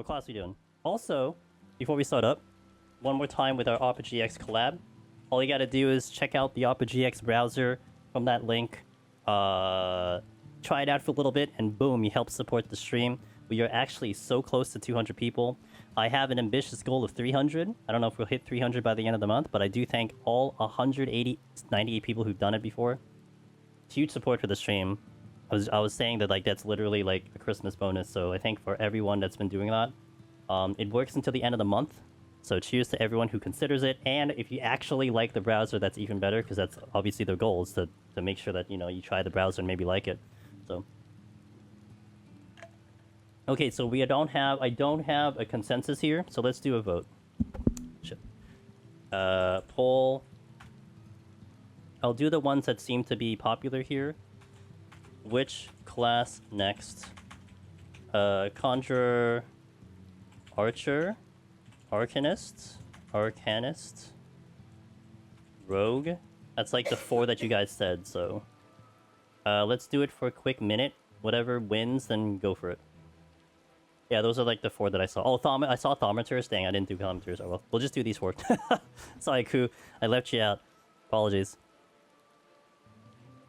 class are we doing? Also, before we start up, one more time with our AupaGX collab. All you gotta do is check out the AupaGX browser from that link. Try it out for a little bit, and boom, you help support the stream. We are actually so close to 200 people. I have an ambitious goal of 300. I don't know if we'll hit 300 by the end of the month, but I do thank all 98 people who've done it before. Huge support for the stream. I was saying that like that's literally like a Christmas bonus, so I think for everyone that's been doing that, it works until the end of the month. So cheers to everyone who considers it, and if you actually like the browser, that's even better, because that's obviously their goal, is to make sure that, you know, you try the browser and maybe like it. So okay, so I don't have a consensus here, so let's do a vote. Shit. Poll. I'll do the ones that seem to be popular here. Which class next? Conjurer, Archer, Arcanist, Rogue. That's like the 4 that you guys said, so... let's do it for a quick minute. Whatever wins, then go for it. Yeah, those are like the 4 that I saw. Oh, I saw Thaumaturs. Dang, I didn't do Thaumaturs. Oh well. We'll just do these 4. Sorry, Ku. I left you out. Apologies.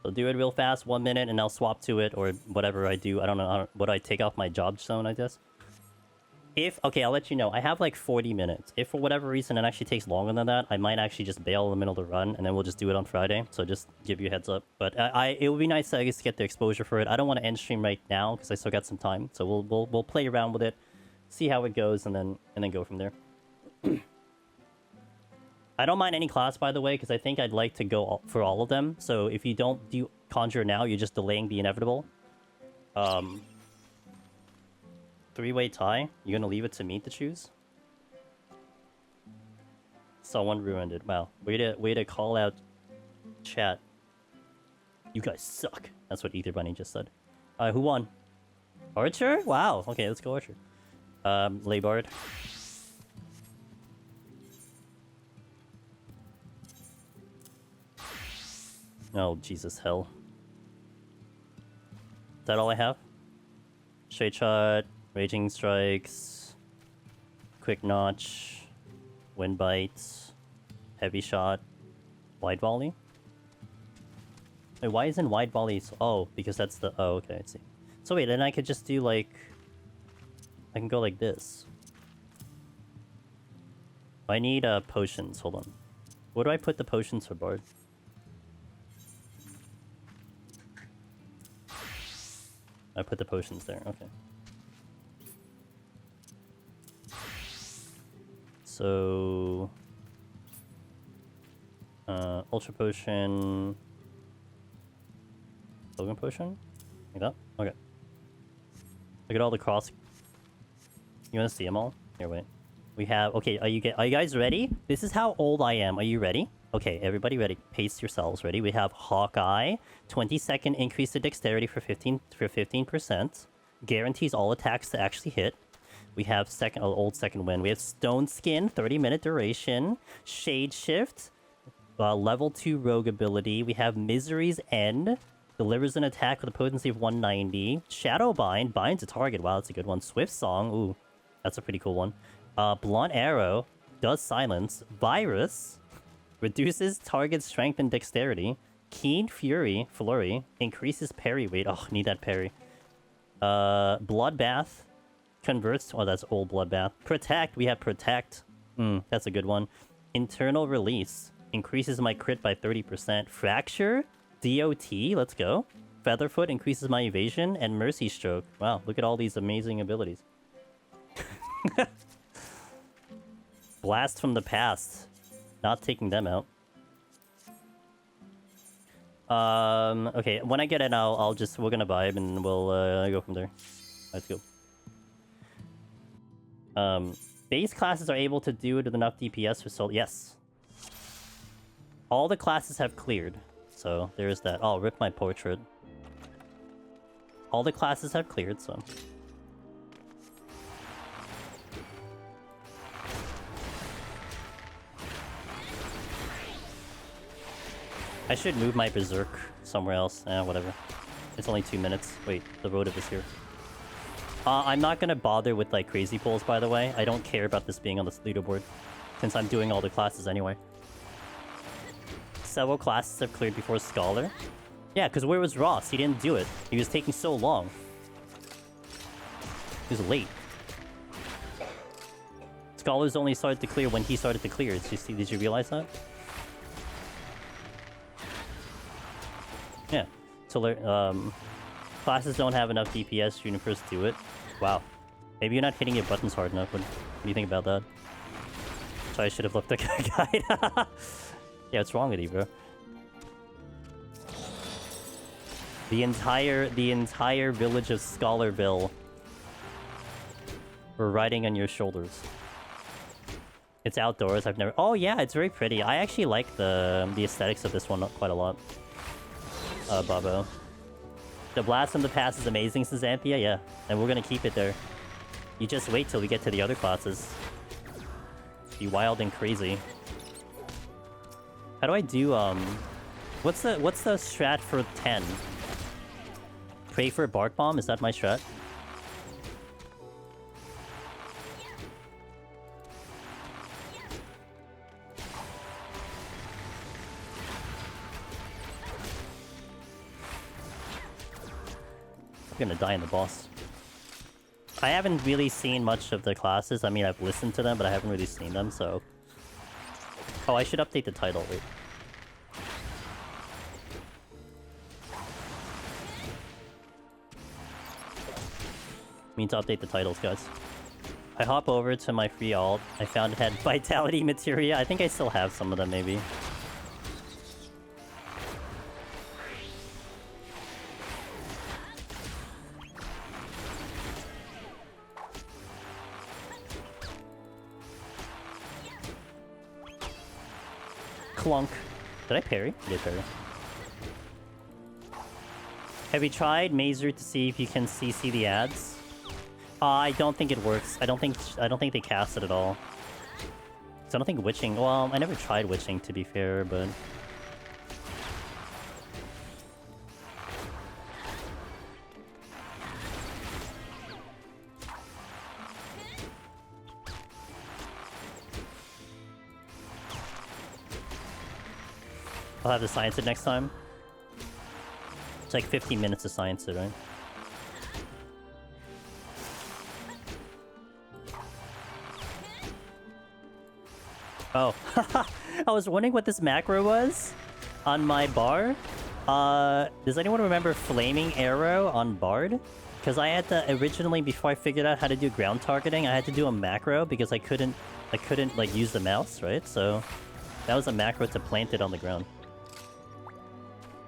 So do it real fast, 1 minute, and I'll swap to it, or whatever I do. I don't know, what I take off my job zone, I guess. Okay, I'll let you know. I have like 40 minutes. If for whatever reason it actually takes longer than that, I might actually just bail in the middle of the run, and then we'll just do it on Friday. So just give you a heads up. But it would be nice, I guess, to get the exposure for it. I don't want to end stream right now, because I still got some time. So we'll play around with it, see how it goes, and then go from there. I don't mind any class, by the way, because I think I'd like to go for all of them. So if you don't do Conjure now, you're just delaying the inevitable. 3-way tie? You're gonna leave it to me to choose? Someone ruined it. Wow. Way to call out chat. You guys suck. That's what Ether Bunny just said. Who won? Archer? Wow. Okay, let's go Archer. Leafman. Oh, Jesus, hell. Is that all I have? Straight shot, raging strikes, quick notch, wind bites, heavy shot, wide volley? Wait, why isn't wide volley... Oh, because that's the... Oh, okay, I see. So wait, then I could just do like... I can go like this. I need potions, hold on. Where do I put the potions for Bard? I put the potions there, okay. So... Ultra Potion... Pilgrim Potion? Like that? Okay. Look at all the cross... You wanna see them all? Here, wait. We have... Okay, are you guys ready? This is how old I am. Are you ready? Okay, everybody ready. Pace yourselves. Ready? We have Hawkeye. 20-second increase to dexterity for 15%. Guarantees all attacks to actually hit. We have old second wind. We have Stone Skin, 30-minute duration. Shade Shift. Level 2 rogue ability. We have Misery's End. Delivers an attack with a potency of 190. Shadow Bind. Binds a target. Wow, that's a good one. Swift Song. Ooh, that's a pretty cool one. Blunt Arrow. Does silence. Virus. Reduces target strength and dexterity. Keen Flurry. Increases parry weight. Oh, need that parry. Bloodbath. Converts... Oh, that's old Bloodbath. Protect. We have Protect. That's a good one. Internal Release. Increases my crit by 30%. Fracture. DOT. Let's go. Featherfoot increases my evasion. And Mercy Stroke. Wow, look at all these amazing abilities. Blast from the Past. Not taking them out. Okay, when I get in, we're gonna vibe and we'll go from there. Let's go. Base classes are able to do it with enough DPS for soul. Yes. All the classes have cleared. So there's that. Oh, rip my portrait. All the classes have cleared, so... I should move my Berserk somewhere else. Whatever. It's only 2 minutes. Wait, the Rotive is here. I'm not gonna bother with like crazy pulls, by the way. I don't care about this being on the leaderboard, since I'm doing all the classes anyway. Several classes have cleared before Scholar. Yeah, because where was Ross? He didn't do it. He was taking so long. He was late. Scholars only started to clear when he started to clear. Did you realize that? Yeah. So classes don't have enough DPS. Junipers do it. Wow. Maybe you're not hitting your buttons hard enough. What do you think about that? So I should have looked at a guide. Yeah, what's wrong with you, bro? The entire village of Scholarville were riding on your shoulders. It's outdoors. I've never. Oh yeah, it's very pretty. I actually like the aesthetics of this one quite a lot. Babo. The blast from the past is amazing, says Anthea. Yeah, and we're gonna keep it there. You just wait till we get to the other classes. Be wild and crazy. How do I do what's the strat for 10? Pray for a bark bomb? Is that my strat? I'm gonna die in the boss. I haven't really seen much of the classes. I mean, I've listened to them, but I haven't really seen them, so... Oh, I should update the title. Wait. I mean to update the titles, guys. I hop over to my free alt. I found it had Vitality Materia. I think I still have some of them, maybe. Clunk. Did I parry? I did parry. Have you tried Mazer to see if you can CC the ads? I don't think it works. I don't think they cast it at all. So I don't think witching. Well, I never tried witching, to be fair, but I'll have to science it next time. It's like 15 minutes to science it, right? Oh, I was wondering what this macro was on my bar. Does anyone remember Flaming Arrow on Bard? Because I had to originally, before I figured out how to do ground targeting, I had to do a macro because I couldn't like use the mouse, right? So that was a macro to plant it on the ground.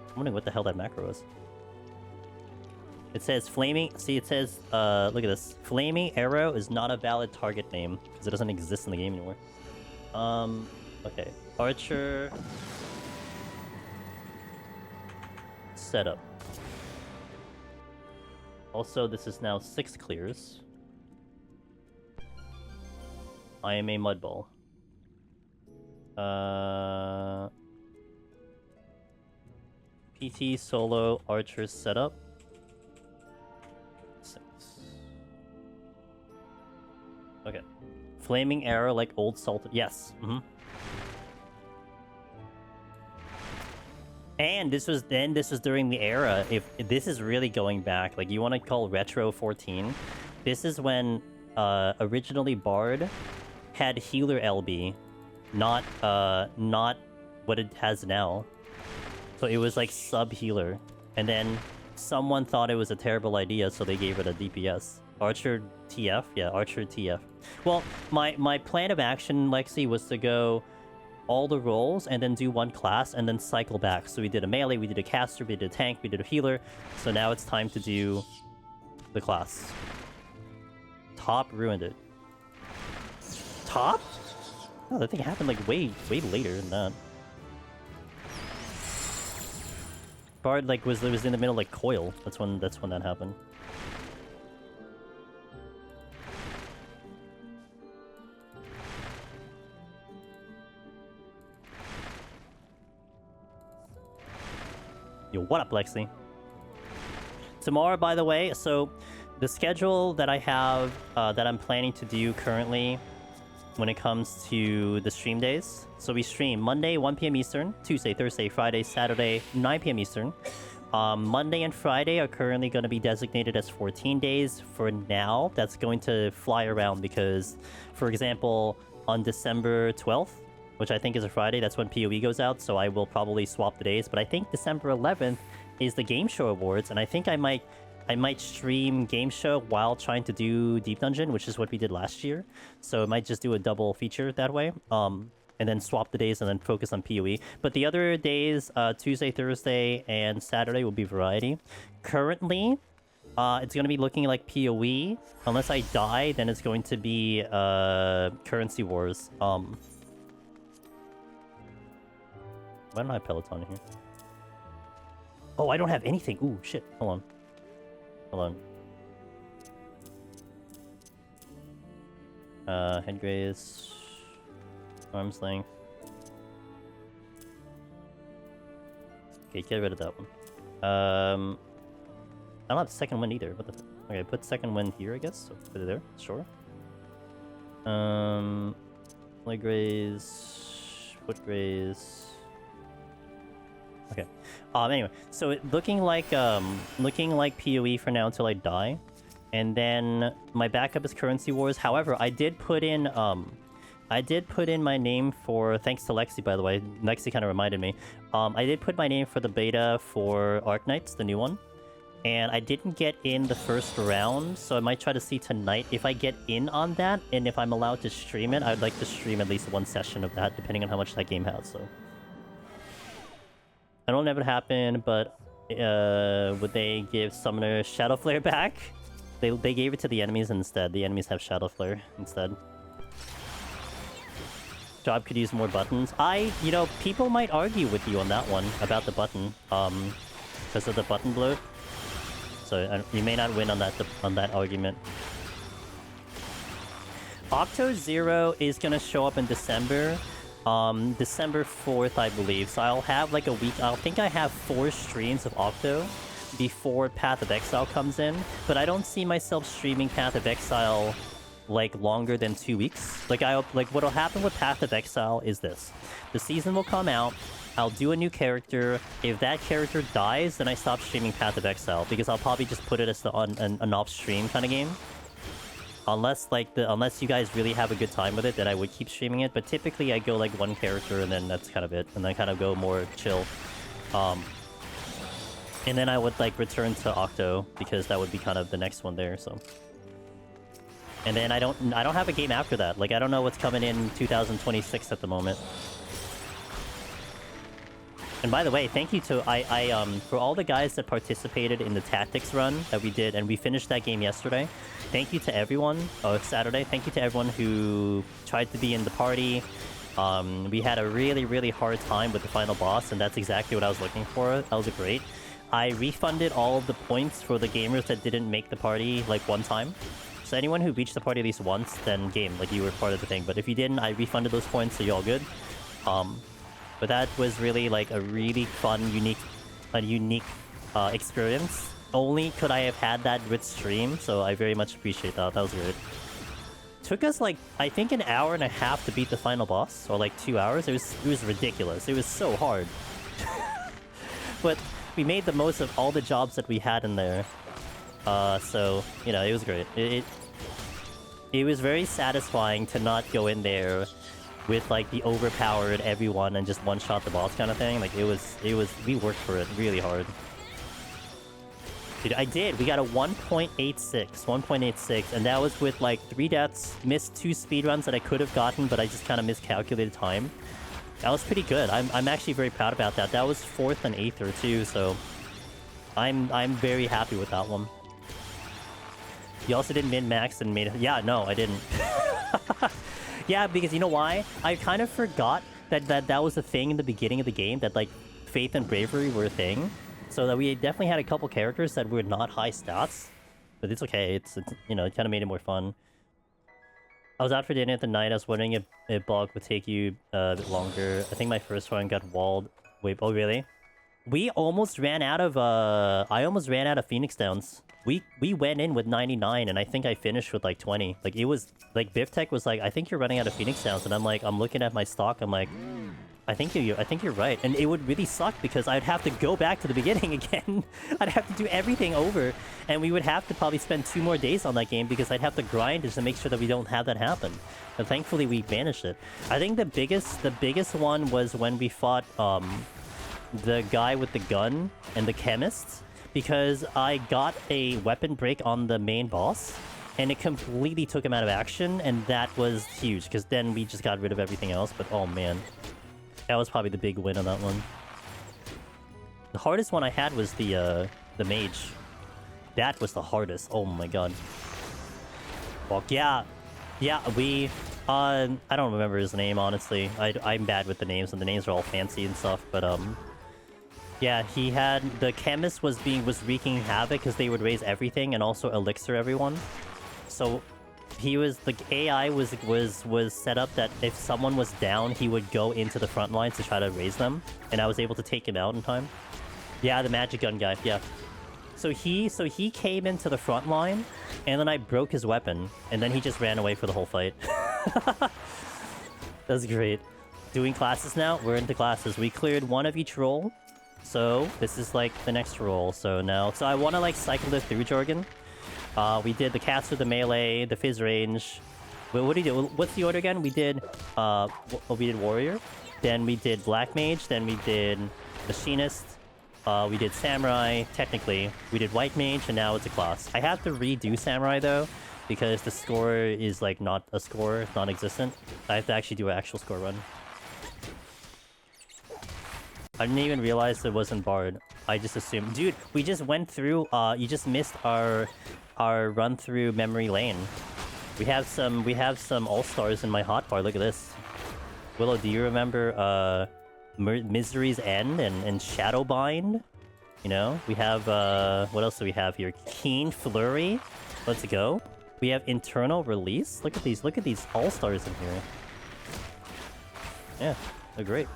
I'm wondering what the hell that macro was. It says flaming. See, it says, look at this. Flaming Arrow is not a valid target name because it doesn't exist in the game anymore. Okay. Archer. Setup. Also, this is now 6 clears. I am a mudball. PT solo archer setup. 6. Okay. Flaming arrow like old salted. Yes. And this was during the era. If this is really going back, like you want to call retro 14. This is when originally Bard had healer LB, not what it has now. So it was like sub healer, and then someone thought it was a terrible idea, so they gave it a DPS. Archer TF? Yeah, Archer TF. Well, my plan of action, Lexi, was to go all the roles and then do one class and then cycle back. So we did a melee, we did a caster, we did a tank, we did a healer. So now it's time to do the class. Top ruined it. Top? Oh, that thing happened like way later than that. Bard like was in the middle like coil. That's when that happened. Yo, what up, Lexi? Tomorrow, by the way, so the schedule that I have, that I'm planning to do currently when it comes to the stream days. So we stream Monday, 1 p.m. Eastern, Tuesday, Thursday, Friday, Saturday, 9 p.m. Eastern. Monday and Friday are currently going to be designated as 14 days. For now, that's going to fly around because, for example, on December 12th, which I think is a Friday, that's when PoE goes out, so I will probably swap the days. But I think December 11th is the Game Show Awards, and I think I might stream Game Show while trying to do Deep Dungeon, which is what we did last year. So I might just do a double feature that way. And then swap the days and then focus on PoE. But the other days, Tuesday, Thursday, and Saturday will be variety. Currently, it's going to be looking like PoE. Unless I die, then it's going to be Currency Wars. Why don't I have Peloton here? Oh, I don't have anything. Ooh, shit. Hold on. Hold on. Head graze. Arm's length. Okay, get rid of that one. I don't have second wind either. What the okay, put second wind here, I guess. So put it there. Sure. Leg raise. Foot raise. Okay. Anyway, so looking like PoE for now until I die. And then my backup is Currency Wars. However, I did put in my name for, thanks to Lexi, by the way. Lexi kind of reminded me. I did put my name for the beta for Arknights, the new one. And I didn't get in the first round, so I might try to see tonight if I get in on that. And if I'm allowed to stream it, I'd like to stream at least one session of that, depending on how much that game has, so. I don't know if it happened, but would they give Summoner Shadow Flare back? They gave it to the enemies instead. The enemies have Shadow Flare instead. Job could use more buttons. You know, people might argue with you on that one about the button, because of the button bloat. So you may not win on that argument. Octo Zero is gonna show up in December, December 4th, I believe. So I'll have like a week. I think I have 4 streams of Octo before Path of Exile comes in, but I don't see myself streaming Path of Exile like longer than 2 weeks. Like what'll happen with Path of Exile is this: the season will come out, I'll do a new character. If that character dies, then I stop streaming Path of Exile, because I'll probably just put it as an off-stream kind of game. Unless you guys really have a good time with it, then I would keep streaming it. But typically I go like one character and then that's kind of it, and then kind of go more chill. And then I would like return to Octo, because that would be kind of the next one there. So. And then I don't have a game after that. Like, I don't know what's coming in 2026 at the moment. And by the way, thank you to for all the guys that participated in the tactics run that we did, and we finished that game yesterday. Thank you to everyone. Oh, it's Saturday. Thank you to everyone who tried to be in the party. We had a really, really hard time with the final boss, and that's exactly what I was looking for. That was great. I refunded all of the points for the gamers that didn't make the party like one time. So anyone who reached the party at least once, then game, like you were part of the thing. But if you didn't, I refunded those points, so you're all good. But that was really like a really fun, unique experience. Only could I have had that with stream, so I very much appreciate that. That was great. Took us like, I think, an hour and a half to beat the final boss, or like 2 hours. It was ridiculous. It was so hard. But we made the most of all the jobs that we had in there. So, you know, it was great. It was very satisfying to not go in there with like the overpowered everyone and just one-shot the boss kind of thing. Like, we worked for it really hard. Dude, I did. We got a 1.86, and that was with like 3 deaths, missed 2 speedruns that I could have gotten, but I just kind of miscalculated time. That was pretty good. I'm actually very proud about that. That was 4th and 8th or 2, so I'm very happy with that one. You also did min-max and made it. Yeah, no, I didn't. Yeah, because you know why? I kind of forgot that was a thing in the beginning of the game, that like faith and bravery were a thing. So that we definitely had a couple characters that were not high stats. But it's okay. It's you know, it kind of made it more fun. I was out for dinner at the night. I was wondering if Bog would take you a bit longer. I think my first one got walled. Wait, oh really? We almost ran out of I almost ran out of Phoenix Downs. We went in with 99 and I think I finished with like 20. Like it was like Biftech was like, I think you're running out of Phoenix Downs, and I'm like, I'm looking at my stock, I'm like, I think you're right. And it would really suck because I'd have to go back to the beginning again. I'd have to do everything over, and we would have to probably spend 2 more days on that game because I'd have to grind just to make sure that we don't have that happen. But thankfully we managed it. I think the biggest one was when we fought the guy with the gun and the chemist, because I got a weapon break on the main boss and it completely took him out of action, and that was huge because then we just got rid of everything else. But oh man, that was probably the big win on that one. The hardest one I had was the mage. That was the hardest. Oh my god. Well, yeah, we I don't remember his name, honestly. I'm bad with the names, and the names are all fancy and stuff, but yeah, he had... The chemist was wreaking havoc because they would raise everything and also elixir everyone. So he was... The AI was set up that if someone was down, he would go into the front lines to try to raise them. And I was able to take him out in time. Yeah, the magic gun guy, yeah. So he came into the front line, and then I broke his weapon, and then he just ran away for the whole fight. That's great. Doing classes now? We're into classes. We cleared 1 of each role. So this is like the next role. So now, I want to like cycle this through, Jorgen. We did the caster, the melee, the fizz range. What did you do? What's the order again? We did we did warrior, then we did black mage, then we did machinist, we did samurai. Technically, we did white mage, and now it's a class. I have to redo samurai though, because the score is like not a score, it's non-existent. I have to actually do an actual score run. I didn't even realize it wasn't Bard. I just assumed. Dude, we just went through, you just missed our run through memory lane. We have some all-stars in my hotbar. Look at this. Willow, do you remember Misery's End and Shadowbind? You know, we have what else do we have here? Keen Flurry. Let's go. We have Internal Release. Look at these all-stars in here. Yeah, they're great.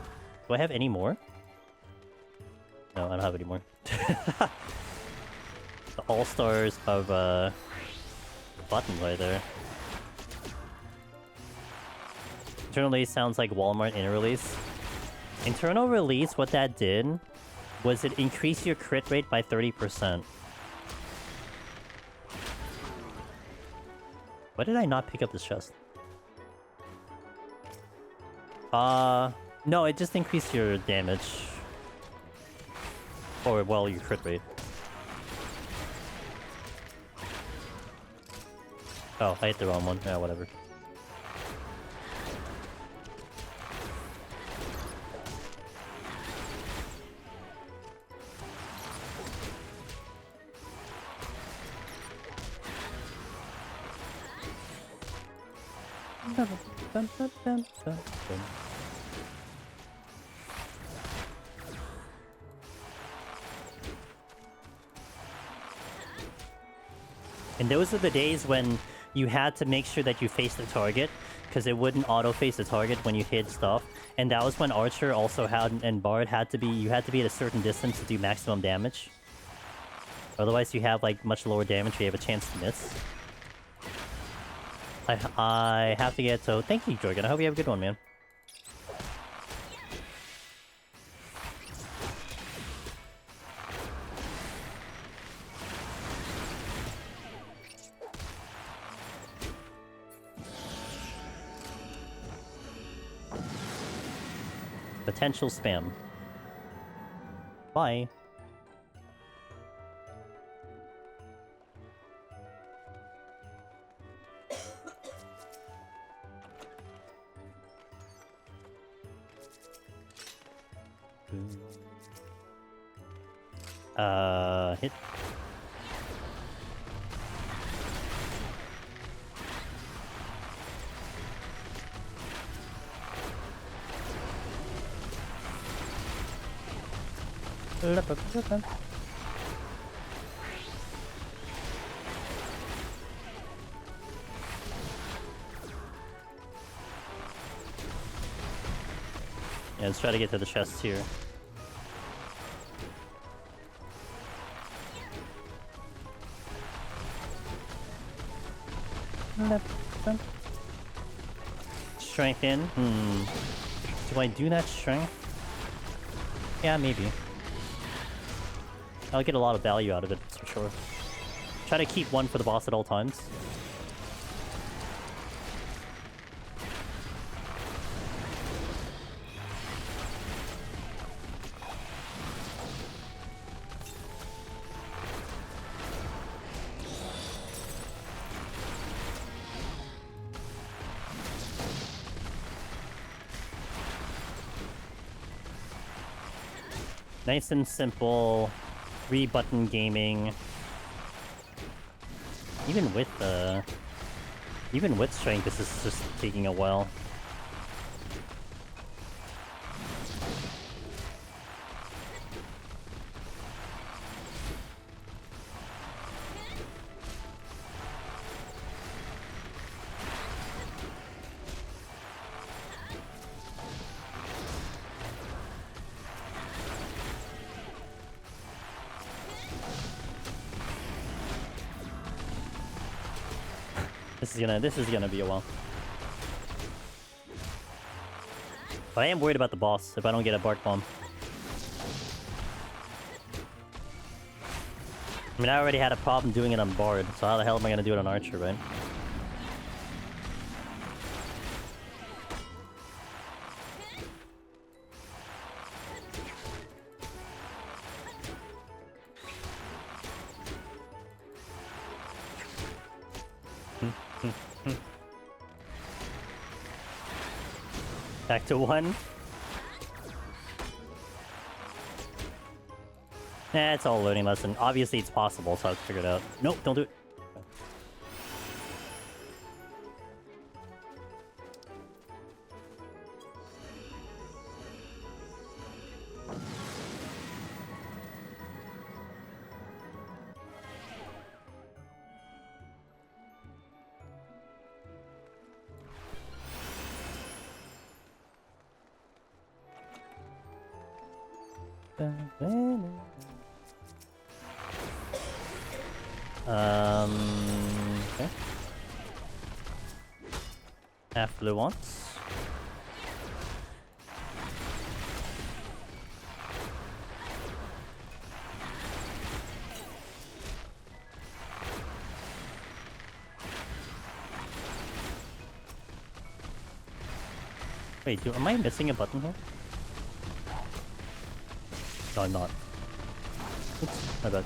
Do I have any more? No, I don't have any more. The all-stars of button right there. Internal Release sounds like Walmart inner release. Internal Release, what that did was it increased your crit rate by 30%. Why did I not pick up this chest? No, it just increased your damage. Or, well, your crit rate. Oh, I hit the wrong one. Yeah, whatever. And those are the days when you had to make sure that you face the target, because it wouldn't auto-face the target when you hit stuff. And that was when Archer also had, and Bard had to be, you had to be at a certain distance to do maximum damage. Otherwise you have like much lower damage, you have a chance to miss. I have to get, so thank you, Jorgen. I hope you have a good one, man. Potential spam. Bye. Hit. Yeah, let's try to get to the chests here. Strength in? Do I do that strength? Yeah, maybe. I'll get a lot of value out of it, that's for sure. Try to keep one for the boss at all times. Nice and simple, 3-button gaming. Even with strength, this is just taking a while. This is gonna be a while. But I am worried about the boss if I don't get a Bark Bomb. I mean, I already had a problem doing it on Bard, so how the hell am I gonna do it on Archer, right? Back to 1. Nah, it's all a learning lesson. Obviously, it's possible, so I'll figure it out. Nope, don't do it. Okay. Affluence. Wait, am I missing a button here? No, I'm not. Oops, my bad.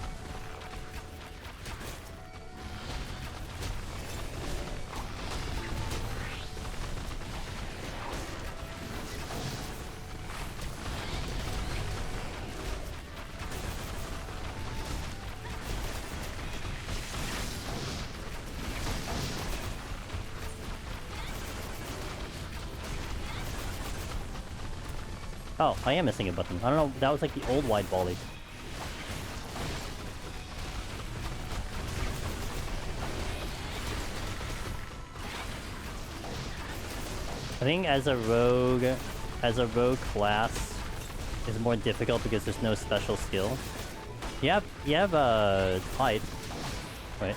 Oh, I am missing a button. I don't know, that was like the old wide volley. I think as a rogue class is more difficult because there's no special skill. You have hide. Right.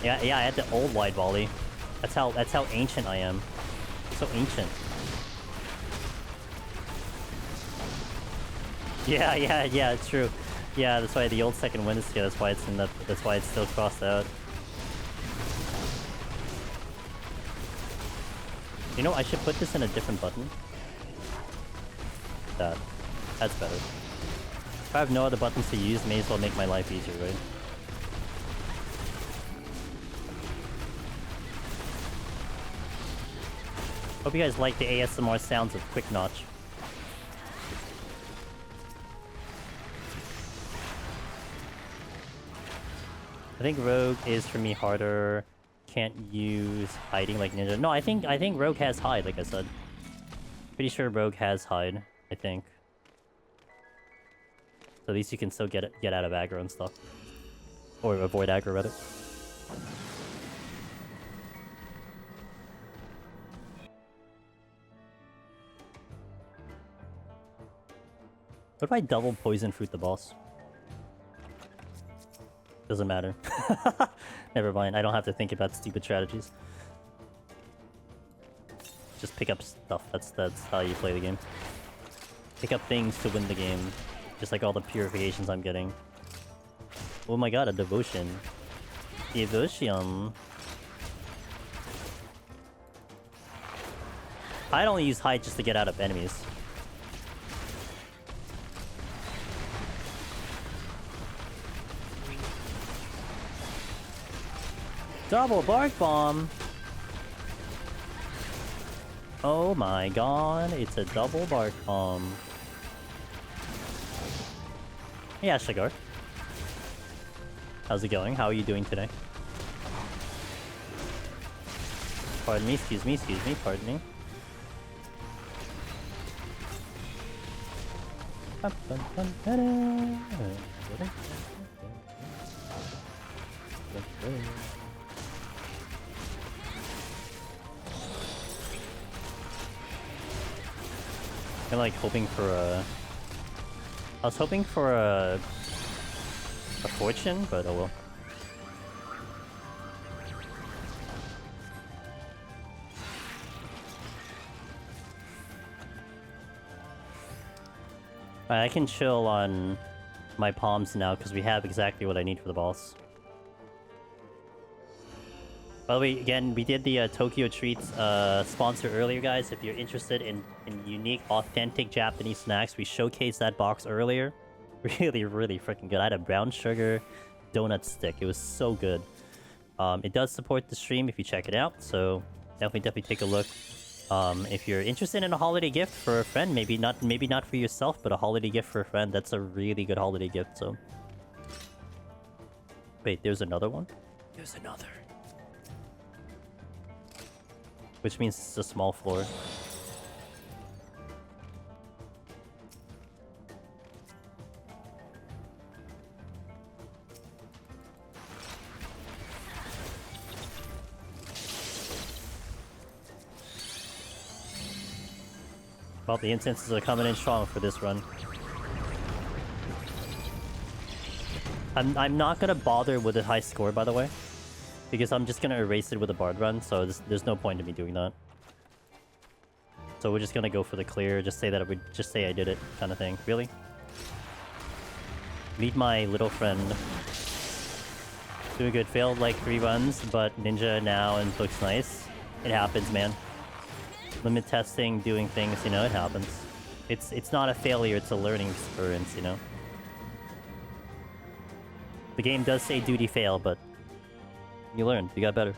Yeah, I had the old wide volley. That's how ancient I am. So ancient. Yeah, it's true. Yeah, that's why the old second wind is here. That's why it's in the. That's why it's still crossed out. You know, I should put this in a different button. That's better. If I have no other buttons to use, may as well make my life easier, right? Hope you guys like the ASMR sounds of Quick Notch. I think Rogue is for me harder. Can't use hiding like Ninja. No, I think Rogue has hide, like I said. Pretty sure Rogue has hide, I think. So at least you can still get out of aggro and stuff. Or avoid aggro, rather. What if I double poison fruit the boss? Doesn't matter. Never mind. I don't have to think about stupid strategies. Just pick up stuff. That's how you play the game. Pick up things to win the game. Just like all the purifications I'm getting. Oh my god, a devotion. Devotion. I don't use height just to get out of enemies. Double bark bomb. Oh my god, it's a double bark bomb. Hey Ashigar. How's it going? How are you doing today? Pardon me, excuse me, pardon me. I'm like hoping for a... I was hoping for a fortune, but oh well. Alright, I can chill on my palms now because we have exactly what I need for the boss. By the way, again, we did the Tokyo Treats sponsor earlier, guys. If you're interested in unique, authentic Japanese snacks, we showcased that box earlier. Really, really freaking good. I had a brown sugar donut stick. It was so good. It does support the stream if you check it out, so definitely take a look. If you're interested in a holiday gift for a friend, maybe not for yourself, but a holiday gift for a friend, that's a really good holiday gift. So, wait, there's another one. There's another. Which means it's a small floor. Well, the incenses are coming in strong for this run. I'm not gonna bother with a high score, by the way. Because I'm just gonna erase it with a bard run, so there's no point in me doing that. So we're just gonna go for the clear, just say I did it, kind of thing. Really? Meet my little friend. Doing good, failed like 3 runs, but ninja now and looks nice. It happens, man. Limit testing, doing things, you know, it happens. It's not a failure, it's a learning experience, you know. The game does say duty fail, but you learned, you got better.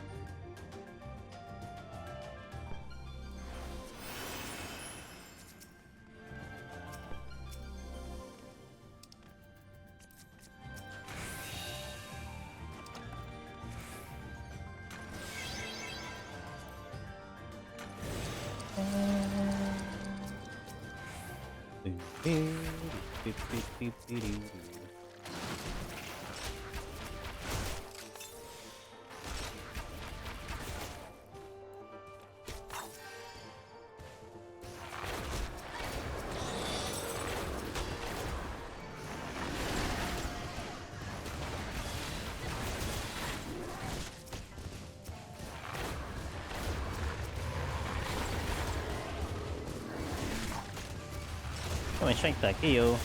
Oh, my strength back, ew.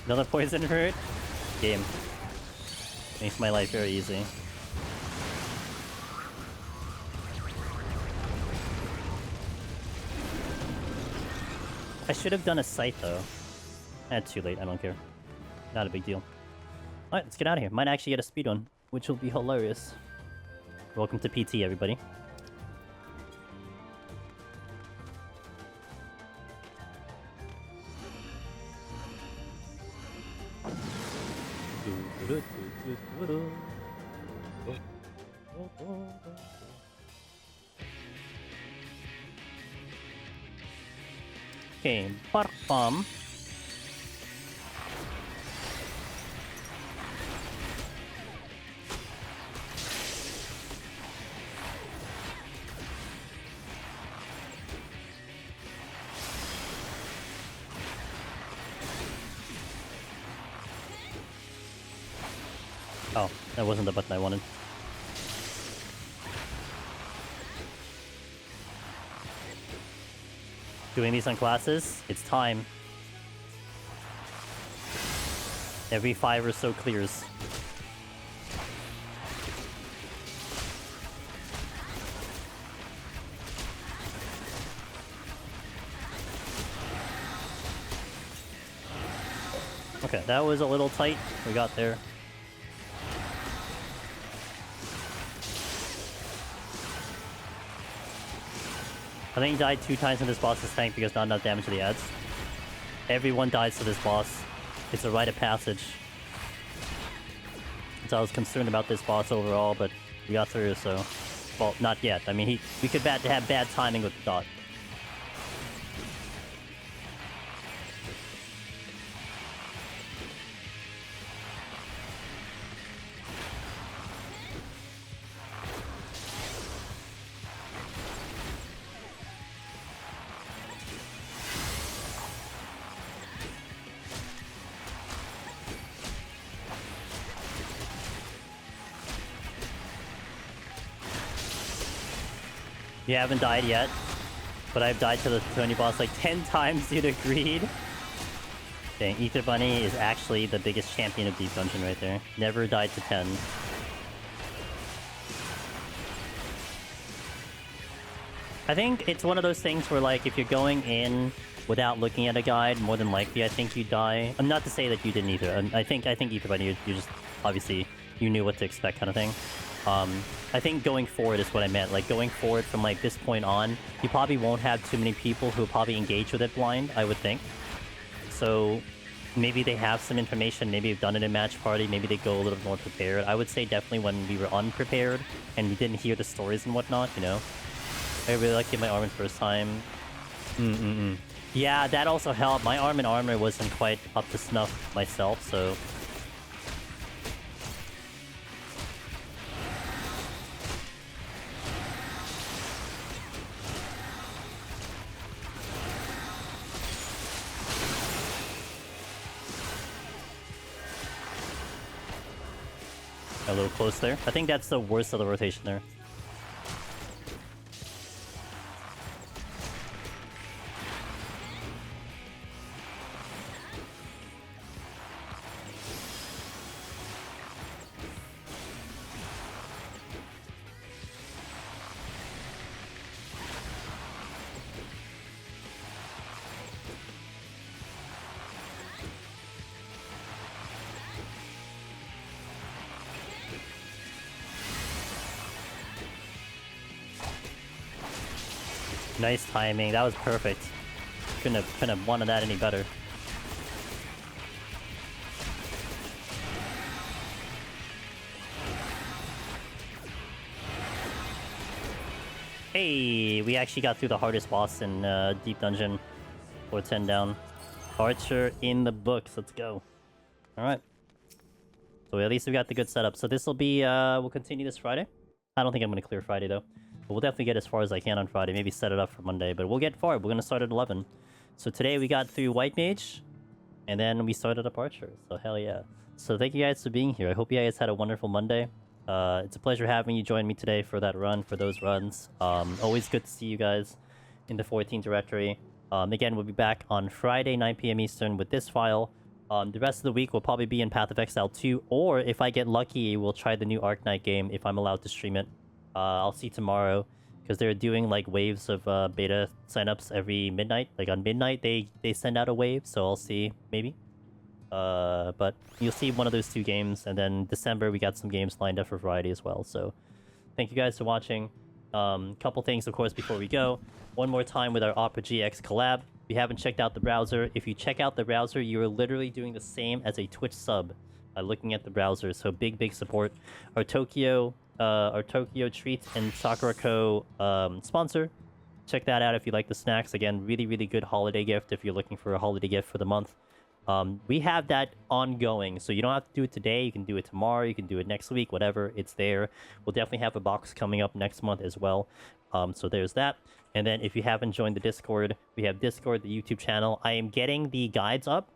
Another poison hurt? Game. Makes my life very easy. I should have done a sight though. Too late, I don't care. Not a big deal. Alright, let's get out of here. Might actually get a speed run, which will be hilarious. Welcome to PT, everybody. Okay, bark bomb. Oh, that wasn't the button I wanted. Doing these on classes, it's time. Every 5 or so clears. Okay, that was a little tight. We got there. I think he died 2 times in this boss's tank because not enough damage to the ads. Everyone dies to this boss. It's a rite of passage. So I was concerned about this boss overall, but we got through, so... Well, not yet. I mean, we could have bad timing with the dot. You haven't died yet, but I've died to the Tony boss like 10 times due to greed. Dang, Ether Bunny is actually the biggest champion of Deep Dungeon right there. Never died to 10. I think it's one of those things where, like, if you're going in without looking at a guide, more than likely I think you die. I'm not to say that you didn't either. I think Ether Bunny, you just, obviously, you knew what to expect kind of thing. I think going forward is what I meant. Like, going forward from, like, this point on, you probably won't have too many people who will probably engage with it blind, I would think. So, maybe they have some information, maybe they've done it in match party, maybe they go a little more prepared. I would say definitely when we were unprepared, and we didn't hear the stories and whatnot, you know? I really like getting my armor first time. Yeah, that also helped. My arm and armor wasn't quite up to snuff myself, so... A little close there. I think that's the worst of the rotation there. Nice timing. That was perfect. Couldn't have wanted that any better. Hey, we actually got through the hardest boss in Deep Dungeon. 410 down. Archer in the books. Let's go. Alright. So at least we got the good setup. So this will be, we'll continue this Friday. I don't think I'm going to clear Friday, though. But we'll definitely get as far as I can on Friday. Maybe set it up for Monday. But we'll get far. We're going to start at 11. So today we got through White Mage. And then we started up Archer. So hell yeah. So thank you guys for being here. I hope you guys had a wonderful Monday. It's a pleasure having you join me today for that run, for those runs. Always good to see you guys in the 14 directory. Again, we'll be back on Friday, 9 p.m. Eastern with this file. The rest of the week will probably be in Path of Exile 2. Or if I get lucky, we'll try the new Arknight game if I'm allowed to stream it. I'll see tomorrow, because they're doing like waves of beta signups every midnight. Like on midnight, they send out a wave, so I'll see, maybe. But you'll see one of those 2 games, and then December we got some games lined up for variety as well. So thank you guys for watching. Couple things, of course, before we go. One more time with our Opera GX collab. If you haven't checked out the browser, if you check out the browser, you're literally doing the same as a Twitch sub by looking at the browser. So big support. Our Tokyo Treats and Sakura Co. Sponsor. Check that out if you like the snacks. Again, really good holiday gift if you're looking for a holiday gift for the month. We have that ongoing, so you don't have to do it today. You can do it tomorrow. You can do it next week, whatever. It's there. We'll definitely have a box coming up next month as well. So there's that. And then if you haven't joined the Discord, we have Discord, the YouTube channel. I am getting the guides up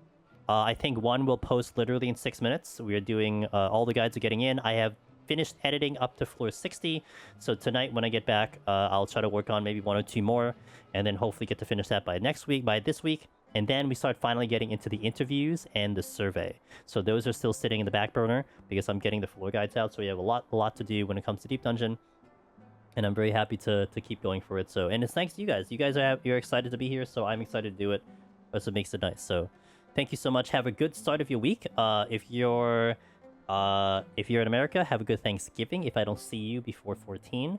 I think one will post literally in 6 minutes. We are doing all the guides are getting in. I have finished editing up to floor 60. So tonight when I get back, I'll try to work on maybe 1 or 2 more, and then hopefully get to finish that by this week. And then we start finally getting into the interviews and the survey. So those are still sitting in the back burner because I'm getting the floor guides out. So we have a lot to do when it comes to Deep Dungeon. And I'm very happy to keep going for it. So, and it's thanks to you guys. You guys you're excited to be here, so I'm excited to do it. That's what makes it nice. So thank you so much. Have a good start of your week. If you're in America, have a good Thanksgiving. If I don't see you before 14,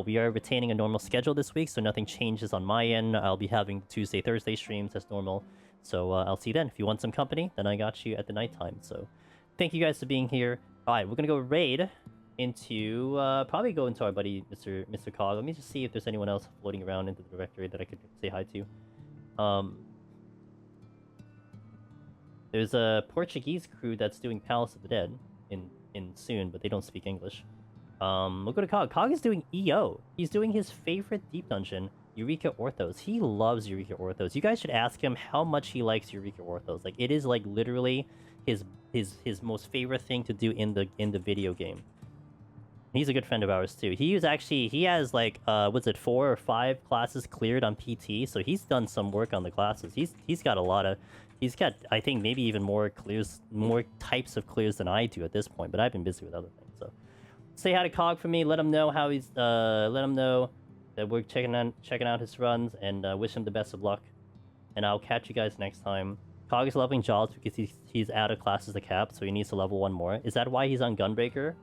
we are retaining a normal schedule this week, so nothing changes on my end. I'll be having Tuesday, Thursday streams as normal. So I'll see you then. If you want some company, then I got you at the nighttime. So thank you guys for being here. All right, we're gonna go raid into probably go into our buddy Mr. Cog. Let me just see if there's anyone else floating around into the directory that I could say hi to. There's a Portuguese crew that's doing Palace of the Dead in soon, but they don't speak English. We'll go to Cog. Cog is doing EO. He's doing his favorite Deep Dungeon, Eureka Orthos. He loves Eureka Orthos. You guys should ask him how much he likes Eureka Orthos. Like, it is like literally his most favorite thing to do in the video game. He's a good friend of ours too. He has like what's it, 4 or 5 classes cleared on PT, so he's done some work on the classes. He's got I think maybe even more types of clears than I do at this point, but I've been busy with other things. So say hi to Cog for me, let him know how he's let him know that we're checking out his runs, and wish him the best of luck. And I'll catch you guys next time. Cog is leveling Jaws because he's out of classes to cap, so he needs to level 1 more. Is that why he's on Gunbreaker?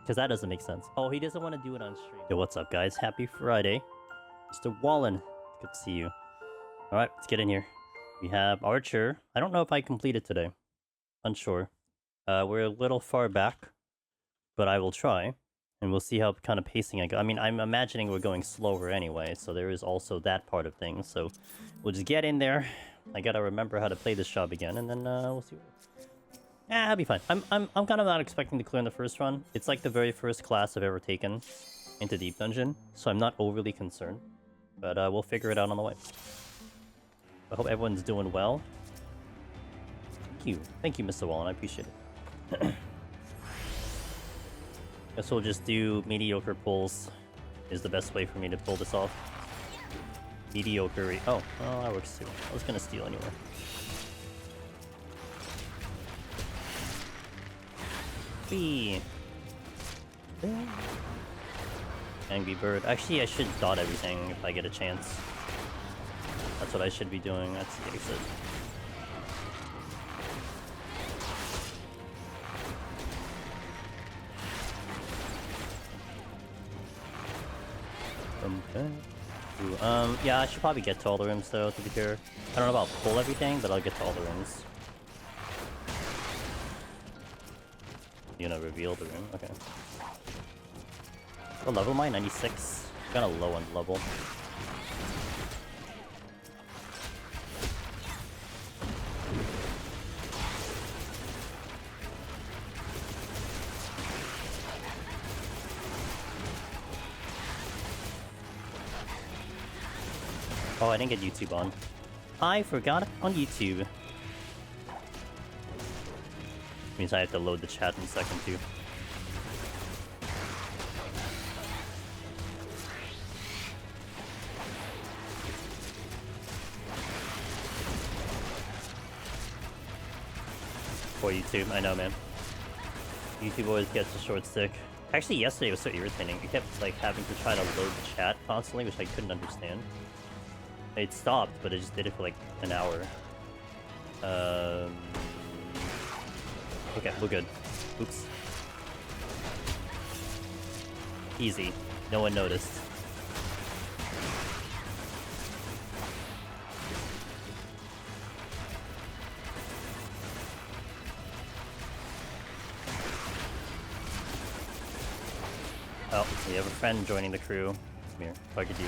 Because that doesn't make sense. Oh, he doesn't want to do it on stream. Yo, what's up, guys? Happy Friday. Mr. Wallen. Good to see you. Alright, let's get in here. We have Archer. I don't know if I completed today. Unsure. We're a little far back, but I will try. And we'll see how kind of pacing I go. I mean, I'm imagining we're going slower anyway, so there is also that part of things. So we'll just get in there. I gotta remember how to play this job again, and then we'll see what... I'll be fine. I'm kind of not expecting to clear in the first run. It's like the very first class I've ever taken into Deep Dungeon, so I'm not overly concerned. But we'll figure it out on the way. I hope everyone's doing well. Thank you, Mr. Wallen. I appreciate it. Guess we'll just do mediocre pulls. Is the best way for me to pull this off. Mediocre. Oh, that works too. I was gonna steal anyway. Angry Bird. Actually, I should dot everything if I get a chance. That's what I should be doing. That's the exit. Okay. Ooh, yeah, I should probably get to all the rooms though, to be fair. I don't know about pull everything, but I'll get to all the rooms. You're gonna reveal the room? Okay. What level am I? 96? Kinda low on level. Oh, I didn't get YouTube on. I forgot on YouTube. Means I have to load the chat in a second too. Poor YouTube, I know, man. YouTube always gets a short stick. Actually, yesterday was so irritating. It kept like having to try to load the chat constantly, which I couldn't understand. It stopped, but it just did it for like an hour. Okay, we're good. Oops. Easy. No one noticed. Oh, we have a friend joining the crew. Come here, target you.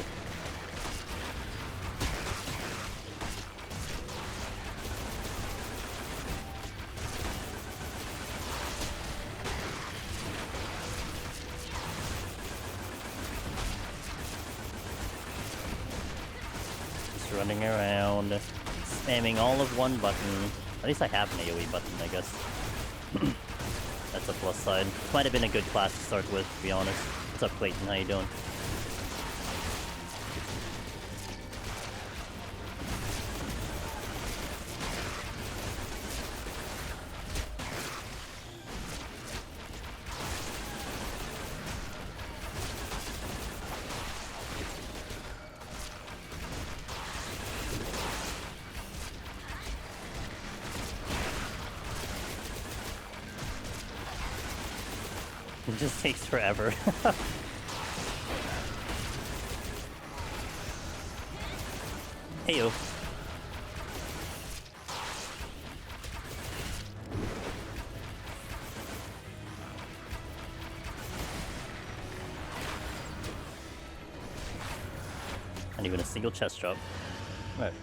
Running around, spamming all of one button. At least I have an AoE button, I guess. That's a plus side. This might have been a good class to start with, to be honest. What's up, Clayton? How you doing? It just takes forever. Heyo. Not even a single chest drop. Right.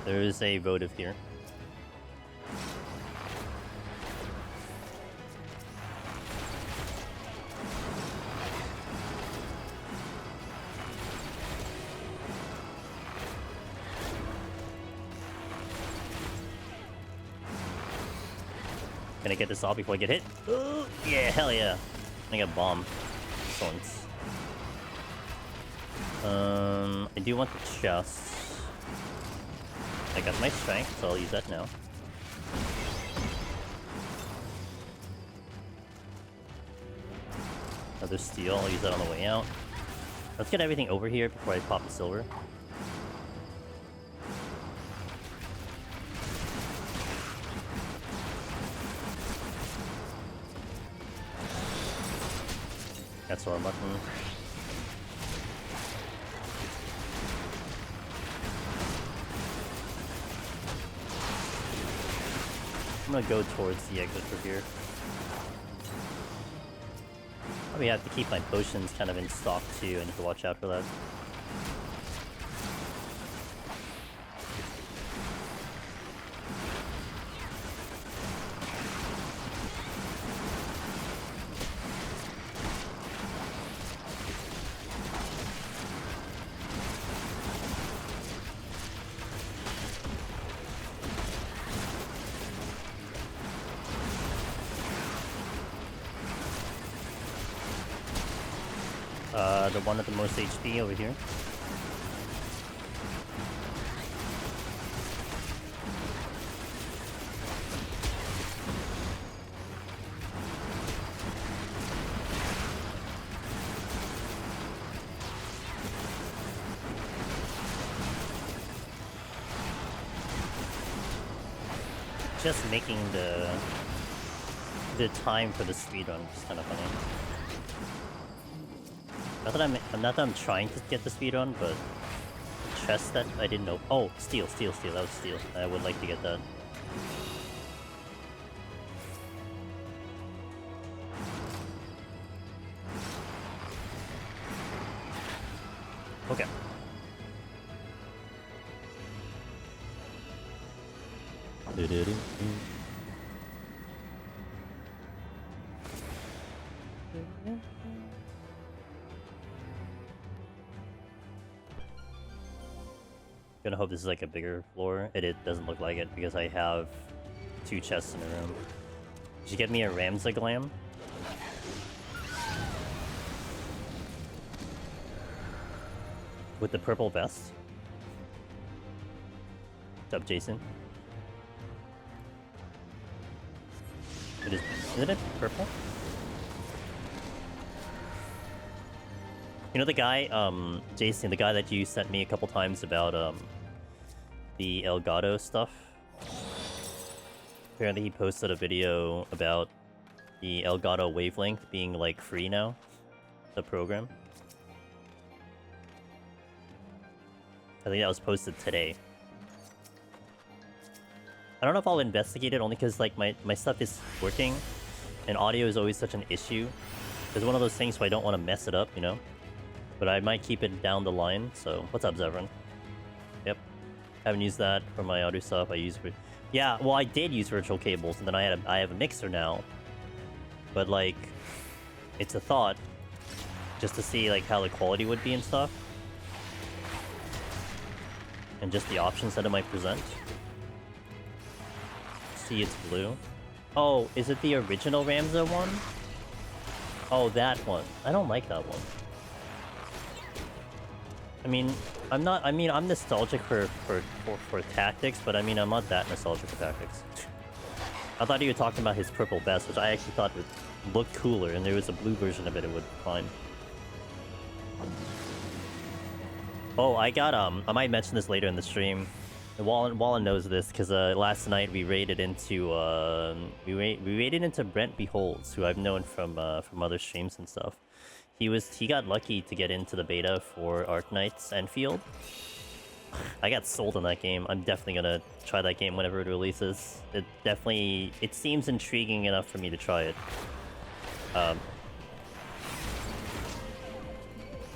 There is a votive here. Can I get this off before I get hit? Ooh, yeah, hell yeah. I got bomb. Excellent. I do want the chest. I got my strength, so I'll use that now. Another steel, I'll use that on the way out. Let's get everything over here before I pop the silver. That's our button. I'm gonna go towards the exit for here. Probably have to keep my potions kind of in stock too. I need to watch out for that. The one with the most HP over here. Just making the time for the speedrun is kind of funny. Not that I'm trying to get the speedrun, but chest that I didn't know. Oh, steel. That was steel. I would like to get that. Okay. Gonna hope this is like a bigger floor. It doesn't look like it because I have 2 chests in the room. Did you get me a Ramza glam? With the purple vest? What's up, Jason? Isn't it purple? You know the guy, Jason, the guy that you sent me a couple times about, the Elgato stuff? Apparently he posted a video about the Elgato wavelength being, like, free now. The program. I think that was posted today. I don't know if I'll investigate it, only because, like, my stuff is working, and audio is always such an issue. It's one of those things where I don't want to mess it up, you know? But I might keep it down the line, so... What's up, Zevran? Yep. Haven't used that for my audio stuff. I use Yeah, well, I did use virtual cables, and then I have a mixer now. But like, it's a thought, just to see like how the quality would be and stuff, and just the options that it might present. See, it's blue. Oh, is it the original Ramza one? Oh, that one. I don't like that one. I mean, I'm nostalgic for tactics, but I mean, I'm not that nostalgic for tactics. I thought you were talking about his purple vest, which I actually thought would look cooler, and there was a blue version of it, it would be fine. Oh, I got, I might mention this later in the stream. Wallen knows this, because last night we raided into, we raided into Brent Beholds, who I've known from other streams and stuff. He got lucky to get into the beta for Arknight's Enfield. I got sold on that game. I'm definitely gonna try that game whenever it releases. It seems intriguing enough for me to try it. And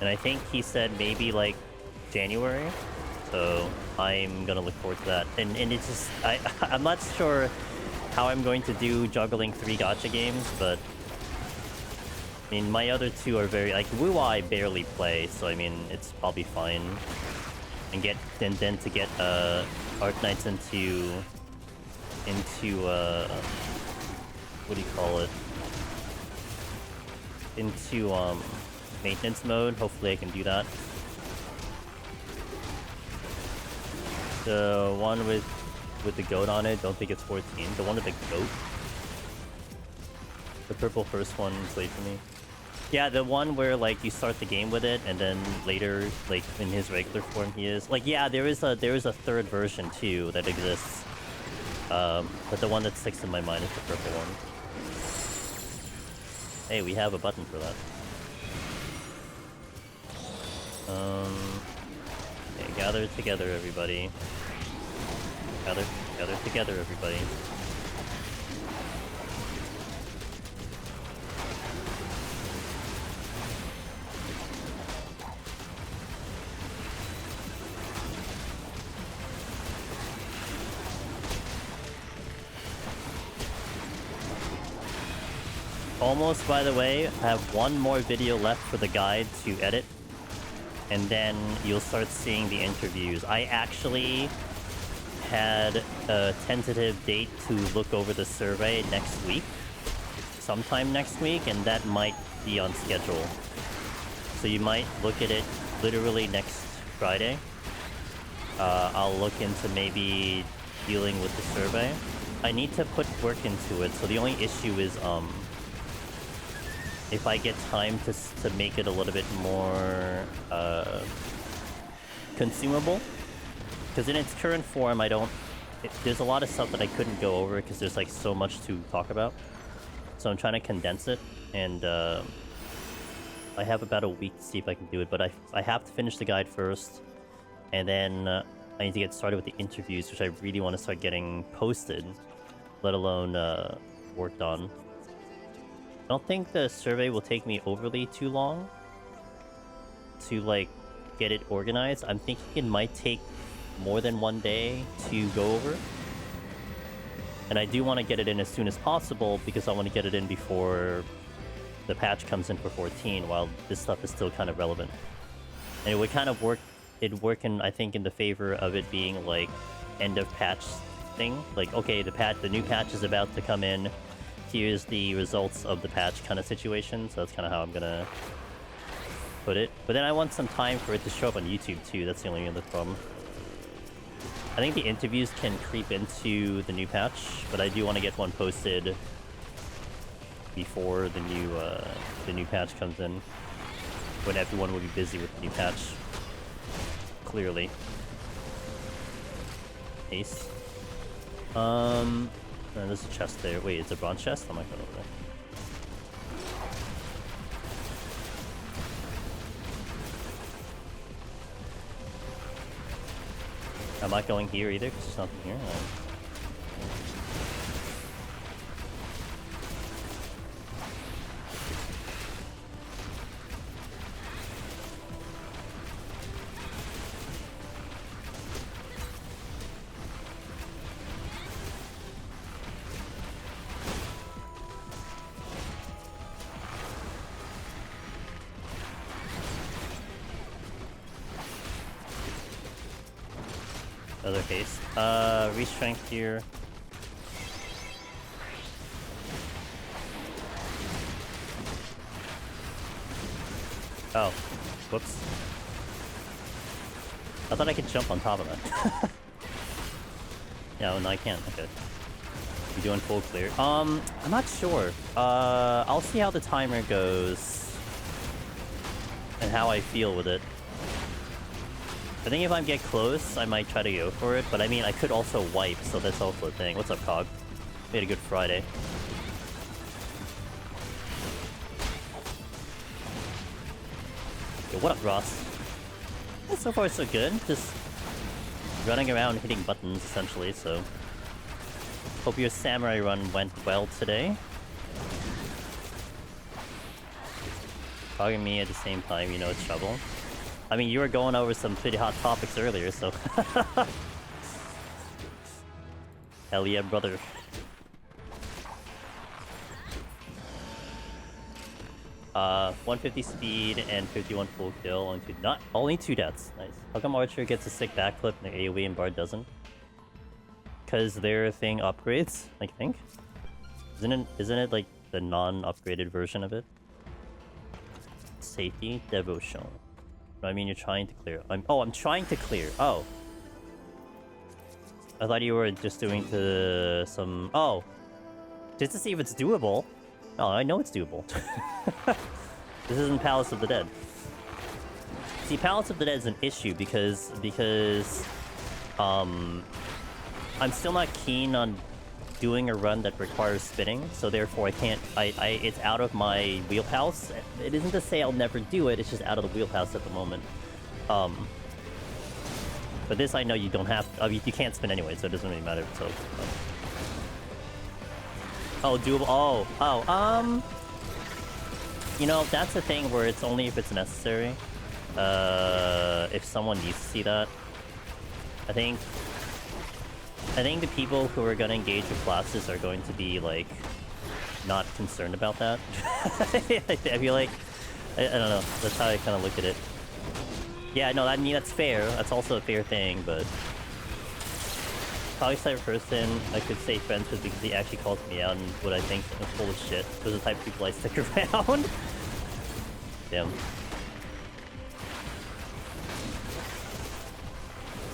I think he said maybe like January, so I'm gonna look forward to that. And it's just I'm not sure how I'm going to do juggling 3 gacha games, but I mean, my other 2 are very, like, Wu I barely play, so I mean, it's probably fine. And then to get, Arknights into, what do you call it? Into, maintenance mode, hopefully I can do that. The one with the goat on it, don't think it's 14. The one with the goat? The purple first one is late for me. Yeah, the one where like you start the game with it, and then later, like in his regular form, he is like, yeah. There is a 3rd version too that exists, but the one that sticks in my mind is the purple one. Hey, we have a button for that. Okay, gather together, everybody. Gather together, everybody. Almost, by the way, I have one more video left for the guide to edit, and then you'll start seeing the interviews. I actually had a tentative date to look over the survey next week, sometime next week, and that might be on schedule. So you might look at it literally next Friday. I'll look into maybe dealing with the survey. I need to put work into it, so the only issue is, if I get time to make it a little bit more consumable, because in its current form, there's a lot of stuff that I couldn't go over because there's like so much to talk about. So I'm trying to condense it, and I have about a week to see if I can do it. But I have to finish the guide first, and then I need to get started with the interviews, which I really want to start getting posted, let alone worked on. I don't think the survey will take me overly too long to like get it organized. I'm thinking it might take more than 1 day to go over. And I do want to get it in as soon as possible because I want to get it in before the patch comes in for 14 while this stuff is still kind of relevant. And it would kind of work in, I think, in the favor of it being like end of patch thing. Like, okay, the new patch is about to come in. Here's the results of the patch kind of situation, so that's kind of how I'm gonna put it. But then I want some time for it to show up on YouTube too, that's the only other problem. I think the interviews can creep into the new patch, but I do want to get one posted before the new patch comes in, when everyone will be busy with the new patch. Clearly. Ace. There's a chest there. Wait, it's a bronze chest? I'm not going over there. I'm not going here either because there's nothing here. Another haste. Re-strength here. Oh. Whoops. I thought I could jump on top of that. Yeah, oh, no, I can't. Okay. You doing full clear? I'm not sure. I'll see how the timer goes. And how I feel with it. I think if I get close, I might try to go for it. But I mean, I could also wipe, so that's also a thing. What's up, Cog? We had a good Friday. Yo, what up, Ross? Yeah, so far, so good. Just running around hitting buttons, essentially, so... Hope your samurai run went well today. Talking me at the same time, you know it's trouble. I mean, you were going over some pretty hot topics earlier, so... Hell yeah, brother. Uh, 150 speed and 51 full kill. Only 2 deaths. Nice. How come Archer gets a sick backflip and the AoE and Bard doesn't? Because their thing upgrades, I think. Isn't it like the non-upgraded version of it? Safety, devotion. I mean, you're trying to clear. I'm trying to clear. Oh. I thought you were just doing some... Oh. Just to see if it's doable. Oh, I know it's doable. This isn't Palace of the Dead. See, Palace of the Dead is an issue because I'm still not keen on doing a run that requires spinning, so therefore I can't... it's out of my wheelhouse. It isn't to say I'll never do it, it's just out of the wheelhouse at the moment. But this I know you don't have... you can't spin anyway, so it doesn't really matter, so... Oh, doable. You know, that's the thing where it's only if it's necessary. If someone needs to see that. I think the people who are gonna engage with classes are going to be, like, not concerned about that. I feel like... I don't know. That's how I kind of look at it. Yeah, no, I mean, that's fair. That's also a fair thing, but... Probably type of person I could say friends with because he actually calls me out and what I think is full of shit. Those are the type of people I stick around. Damn.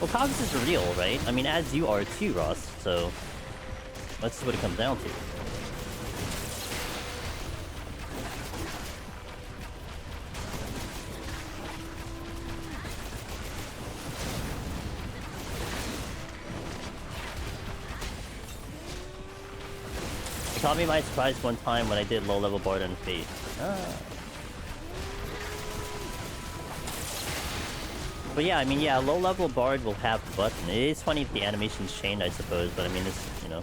Well, Cogs is real, right? I mean, as you are too, Ross, so... That's what it comes down to. Caught me by surprise one time when I did low-level Bard and Fate. But yeah, I mean, yeah, low-level Bard will have the button. It is funny if the animation's chained, I suppose, but I mean, it's, you know...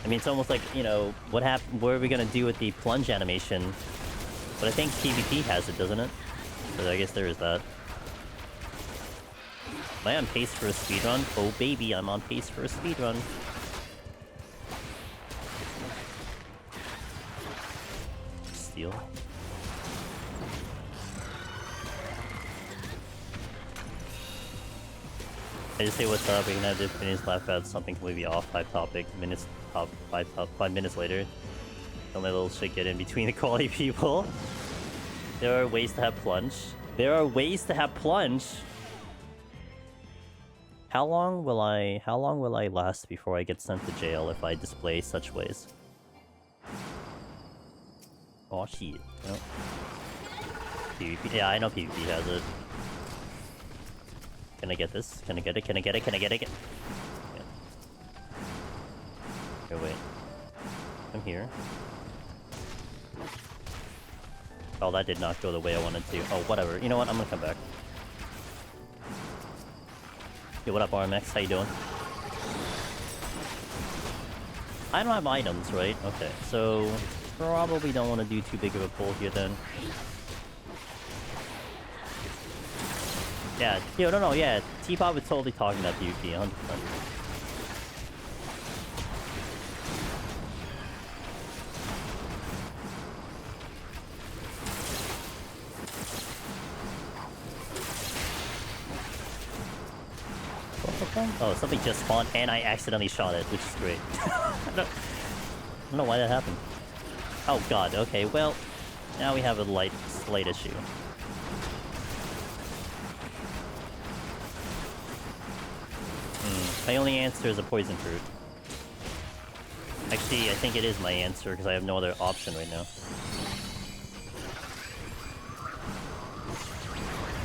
I mean, it's almost like, you know, what are we gonna do with the plunge animation? But I think PvP has it, doesn't it? So I guess there is that. Am I on pace for a speedrun? Oh baby, I'm on pace for a speedrun. Steal. I just say what's up, we can have different minutes laugh at something completely off type topic, minutes top 5 minutes later. Don't let little shit get in between the quality people. There are ways to have plunge. There are ways to have plunge. How long will I last before I get sent to jail if I display such ways? Oh shit. Nope. PvP. Yeah, I know PvP has it. Can I get this? Can I get it? Can I get it? Can I get it? Yeah. Okay, wait. I'm here. Oh, that did not go the way I wanted to. Oh, whatever. You know what? I'm gonna come back. Yo, what up, RMX? How you doing? I don't have items, right? Okay, so... Probably don't want to do too big of a pull here then. Yeah, yo, no, yeah. T-Pop was totally talking about PvP, 100%. something? Oh, something just spawned and I accidentally shot it, which is great. I don't know why that happened. Oh god, okay, well, now we have a slight issue. My only answer is a poison fruit. Actually, I think it is my answer because I have no other option right now.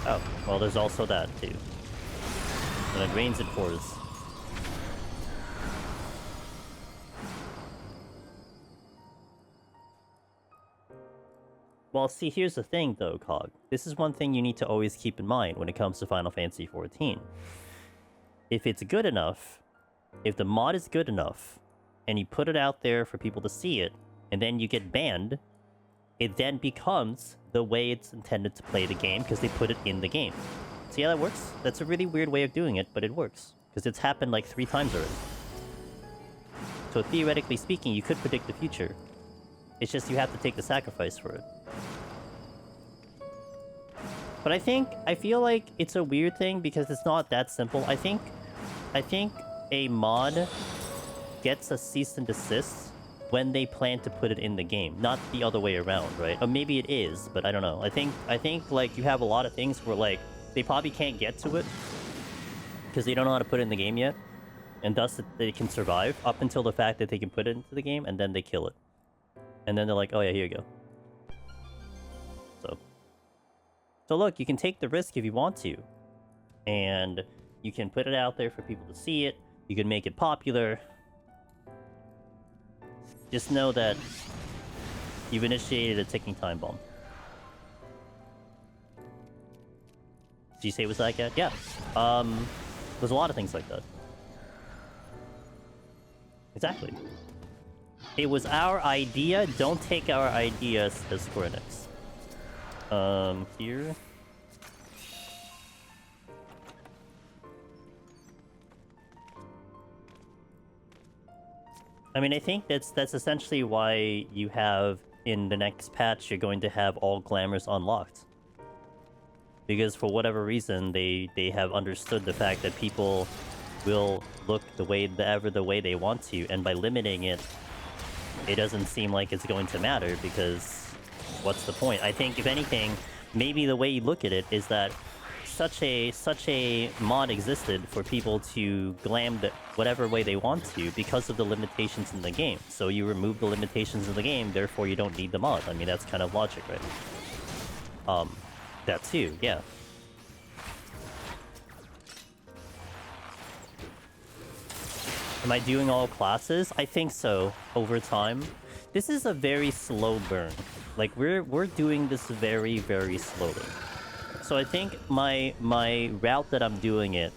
Oh, well, there's also that too. When it rains, it pours. Well, see, here's the thing, though, Cog. This is one thing you need to always keep in mind when it comes to Final Fantasy XIV. If it's good enough, if the mod is good enough, and you put it out there for people to see it, and then you get banned, it then becomes the way it's intended to play the game because they put it in the game. See how that works? That's a really weird way of doing it, but it works. Because it's happened like 3 times already. So theoretically speaking, you could predict the future. It's just you have to take the sacrifice for it. But I feel like it's a weird thing because it's not that simple. I think a mod gets a cease and desist when they plan to put it in the game, not the other way around, right? Or maybe it is, but I don't know. I think like you have a lot of things where like they probably can't get to it because they don't know how to put it in the game yet, and thus they can survive up until the fact that they can put it into the game, and then they kill it, and then they're like, oh yeah, here you go. So look, you can take the risk if you want to, and you can put it out there for people to see it. You can make it popular. Just know that you've initiated a ticking time bomb. Did you say it was like that? Yeah. There's a lot of things like that. Exactly. It was our idea. Don't take our ideas as Square Enix. Here. I mean, I think that's essentially why you have, in the next patch, you're going to have all glamours unlocked. Because for whatever reason, they have understood the fact that people will look the way they want to, and by limiting it, it doesn't seem like it's going to matter, because what's the point? I think, if anything, maybe the way you look at it is that such a mod existed for people to glam whatever way they want to because of the limitations in the game. So you remove the limitations in the game, therefore you don't need the mod. I mean, that's kind of logic, right? That too, yeah. Am I doing all classes? I think so, over time. This is a very slow burn. Like, we're doing this very, very slowly. So I think my route that I'm doing it,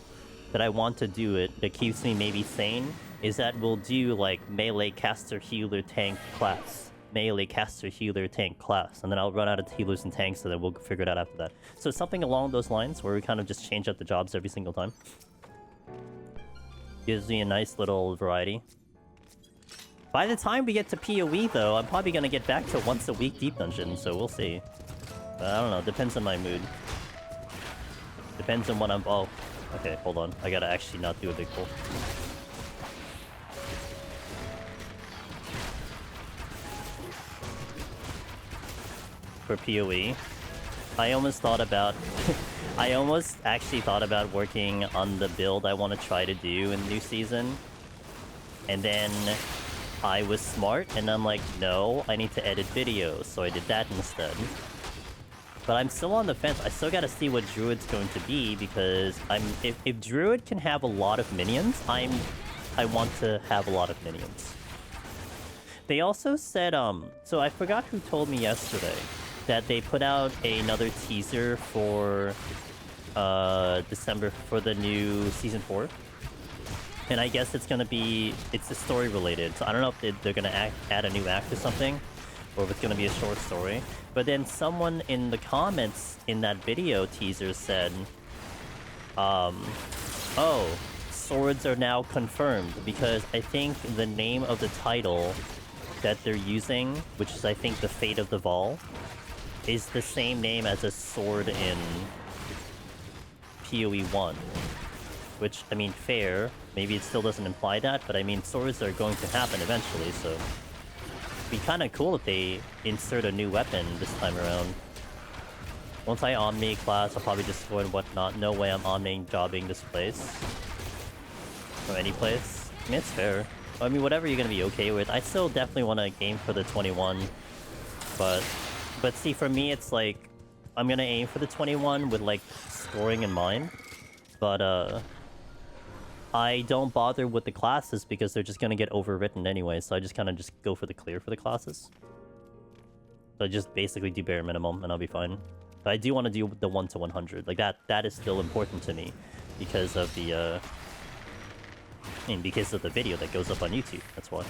that I want to do it, that keeps me maybe sane, is that we'll do, like, melee caster healer tank class. Melee caster healer tank class. And then I'll run out of healers and tanks, and then we'll figure it out after that. So something along those lines, where we kind of just change up the jobs every single time. Gives me a nice little variety. By the time we get to PoE, though, I'm probably gonna get back to once a week deep dungeon, so we'll see. I don't know, depends on my mood. Depends on what I'm... Oh, okay, hold on. I gotta actually not do a big pull. For PoE, I almost thought about... I almost actually thought about working on the build I want to try to do in the new season. And then I was smart, and I'm like, no, I need to edit videos, so I did that instead. But I'm still on the fence. I still gotta see what Druid's going to be, because if Druid can have a lot of minions, I want to have a lot of minions. They also said, so I forgot who told me yesterday that they put out another teaser for December for the new Season 4. And I guess it's gonna be... it's a story related, so I don't know if they're gonna add a new act or something, or if it's gonna be a short story. But then someone in the comments in that video teaser said, oh, swords are now confirmed, because I think the name of the title that they're using, which is I think the Fate of the Vol, is the same name as a sword in PoE 1. which, I mean, fair. Maybe it still doesn't imply that, but I mean, swords are going to happen eventually, so... It'd be kinda cool if they insert a new weapon this time around. Once I Omni class, I'll probably just go and whatnot. No way I'm Omni jobbing this place. Or any place. I mean, it's fair. I mean, whatever you're gonna be okay with. I still definitely want to aim for the 21. But see, for me, it's like... I'm gonna aim for the 21 with, like, scoring in mind. But, I don't bother with the classes because they're just gonna get overwritten anyway, so I just kind of just go for the clear for the classes. So I just basically do bare minimum, and I'll be fine. But I do want to do the 1 to 100. Like, that is still important to me because of the, I mean, because of the video that goes up on YouTube, that's why.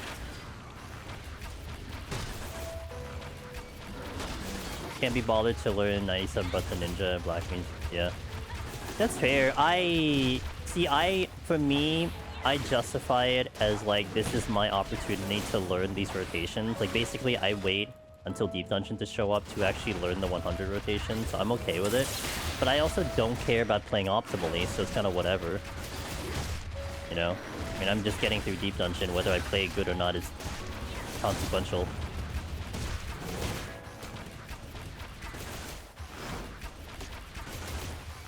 Can't be bothered to learn 97 but the ninja, black means, yeah. That's fair. For me, I justify it as, like, this is my opportunity to learn these rotations. Like, basically, I wait until Deep Dungeon to show up to actually learn the 100 rotation, so I'm okay with it. But I also don't care about playing optimally, so it's kind of whatever. You know? I mean, I'm just getting through Deep Dungeon. Whether I play good or not is consequential.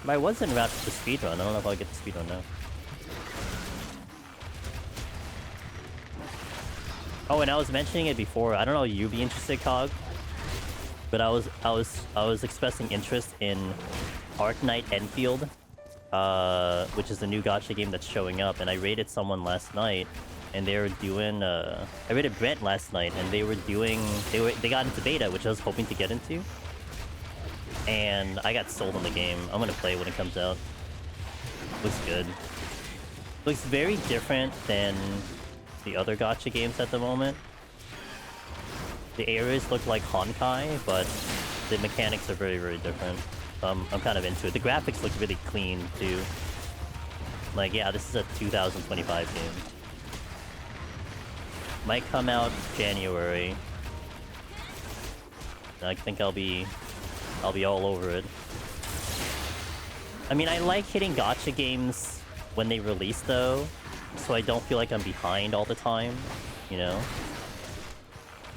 But I was en route to the speedrun. I don't know if I'll get the speedrun now. Oh, and I was mentioning it before. I don't know if you'd be interested, Cog. But I was expressing interest in Arknight Enfield, which is the new gacha game that's showing up. And I rated someone last night, and they were doing. I rated Brent last night, and they were doing. They got into beta, which I was hoping to get into. And I got sold on the game. I'm gonna play when it comes out. Looks good. Looks very different than the other gacha games at the moment. The areas look like Honkai, but the mechanics are very, very different. I'm kind of into it. The graphics look really clean, too. Like, yeah, this is a 2025 game. Might come out January. I think I'll be all over it. I mean, I like hitting gacha games when they release, though, so I don't feel like I'm behind all the time, you know?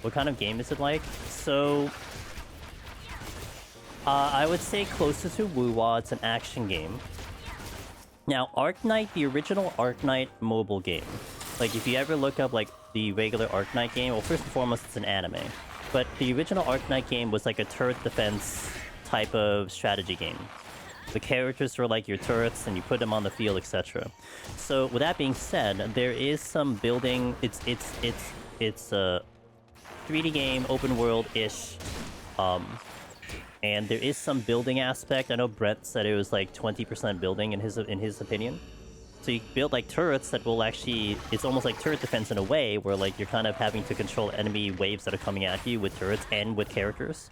What kind of game is it like? So, I would say closer to Woo-Wah. It's an action game. Now, Arknight, the original Arknight mobile game, like, if you ever look up, like, the regular Arknight game, well, first and foremost, it's an anime. But the original Arknight game was like a turret defense type of strategy game. The characters were like your turrets, and you put them on the field, etc. So, with that being said, there is some building. It's a 3D game, open world-ish, and there is some building aspect. I know Brett said it was like 20% building in his opinion. So you build like turrets that will actually, it's almost like turret defense in a way, where like you're kind of having to control enemy waves that are coming at you with turrets and with characters.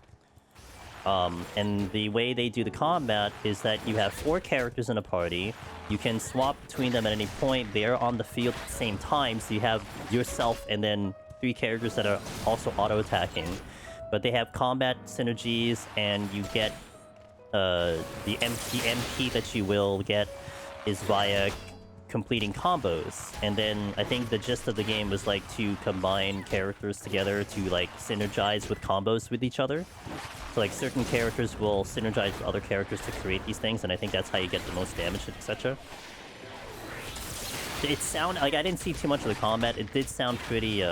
And the way they do the combat is that you have 4 characters in a party. You can swap between them at any point. They're on the field at the same time, so you have yourself and then 3 characters that are also auto-attacking. But they have combat synergies, and you get the MP that you will get is via completing combos. And then I think the gist of the game was like to combine characters together to like synergize with combos with each other. So like certain characters will synergize with other characters to create these things, and I think that's how you get the most damage, etc. It sounded like, I didn't see too much of the combat. It did sound pretty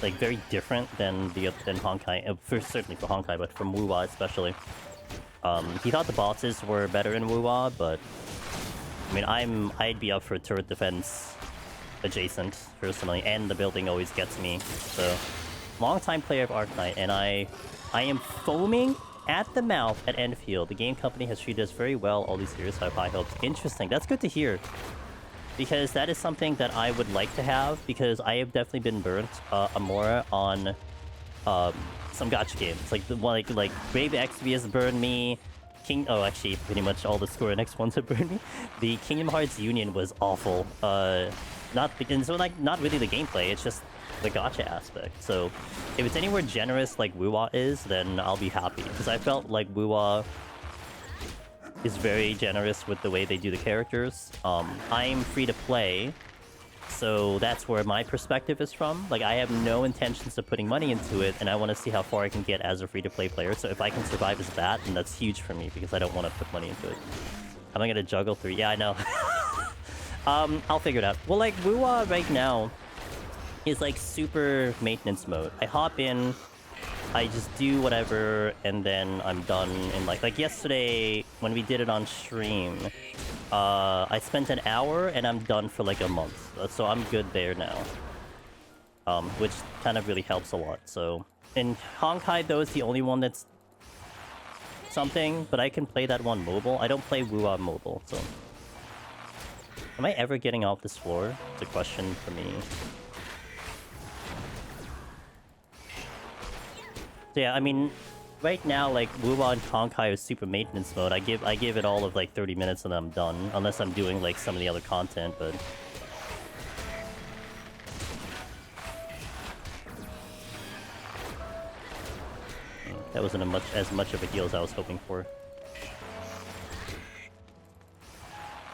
like very different than Honkai. Certainly for Honkai, but from Woo-Wah especially. He thought the bosses were better in Woo-Wah, but I mean, I'd be up for turret defense adjacent personally, and the building always gets me. So, long-time player of Arknight, and I am foaming at the mouth at Enfield. The game company has treated us very well all these years. I have high hopes. Interesting. That's good to hear, because that is something that I would like to have, because I have definitely been burnt Amora on some gacha games. Like the one like Brave XV has burned me. Actually, pretty much all the Square Enix ones have burned me. The Kingdom Hearts Union was awful. Not really the gameplay. It's just the gacha aspect. So if it's anywhere generous like Woo-Wah is, then I'll be happy, because I felt like Woo-Wah is very generous with the way they do the characters. I'm free to play, so that's where my perspective is from. Like, I have no intentions of putting money into it, and I want to see how far I can get as a free-to-play player. So if I can survive as that, then that's huge for me, because I don't want to put money into it. Am I gonna juggle 3? Yeah, I know. I'll figure it out. Well, like, Wuwa right now is, like, super maintenance mode. I hop in, I just do whatever, and then I'm done. And like yesterday, when we did it on stream, I spent an hour, and I'm done for, like, a month. So I'm good there now. Which kind of really helps a lot, so... And Honkai, though, is the only one that's... something, but I can play that one mobile. I don't play Wuwa mobile, so... Am I ever getting off this floor? It's a question for me. So yeah, I mean, right now, like, Wuwa and Honkai is super maintenance mode. I give it all of, like, 30 minutes and I'm done. Unless I'm doing, like, some of the other content, but... That wasn't as much of a heal as I was hoping for.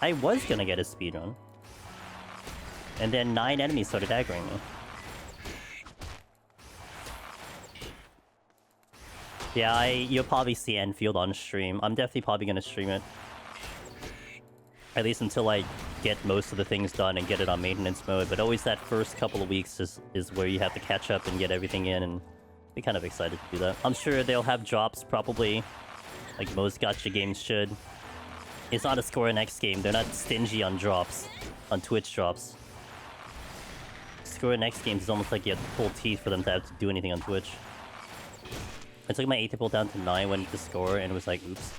I was gonna get a speedrun. And then 9 enemies started aggroing me. Yeah, you'll probably see Enfield on stream. I'm definitely probably gonna stream it. At least until I get most of the things done and get it on maintenance mode. But always that first couple of weeks is where you have to catch up and get everything in, and be kind of excited to do that. I'm sure they'll have drops, probably, like most gacha games should. It's not a Square Enix game. They're not stingy on drops, on Twitch drops. Square Enix games is almost like you have to pull teeth for them to have to do anything on Twitch. I took my atypical down to 9 when to score, and it was like, oops.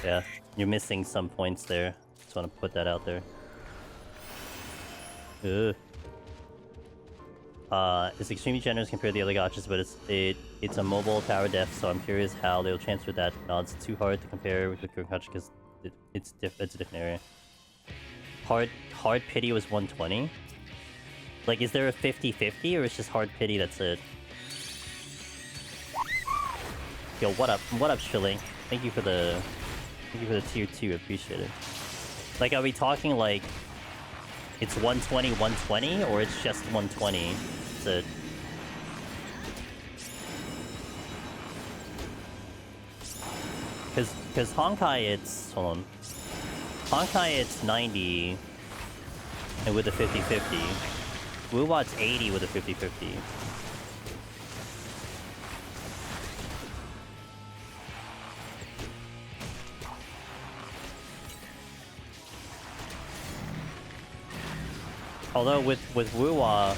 Yeah, you're missing some points there. Just want to put that out there. Ugh. It's extremely generous compared to the other gachas, but it's a mobile tower def, so I'm curious how they'll transfer that. No, it's too hard to compare with the current gacha because it's a different area. Hard pity was 120. Like, is there a 50-50 or it's just hard pity? That's it. Yo, what up? What up, Shilling? Thank you for the tier 2. Appreciate it. Like, are we talking like it's 120, 120, or it's just 120? It's a... Because Honkai, it's... Hold on. Honkai, it's 90 and with a 50-50. Wuwa's 80 with a 50-50. Although with Wuwa,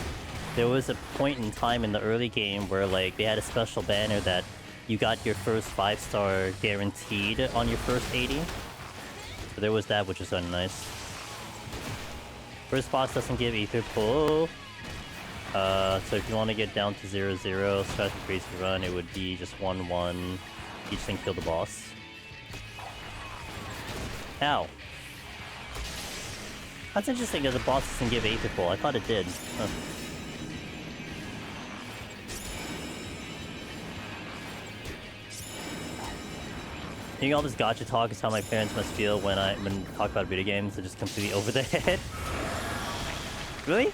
there was a point in time in the early game where, like, they had a special banner that you got your first 5-star guaranteed on your first 80. So there was that, which was nice. First boss doesn't give ether pull. So if you want to get down to 0-0, start the crazy run, it would be just 1-1. Each thing kill the boss. Ow. That's interesting that the boss doesn't give ether pull. I thought it did. Huh. Hearing all this gacha talk is how my parents must feel when talk about video games. They're just completely over their head. Really?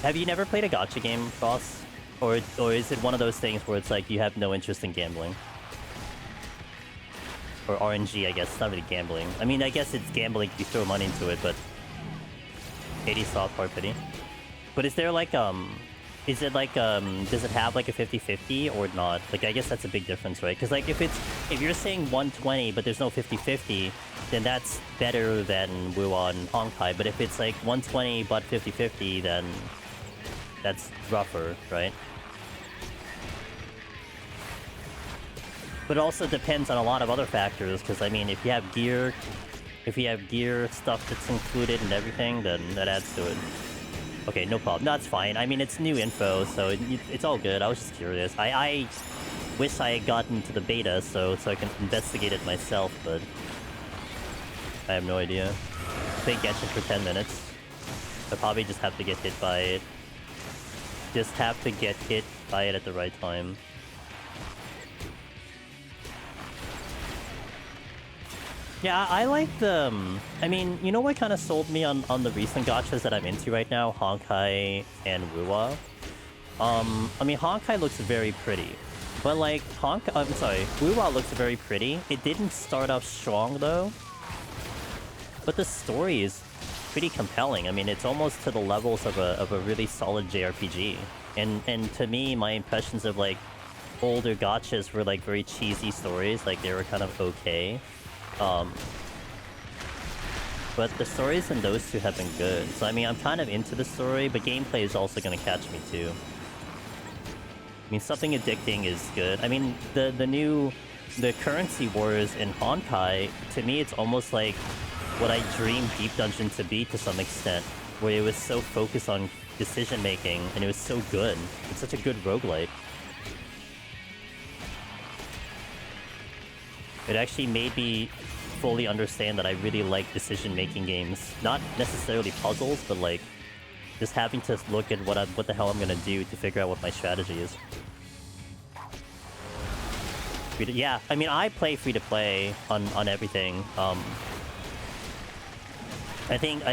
Have you never played a gacha game, boss? Or is it one of those things where it's like you have no interest in gambling? Or RNG, I guess. It's not really gambling. I mean, I guess it's gambling if you throw money into it, but... 80 soft hard pity. But is there like, is it like, does it have like a 50-50 or not? Like, I guess that's a big difference, right? Because like, if you're saying 120 but there's no 50-50, then that's better than Wuwa and Honkai. But if it's like 120 but 50-50, then that's rougher, right? But it also depends on a lot of other factors, because I mean, if you have gear stuff that's included and everything, then that adds to it. Okay, no problem. That's fine. I mean, it's new info, so it's all good. I was just curious. I wish I had gotten to the beta so I can investigate it myself, but I have no idea. Play Genshin for 10 minutes. I probably just have to get hit by it. Just have to get hit by it at the right time. Yeah, I like the... I mean, you know what kind of sold me on the recent gachas that I'm into right now? Honkai and Wuwa. I mean, Honkai looks very pretty. But, like, I'm sorry, Wuwa looks very pretty. It didn't start off strong, though. But the story is pretty compelling. I mean, it's almost to the levels of a really solid JRPG. And to me, my impressions of, like, older gachas were, like, very cheesy stories. Like, they were kind of okay. But the stories in those two have been good. So, I mean, I'm kind of into the story, but gameplay is also going to catch me, too. I mean, something addicting is good. I mean, the currency wars in Honkai, to me, it's almost like what I dreamed Deep Dungeon to be to some extent, where it was so focused on decision-making, and it was so good. It's such a good roguelite. It actually made me fully understand that I really like decision-making games. Not necessarily puzzles, but like just having to look at what the hell I'm gonna do to figure out what my strategy is. Yeah, I mean, I play free-to-play on everything. I think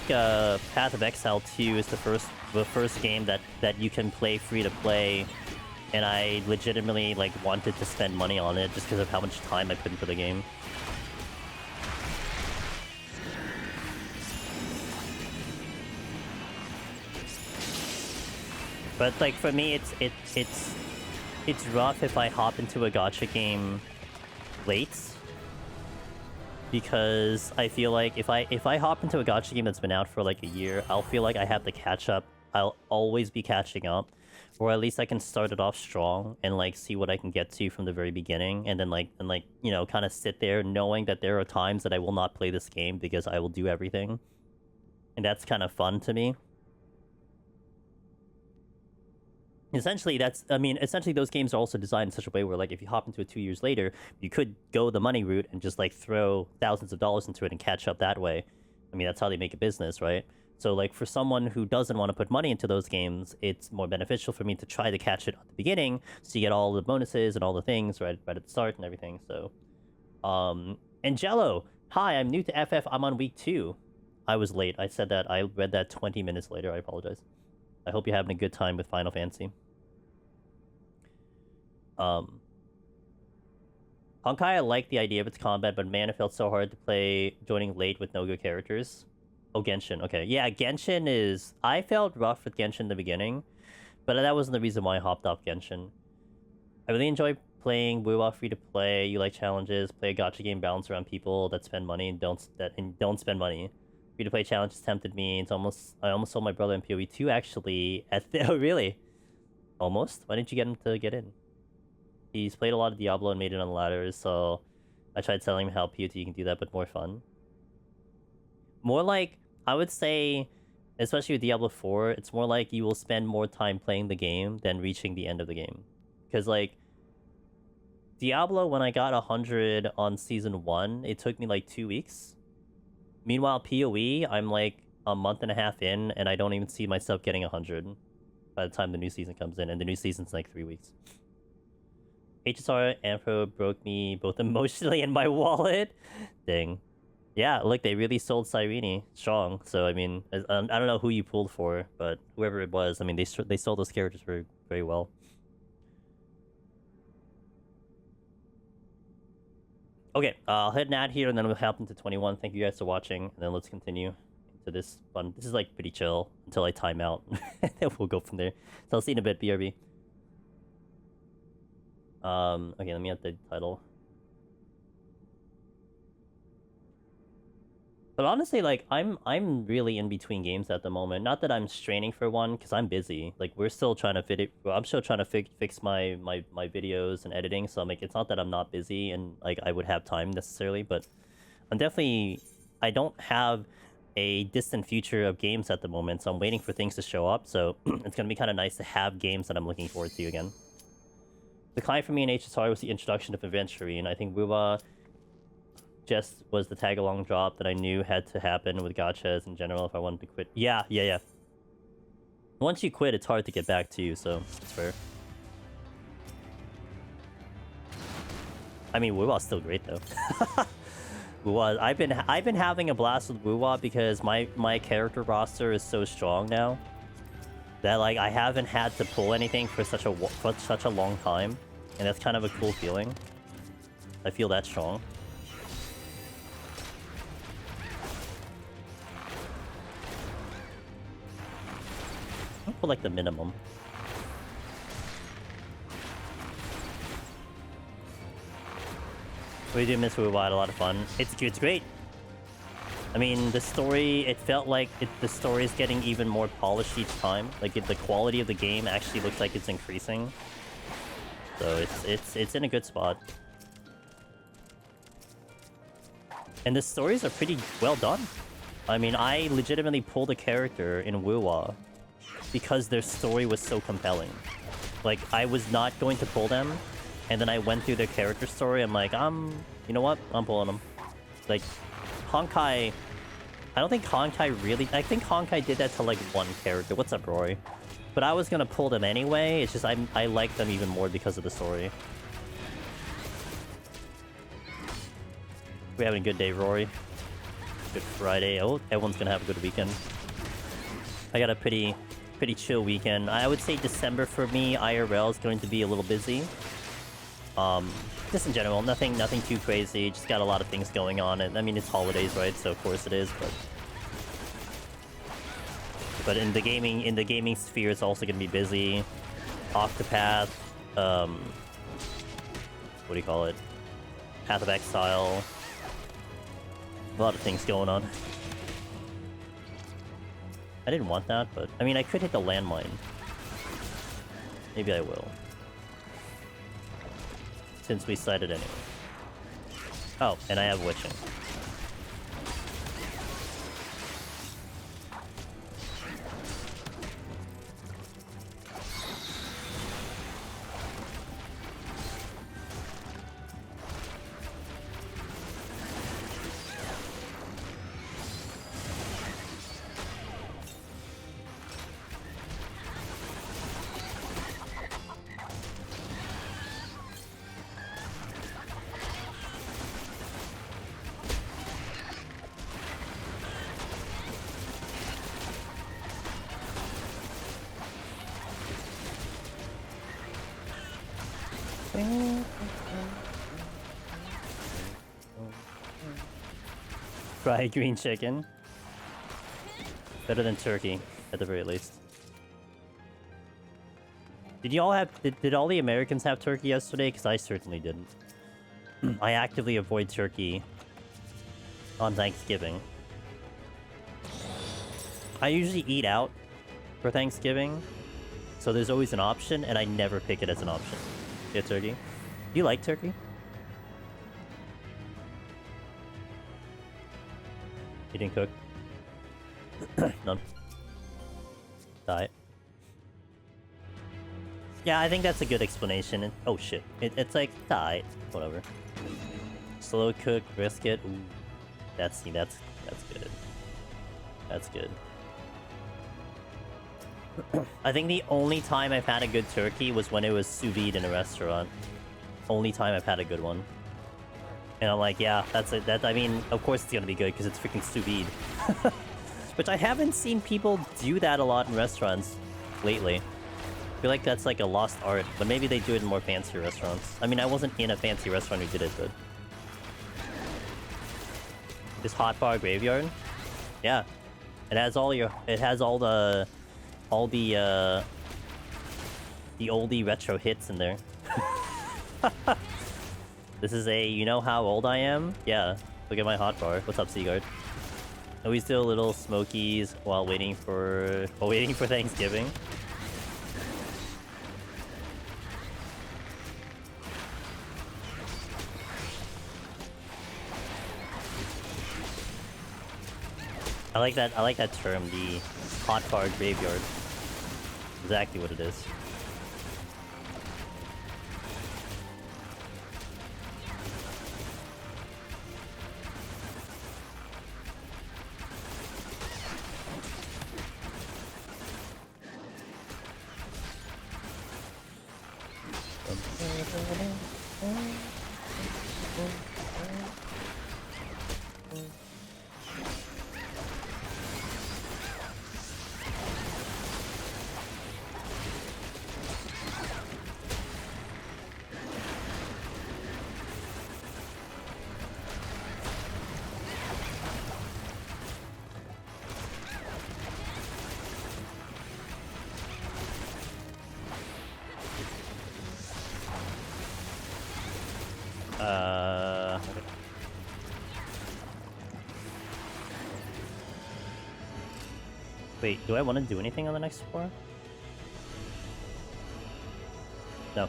Path of Exile 2 is the first game that you can play free-to-play. And I legitimately, like, wanted to spend money on it just because of how much time I put into the game. But, like, for me, it's rough if I hop into a gacha game late. Because I feel like if I hop into a gacha game that's been out for, like, a year, I'll feel like I have to catch up. I'll always be catching up. Or at least I can start it off strong and, like, see what I can get to from the very beginning. And then, like, you know, kind of sit there knowing that there are times that I will not play this game because I will do everything. And that's kind of fun to me. Essentially, essentially those games are also designed in such a way where, like, if you hop into it 2 years later, you could go the money route and just, like, throw thousands of dollars into it and catch up that way. I mean, that's how they make a business, right? So, like, for someone who doesn't want to put money into those games, it's more beneficial for me to try to catch it at the beginning, so you get all the bonuses and all the things right at the start and everything, so... Angelo! Hi, I'm new to FF, I'm on week 2. I was late, I said that, I read that 20 minutes later, I apologize. I hope you're having a good time with Final Fantasy. Honkai, I like the idea of its combat, but man, it felt so hard to play joining late with no good characters. Oh, Genshin. Okay. Yeah, Genshin is... I felt rough with Genshin in the beginning, but that wasn't the reason why I hopped off Genshin. I really enjoy playing WoW free-to-play. You like challenges, play a gacha game, balance around people that spend money and don't spend money. Free-to-play challenges tempted me. I almost sold my brother in PoE 2, actually. Oh, really? Almost? Why didn't you get him to get in? He's played a lot of Diablo and made it on ladders, so I tried telling him how PoE can do that, but more fun. More like, I would say, especially with Diablo 4, it's more like you will spend more time playing the game than reaching the end of the game. Because, like, Diablo, when I got 100 on Season 1, it took me, like, 2 weeks. Meanwhile, PoE, I'm, like, a month and a half in, and I don't even see myself getting 100 by the time the new season comes in, and the new season's, like, 3 weeks. HSR Ampro broke me both emotionally and my wallet. Dang. Yeah, look, they really sold Cyrene strong. So, I mean, I don't know who you pulled for, but whoever it was, I mean, they sold those characters very, very well. Okay, I'll hit an ad here, and then we'll hop into 21. Thank you guys for watching, and then let's continue into this fun. This is, like, pretty chill until I time out, and then we'll go from there. So I'll see you in a bit, BRB. Okay, let me add the title. But honestly, like, I'm really in between games at the moment. Not that I'm straining for one, because I'm busy. Like, we're still trying to fit it. Well, I'm still trying to fix my videos and editing. So, like, it's not that I'm not busy and, like, I would have time necessarily. But I'm definitely... I don't have a distant future of games at the moment. So I'm waiting for things to show up. So it's going to be kind of nice to have games that I'm looking forward to again. The client for me in HSR was the introduction of Treachery. And I think Wuba... just was the tag-along drop that I knew had to happen with gachas in general if I wanted to quit. Yeah. Once you quit, it's hard to get back to you, so it's fair. I mean, Wuba's still great, though. Wuwa, I've been having a blast with Wuwa because my character roster is so strong now that like I haven't had to pull anything for such a long time, and that's kind of a cool feeling. I feel that strong. I'll put like the minimum. We do miss Wuwa, had a lot of fun. It's great. I mean, the story, it felt like the story is getting even more polished each time. Like, the quality of the game actually looks like it's increasing. So it's in a good spot. And the stories are pretty well done. I mean, I legitimately pulled a character in Wuwa because their story was so compelling. Like, I was not going to pull them, and then I went through their character story. I'm like, you know what? I'm pulling them. Like, Honkai... I don't think Honkai really... I think Honkai did that to, like, one character. What's up, Rory? But I was gonna pull them anyway. It's just I like them even more because of the story. We're having a good day, Rory. Good Friday. Oh, everyone's gonna have a good weekend. I got a pretty chill weekend. I would say December for me, IRL is going to be a little busy. Just in general, nothing too crazy. Just got a lot of things going on, and I mean it's holidays, right? So of course it is, but in the gaming sphere, it's also gonna be busy. Octopath, what do you call it? Path of Exile. A lot of things going on. I didn't want that, but I mean I could hit the landmine. Maybe I will. Since we sighted anyway. Oh, and I have witching. Fried green chicken. Better than turkey, at the very least. Did you all have... Did all the Americans have turkey yesterday? Because I certainly didn't. I actively avoid turkey on Thanksgiving. I usually eat out for Thanksgiving, so there's always an option, and I never pick it as an option. Get turkey. Do you like turkey? You didn't cook? None. Diet. Yeah, I think that's a good explanation. Oh shit. It's like, diet. Whatever. Slow cook, brisket. Ooh. That's good. That's good. I think the only time I've had a good turkey was when it was sous vide in a restaurant. Only time I've had a good one. And I'm like, yeah, that's it. I mean, of course it's gonna be good because it's freaking sous vide. Which I haven't seen people do that a lot in restaurants lately. I feel like that's like a lost art, but maybe they do it in more fancy restaurants. I mean, I wasn't in a fancy restaurant who did it, but... This hot bar graveyard? Yeah. It has all your... It has all the oldie retro hits in there. This is a, you know how old I am? Yeah. Look at my hot bar. What's up, Seaguard? Always do a little smokies while waiting for Thanksgiving. I like that term, the hot bar graveyard. Exactly what it is. Wait, do I want to do anything on the next floor? No.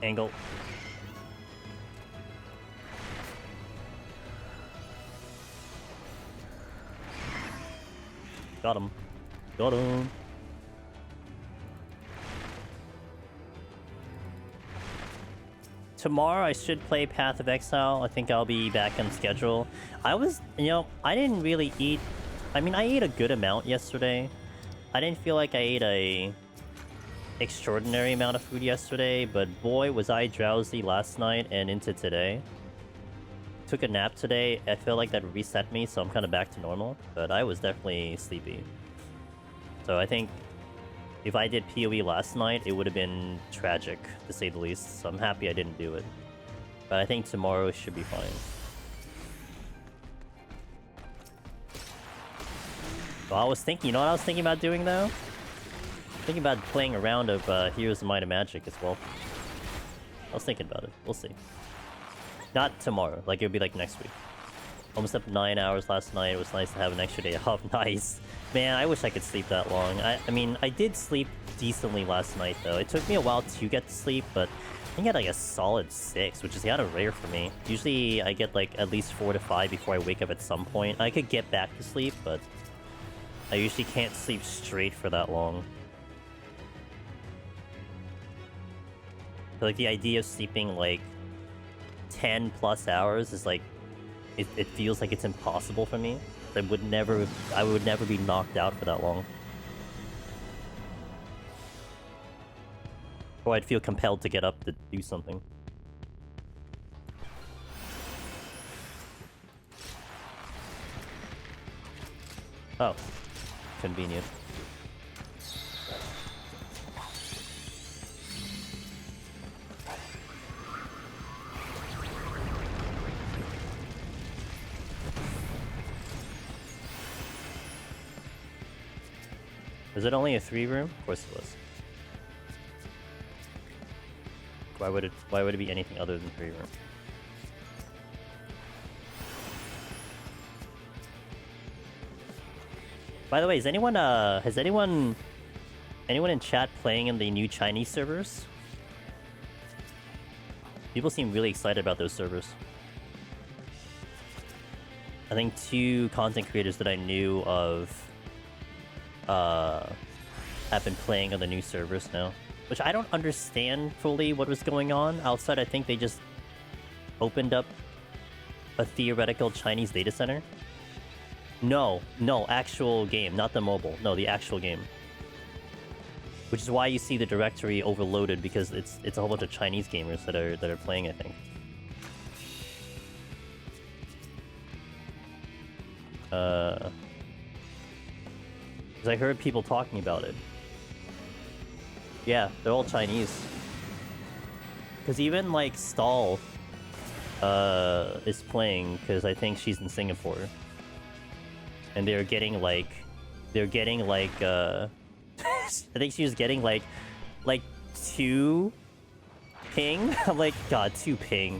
Angle. Got him. Got him. Tomorrow I should play Path of Exile. I think I'll be back on schedule. I was, I didn't really eat. I mean, I ate a good amount yesterday. I didn't feel like I ate a extraordinary amount of food yesterday, but boy was I drowsy last night and into today. Took a nap today. I feel like that reset me, so I'm kind of back to normal, but I was definitely sleepy. So I think if I did PoE last night, it would have been tragic, to say the least, so I'm happy I didn't do it. But I think tomorrow should be fine. So I was thinking, you know what I was thinking about doing though? Thinking about playing a round of Heroes of Might and Magic as well. I was thinking about it. We'll see. Not tomorrow. Like, it would be like next week. Almost up 9 hours last night. It was nice to have an extra day off. Nice. Man, I wish I could sleep that long. I mean, I did sleep decently last night, though. It took me a while to get to sleep, but I think I had like a solid 6, which is kind of rare for me. Usually, I get like at least 4 to 5 before I wake up at some point. I could get back to sleep, but I usually can't sleep straight for that long. So, like, the idea of sleeping like 10 plus hours is like, it feels like it's impossible for me. I would never be knocked out for that long. Or I'd feel compelled to get up to do something. Oh, convenient. Was it only a 3-room? Of course it was. Why would it be anything other than 3-room? By the way, is anyone has anyone in chat playing in the new Chinese servers? People seem really excited about those servers. I think 2 content creators that I knew of have been playing on the new servers now, which I don't understand fully what was going on outside. I think they just opened up a theoretical Chinese data center. No, actual game, not the mobile. No, the actual game. Which is why you see the directory overloaded, because it's a whole bunch of Chinese gamers that are playing, I think. Because I heard people talking about it. Yeah, they're all Chinese. Because even, like, Stall is playing, because I think she's in Singapore. And they're getting, like... I think she was getting, like 2 ping? I'm like, God, 2 ping.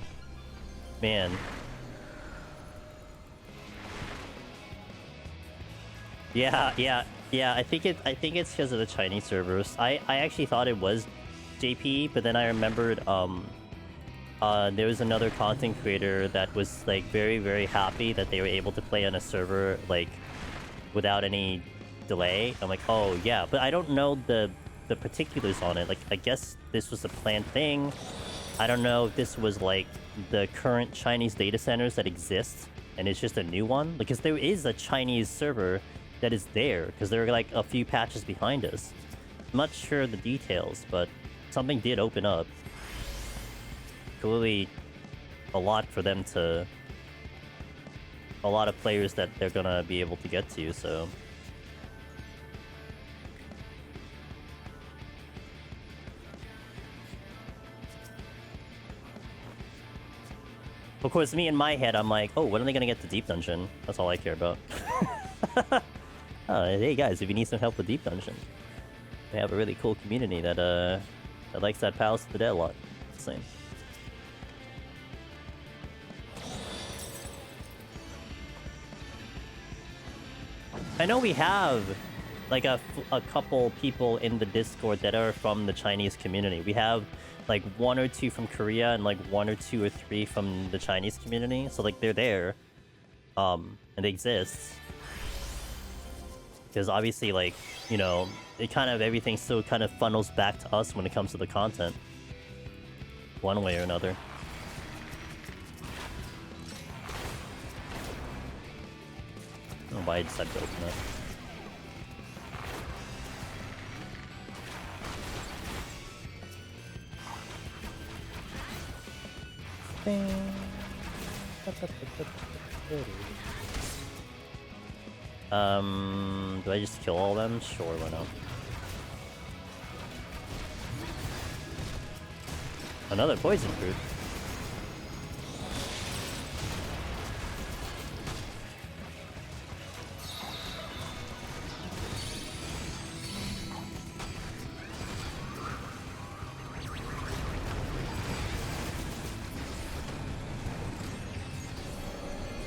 Man. Yeah, I think it's because of the Chinese servers. I actually thought it was JP, but then I remembered there was another content creator that was like very, very happy that they were able to play on a server like without any delay. I'm like, oh yeah, but I don't know the particulars on it. Like, I guess this was a planned thing. I don't know if this was like the current Chinese data centers that exist and it's just a new one, because there is a Chinese server that is there, because they're like a few patches behind us. I'm not sure the details, but something did open up. Clearly a lot for them to... a lot of players that they're gonna be able to get to, so... Of course, me in my head, I'm like, oh, when are they gonna get to Deep Dungeon? That's all I care about. Hey guys, if you need some help with Deep Dungeon, they have a really cool community that likes that Palace of the Dead a lot. Same. I know we have like a couple people in the Discord that are from the Chinese community. We have like 1 or 2 from Korea and like 1 or 2 or 3 from the Chinese community. So like they're there, and they exist. Because obviously, like, you know, it kind of everything still kind of funnels back to us when it comes to the content, one way or another. I don't know why I decided to open it. Do I just kill all of them? Sure, why not? Another poison fruit.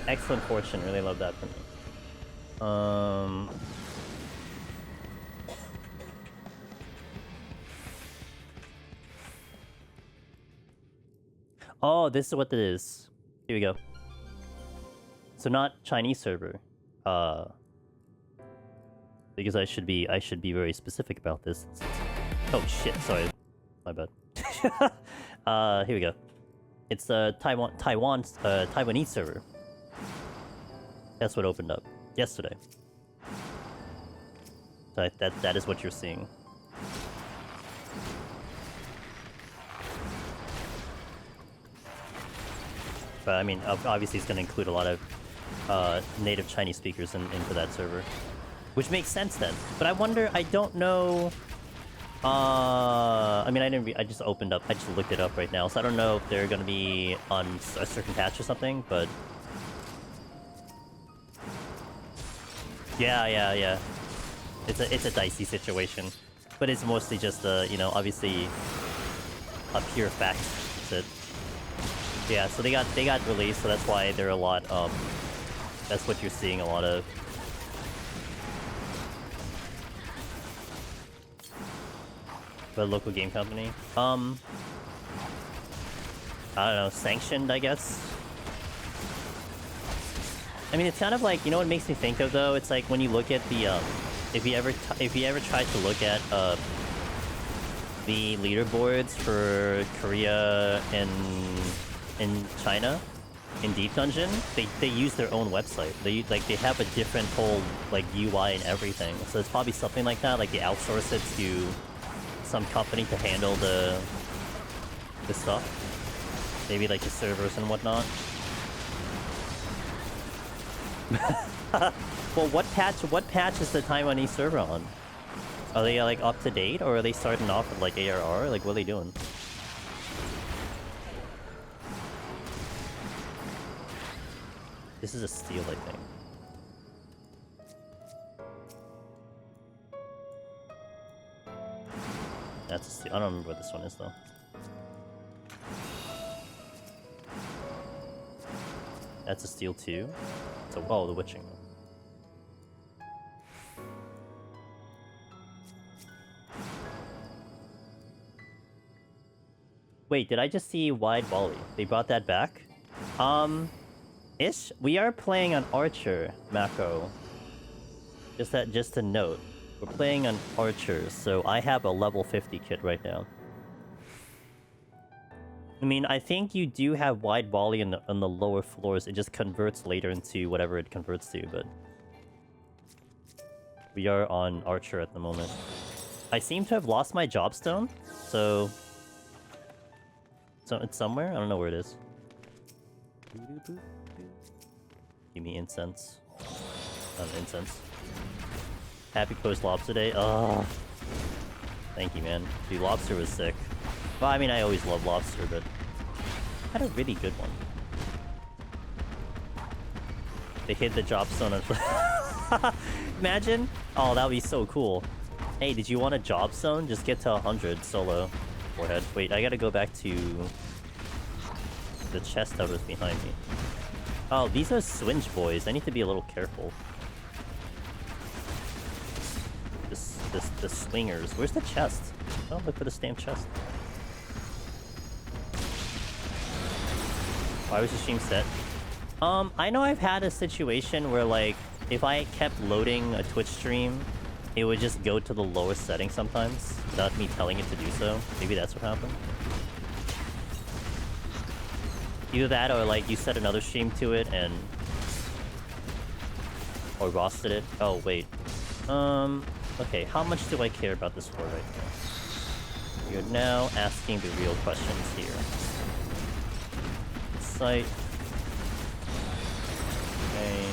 Excellent fortune, really love that for me. Oh, this is what it is. Here we go. So not Chinese server. Because I should be very specific about this. Oh shit, sorry. My bad. Here we go. It's a Taiwanese server. That's what opened up yesterday. So that is what you're seeing. But I mean, obviously it's going to include a lot of native Chinese speakers into that server, which makes sense then. But I wonder, I don't know. I mean, I just opened up. I just looked it up right now, so I don't know if they're going to be on a certain patch or something. But yeah. It's a dicey situation, but it's mostly just you know, obviously a pure fact. That's it. Yeah, so they got released, so that's why they're a lot. That's what you're seeing a lot of. The local game company. I don't know, sanctioned, I guess. I mean, it's kind of like, you know what it makes me think of though? It's like when you look at the if you ever tried to look at the leaderboards for Korea and in China, in Deep Dungeon, they use their own website. They have a different whole like UI and everything. So it's probably something like that. Like they outsource it to some company to handle the stuff. Maybe like the servers and whatnot. Well, what patch is the Taiwanese server on? Are they like up to date, or are they starting off with like ARR? Like what are they doing? This is a steal, I think. That's a steal. I don't remember what this one is though. That's a steal too. So, oh, the witching. Wait, did I just see Wide Volley? They brought that back? Ish? We are playing on Archer, Mako. Just a note. We're playing on Archer, so I have a level 50 kit right now. I mean, I think you do have Wide Volley on the lower floors. It just converts later into whatever it converts to, but... We are on Archer at the moment. I seem to have lost my Jobstone, so... So it's somewhere? I don't know where it is. Give me incense. Incense. Happy post lobster day. Oh, thank you, man. Dude, lobster was sick. Well, I mean, I always love lobster, but I had a really good one. They hit the drop zone. Imagine. Oh, that would be so cool. Hey, did you want a job zone? Just get to 100 solo. Forehead. Wait, I gotta go back to the chest that was behind me. Oh, these are swinge boys. I need to be a little careful. The swingers. Where's the chest? Oh, look for the stamp chest. Why was the stream set? I know I've had a situation where, like, if I kept loading a Twitch stream, it would just go to the lowest setting sometimes, without me telling it to do so. Maybe that's what happened. Either that, or, like, you set another stream to it, and... or rostered it. Oh, wait. Okay, how much do I care about this war right now? You're now asking the real questions here. Site. Okay.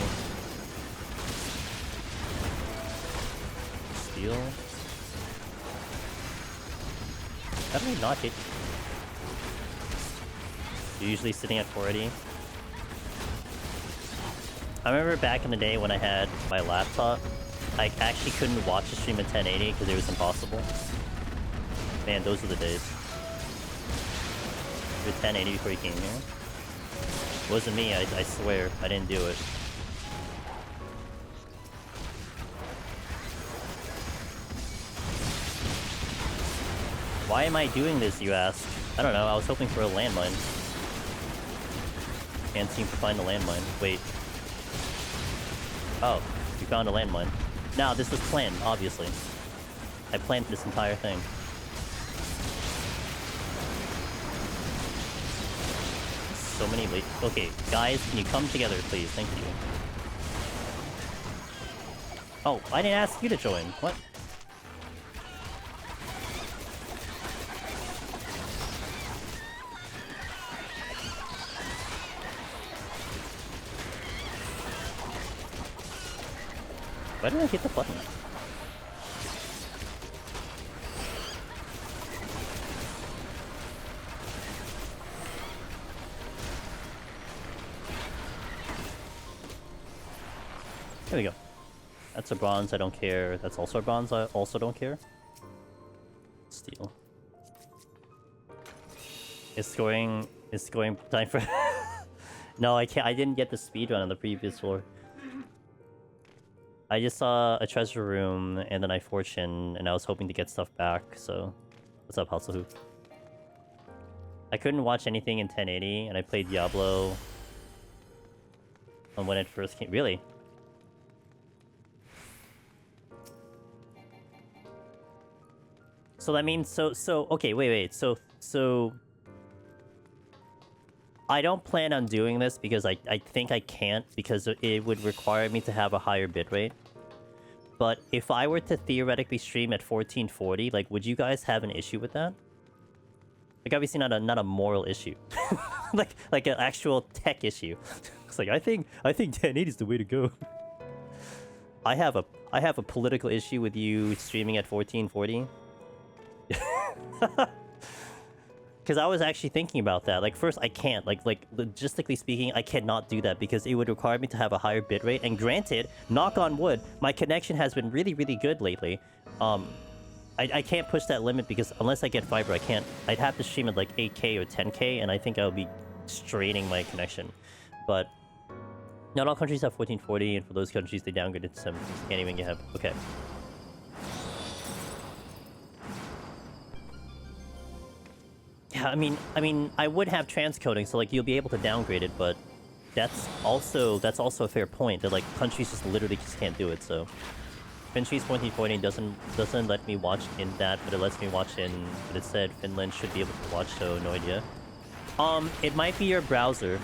Steal. How did I not hit? You're usually sitting at 480. I remember back in the day when I had my laptop, I actually couldn't watch a stream at 1080 because it was impossible. Man, those were the days. You were 1080 before you came here. It wasn't me, I swear. I didn't do it. Why am I doing this, you ask? I don't know, I was hoping for a landmine. Can't seem to find a landmine. Wait. Oh, you found a landmine. Now, this was planned, obviously. I planned this entire thing. So many late... Okay, guys, can you come together, please? Thank you. Oh, I didn't ask you to join. What? Why did I hit the button? There we go. That's a bronze, I don't care. That's also a bronze, I also don't care. Steel. It's scoring time for... No, I can't. I didn't get the speed run on the previous floor. I just saw a treasure room, and then I fortune, and I was hoping to get stuff back, so... What's up, Hustle? I couldn't watch anything in 1080, and I played Diablo... when it first came... Really? So that means... So... Okay, wait. So... I don't plan on doing this because I think I can't, because it would require me to have a higher bitrate. But if I were to theoretically stream at 1440, like, would you guys have an issue with that? Like, obviously not a moral issue. like an actual tech issue. It's like, I think 1080 is the way to go. I have a political issue with you streaming at 1440. Because I was actually thinking about that. Like, first, I can't. Like, logistically speaking, I cannot do that because it would require me to have a higher bitrate. And granted, knock on wood, my connection has been really, really good lately. I can't push that limit because unless I get fiber, I can't. I'd have to stream at like 8K or 10K, and I think I would be straining my connection. But not all countries have 1440, and for those countries, they downgrade it to 17. Can't even get... Okay. Yeah, I mean, I would have transcoding, so like you'll be able to downgrade it, but that's also a fair point that like countries just literally just can't do it. So countries 1440 doesn't let me watch in that, but it lets me watch in. But it said Finland should be able to watch, so no idea. It might be your browser.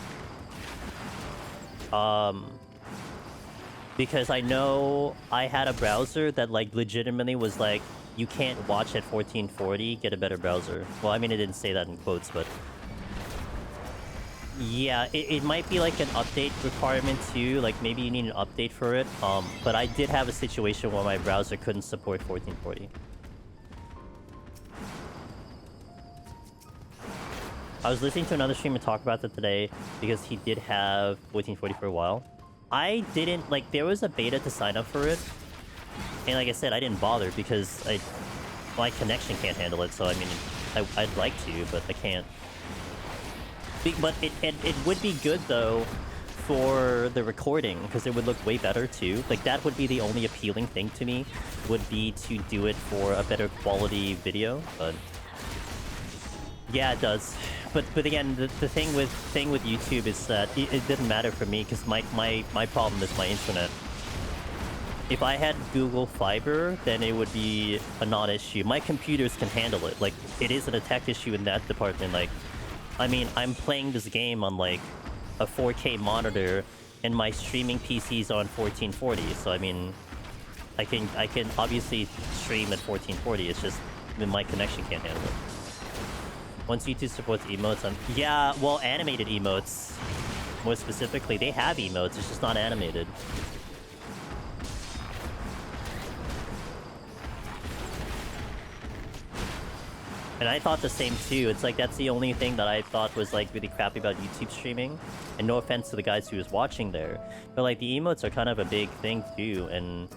Because I know I had a browser that like legitimately was like, you can't watch at 1440, get a better browser. Well, I mean, it didn't say that in quotes, but... Yeah, it might be like an update requirement too, like maybe you need an update for it. But I did have a situation where my browser couldn't support 1440. I was listening to another streamer talk about that today, because he did have 1440 for a while. I didn't, like, there was a beta to sign up for it. And like I said, I didn't bother because my connection can't handle it. So, I mean, I'd like to, but I can't. But it would be good, though, for the recording, because it would look way better, too. Like, that would be the only appealing thing to me, would be to do it for a better quality video, but... Yeah, it does. But again, the thing with YouTube is that it didn't matter for me, because my problem is my internet. If I had Google Fiber, then it would be a non-issue. My computers can handle it. Like, it isn't a tech issue in that department. Like, I mean, I'm playing this game on, like, a 4K monitor, and my streaming PC's on 1440. So, I mean, I can obviously stream at 1440. It's just my connection can't handle it. Once YouTube supports emotes, yeah, well, animated emotes, more specifically, they have emotes. It's just not animated. And I thought the same too. It's like, that's the only thing that I thought was like really crappy about YouTube streaming. And no offense to the guys who was watching there, but like the emotes are kind of a big thing too. And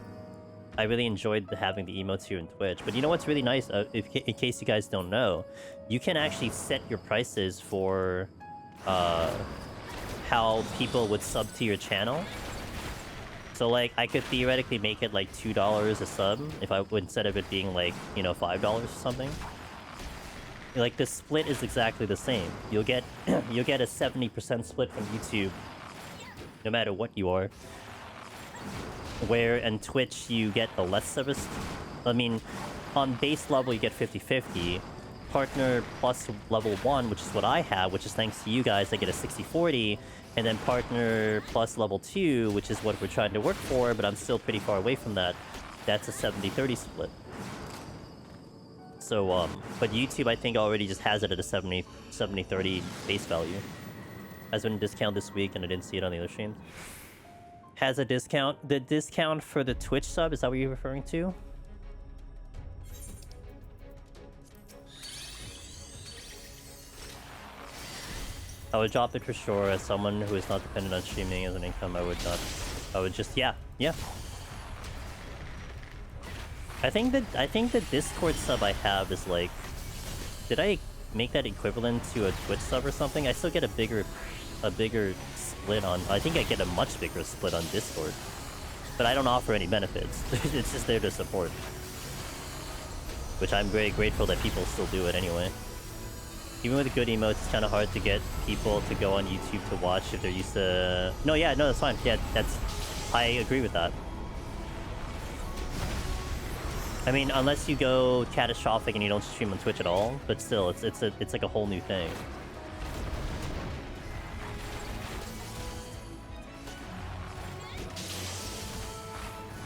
I really enjoyed having the emotes here in Twitch. But you know what's really nice, in case you guys don't know, you can actually set your prices for how people would sub to your channel. So like, I could theoretically make it like $2 a sub if I, instead of it being like, you know, $5 or something. Like, the split is exactly the same. You'll get a 70% split from YouTube, no matter what you are. Where in Twitch you get a less service. I mean, on base level you get 50-50. Partner plus level 1, which is what I have, which is thanks to you guys, I get a 60-40. And then partner plus level 2, which is what we're trying to work for, but I'm still pretty far away from that. That's a 70-30 split. So, but YouTube, I think, already just has it at a 70-30 base value. Has been a discount this week, and I didn't see it on the other streams. Has a discount. The discount for the Twitch sub, is that what you're referring to? I would drop it for sure. As someone who is not dependent on streaming as an income, I would not. I would just, yeah. I think the Discord sub I have is like, did I make that equivalent to a Twitch sub or something? I still get a bigger split on. I think I get a much bigger split on Discord, but I don't offer any benefits. It's just there to support, which I'm very grateful that people still do it anyway. Even with good emotes, it's kind of hard to get people to go on YouTube to watch if they're used to. No, that's fine. Yeah, I agree with that. I mean, unless you go catastrophic and you don't stream on Twitch at all, but still, it's like a whole new thing.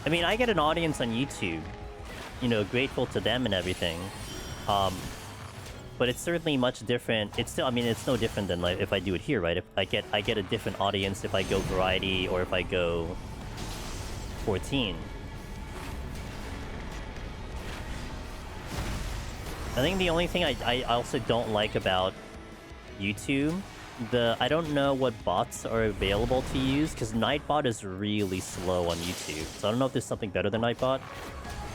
I mean, I get an audience on YouTube, you know, grateful to them and everything. But it's certainly much different. It's still, I mean, it's no different than like if I do it here, right? If I get a different audience if I go variety or if I go 14. I think the only thing I also don't like about YouTube, I don't know what bots are available to use, because Nightbot is really slow on YouTube. So I don't know if there's something better than Nightbot.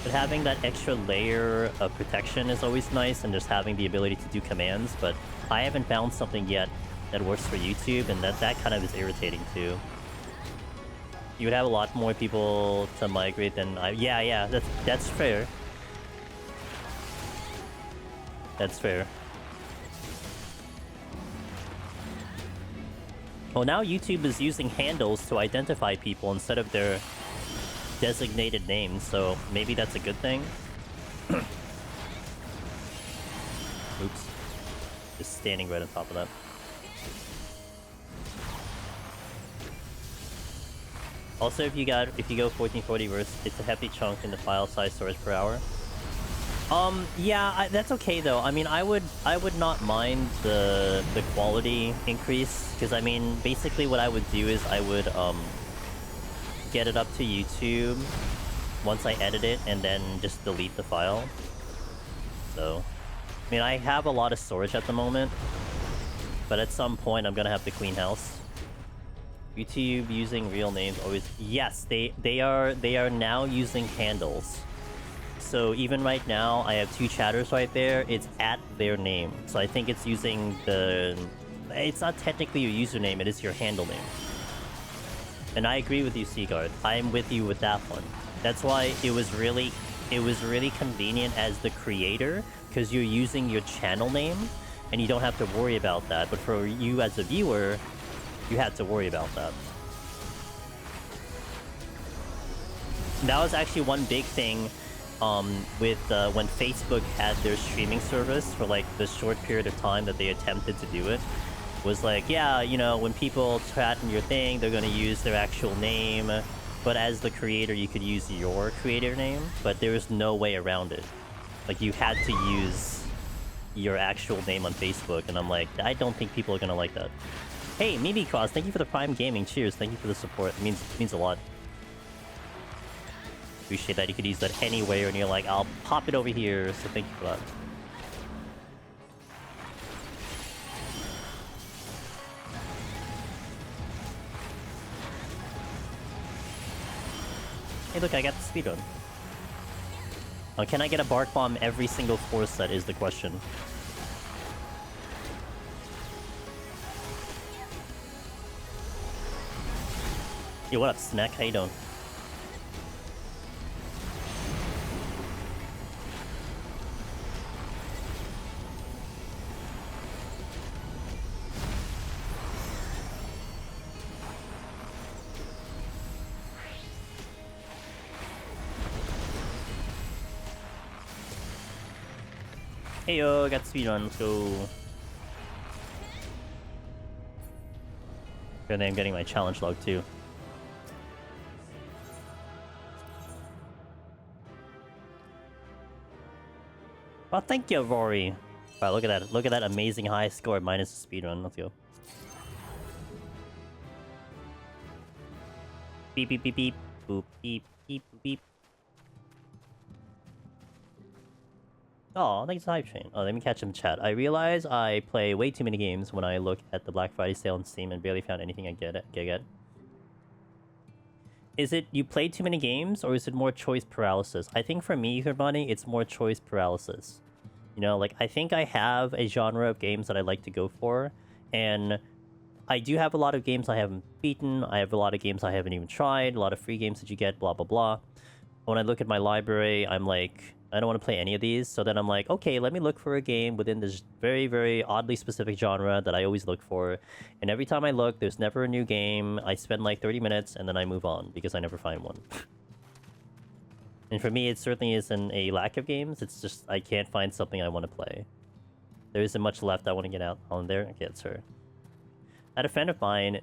But having that extra layer of protection is always nice, and just having the ability to do commands. But I haven't found something yet that works for YouTube, and that kind of is irritating too. You would have a lot more people to migrate than I... Yeah, that's fair. That's fair. Well, now YouTube is using handles to identify people instead of their designated names, so maybe that's a good thing. Oops. Just standing right on top of that. Also, if you go 1440 verse, it's a hefty chunk in the file size storage per hour. Yeah, that's okay though. I mean, I would not mind the quality increase, because I mean, basically what I would do is I would get it up to YouTube once I edit it, and then just delete the file. So, I mean, I have a lot of storage at the moment, but at some point I'm gonna have to clean house. YouTube using real names always. Yes, they are now using handles. So even right now, I have 2 chatters right there. It's at their name. So I think it's using the... It's not technically your username, it is your handle name. And I agree with you, Seaguard. I'm with you with that one. That's why it was really convenient as the creator, because you're using your channel name, and you don't have to worry about that. But for you as a viewer, you had to worry about that. That was actually one big thing with when Facebook had their streaming service for like the short period of time that they attempted to do it. Was like, yeah, you know, when people chat in your thing, they're going to use their actual name. But as the creator, you could use your creator name, but there was no way around it. Like, you had to use your actual name on Facebook, and I'm like, I don't think people are going to like that. Hey, Mimi Cross, thank you for the Prime Gaming. Cheers, thank you for the support. It means a lot. Appreciate that you could use that anywhere, and you're like, I'll pop it over here, so thank you for that. Hey, look, I got the speedrun. Oh, can I get a Bark Bomb every single force set is the question. Yo, what up, Snack? How you doing? Hey yo, I got speedrun, let's go. Good thing I'm getting my challenge log too. Well, thank you, Rory. Wow, look at that. Look at that amazing high score minus the speedrun. Let's go. Beep, beep, beep, beep. Boop, beep, beep, beep. Oh, thanks, Hype Train. Oh, let me catch him in chat. I realize I play way too many games when I look at the Black Friday sale on Steam and barely found anything I get. Is it you play too many games, or is it more choice paralysis? I think for me, Bunny, it's more choice paralysis. You know, like, I think I have a genre of games that I like to go for, and I do have a lot of games I haven't beaten, I have a lot of games I haven't even tried, a lot of free games that you get, blah, blah, blah. When I look at my library, I'm like, I don't want to play any of these, so then I'm like, okay, let me look for a game within this very, very oddly specific genre that I always look for. And every time I look, there's never a new game. I spend like 30 minutes, and then I move on, because I never find one. And for me, it certainly isn't a lack of games, it's just I can't find something I want to play. There isn't much left I want to get out on there. Okay, it's her. I had a friend of mine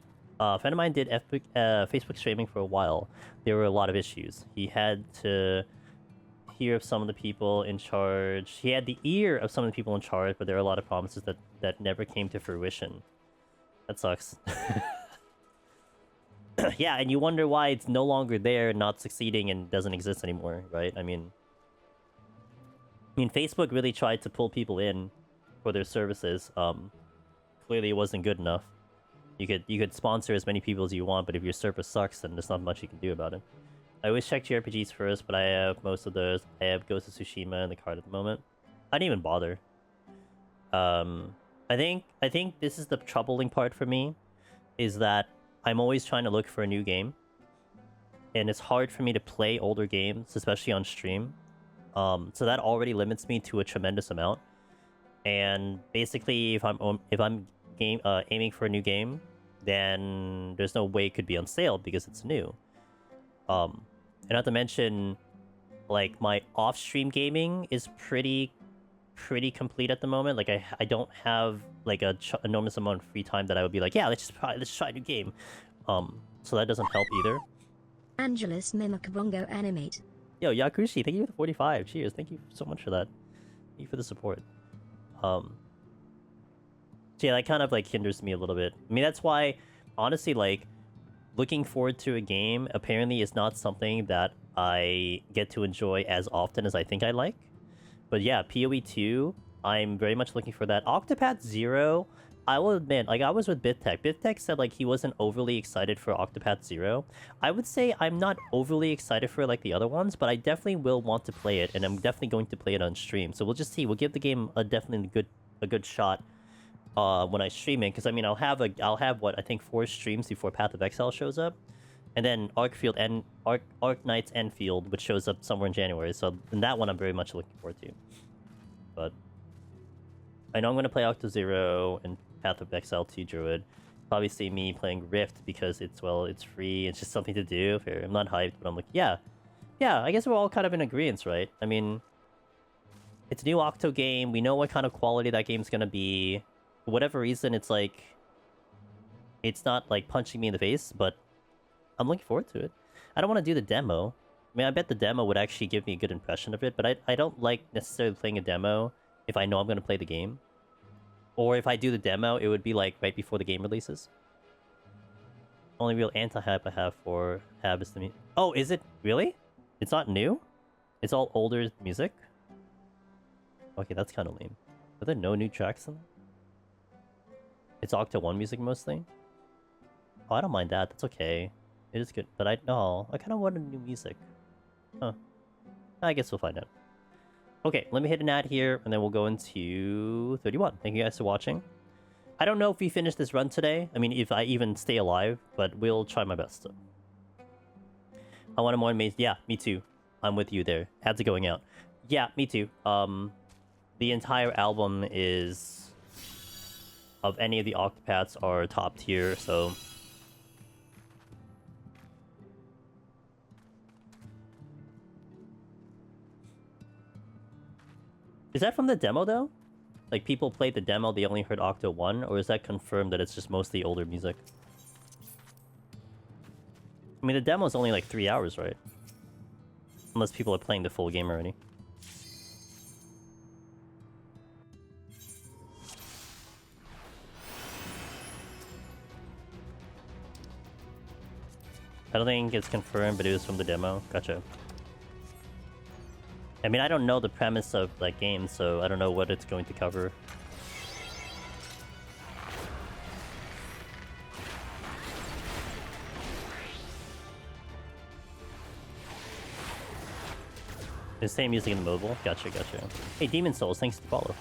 did Facebook streaming for a while. There were a lot of issues. He had to hear of some of the people in charge. He had the ear of some of the people in charge, but there are a lot of promises that never came to fruition. That sucks. Yeah, and you wonder why it's no longer there, not succeeding, and doesn't exist anymore, right? I mean, Facebook really tried to pull people for their services. Clearly, it wasn't good enough. You could sponsor as many people as you want, but if your service sucks, then there's not much you can do about it. I always check JRPGs first, but I have most of those. I have Ghost of Tsushima in the card at the moment. I didn't even bother. I think this is the troubling part for me, is that I'm always trying to look for a new game, and it's hard for me to play older games, especially on stream. So that already limits me to a tremendous amount. And basically, if I'm aiming for a new game, then there's no way it could be on sale because it's new. And not to mention, like, my off-stream gaming is pretty complete at the moment. Like, I don't have like a enormous amount of free time that I would be like, yeah, let's try a new game. So that doesn't help either. Angelus Mimikabongo Animate. Yo, Yakushi, thank you for the 45. Cheers, thank you so much for that. Thank you for the support. So yeah, that kind of like hinders me a little bit. I mean, that's why, honestly, like, looking forward to a game apparently is not something that I get to enjoy as often as I think I like. But yeah, PoE 2, I'm very much looking for that. Octopath Zero, I will admit, like, I was with BitTech. BitTech said, like, he wasn't overly excited for Octopath Zero. I would say I'm not overly excited for, like, the other ones, but I definitely will want to play it, and I'm definitely going to play it on stream. So we'll just see. We'll give the game a definitely a good shot when I stream it, because, I mean, I'll have, what, I think 4 streams before Path of Exile shows up, and then Arkfield and Arknight's Enfield, which shows up somewhere in January. So in that one, I'm very much looking forward to. But I know I'm going to play Octo Zero and Path of Exile 2 Druid. Probably see me playing Rift because it's, well, it's free. It's just something to do. I'm not hyped, but I'm like, yeah. Yeah, I guess we're all kind of in agreement, right? I mean, it's a new Octo game. We know what kind of quality that game's going to be. For whatever reason, it's like... It's not, like, punching me in the face, but I'm looking forward to it. I don't want to do the demo. I mean, I bet the demo would actually give me a good impression of it, but I don't like necessarily playing a demo if I know I'm going to play the game. Or if I do the demo, it would be like right before the game releases. Only real anti-hype I have for Hab is the music. Oh, is it? Really? It's not new? It's all older music? Okay, that's kind of lame. Are there no new tracks in there? It's Octo 1 music mostly? Oh, I don't mind that. That's okay. It is good. But I kind of wanted new music. Huh. I guess we'll find out. Okay, let me hit an ad here, and then we'll go into 31. Thank you guys for watching. I don't know if we finish this run today. I mean, if I even stay alive, but we'll try my best. I want a more amazing... Yeah, me too. I'm with you there. Ads are going out. Yeah, me too. The entire album is... Of any of the Octopaths are top tier, so... Is that from the demo, though? Like, people played the demo, they only heard Octo 1? Or is that confirmed that it's just mostly older music? I mean, the demo's only like 3 hours, right? Unless people are playing the full game already. I don't think it's confirmed, but it was from the demo. Gotcha. I mean, I don't know the premise of that game, so I don't know what it's going to cover. The same music in the mobile? Gotcha, gotcha. Hey, Demon Souls, thanks to follow.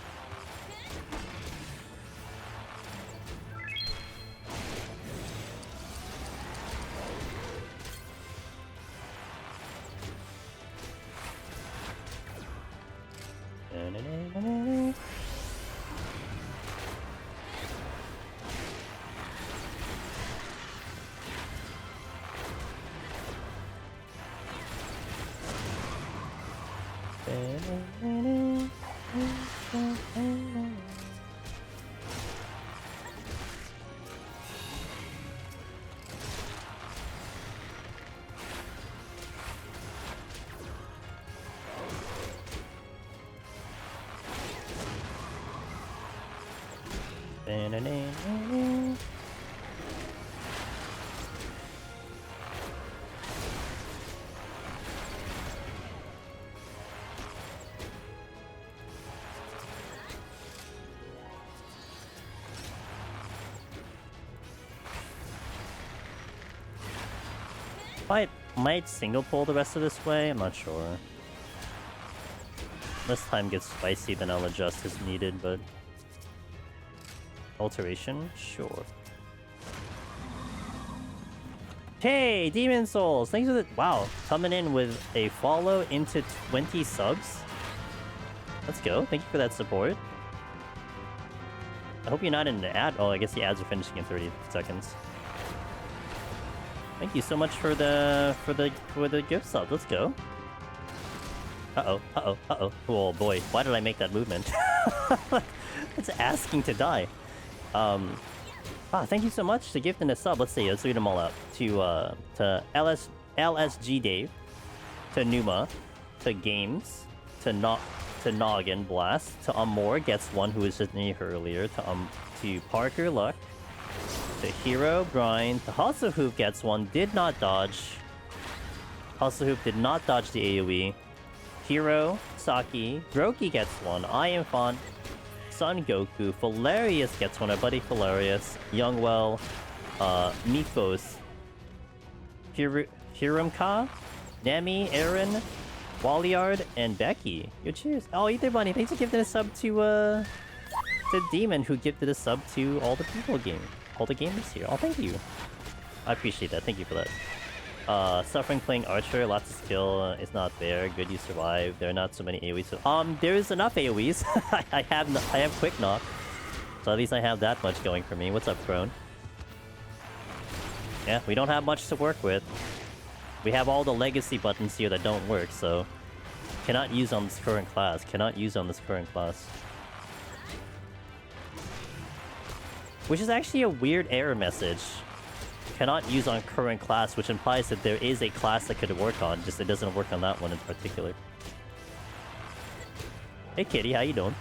I might single pull the rest of this way, I'm not sure. Unless time gets spicy, then I'll adjust as needed, but... Alteration? Sure. Hey, Demon Souls! Thanks for the... Wow, coming in with a follow into 20 subs. Let's go. Thank you for that support. I hope you're not in the ad... Oh, I guess the ads are finishing in 30 seconds. Thank you so much for the gift sub. Let's go. Uh-oh, uh-oh, uh-oh. Oh boy, why did I make that movement? It's asking to die. Thank you so much to gifting a sub. Let's see, let's read them all out. To LSG Dave, to Numa, to Games, to Noggin Blast, to Amor gets one who was just near here earlier, to Parker Luck, to Hero Grind, to Hustle Hoop gets one, did not dodge. Hustle Hoop did not dodge the AoE. Hero, Saki, Broky gets one, I Am Font, Son Goku, Falarius gets one, our buddy Falarius, Youngwell, Mythos, Hirumka, Nami, Aaron, Walliard, and Becky. Yo, cheers. Oh, Ether Bunny, thanks for gifting a sub to Demon, who gifted a sub to all the people all the gamers here. Oh, thank you. I appreciate that. Thank you for that. Suffering playing Archer, lots of skill, is not there. Good you survive. There are not so many AoEs. So, there's enough AoEs. I have Quick Knock. So at least I have that much going for me. What's up, Crone? Yeah, we don't have much to work with. We have all the legacy buttons here that don't work, so... Cannot use on this current class. Cannot use on this current class. Which is actually a weird error message. Cannot use on current class, which implies that there is a class that could work on, just it doesn't work on that one in particular. Hey Kitty, how you doing?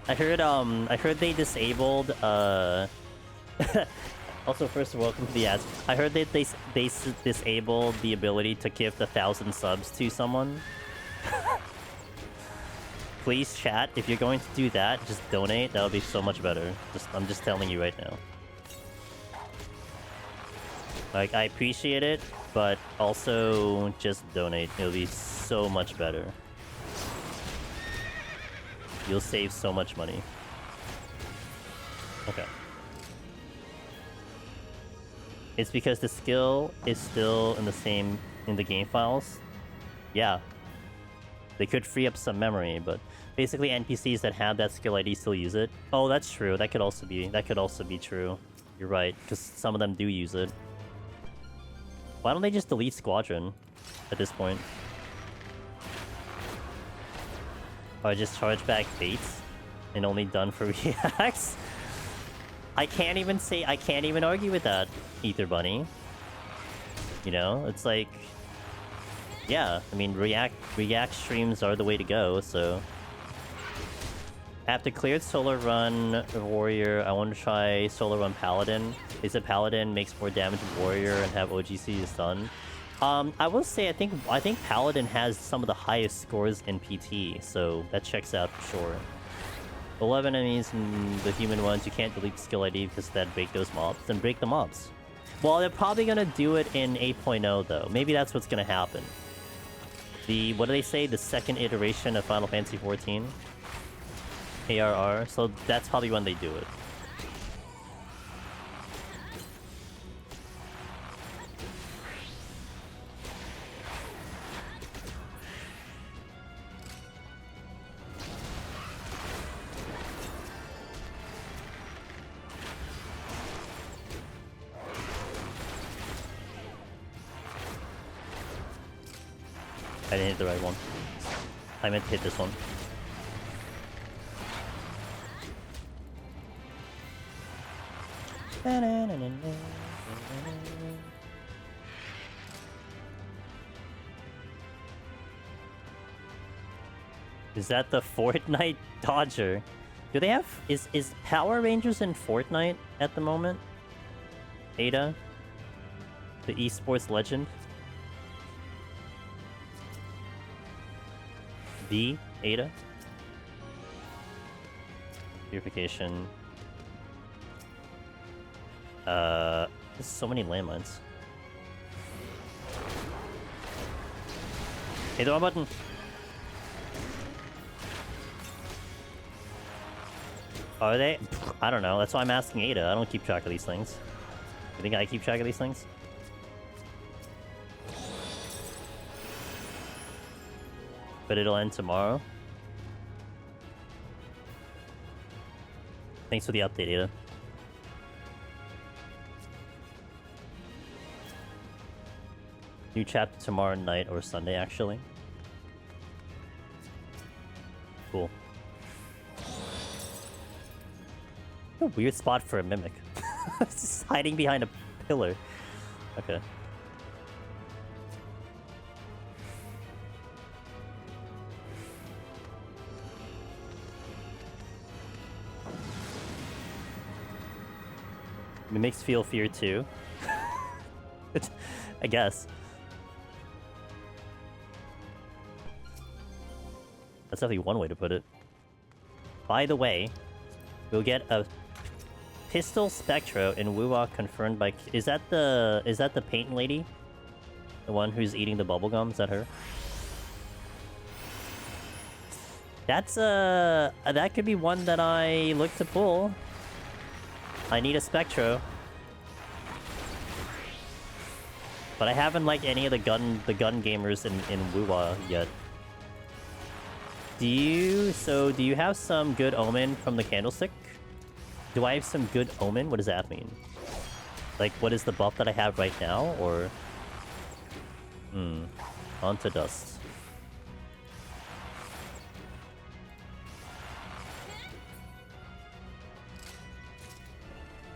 I heard they disabled, Also, first, welcome to the ads. I heard that they disabled the ability to give 1,000 subs to someone. Please, chat, if you're going to do that, just donate. That would be so much better. I'm just telling you right now. Like, I appreciate it, but also just donate. It'll be so much better. You'll save so much money. Okay. It's because the skill is still in the game files. Yeah. They could free up some memory, but basically NPCs that have that skill ID still use it. Oh, that's true. That could also be true. You're right, because some of them do use it. Why don't they just delete Squadron at this point? Or just charge back Fates and only done for reacts? I can't even argue with that, Ether Bunny. You know, it's like, yeah, I mean, react streams are the way to go, so. After cleared Solar Run Warrior, I want to try Solar Run Paladin. They said Paladin makes more damage than Warrior and have OGC is done. I will say, I think Paladin has some of the highest scores in PT, so that checks out for sure. 11 enemies and the human ones, you can't delete skill ID because that break those mobs. Then break the mobs. Well, they're probably gonna do it in 8.0 though. Maybe that's what's gonna happen. What do they say? The second iteration of Final Fantasy XIV? ARR. So that's probably when they do it. I didn't hit the right one. I meant to hit this one. Is that the Fortnite Dodger? Do they have... Is Power Rangers in Fortnite at the moment? Aida? The esports legend? The Aida? Purification. There's so many landmines. Hit the wrong button. Are they? I don't know. That's why I'm asking Aida. I don't keep track of these things. You think I keep track of these things? But it'll end tomorrow. Thanks for the update, Aida. New chapter tomorrow night or Sunday, actually. Cool. What a weird spot for a mimic. It's just hiding behind a pillar. Okay. Mimics feel fear too. I guess. That's definitely one way to put it. By the way, we'll get a Pistol Spectro in Wuwa confirmed by... Is that the paint lady? The one who's eating the bubblegum? Is that her? That's that could be one that I look to pull. I need a Spectro. But I haven't liked any of the gun gamers in Wuwa yet. Do you have some good omen from the candlestick? Do I have some good omen? What does that mean? Like, what is the buff that I have right now, or... Onto dust.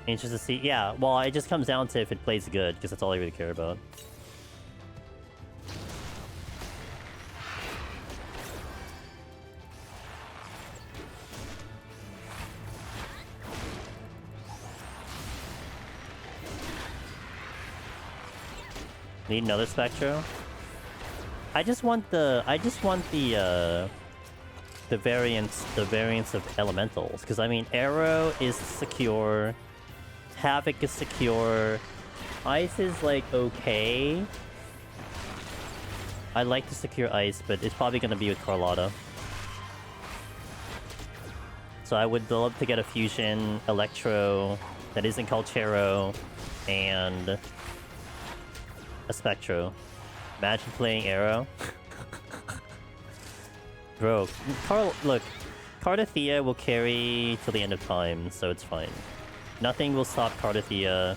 Interesting to see. Yeah, well, it just comes down to if it plays good, because that's all I really care about. Need another Spectro? I just want the variants of elementals, because I mean Arrow is secure, Havoc is secure, Ice is like okay. I like to secure Ice, but it's probably gonna be with Carlotta. So I would love to get a fusion Electro that isn't Calchero and a Spectro. Imagine playing Arrow. Bro, look, Cardathea will carry till the end of time, so it's fine. Nothing will stop Cardathea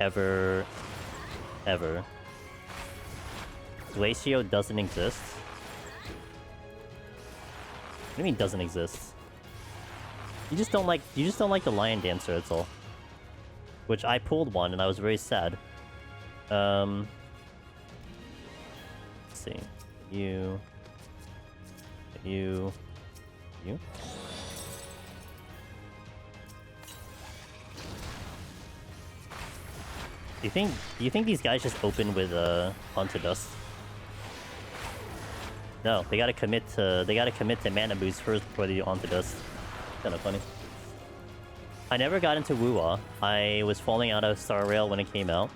ever. Glacio doesn't exist. What do you mean doesn't exist? You just don't like the Lion Dancer, that's all. Which I pulled one and I was very sad. Let's see. You. Do you think these guys just open with onto dust? No, they gotta commit to mana boost first before they do onto dust. Kinda funny. I never got into Wuwa. I was falling out of Star Rail when it came out.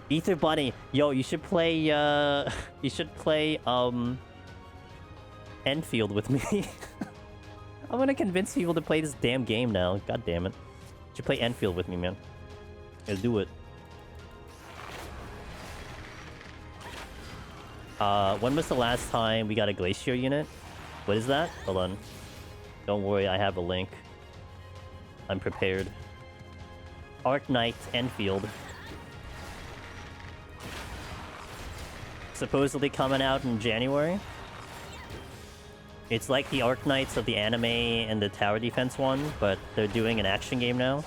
Ether Bunny, yo, you should play Enfield with me. I'm gonna convince people to play this damn game now. God damn it. You should play Enfield with me, man. Let's do it. When was the last time we got a Glacier unit? What is that? Hold on. Don't worry, I have a link. I'm prepared. Arc Knight Enfield. Supposedly coming out in January. It's like the Arc Knights of the anime and the tower defense one, but they're doing an action game now.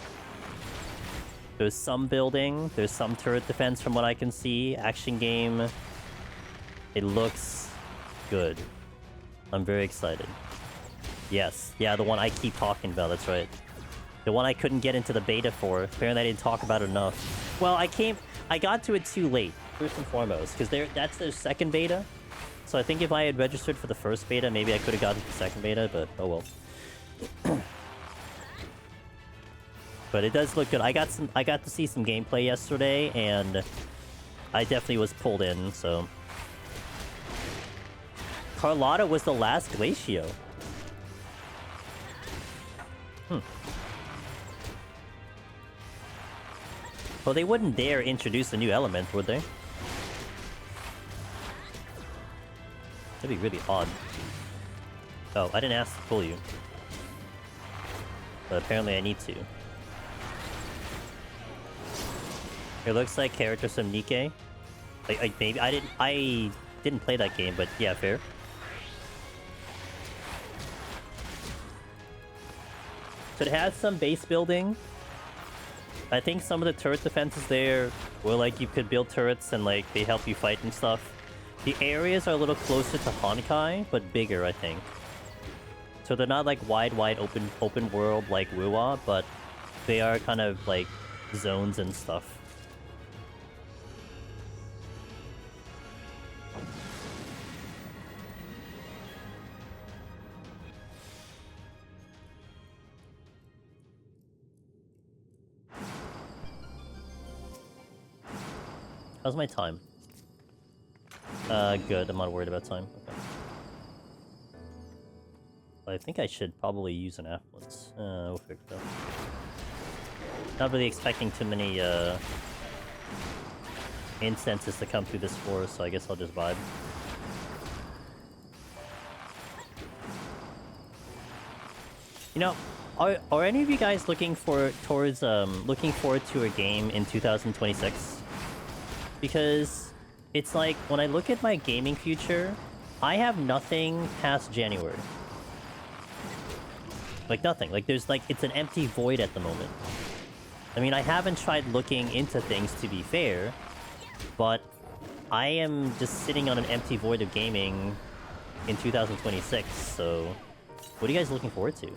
There's some building, there's some turret defense from what I can see. Action game. It looks good. I'm very excited. Yes, yeah, the one I keep talking about, that's right. The one I couldn't get into the beta for. Apparently I didn't talk about it enough. Well, I got to it too late, first and foremost, because that's their second beta. So I think if I had registered for the first beta, maybe I could have gotten to the second beta, but oh well. But it does look good. I got to see some gameplay yesterday, and I definitely was pulled in, so... Carlotta was the last Glacio. Well, they wouldn't dare introduce a new element, would they? That'd be really odd. Oh, I didn't ask to pull you. But apparently I need to. It looks like characters from Nikkei. Like maybe I didn't play that game, but yeah, fair. So it has some base building. I think some of the turret defenses there were like you could build turrets and like they help you fight and stuff. The areas are a little closer to Honkai, but bigger, I think. So they're not like wide open world like Wuwa, but they are kind of like zones and stuff. How's my time? Good. I'm not worried about time. Okay. I think I should probably use an affluence. We'll figure it out. Not really expecting too many, incenses to come through this forest, so I guess I'll just vibe. You know, are any of you guys looking forward to a game in 2026? Because it's like, when I look at my gaming future, I have nothing past January. Like, nothing. Like, there's like, it's an empty void at the moment. I mean, I haven't tried looking into things, to be fair, but I am just sitting on an empty void of gaming in 2026, so what are you guys looking forward to?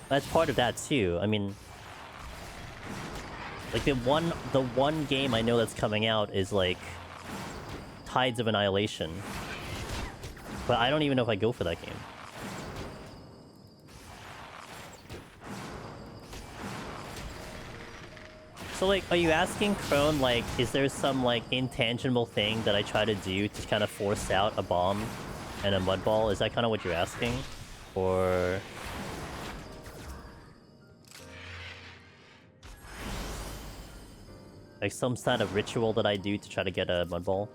That's part of that too. I mean, like the one game I know that's coming out is like Tides of Annihilation, but I don't even know if I go for that game. So like, are you asking Crone, like, is there some like intangible thing that I try to do to kind of force out a bomb and a mud ball? Is that kind of what you're asking? Or like some sort of ritual that I do to try to get a mud ball?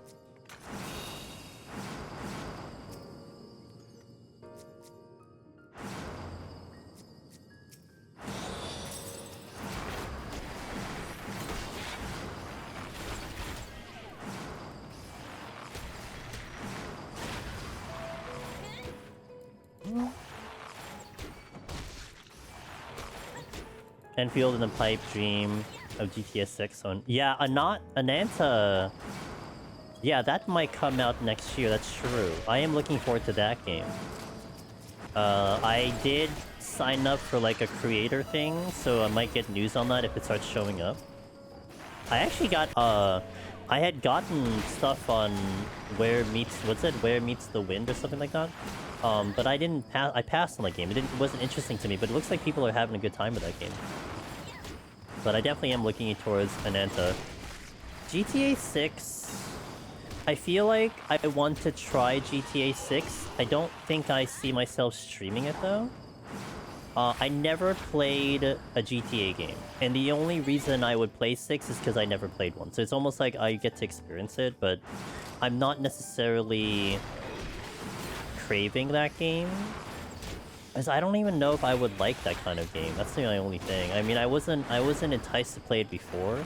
Enfield in the pipe dream of GTS 6 on... Yeah, Ananta... Yeah, that might come out next year, that's true. I am looking forward to that game. I did sign up for like a creator thing, so I might get news on that if it starts showing up. I actually got, I had gotten stuff on Where Meets... What's it? Where Meets the Wind or something like that? But I didn't pass... I passed on that game. It wasn't interesting to me, but it looks like people are having a good time with that game. But I definitely am looking towards Ananta. GTA 6... I feel like I want to try GTA 6. I don't think I see myself streaming it, though. I never played a GTA game. And the only reason I would play 6 is because I never played one. So it's almost like I get to experience it, but I'm not necessarily craving that game. Because I don't even know if I would like that kind of game. That's the only thing. I mean, I wasn't enticed to play it before,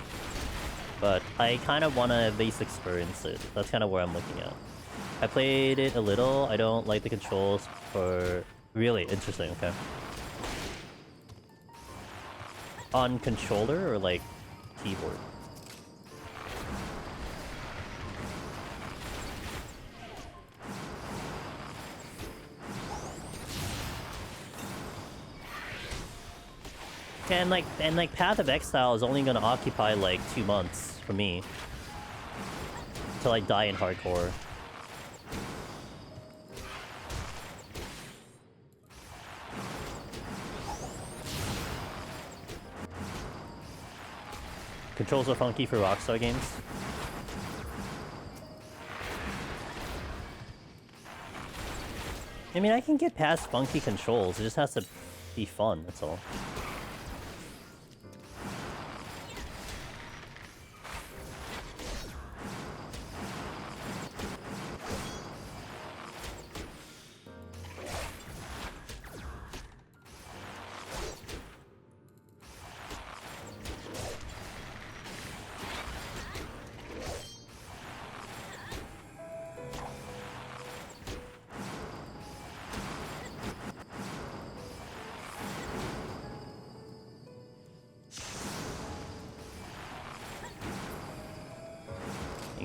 but I kind of want to at least experience it. That's kind of where I'm looking at. I played it a little. I don't like the controls for... Really? Interesting, okay. On controller or like keyboard? And like Path of Exile is only gonna occupy like 2 months for me. Till I die in hardcore. Controls are funky for Rockstar games. I mean, I can get past funky controls. It just has to be fun, that's all.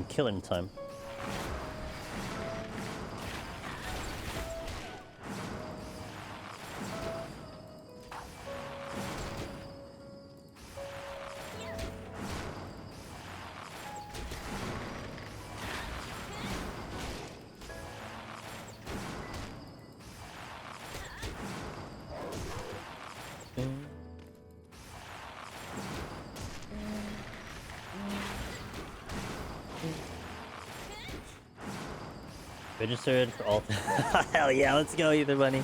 Killing time. Registered for all. Hell yeah, let's go, Ether Bunny.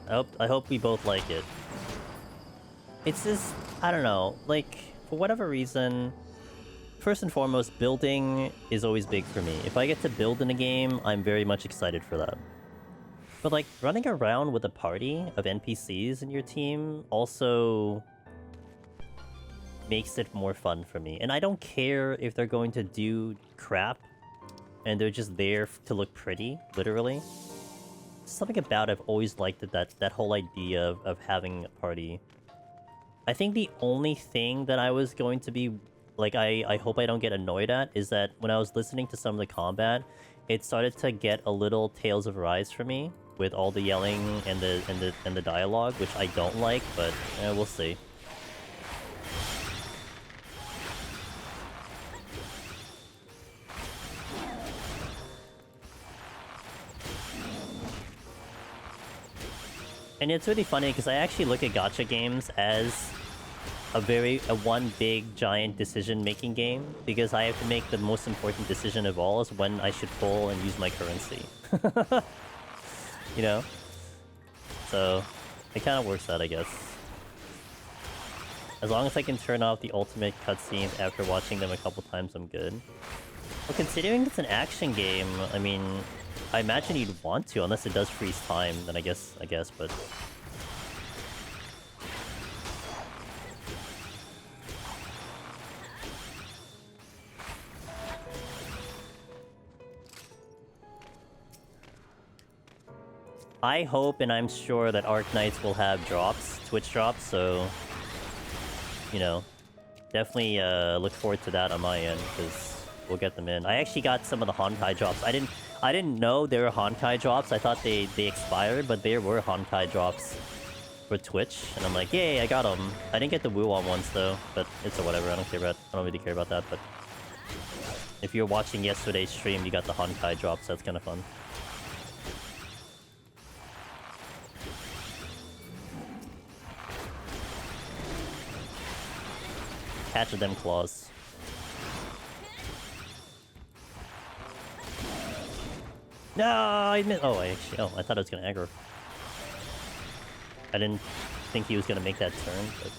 I hope we both like it. It's just, I don't know, like, for whatever reason, first and foremost, building is always big for me. If I get to build in a game, I'm very much excited for that. But like, running around with a party of NPCs in your team also makes it more fun for me. And I don't care if they're going to do crap and they're just there to look pretty, literally. Something about it, I've always liked that whole idea of having a party. I think the only thing that I was going to be, like, I hope I don't get annoyed at, is that when I was listening to some of the combat, it started to get a little Tales of Rise for me, with all the yelling and the dialogue, which I don't like, but we'll see. And it's really funny because I actually look at gacha games as a one big giant decision-making game, because I have to make the most important decision of all, is when I should pull and use my currency. You know? So, it kind of works out, I guess. As long as I can turn off the ultimate cutscenes after watching them a couple times, I'm good. Well, considering it's an action game, I mean, I imagine you'd want to, unless it does freeze time, then I guess, but... I hope and I'm sure that Arc Knights will have drops, Twitch drops, so... You know, definitely look forward to that on my end, because we'll get them in. I actually got some of the Honkai drops. I didn't know there were Honkai drops. I thought they expired, but there were Honkai drops for Twitch, and I'm like, yay, I got them. I didn't get the Wuon ones though, but it's a whatever. I don't really care about that. But if you're watching yesterday's stream, you got the Honkai drops. That's kind of fun. Catch them claws. No, I missed. Oh, I thought I was gonna aggro. I didn't think he was gonna make that turn, but...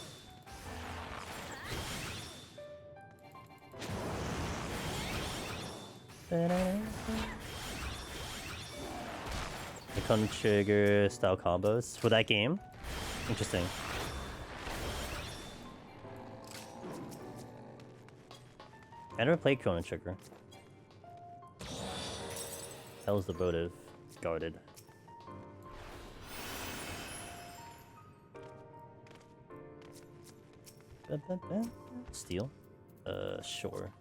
The Chrono Trigger style combos for that game? Interesting. I never played Chrono Trigger. Hell's the votive. Guarded. Steel? Sure.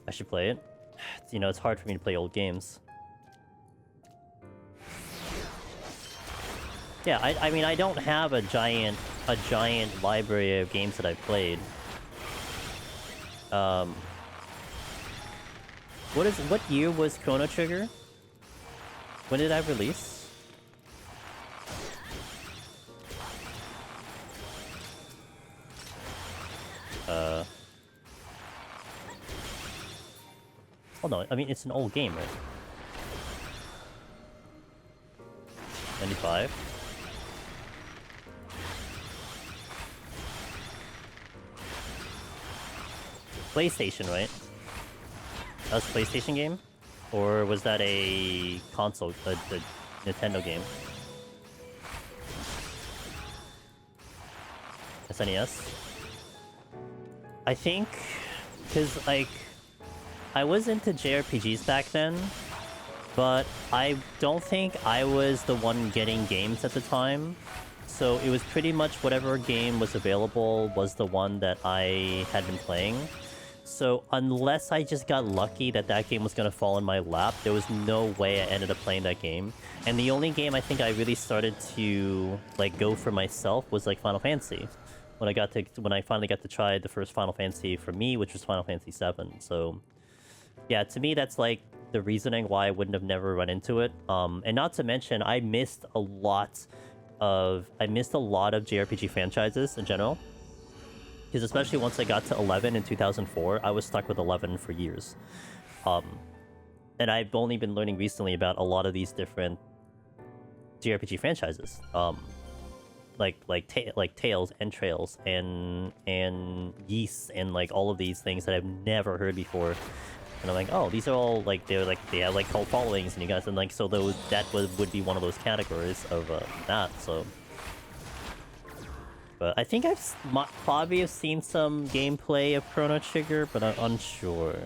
I should play it. You know, it's hard for me to play old games. Yeah, I mean, I don't have a giant library of games that I've played. What year was Chrono Trigger? When did I release? Hold on, I mean, it's an old game, right? 95? PlayStation, right? That was a PlayStation game? Or was that a console, a Nintendo game? SNES? I think, because, like, I was into JRPGs back then, but I don't think I was the one getting games at the time. So it was pretty much whatever game was available was the one that I had been playing. So unless I just got lucky that that game was going to fall in my lap, there was no way I ended up playing that game. And the only game I think I really started to like go for myself was like Final Fantasy. When I finally got to try the first Final Fantasy for me, which was Final Fantasy VII. So yeah, to me that's like the reasoning why I wouldn't have never run into it. And not to mention I missed a lot I missed a lot of JRPG franchises in general. Because especially once I got to 11 in 2004, I was stuck with 11 for years. And I've only been learning recently about a lot of these different JRPG franchises. Like Tales and Trails and Yeast and like all of these things that I've never heard before. And I'm like, oh, these are all like they have like cult followings and you guys, and like so those that would be one of those categories of that. So, but I think I've probably have seen some gameplay of Chrono Trigger, but I'm unsure.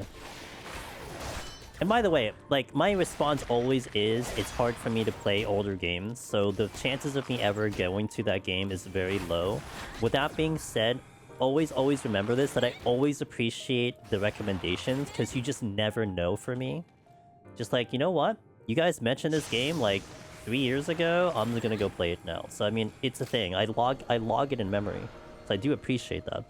And by the way, like, my response always is, it's hard for me to play older games, so the chances of me ever going to that game is very low. With that being said, always remember this, that I always appreciate the recommendations, because you just never know for me. Just like, you know what? You guys mentioned this game, like, 3 years ago, I'm gonna go play it now. So, I mean, it's a thing. I log it in memory. So I do appreciate that.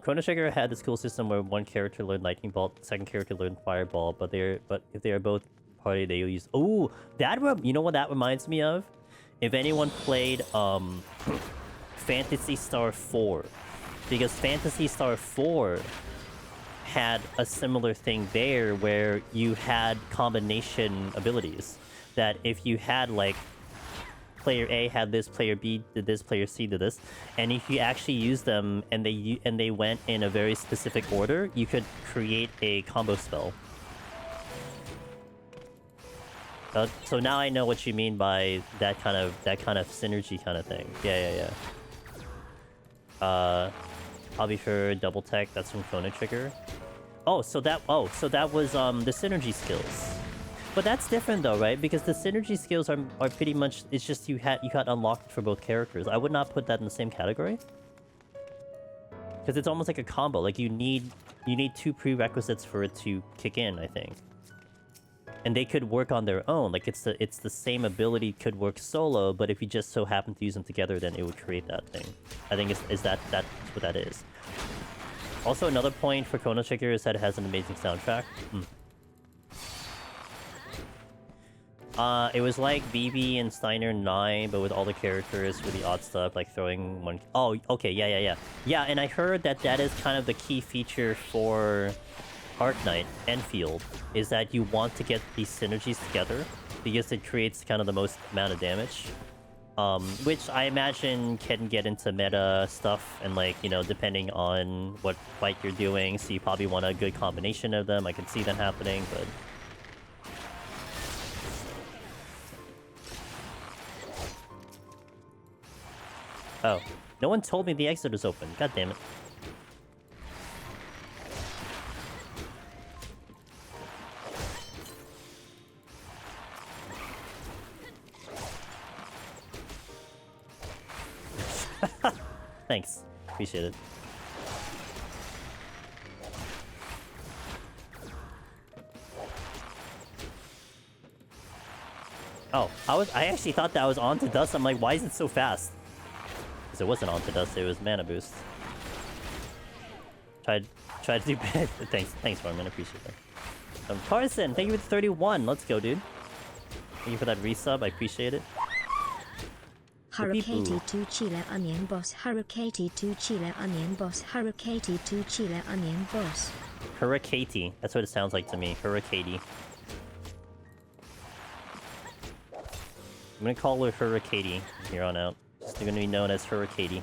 Chrono Trigger had this cool system where one character learned Lightning Bolt, second character learned Fireball, but if they are both party, they use. Oh, you know what that reminds me of? If anyone played Phantasy Star 4, because Phantasy Star 4 had a similar thing there where you had combination abilities. That if you had like player A had this, player B did this, player C did this, and if you actually use them and they went in a very specific order, you could create a combo spell. So now I know what you mean by that kind of synergy kind of thing. Yeah. I'll be for Double Tech. That's from Chrono Trigger. So that was the synergy skills. But that's different though, right? Because the synergy skills are pretty much, it's just you got unlocked for both characters. I would not put that in the same category. Because it's almost like a combo. Like you need 2 prerequisites for it to kick in, I think. And they could work on their own. Like it's the same ability could work solo, but if you just so happen to use them together, then it would create that thing. I think that's what that is. Also, another point for Chrono Trigger is that it has an amazing soundtrack. It was like BB and Steiner 9, but with all the characters, really odd stuff, like throwing one... Oh, okay, yeah. Yeah, and I heard that is kind of the key feature for Arknight, Enfield, is that you want to get these synergies together, because it creates kind of the most amount of damage. Which I imagine can get into meta stuff, and like, you know, depending on what fight you're doing, so you probably want a good combination of them. I can see that happening, but... Oh, no one told me the exit was open. God damn it. Thanks. Appreciate it. Oh, I actually thought that was on to dust. I'm like, why is it so fast? Because it wasn't on to dust, it was mana boost. Tried to do bad. Thanks, Norman. I appreciate that. Carson, thank you for the 31. Let's go, dude. Thank you for that resub. I appreciate it. Harukati 2 Chile Onion Boss. Harukati 2 Chile Onion Boss. Harukati 2 Chile Onion Boss. Hurricane. That's what it sounds like to me. Hurricane. I'm gonna call her Hurricane from here on out. She's gonna be known as Hurricane.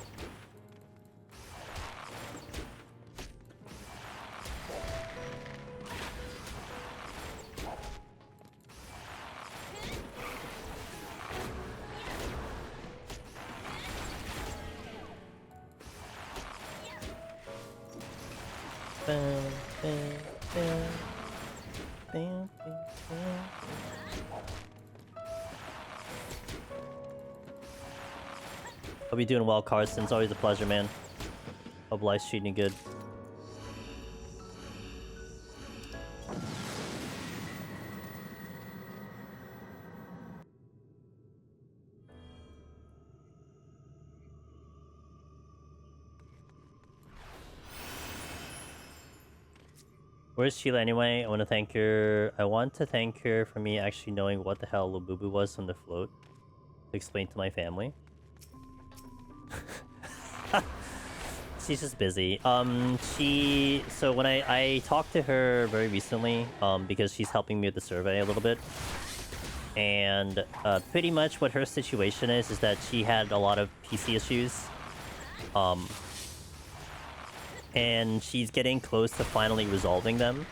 Hope you're doing well, Carson. It's always a pleasure, man. Hope life's treating you good. Where's Sheila anyway? I want to thank her. I want to thank her for me actually knowing what the hell Labubu was from the float. To explain to my family. She's just busy. So when I talked to her very recently, because she's helping me with the survey a little bit. And pretty much what her situation is that she had a lot of PC issues. And she's getting close to finally resolving them.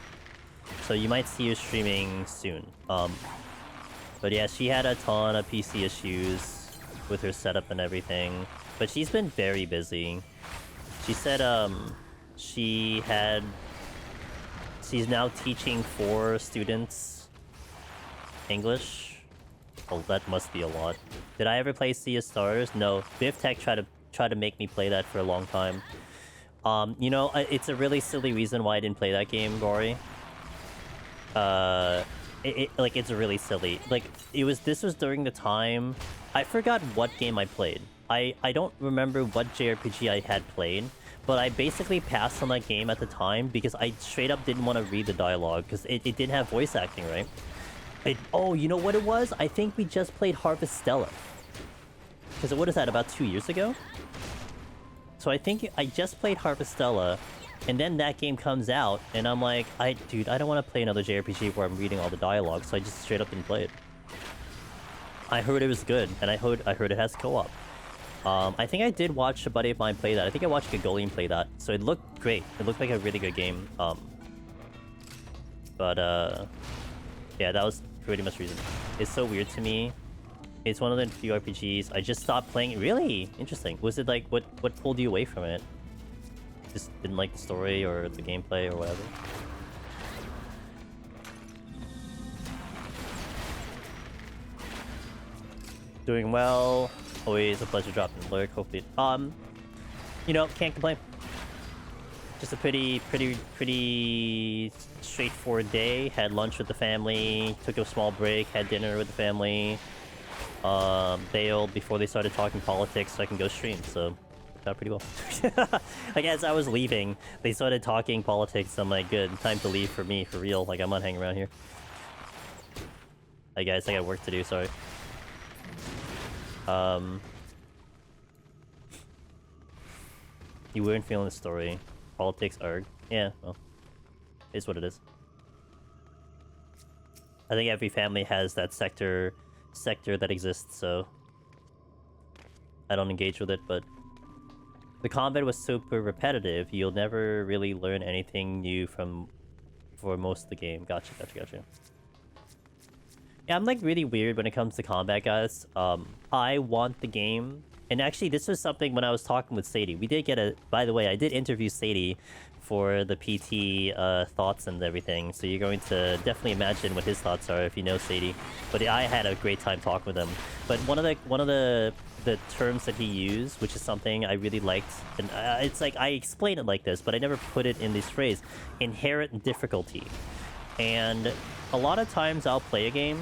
So you might see her streaming soon. But yeah, she had a ton of PC issues with her setup and everything. But she's been very busy. She said she's now teaching 4 students English. Oh, that must be a lot. Did I ever play Sea of Stars? No. BiffTech tried to make me play that for a long time. You know, it's a really silly reason why I didn't play that game, Rory. Like, it's really silly. Like, this was during the time... I forgot what game I played. I don't remember what JRPG I had played, but I basically passed on that game at the time because I straight up didn't want to read the dialogue because it didn't have voice acting, right? Oh, you know what it was? I think we just played Harvestella. Because what is that, about 2 years ago? So I think I just played Harvestella, and then that game comes out, and I'm like, dude, I don't want to play another JRPG where I'm reading all the dialogue, so I just straight up didn't play it. I heard it was good, and I heard it has co-op. I think I did watch a buddy of mine play that. I think I watched Gagolian play that, so it looked great. It looked like a really good game. Yeah, that was pretty much the reason. It's so weird to me. It's one of the few RPGs I just stopped playing. Really interesting. Was it like what pulled you away from it? Just didn't like the story or the gameplay or whatever. Doing well. Always a pleasure dropping the lurk. Hopefully, you know, can't complain. Just a pretty straightforward day. Had lunch with the family. Took a small break. Had dinner with the family. Bailed before they started talking politics so I can go stream, so worked out pretty well. Like, as I was leaving, they started talking politics. I'm like, good, time to leave for me, for real. Like, I'm not hanging around here. Hey guys, I got work to do, sorry. You weren't feeling the story. Politics, arg. Yeah, well, it's what it is. I think every family has that sector that exists, so I don't engage with it, but the combat was super repetitive. You'll never really learn anything new for most of the game. Gotcha. Yeah, I'm like really weird when it comes to combat, guys. I want the game, and actually this was something when I was talking with Sadie. We did get by the way, I did interview Sadie for the PT thoughts and everything, so you're going to definitely imagine what his thoughts are if you know Sadie. But I had a great time talking with him. But one of the terms that he used, which is something I really liked, and it's like I explain it like this, but I never put it in this phrase: inherent difficulty. And a lot of times I'll play a game,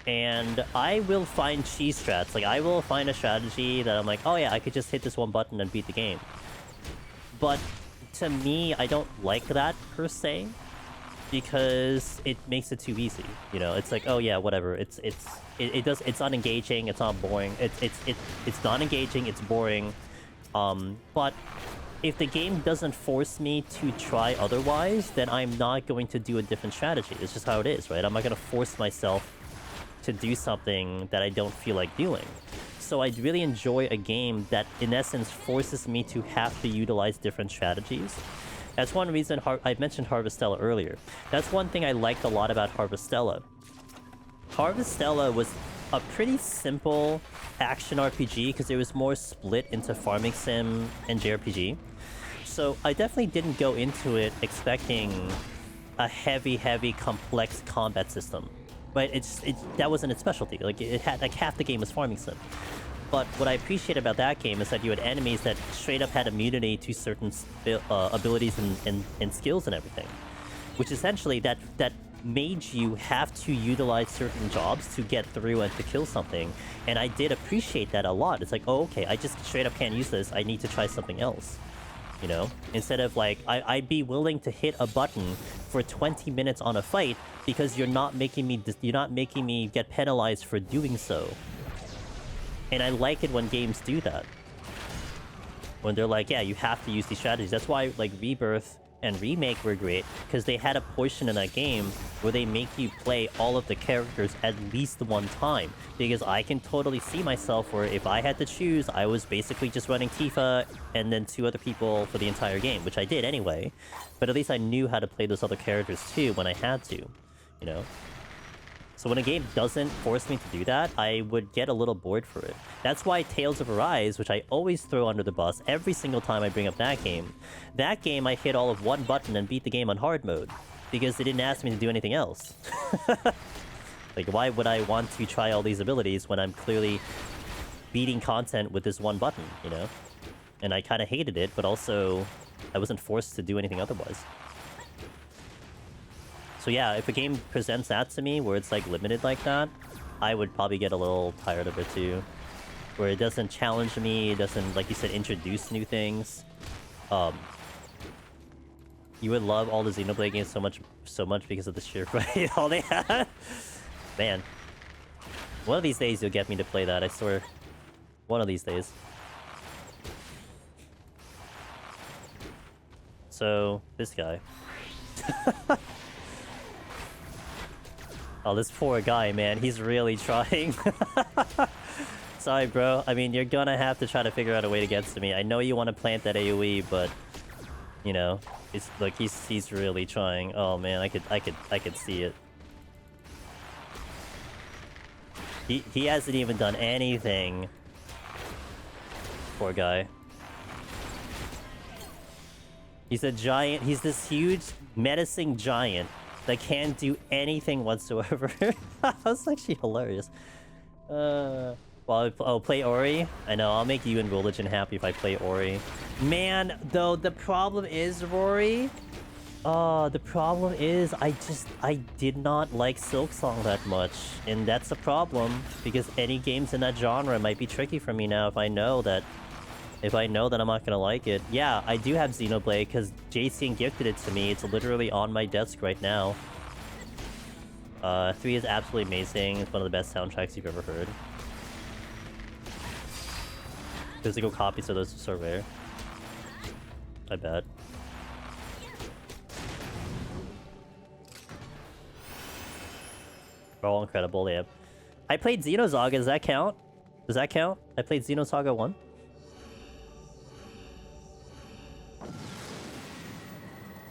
and I will find cheese strats. Like, I will find a strategy that I'm like, oh yeah, I could just hit this one button and beat the game. But to me, I don't like that per se, because it makes it too easy. You know, it's like, oh yeah, whatever. It's not engaging. It's not boring. It's not engaging. It's boring. But if the game doesn't force me to try otherwise, then I'm not going to do a different strategy. It's just how it is, right? I'm not going to force myself to do something that I don't feel like doing. So I really enjoy a game that, in essence, forces me to have to utilize different strategies. That's one reason I mentioned Harvestella earlier. That's one thing I liked a lot about Harvestella. Harvestella was a pretty simple action RPG because it was more split into farming sim and JRPG. So I definitely didn't go into it expecting a heavy, complex combat system. But that wasn't its specialty. Like, it had, like, half the game was farming sim. But what I appreciate about that game is that you had enemies that straight up had immunity to certain abilities and skills and everything. Which essentially, that made you have to utilize certain jobs to get through and to kill something. And I did appreciate that a lot. It's like, oh, okay, I just straight up can't use this. I need to try something else. you know? Instead of like, I'd be willing to hit a button for 20 minutes on a fight because you're not making me get penalized for doing so. And I like it when games do that. When they're like, yeah, you have to use these strategies. That's why like Rebirth and Remake were great, because they had a portion in that game where they make you play all of the characters at least one time. Because I can totally see myself where if I had to choose, I was basically just running Tifa and then 2 other people for the entire game, which I did anyway. But at least I knew how to play those other characters too when I had to, you know? So when a game doesn't force me to do that, I would get a little bored for it. That's why Tales of Arise, which I always throw under the bus every single time I bring up that game I hit all of one button and beat the game on hard mode. Because they didn't ask me to do anything else. Like, why would I want to try all these abilities when I'm clearly beating content with this one button, you know? And I kind of hated it, but also I wasn't forced to do anything otherwise. So yeah, if a game presents that to me, where it's like limited like that, I would probably get a little tired of it too. Where it doesn't challenge me, it doesn't, like you said, introduce new things. You would love all the Xenoblade games so much because of the sheer variety all they had. Man. One of these days you'll get me to play that, I swear. One of these days. So, this guy. Oh, this poor guy, man. He's really trying. Sorry, bro. I mean, you're gonna have to try to figure out a way to get to me. I know you want to plant that AoE, but... You know, it's like he's really trying. Oh man, I could see it. He hasn't even done anything. Poor guy. He's a giant. He's this huge menacing giant that can't do anything whatsoever. That's actually hilarious. Well, I'll play Ori. I know, I'll make you and Religion happy if I play Ori. Man, though, the problem is, Rory... the problem is, I did not like Silksong that much. And that's a problem, because any games in that genre might be tricky for me now if I know that I'm not gonna like it. Yeah, I do have Xenoblade, because JCN gifted it to me. It's literally on my desk right now. 3 is absolutely amazing. It's one of the best soundtracks you've ever heard. Physical copies of those are so rare. I bet. They're all incredible, yeah. I played Xenosaga, does that count? Does that count? I played Xenosaga 1.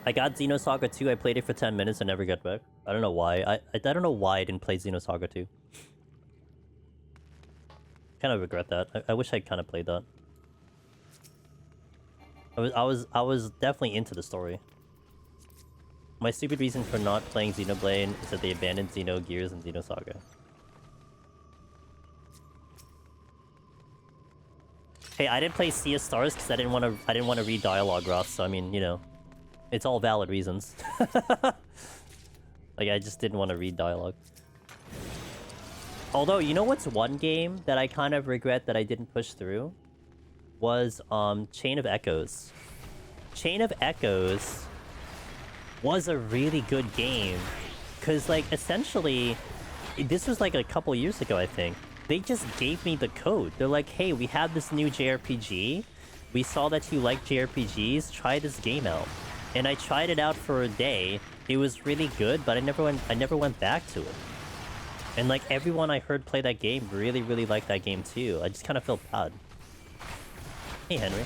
I got Xenosaga 2, I played it for 10 minutes and never got back. I don't know why. I don't know why I didn't play Xenosaga 2. Kind of regret that. I wish I'd kind of played that. I was definitely into the story. My stupid reason for not playing Xenoblade is that they abandoned Xenogears and Xenosaga. Hey, I didn't play Sea of Stars because I didn't want to read dialogue, Ross. So I mean, you know, it's all valid reasons. Like I just didn't want to read dialogue. Although, you know what's one game that I kind of regret that I didn't push through? Was, Chain of Echoes. Chain of Echoes was a really good game. Because, like, essentially, this was like a couple years ago, I think. They just gave me the code. They're like, hey, we have this new JRPG. We saw that you like JRPGs. Try this game out. And I tried it out for a day. It was really good, but I never went back to it. And like everyone I heard play that game really liked that game too. I just kind of felt bad. Hey Henry.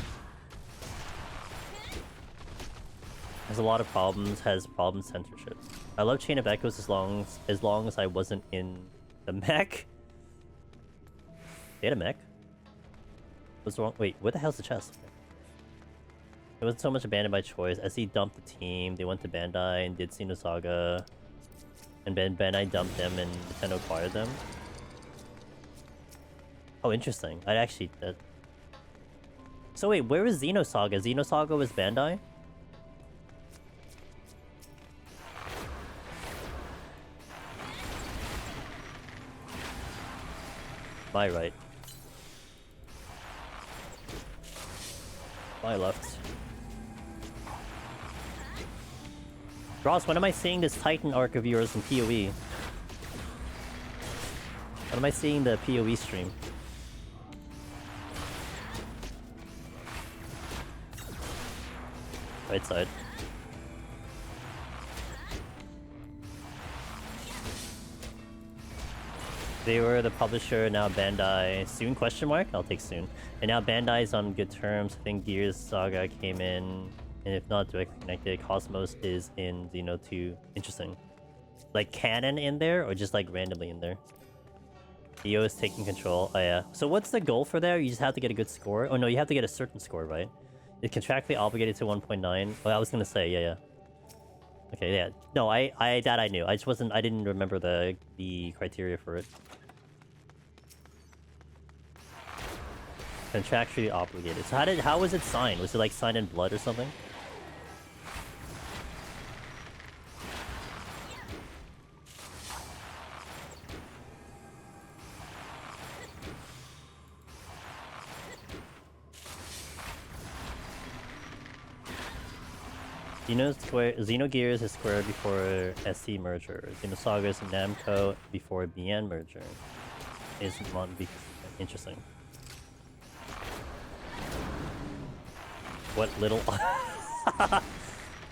Has a lot of problems, has problem censorship. I love Chain of Echoes as long as I wasn't in the mech. They had a mech? What's wrong? Wait, where the hell's the chest? It wasn't so much abandoned by choice. SE dumped the team, they went to Bandai and did Xenosaga. And Bandai dumped them and Nintendo acquired them. Oh, interesting. I'd actually... So wait, where was Xenosaga? Xenosaga was Bandai? My right. My left. Ross, when am I seeing this Titan arc of yours in PoE? When am I seeing the PoE stream? Right side. They were the publisher, now Bandai. Soon, question mark? I'll take soon. And now Bandai's on good terms. I think Gears Saga came in, and if not directly connected, Cosmos is in Xeno 2. Interesting. Like canon in there, or just like randomly in there? EO is taking control. Oh yeah. So what's the goal for there? You just have to get a good score? Oh no, you have to get a certain score, right? It's contractually obligated to 1.9. Oh, I was gonna say, yeah. Okay, yeah. No, that I knew. I didn't remember the criteria for it. Contractually obligated. So how was it signed? Was it like signed in blood or something? Xenogears is square before SC merger. Xenosagas and Namco before BN merger. Is one interesting. What little...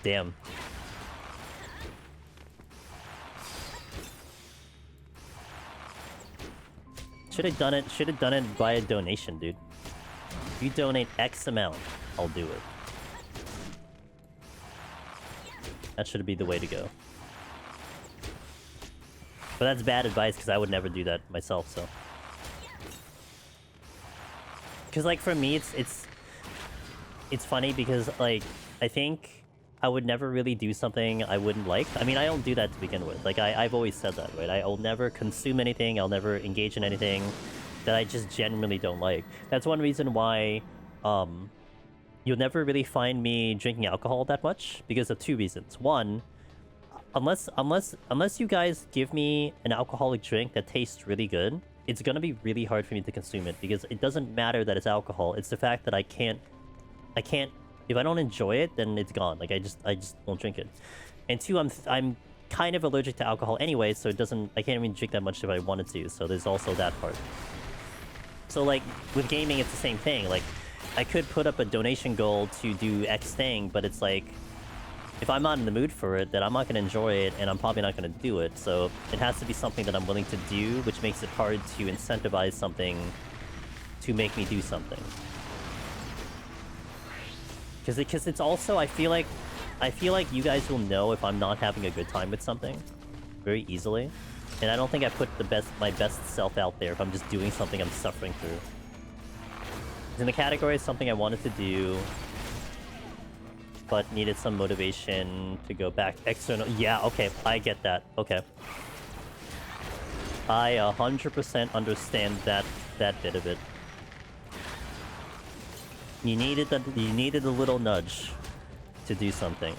Damn. Should have done it by a donation, dude. If you donate X amount, I'll do it. That should be the way to go. But that's bad advice because I would never do that myself, so. Because like for me, it's funny because like I think I would never really do something I wouldn't like. I mean, I don't do that to begin with. Like I've always said that, right? I'll never consume anything. I'll never engage in anything that I just genuinely don't like. That's one reason why you'll never really find me drinking alcohol that much because of two reasons. One, unless you guys give me an alcoholic drink that tastes really good, it's gonna be really hard for me to consume it because it doesn't matter that it's alcohol. It's the fact that I can't. If I don't enjoy it, then it's gone. Like I just won't drink it. And two, I'm kind of allergic to alcohol anyway, so I can't even drink that much if I wanted to. So there's also that part. So like with gaming, it's the same thing. Like I could put up a donation goal to do X thing, but it's like, if I'm not in the mood for it, then I'm not going to enjoy it, and I'm probably not going to do it. So it has to be something that I'm willing to do, which makes it hard to incentivize something to make me do something. Because it's also, I feel like you guys will know if I'm not having a good time with something very easily. And I don't think I put my best self out there if I'm just doing something I'm suffering through. In the category, something I wanted to do, but needed some motivation to go back external. Yeah, okay, I get that. Okay. I 100% understand that bit of it. You needed a little nudge to do something.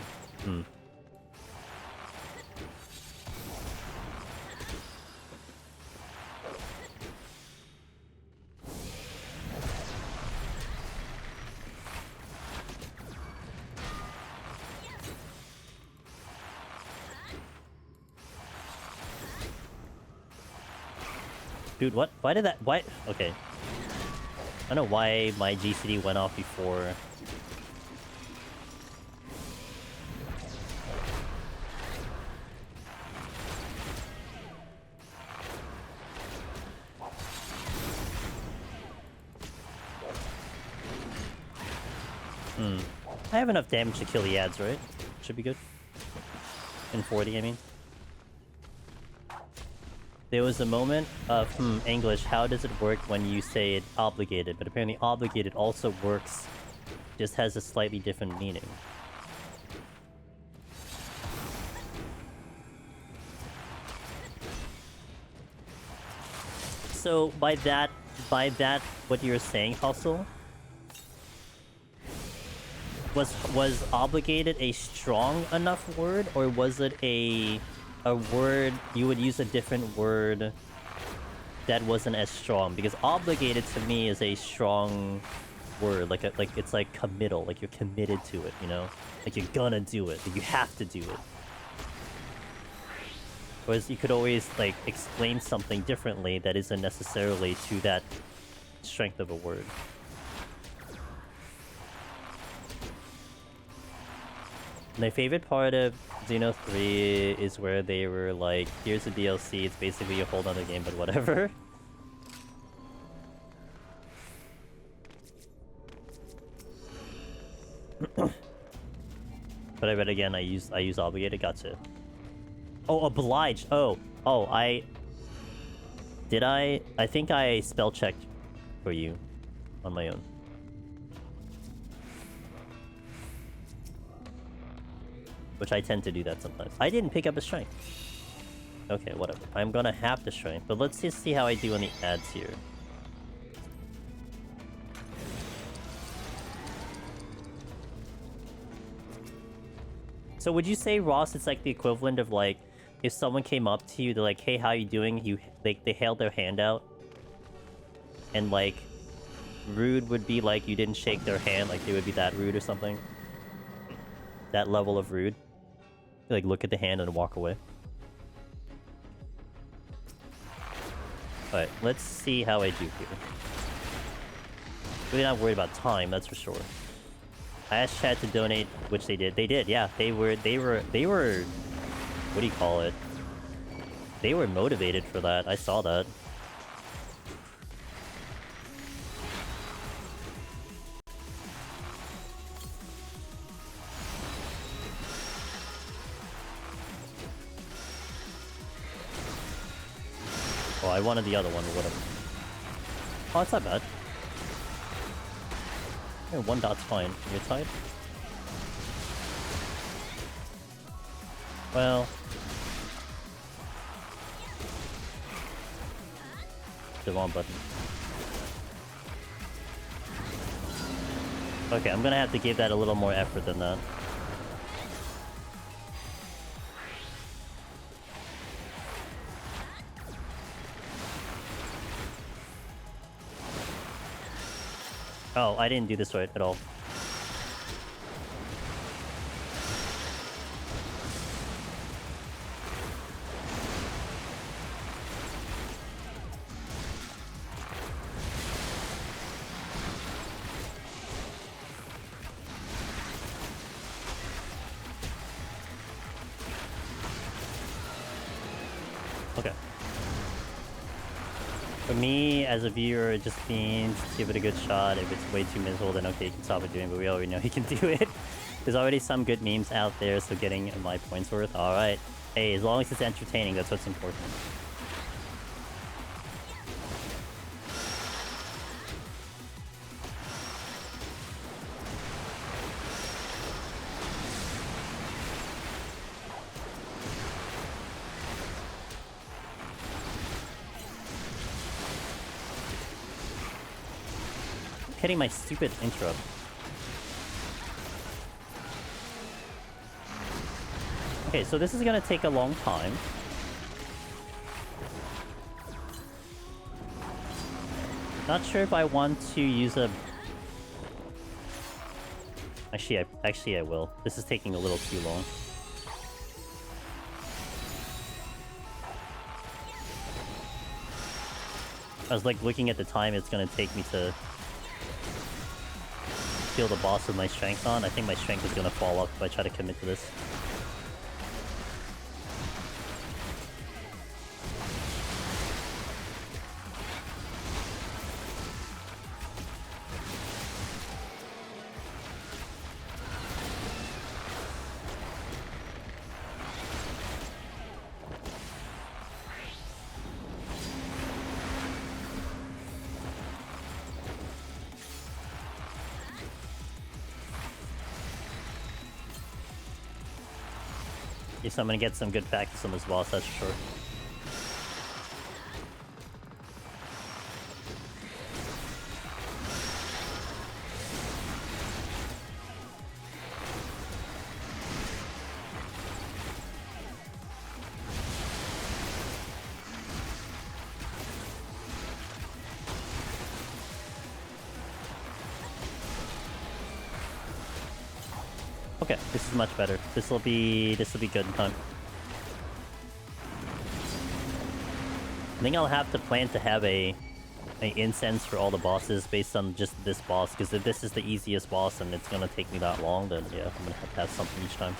Dude, what? Why did that... Why? Okay. I don't know why my GCD went off before. I have enough damage to kill the ads, right? Should be good. In 40, I mean. There was a moment of, English, how does it work when you say it obligated? But apparently obligated also works, just has a slightly different meaning. So by that, what you're saying, Hustle? Was obligated a strong enough word, or was it a word you would use a different word that wasn't as strong? Because obligated to me is a strong word, like it's like committal, like you're committed to it, you know, like you're gonna do it, like you have to do it. Whereas you could always, like, explain something differently that isn't necessarily to that strength of a word. My favorite part of Xeno 3 is where they were like, here's a DLC, it's basically a whole other game, but whatever. But I read again, I use obligated, gotcha. Oh, obliged. Oh, did I think I spell checked for you on my own. Which I tend to do that sometimes. I didn't pick up a strength. Okay, whatever. I'm gonna have the strength, but let's just see how I do on the ads here. So would you say, Ross, it's like the equivalent of like, if someone came up to you, they're like, hey, how you doing? They held their hand out. And like, rude would be like you didn't shake their hand, like they would be that rude or something. That level of rude. Like, look at the hand and walk away. Alright, let's see how I do here. Really not worried about time, that's for sure. I asked chat to donate, which they did. They did, yeah. They were... What do you call it? They were motivated for that. I saw that. Oh, I wanted the other one or whatever. Oh, it's not bad. Yeah, one dot's fine. Your side? Well... the wrong button. Okay, I'm gonna have to give that a little more effort than that. Oh, I didn't do this right at all. Okay. For me, as a viewer, it just means give it a good shot. If it's way too miserable, then okay, you can stop it doing, but we already know he can do it. There's already some good memes out there, so getting my points worth. Alright. Hey, as long as it's entertaining, that's what's important. Hitting my stupid intro. Okay, so this is gonna take a long time. Not sure if I want to use a... Actually, I will. This is taking a little too long. I was like looking at the time it's gonna take me to kill the boss with my strength on. I think my strength is gonna fall off if I try to commit to this. So I'm gonna get some good practice on this boss, that's for sure. Okay, this is much better. This will be good in time. I think I'll have to plan to have a incense for all the bosses based on just this boss, because if this is the easiest boss and it's gonna take me that long, then yeah, I'm gonna have to have something each time.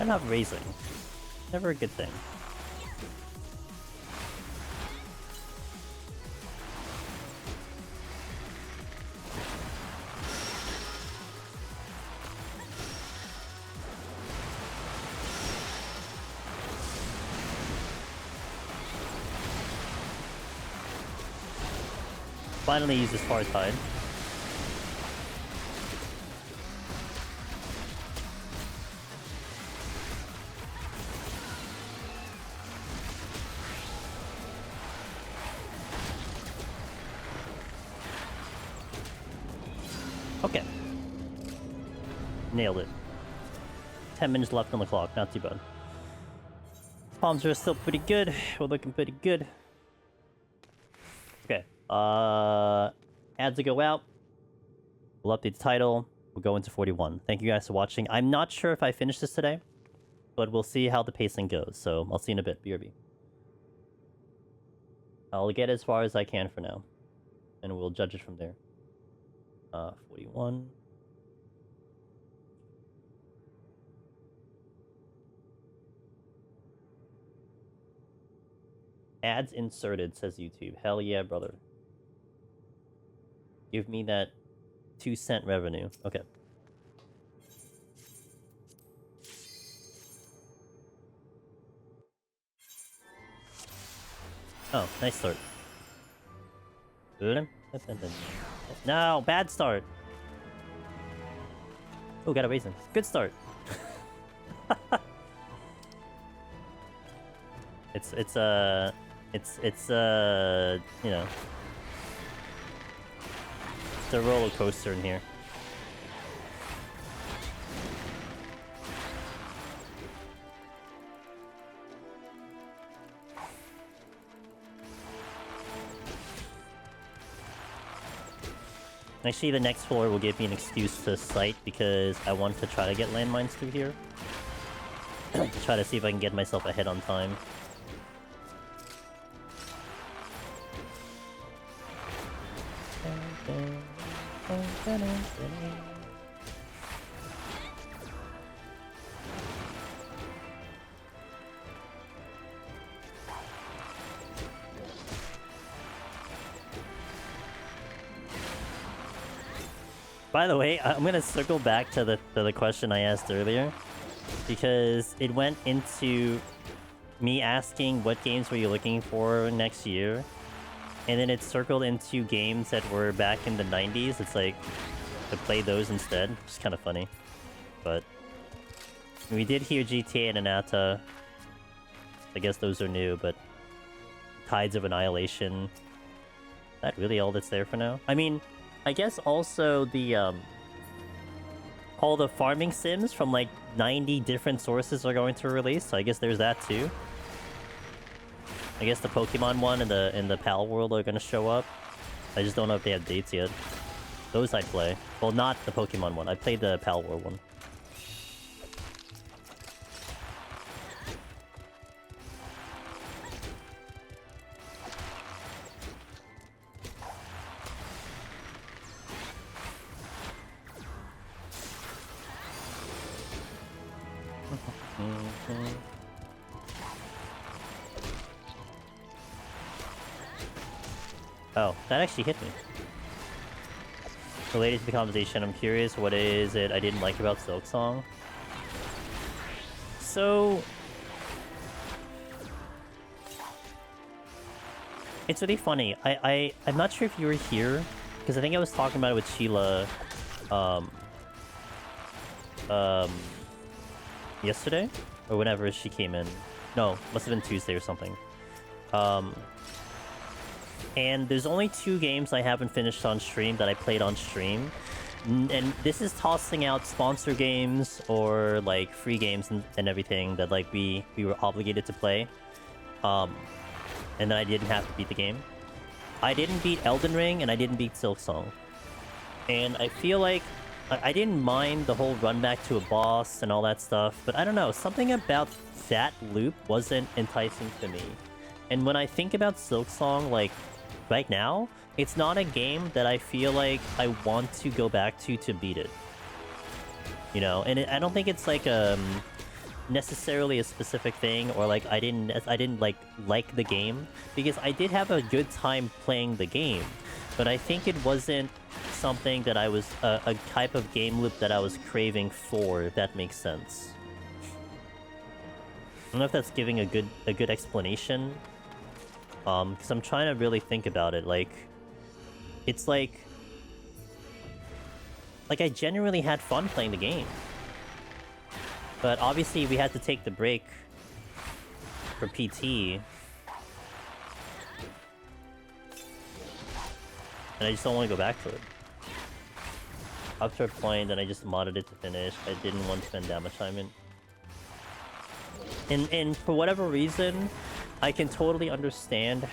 I'm not raising. Never a good thing. Finally use this far tide. Okay. Nailed it. 10 minutes left on the clock, not too bad. Palms are still pretty good. We're looking pretty good. Okay. Ads will go out. We'll update the title. We'll go into 41. Thank you guys for watching. I'm not sure if I finish this today, but we'll see how the pacing goes. So I'll see you in a bit. BRB. I'll get as far as I can for now, and we'll judge it from there. 41. Ads inserted, says YouTube. Hell yeah, brother. Give me that 2-cent revenue. Okay. Oh, nice start. No, bad start. Oh, got a raisin. Good start. it's you know, it's a roller coaster in here. Actually, the next floor will give me an excuse to sight because I want to try to get landmines through here. Try to see if I can get myself ahead on time. By the way, I'm gonna circle back to the question I asked earlier, because it went into me asking what games were you looking for next year, and then it circled into games that were back in the 90s. It's like to play those instead, which is kind of funny. But we did hear GTA and Anata. I guess those are new, but Tides of Annihilation. Is that really all that's there for now? I mean, I guess also the all the farming sims from like 90 different sources are going to release, so I guess there's that too. I guess the Pokemon one and the PAL world are gonna show up. I just don't know if they have dates yet. Those I'd play. Well, not the Pokemon one. I played the PAL world one. Oh, that actually hit me. Related to the conversation, I'm curious, what is it I didn't like about Silk Song? So... it's really funny. I'm not sure if you were here, because I think I was talking about it with Sheila, yesterday or whenever she came in. No, must have been Tuesday or something. And there's only 2 games I haven't finished on stream that I played on stream. And this is tossing out sponsor games or like free games and everything that like we were obligated to play. And then I didn't have to beat the game. I didn't beat Elden Ring and I didn't beat Silksong. And I feel like I didn't mind the whole run back to a boss and all that stuff, but I don't know, something about that loop wasn't enticing to me. And when I think about Silksong, like right now, it's not a game that I feel like I want to go back to beat it. You know, and I don't think it's like necessarily a specific thing, or like I didn't like the game, because I did have a good time playing the game, but I think it wasn't something that I was a type of game loop that I was craving for, if that makes sense. I don't know if that's giving a good explanation. Because I'm trying to really think about it. Like, it's like I genuinely had fun playing the game. But obviously we had to take the break for PT. And I just don't want to go back to it. Up to a point, and I just modded it to finish. I didn't want to spend that much time in. And for whatever reason, I can totally understand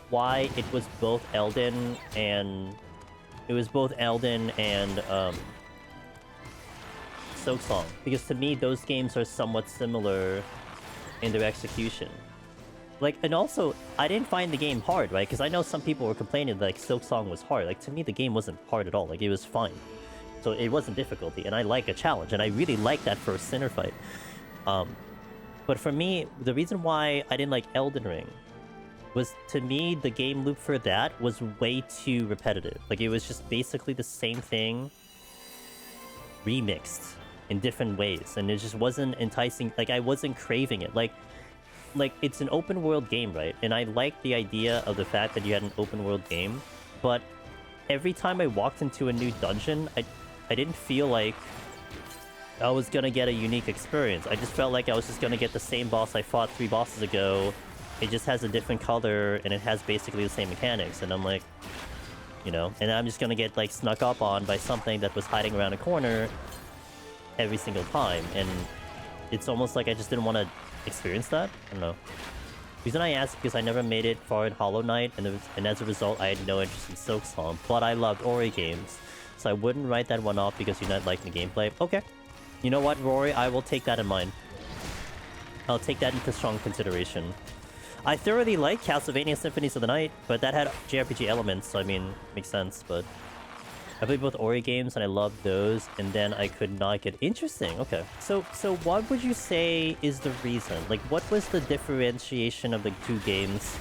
why it was both Elden and Silksong, because to me those games are somewhat similar in their execution. Like, and also I didn't find the game hard, right? Because I know some people were complaining that like Silksong was hard. Like, to me the game wasn't hard at all. Like, it was fine. So it wasn't difficulty, and I like a challenge, and I really like that first Sinner fight. But for me, the reason why I didn't like Elden Ring was, to me, the game loop for that was way too repetitive. Like, it was just basically the same thing remixed in different ways, and it just wasn't enticing. Like, I wasn't craving it. Like it's an open world game, right? And I like the idea of the fact that you had an open world game, but every time I walked into a new dungeon, I didn't feel like I was gonna get a unique experience. I just felt like I was just gonna get the same boss I fought 3 bosses ago. It just has a different color, and it has basically the same mechanics. And I'm like, you know, and I'm just gonna get like snuck up on by something that was hiding around a corner every single time. And it's almost like I just didn't want to experience that. I don't know. The reason I asked because I never made it far in Hollow Knight, and as a result, I had no interest in Silksong. But I loved Ori games, so I wouldn't write that one off because you're not liking the gameplay. Okay. You know what, Rory? I will take that in mind. I'll take that into strong consideration. I thoroughly like Castlevania Symphonies of the Night, but that had JRPG elements, so I mean, makes sense, but... I played both Ori games, and I loved those, and then I could not get... Interesting, okay. So what would you say is the reason? Like, what was the differentiation of the 2 games?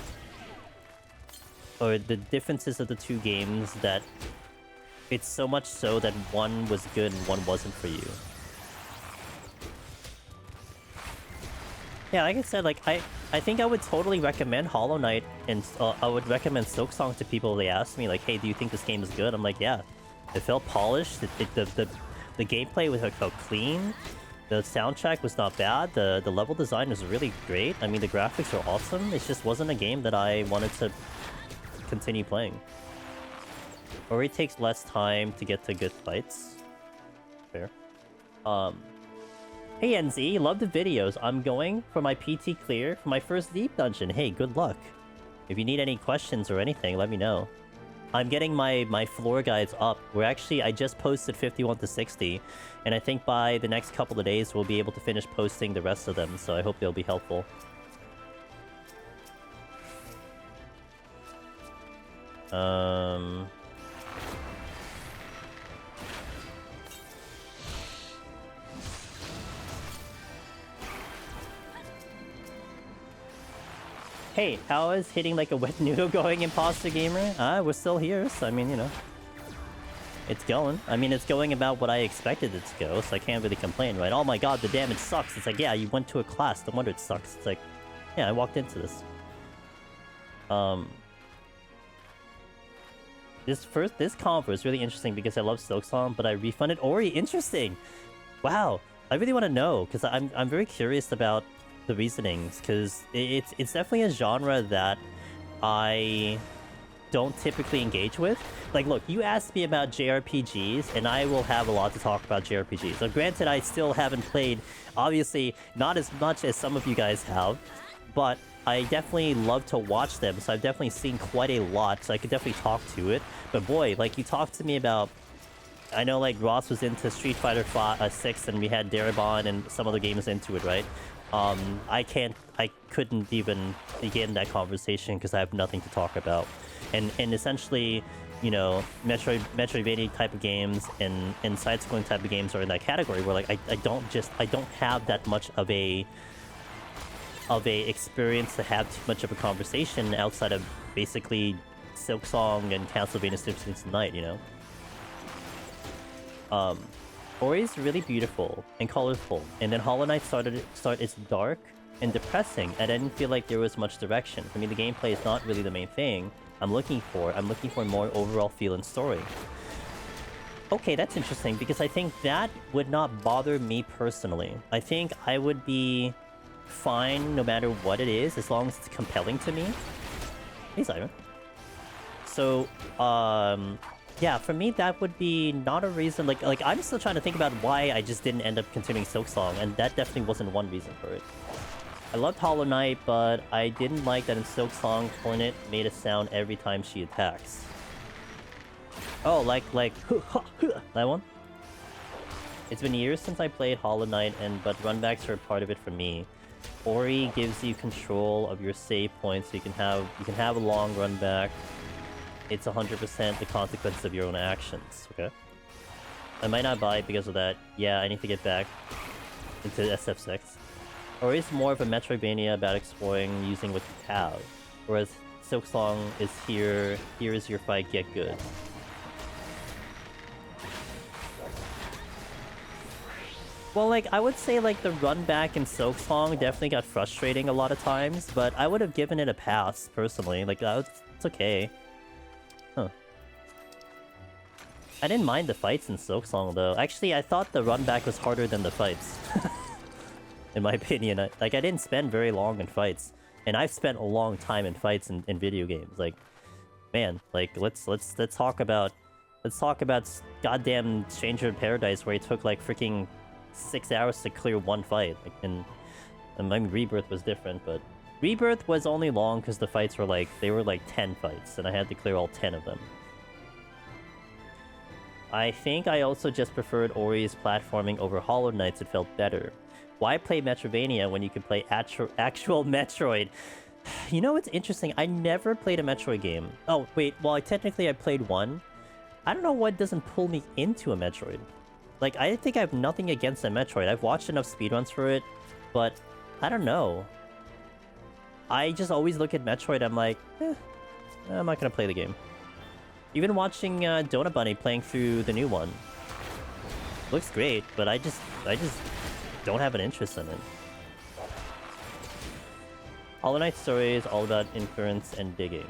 Or the differences of the 2 games that... It's so much so that one was good and one wasn't for you? Yeah, like I said, like, I think I would totally recommend Hollow Knight, and I would recommend Silksong to people if they ask me, like, hey, do you think this game is good? I'm like, yeah. It felt polished, the gameplay was, like, felt clean, the soundtrack was not bad, the level design was really great, I mean, the graphics are awesome, it just wasn't a game that I wanted to continue playing. Or it takes less time to get to good fights. Fair. Hey NZ, love the videos. I'm going for my PT clear for my first deep dungeon. Hey, good luck. If you need any questions or anything, let me know. I'm getting my floor guides up. I just posted 51 to 60, and I think by the next couple of days we'll be able to finish posting the rest of them, so I hope they'll be helpful. Hey, how is hitting like a wet noodle going, Imposter Gamer? We're still here, so I mean, you know. It's going. I mean, it's going about what I expected it to go, so I can't really complain, right? Oh my god, the damage sucks. It's like, yeah, you went to a class, no wonder it sucks. It's like, yeah, I walked into this. This comp was really interesting because I love Silksong, but I refunded Ori. Interesting! Wow. I really want to know, because I'm very curious about the reasonings, because it's definitely a genre that I don't typically engage with. Like, look, you asked me about JRPGs, and I will have a lot to talk about JRPGs. So granted, I still haven't played, obviously, not as much as some of you guys have, but I definitely love to watch them, so I've definitely seen quite a lot, so I could definitely talk to it. But boy, like, you talked to me about... I know, like, Ross was into Street Fighter 6, and we had Darabon and some other games into it, right? I couldn't even begin that conversation because I have nothing to talk about. And essentially, you know, Metroidvania type of games and side-scrolling type of games are in that category where, like, I don't have that much of a experience to have too much of a conversation outside of basically Silksong and Castlevania Symphony of the Night, you know? Ori is really beautiful and colorful, and then Hollow Knight it's dark and depressing, and I didn't feel like there was much direction. For me, the gameplay is not really the main thing I'm looking for. I'm looking for more overall feel and story. Okay, that's interesting, because I think that would not bother me personally. I think I would be fine no matter what it is, as long as it's compelling to me. Hey, Simon. So, yeah, for me, that would be not a reason. Like I'm still trying to think about why I just didn't end up continuing Silksong, and that definitely wasn't one reason for it. I loved Hollow Knight, but I didn't like that in Silksong, Hornet made a sound every time she attacks. Oh, like that one? It's been years since I played Hollow Knight, but runbacks are a part of it for me. Ori gives you control of your save points, so you can have a long run back. It's 100% the consequence of your own actions, okay? I might not buy it because of that. Yeah, I need to get back into SF6. Or is more of a Metroidvania about exploring using what you have. Whereas Silksong is here is your fight, get good. Well, like, I would say, like, the run back in Silksong definitely got frustrating a lot of times, but I would have given it a pass, personally. Like, it's okay. Huh. I didn't mind the fights in Silksong, though. Actually, I thought the run back was harder than the fights. In my opinion. I didn't spend very long in fights. And I've spent a long time in fights in video games. Like, man, like, let's talk about goddamn Stranger in Paradise, where it took, like, freaking 6 hours to clear one fight. Like, and I mean, Rebirth was different, but Rebirth was only long because the fights were like, they were like 10 fights, and I had to clear all 10 of them. I think I also just preferred Ori's platforming over Hollow Knight's. It felt better. Why play Metroidvania when you can play actual Metroid? You know what's interesting? I never played a Metroid game. Oh, wait, well, technically I played one. I don't know what doesn't pull me into a Metroid. Like, I think I have nothing against a Metroid. I've watched enough speedruns for it, but I don't know. I just always look at Metroid, I'm like, I'm not gonna play the game. Even watching Ogbunabali playing through the new one. Looks great, but I just don't have an interest in it. Hollow Knight's story is all about inference and digging,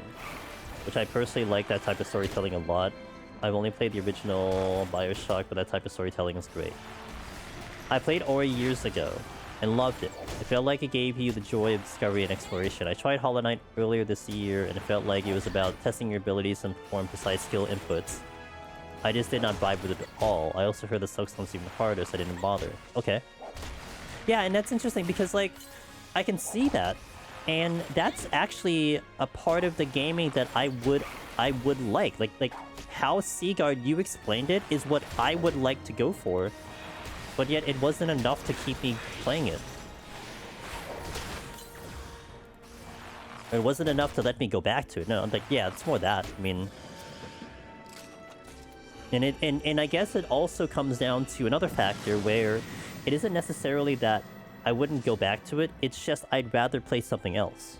which I personally like that type of storytelling a lot. I've only played the original Bioshock, but that type of storytelling is great. I played Ori years ago and loved it. It felt like it gave you the joy of discovery and exploration. I tried Hollow Knight earlier this year, and it felt like it was about testing your abilities and perform precise skill inputs. I just did not vibe with it at all. I also heard the Silksong's even harder, so I didn't bother. Okay. Yeah, and that's interesting because, like, I can see that, and that's actually a part of the gaming that I would like. Like how Seaguard, you explained it, is what I would like to go for, but yet it wasn't enough to keep me playing it. It wasn't enough to let me go back to it. No, I'm like, yeah, it's more that. I mean, and I guess it also comes down to another factor where it isn't necessarily that I wouldn't go back to it. It's just I'd rather play something else,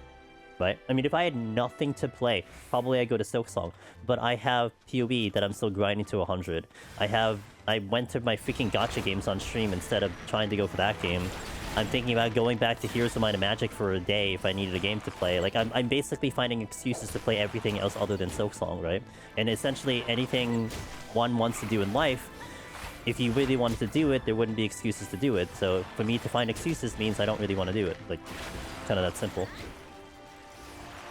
right? I mean, if I had nothing to play, probably I'd go to Silksong. But I have PoE that I'm still grinding to 100. I went to my freaking gacha games on stream instead of trying to go for that game. I'm thinking about going back to Heroes of Might and Magic for a day if I needed a game to play. Like, I'm basically finding excuses to play everything else other than Silksong, right? And essentially anything one wants to do in life, if you really wanted to do it, there wouldn't be excuses to do it. So for me to find excuses means I don't really want to do it. Like, kind of that simple.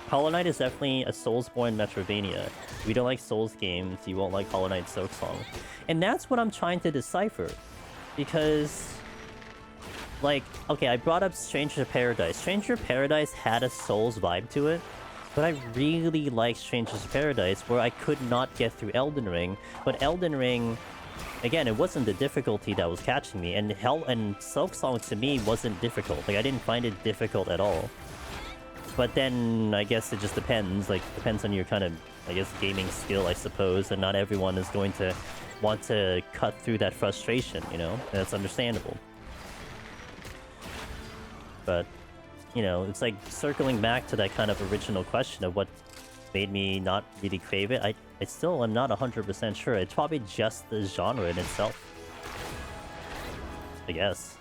Hollow Knight is definitely a Soulsborne Metroidvania. If you don't like Souls games, you won't like Hollow Knight Silksong. And that's what I'm trying to decipher. Because, like, okay, I brought up Stranger Paradise. Stranger Paradise had a Souls vibe to it. But I really liked Stranger Paradise, where I could not get through Elden Ring. But Elden Ring, again, it wasn't the difficulty that was catching me. And Silksong to me wasn't difficult. Like, I didn't find it difficult at all. But then, I guess it just depends. Like, depends on your kind of, I guess, gaming skill, I suppose. And not everyone is going to want to cut through that frustration, you know? And that's understandable. But, you know, it's like circling back to that kind of original question of what made me not really crave it. I still am not 100% sure. It's probably just the genre in itself. I guess.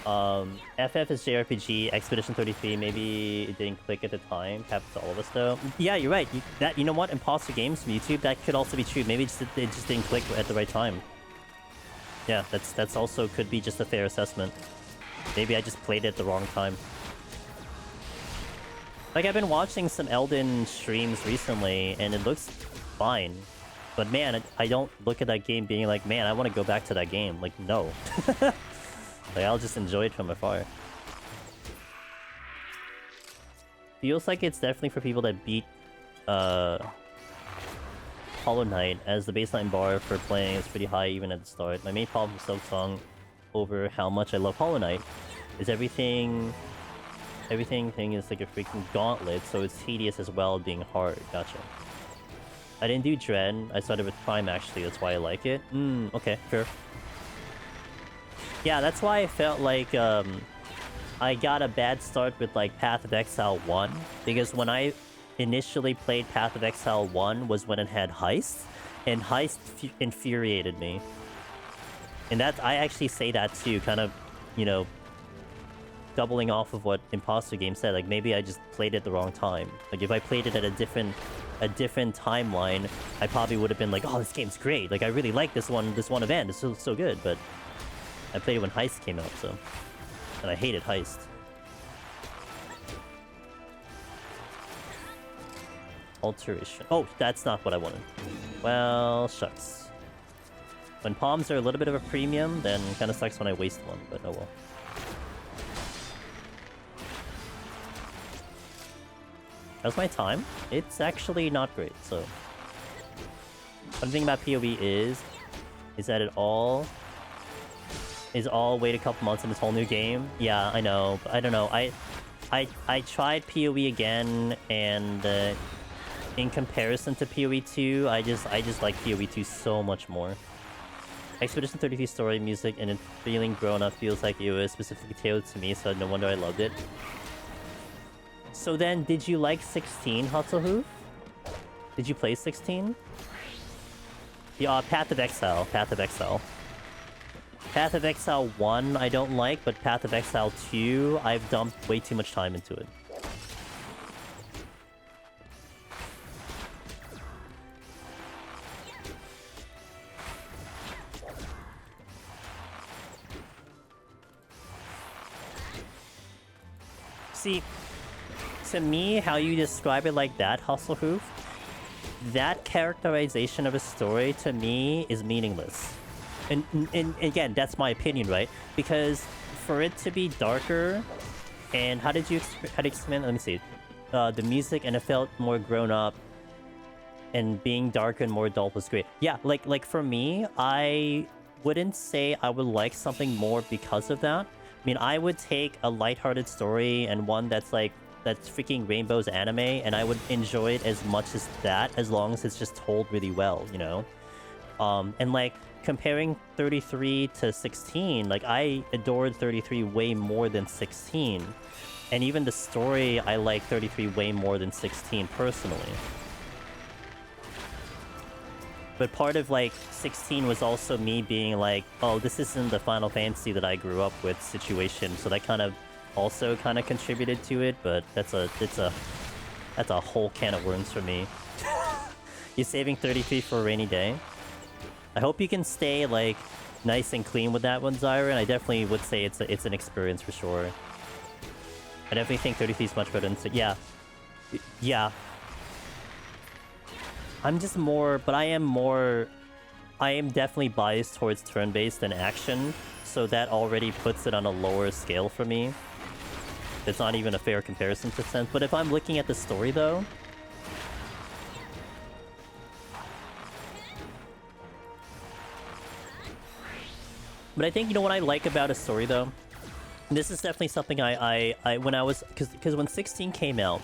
FF is JRPG, Expedition 33, maybe it didn't click at the time. Happens to all of us though. Yeah, you're right. You know what? Imposter Games from YouTube, that could also be true. Maybe it just didn't click at the right time. Yeah, that's also could be just a fair assessment. Maybe I just played it at the wrong time. Like, I've been watching some Elden streams recently, and it looks fine. But man, I don't look at that game being like, man, I want to go back to that game. Like, no. Like, I'll just enjoy it from afar. Feels like it's definitely for people that beat Hollow Knight, as the baseline bar for playing is pretty high even at the start. My main problem with Silksong over how much I love Hollow Knight is everything thing is like a freaking gauntlet, so it's tedious as well being hard. Gotcha. I didn't do Dread. I started with Prime actually, that's why I like it. Okay, fair. Yeah, that's why I felt like I got a bad start with like Path of Exile 1, because when I initially played Path of Exile 1 was when it had Heist, and Heist infuriated me. And that, I actually say that too, kind of, you know, doubling off of what Imposter Game said. Like, maybe I just played it at the wrong time. Like, if I played it at a different timeline, I probably would have been like, oh, this game's great. Like, I really like this one event. It's so good. But I played it when Heist came out, so. And I hated Heist. Alteration. Oh, that's not what I wanted. Well, shucks. When palms are a little bit of a premium, then it kind of sucks when I waste one, but oh well. How's my time? It's actually not great, so... One thing about PoE is that it all wait a couple months in this whole new game. Yeah, I know, but I don't know. I tried PoE again, and in comparison to PoE 2, I just like PoE 2 so much more. Expedition 33 story, music, and it feeling grown up feels like it was specifically tailored to me, so no wonder I loved it. So then, did you like 16, Hutzelhoof? Did you play 16? Yeah, Path of Exile. Path of Exile. Path of Exile 1 I don't like, but Path of Exile 2, I've dumped way too much time into it. See, to me, how you describe it like that, Hustlehoof, that characterization of a story, to me, is meaningless. And again, that's my opinion, right? Because for it to be darker, and how did you explain? Let me see. The music, and it felt more grown up, and being darker and more adult was great. Yeah, like for me, I wouldn't say I would like something more because of that. I mean, I would take a lighthearted story and one that's freaking Rainbow's anime, and I would enjoy it as much as that, as long as it's just told really well, you know? And like, comparing 33 to 16, like, I adored 33 way more than 16. And even the story, I like 33 way more than 16 personally. But part of, like, 16 was also me being like, oh, this isn't the Final Fantasy that I grew up with situation, so that kind of also kind of contributed to it, but that's a whole can of worms for me. You're saving 33 for a rainy day? I hope you can stay, like, nice and clean with that one, Zyron. I definitely would say it's an experience for sure. I definitely think 33 is much better than... Yeah. Yeah. I'm just more... But I am definitely biased towards turn-based and action, so that already puts it on a lower scale for me. It's not even a fair comparison to sense. But if I'm looking at the story, though... But I think, you know what I like about a story, though? This is definitely something I when I was... Because when 16 came out,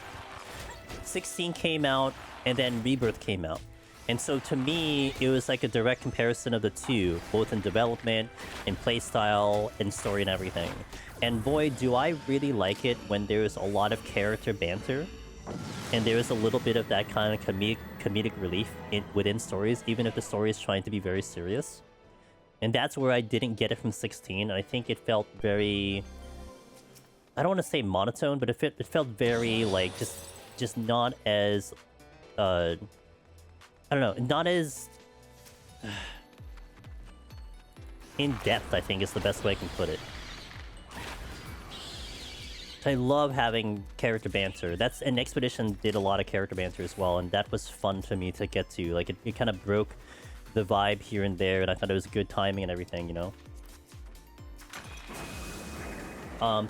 and then Rebirth came out. And so to me, it was like a direct comparison of the two, both in development, in playstyle, in story and everything. And boy, do I really like it when there's a lot of character banter, and there is a little bit of that kind of comedic relief within stories, even if the story is trying to be very serious. And that's where I didn't get it from 16. I think it felt very... I don't want to say monotone, but it felt very, like, just not as... I don't know, not as... in-depth, I think, is the best way I can put it. I love having character banter. And Expedition did a lot of character banter as well, and that was fun for me to get to. Like, it kind of broke the vibe here and there, and I thought it was good timing and everything, you know?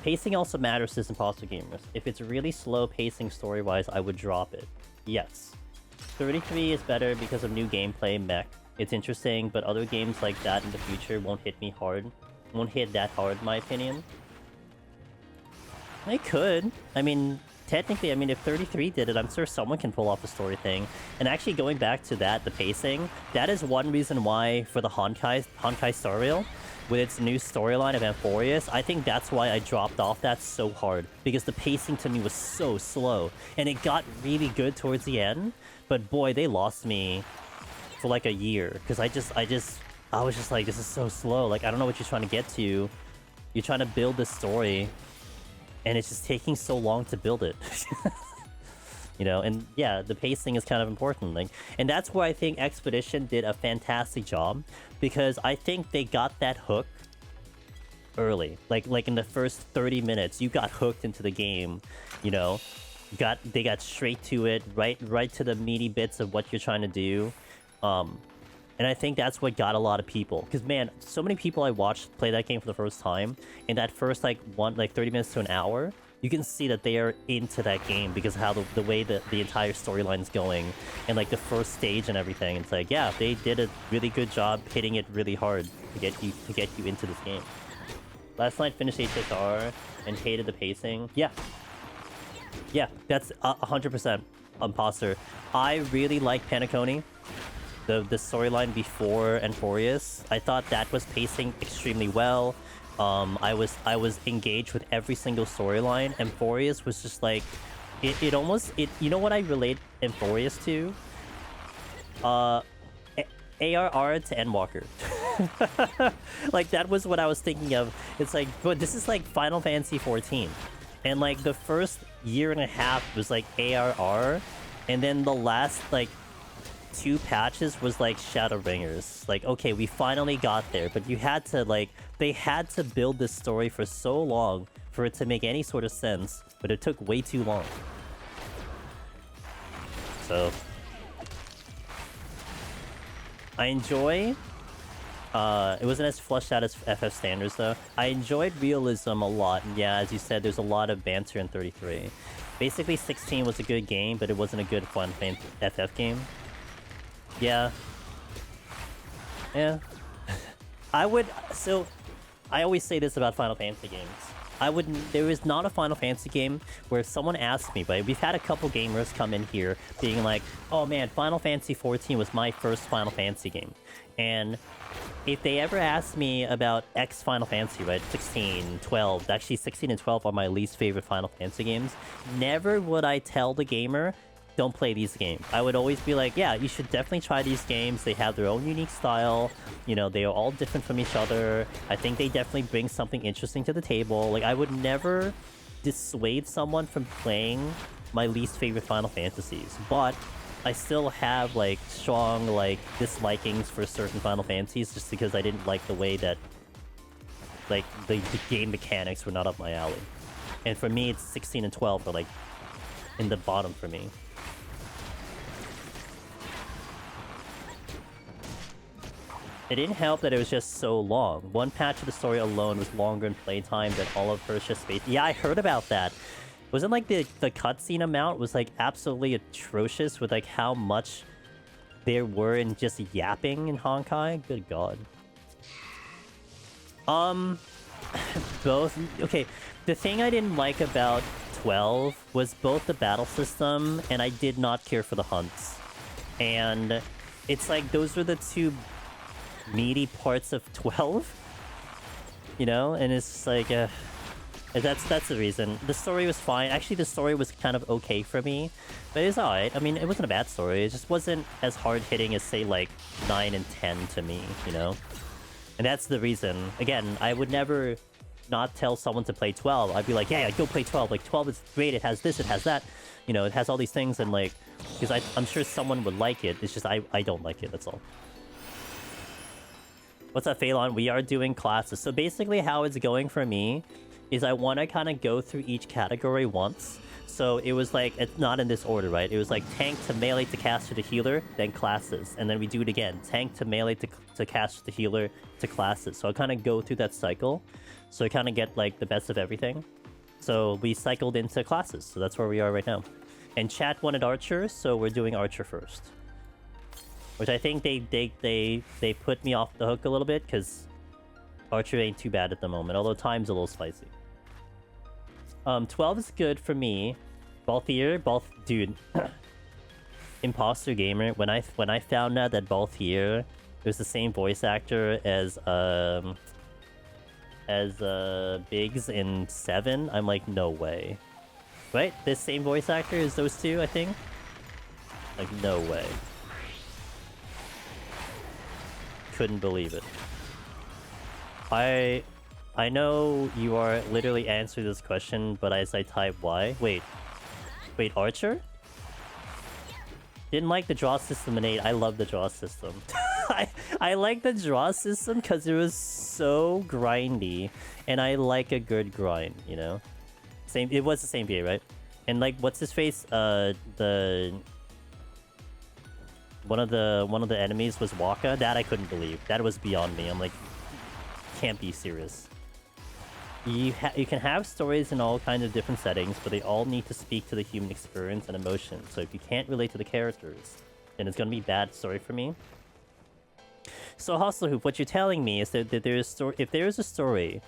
Pacing also matters to imposter gamers. If it's really slow pacing story-wise, I would drop it. Yes. 33 is better because of new gameplay, mech. It's interesting, but other games like that in the future won't hit me hard. Won't hit that hard, in my opinion. They could. I mean, technically, I mean, if 33 did it, I'm sure someone can pull off a story thing. And actually, going back to that, the pacing, that is one reason why, for the Honkai Star Rail, with its new storyline of Amphorius, I think that's why I dropped off that so hard. Because the pacing to me was so slow. And it got really good towards the end. But boy, they lost me for like a year. Because I was just like, this is so slow. Like, I don't know what you're trying to get to. You're trying to build this story. And it's just taking so long to build it. You know, and yeah, the pacing is kind of important. Like, and that's where I think Expedition did a fantastic job, because I think they got that hook early. Like in the first 30 minutes, you got hooked into the game. You know, they got straight to it, right to the meaty bits of what you're trying to do. And I think that's what got a lot of people. Because man, so many people I watched play that game for the first time, in that first like 30 minutes to an hour, you can see that they are into that game because of how the way that the entire storyline is going, and like the first stage and everything. It's like, yeah, they did a really good job hitting it really hard to get you into this game. Last night finished HSR and hated the pacing. Yeah, that's 100% imposter. I really like Panaconi. The storyline before Amphorius, I thought that was pacing extremely well. I was engaged with every single storyline. Amphorius was just like, it almost, you know what I relate Amphorius to? ARR to Endwalker. Like, that was what I was thinking of. It's like, but this is like Final Fantasy 14. And like the first year and a half was like ARR, and then the last like 2 patches was like Shadowbringers. Like, okay, we finally got there, but you had to like, they had to build this story for so long for it to make any sort of sense, but it took way too long. So I enjoy it wasn't as fleshed out as FF standards though. I enjoyed realism a lot, and yeah, as you said, there's a lot of banter in 33. Basically 16 was a good game, but it wasn't a good fun FF game. Yeah. I always say this about Final Fantasy games. There is not a Final Fantasy game where if someone asks me, but we've had a couple gamers come in here being like, oh man, Final Fantasy 14 was my first Final Fantasy game. And if they ever ask me about X Final Fantasy, right, 16, 12, actually 16 and 12 are my least favorite Final Fantasy games, never would I tell the gamer, don't play these games. I would always be like, yeah, you should definitely try these games. They have their own unique style. You know, they are all different from each other. I think they definitely bring something interesting to the table. Like, I would never dissuade someone from playing my least favorite Final Fantasies. But I still have like strong like dislikings for certain Final Fantasies just because I didn't like the way that like the game mechanics were not up my alley. And for me, it's 16 and 12 are like in the bottom for me. It didn't help that it was just so long. One patch of the story alone was longer in playtime than all of Persia's space. Yeah, I heard about that. Wasn't like the cutscene amount was like absolutely atrocious with like how much there were in just yapping in Honkai? Good god. Both. Okay, the thing I didn't like about 12 was both the battle system and I did not care for the hunts. And it's like those were the two meaty parts of 12, you know, and it's just like that's the reason. The story was fine. Actually, the story was kind of okay for me, but it's alright. I mean, it wasn't a bad story. It just wasn't as hard hitting as say like 9 and 10 to me, you know. And that's the reason. Again, I would never not tell someone to play 12. I'd be like, yeah, go play 12. Like 12 is great. It has this. It has that. You know, it has all these things, and like, because I'm sure someone would like it. It's just I don't like it. That's all. What's up, Phalon? We are doing classes. So basically how it's going for me is I want to kind of go through each category once. So it was like, it's not in this order, right? It was like tank to melee to caster to healer, then classes. And then we do it again. Tank to melee to caster to healer to classes. So I kind of go through that cycle. So I kind of get like the best of everything. So we cycled into classes. So that's where we are right now. And chat wanted archer, so we're doing archer first. Which I think they put me off the hook a little bit, because archer ain't too bad at the moment, although time's a little spicy. 12 is good for me. Balthier, dude. Imposter gamer. When I found out that Balthier was the same voice actor as Biggs in 7, I'm like, no way. Right? This same voice actor is those two, I think. Like, no way. Couldn't believe it. I know you are literally answering this question, but as I type why. Wait, Archer? Didn't like the draw system in 8. I love the draw system. I like the draw system because it was so grindy, and I like a good grind, you know? It was the same VA, right? And like, what's his face? One of the enemies was Waka. That I couldn't believe. That was beyond me. I'm like, can't be serious. You can have stories in all kinds of different settings, but they all need to speak to the human experience and emotion. So if you can't relate to the characters, then it's gonna be a bad story for me. So Hustler Hoop, what you're telling me is that if there's a story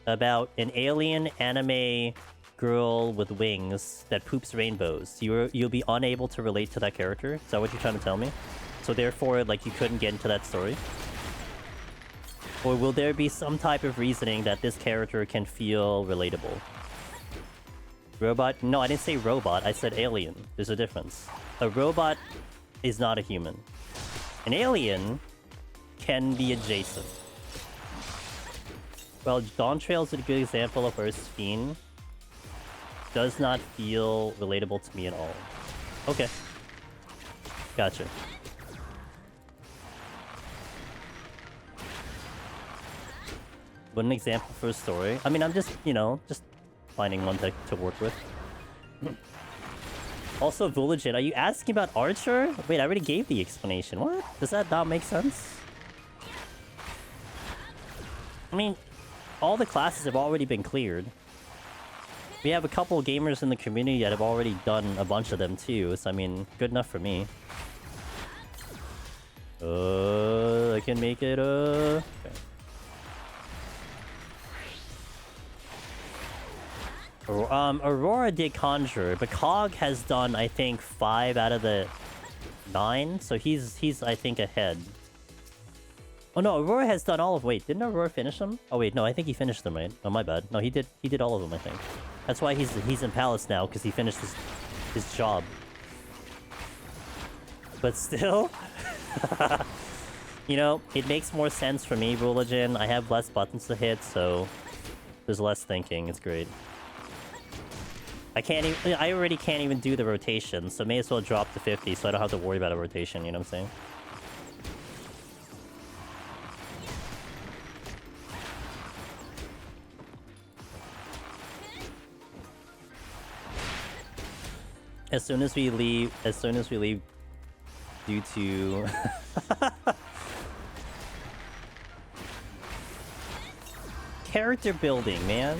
about an alien anime girl with wings that poops rainbows, you'll be unable to relate to that character? Is that what you're trying to tell me? So therefore, like, you couldn't get into that story? Or will there be some type of reasoning that this character can feel relatable? Robot? No, I didn't say robot, I said alien. There's a difference. A robot is not a human. An alien can be adjacent. Well, Dawntrail is a good example of Earth's Fiend. Does not feel relatable to me at all. Okay. Gotcha. What an example for a story. I mean, I'm just, you know, just finding one to work with. Also, Villagin, are you asking about Archer? Wait, I already gave the explanation. What? Does that not make sense? I mean, all the classes have already been cleared. We have a couple of gamers in the community that have already done a bunch of them too, so I mean, good enough for me. I can make it, okay. Aurora did Conjure, but Cog has done, I think, 5 out of the 9, so he's I think, ahead. Oh no, Aurora has done all of... Wait, didn't Aurora finish them? Oh wait, no, I think he finished them, right? Oh, my bad. No, he did all of them, I think. That's why he's in Palace now, because he finished his job. But still... you know, it makes more sense for me, Religion. I have less buttons to hit, so... there's less thinking. It's great. I already can't even do the rotation, so may as well drop to 50 so I don't have to worry about a rotation, you know what I'm saying? As soon as we leave due to character building, man.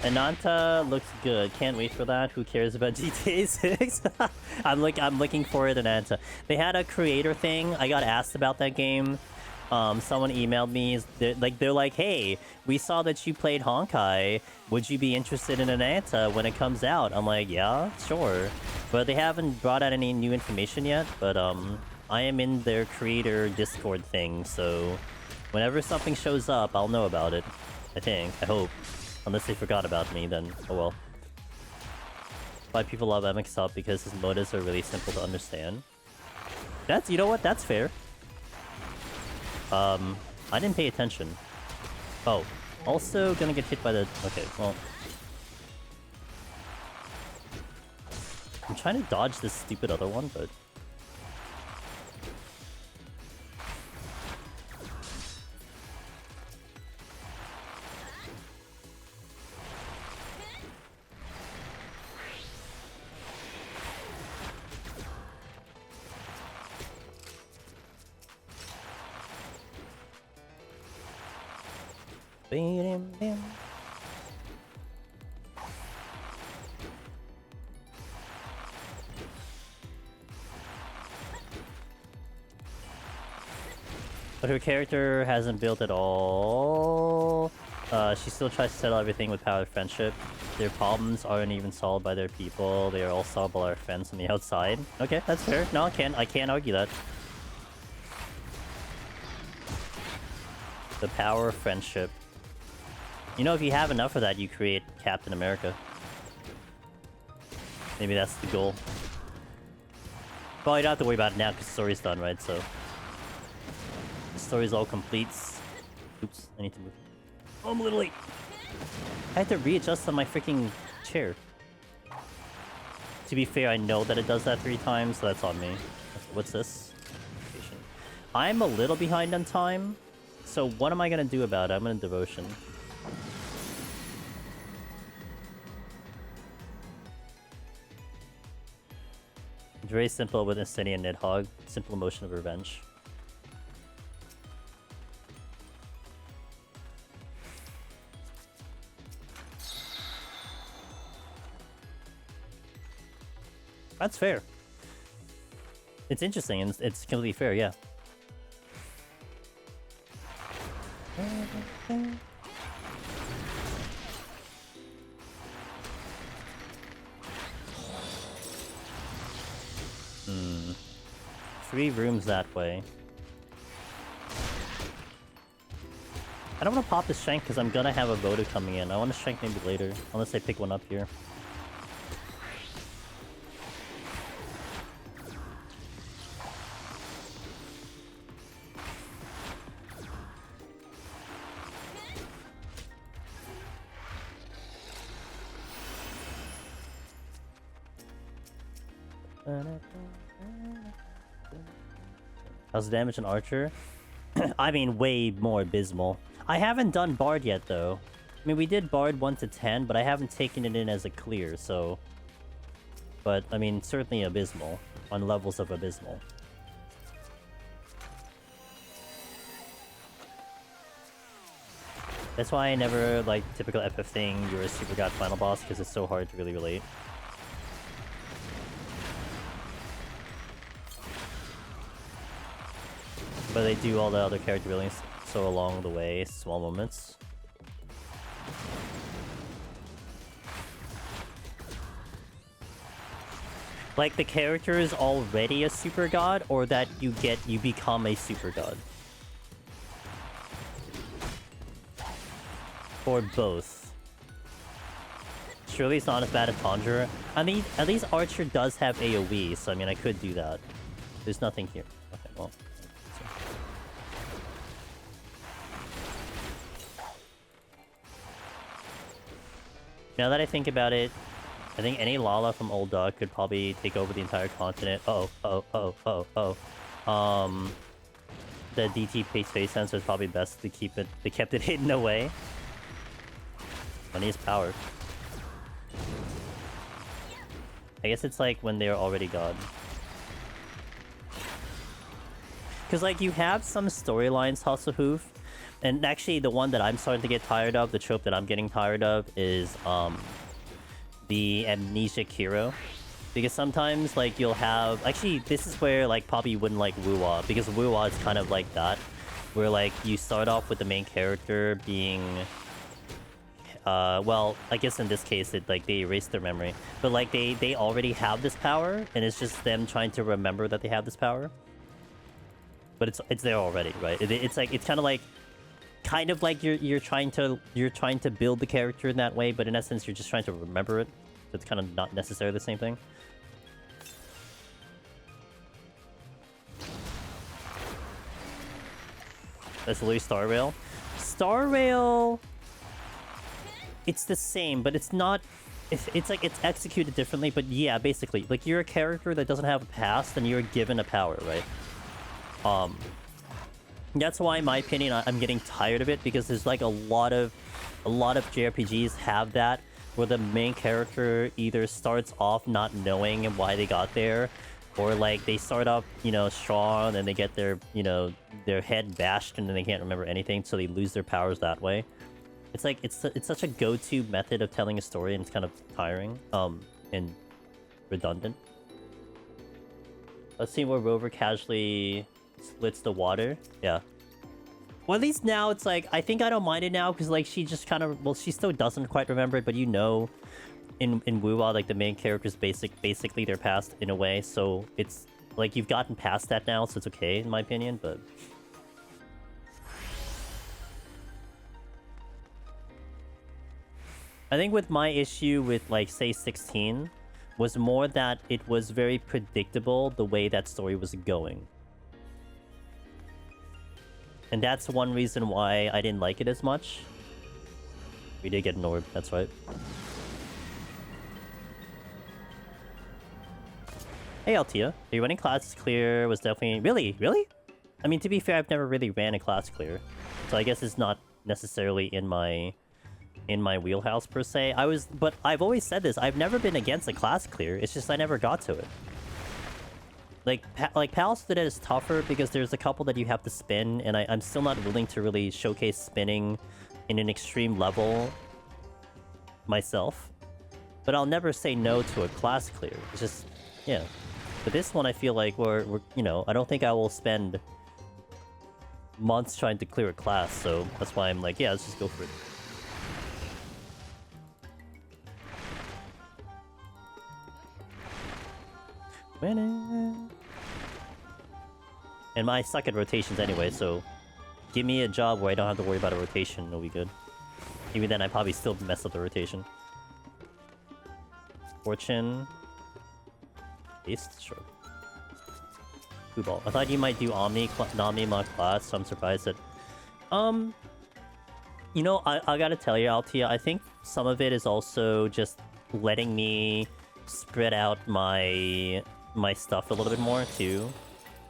Ananta looks good. Can't wait for that. Who cares about GTA 6? I'm looking for it in Ananta. They had a creator thing. I got asked about that game. Someone emailed me. They're like, hey, we saw that you played Honkai. Would you be interested in Ananta when it comes out? I'm like, yeah, sure. But they haven't brought out any new information yet. But I am in their creator Discord thing, so whenever something shows up, I'll know about it. I think. I hope. Unless they forgot about me, then oh well. Why people love MX because his motives are really simple to understand. You know what? That's fair. I didn't pay attention. Oh, also gonna get hit by the... Okay, well... I'm trying to dodge this stupid other one, but... But her character hasn't built at all. She still tries to settle everything with power of friendship. Their problems aren't even solved by their people. They are all solved by our friends on the outside. Okay, that's fair. No, I can't argue that. The power of friendship. You know, if you have enough of that, you create Captain America. Maybe that's the goal. Well, you don't have to worry about it now because the story's done, right? So the story's all complete. Oops, I need to move. Oh, I'm a little late. I had to readjust on my freaking chair. To be fair, I know that it does that 3 times, so that's on me. What's this? I'm a little behind on time. So what am I gonna do about it? I'm gonna devotion. It's very simple with Insidia and Nidhogg. Simple emotion of revenge. That's fair. It's interesting and it's completely fair, yeah. Hmm. 3 rooms that way. I don't want to pop the Shank because I'm gonna have a votive coming in. I want to Shank maybe later, unless I pick one up here. How's the damage on Archer? I mean, way more abysmal. I haven't done Bard yet, though. I mean, we did Bard 1 to 10, but I haven't taken it in as a clear, so... But, I mean, certainly abysmal. On levels of abysmal. That's why I never, like, typical FF thing, you're a super god final boss, because it's so hard to really relate. But they do all the other character buildings so along the way, small moments. Like the character is already a super god, or that you become a super god. Or both. Surely it's not as bad as Conjurer. I mean, at least Archer does have AoE, so I mean I could do that. There's nothing here. Okay, well. Now that I think about it, I think any Lala from Old Duck could probably take over the entire continent. The DT space sensor is probably best to keep it. They kept it hidden away. Money is power. I guess it's like when they're already God. Because like you have some storylines, Hasselhoof, and actually the one that I'm starting to get tired of, the trope that I'm getting tired of, is the amnesic hero. Because sometimes like you'll have, actually this is where like probably you wouldn't like Woo-Wah, because Woo-Wah is kind of like that, where like you start off with the main character being well, I guess in this case it like they erase their memory, but like they already have this power and it's just them trying to remember that they have this power. But it's there already, right? It's like it's kind of like you're trying to build the character in that way, but in essence you're just trying to remember it. So it's kind of not necessarily the same thing. That's literally Star Rail. Star Rail, it's the same, but it's not. It's like it's executed differently, but yeah, basically, like you're a character that doesn't have a past, and you're given a power, right? That's why, in my opinion, I'm getting tired of it, because there's like a lot of JRPGs have that, where the main character either starts off not knowing why they got there, or like they start off, you know, strong, and they get their, you know, their head bashed, and then they can't remember anything, so they lose their powers that way. It's like it's such a go-to method of telling a story, and it's kind of tiring, and redundant. Let's see where Rover casually splits the water. Yeah. Well, at least now it's like, I think I don't mind it now, because like she just kind of, well, she still doesn't quite remember it, but you know, in Woo-Wah, like the main character's basically their past in a way, so it's like you've gotten past that now, so it's okay in my opinion, but I think with my issue with like say 16 was more that it was very predictable the way that story was going. And that's one reason why I didn't like it as much. We did get an orb, that's right. Hey Altia, are you running class clear? Was definitely... Really? I mean, to be fair, I've never really ran a class clear. So I guess it's not necessarily in my wheelhouse per se. But I've always said this, I've never been against a class clear, it's just I never got to it. Like Palace Cadet is tougher because there's a couple that you have to spin, and I'm still not willing to really showcase spinning in an extreme level myself. But I'll never say no to a class clear. It's just, yeah. But this one I feel like we're you know, I don't think I will spend months trying to clear a class, so that's why I'm like, yeah, let's just go for it. Winning. And I suck at rotations anyway, so give me a job where I don't have to worry about a rotation, it'll be good. Even then, I probably still mess up the rotation. Fortune. Beast? Sure. Blue ball. I thought you might do Omni my class, so I'm surprised that... You know, I gotta tell you, Altia, I think some of it is also just letting me spread out my stuff a little bit more, too.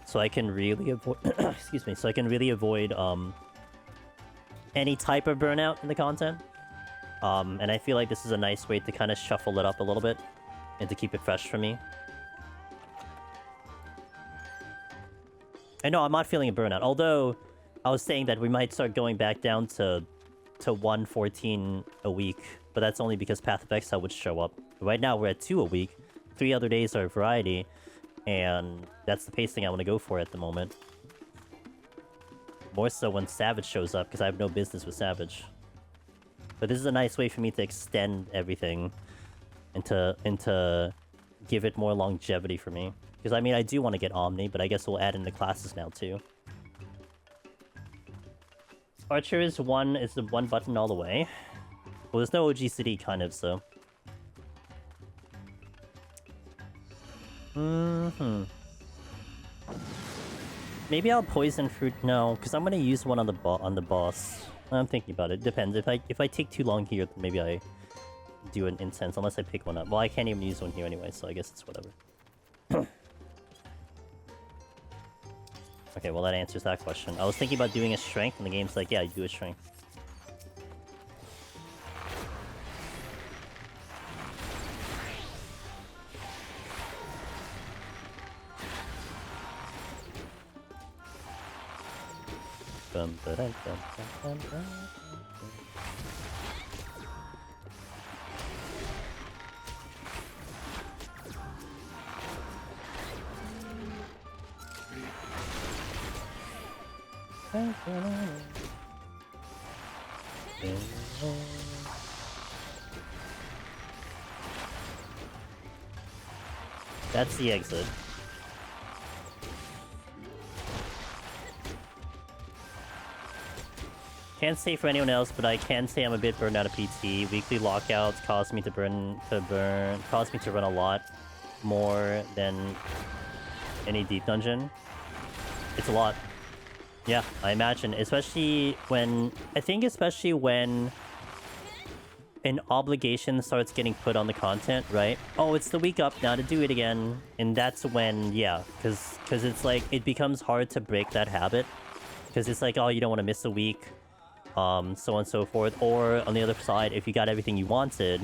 So I can really avoid... excuse me. So I can really avoid, any type of burnout in the content. And I feel like this is a nice way to kind of shuffle it up a little bit and to keep it fresh for me. I know I'm not feeling a burnout, although I was saying that we might start going back down to 114 a week, but that's only because Path of Exile would show up. Right now we're at 2 a week, 3 other days are variety, and that's the pacing I want to go for at the moment. More so when Savage shows up, because I have no business with Savage. But this is a nice way for me to extend everything and to give it more longevity for me. Because, I mean, I do want to get Omni, but I guess we'll add in the classes now, too. Archer is the one button all the way. Well, there's no OGCD, kind of, so... Maybe I'll poison fruit. No, because I'm gonna use one on the boss. I'm thinking about it. Depends. If I take too long here, maybe I do an incense unless I pick one up. Well, I can't even use one here anyway, so I guess it's whatever. Okay, well that answers that question. I was thinking about doing a strength, and the game's like, yeah, you do a strength. Dun, dun, dun, dun, dun, dun. That's the exit. Can't say for anyone else, but I can say I'm a bit burned out of PT. Weekly lockouts cause me to cause me to run a lot more than any deep dungeon. It's a lot. Yeah, I imagine, especially when an obligation starts getting put on the content, right? Oh, it's the week up now to do it again, and that's when, yeah, because it's like it becomes hard to break that habit, because it's like, oh, you don't want to miss a week, so on and so forth. Or on the other side, if you got everything you wanted,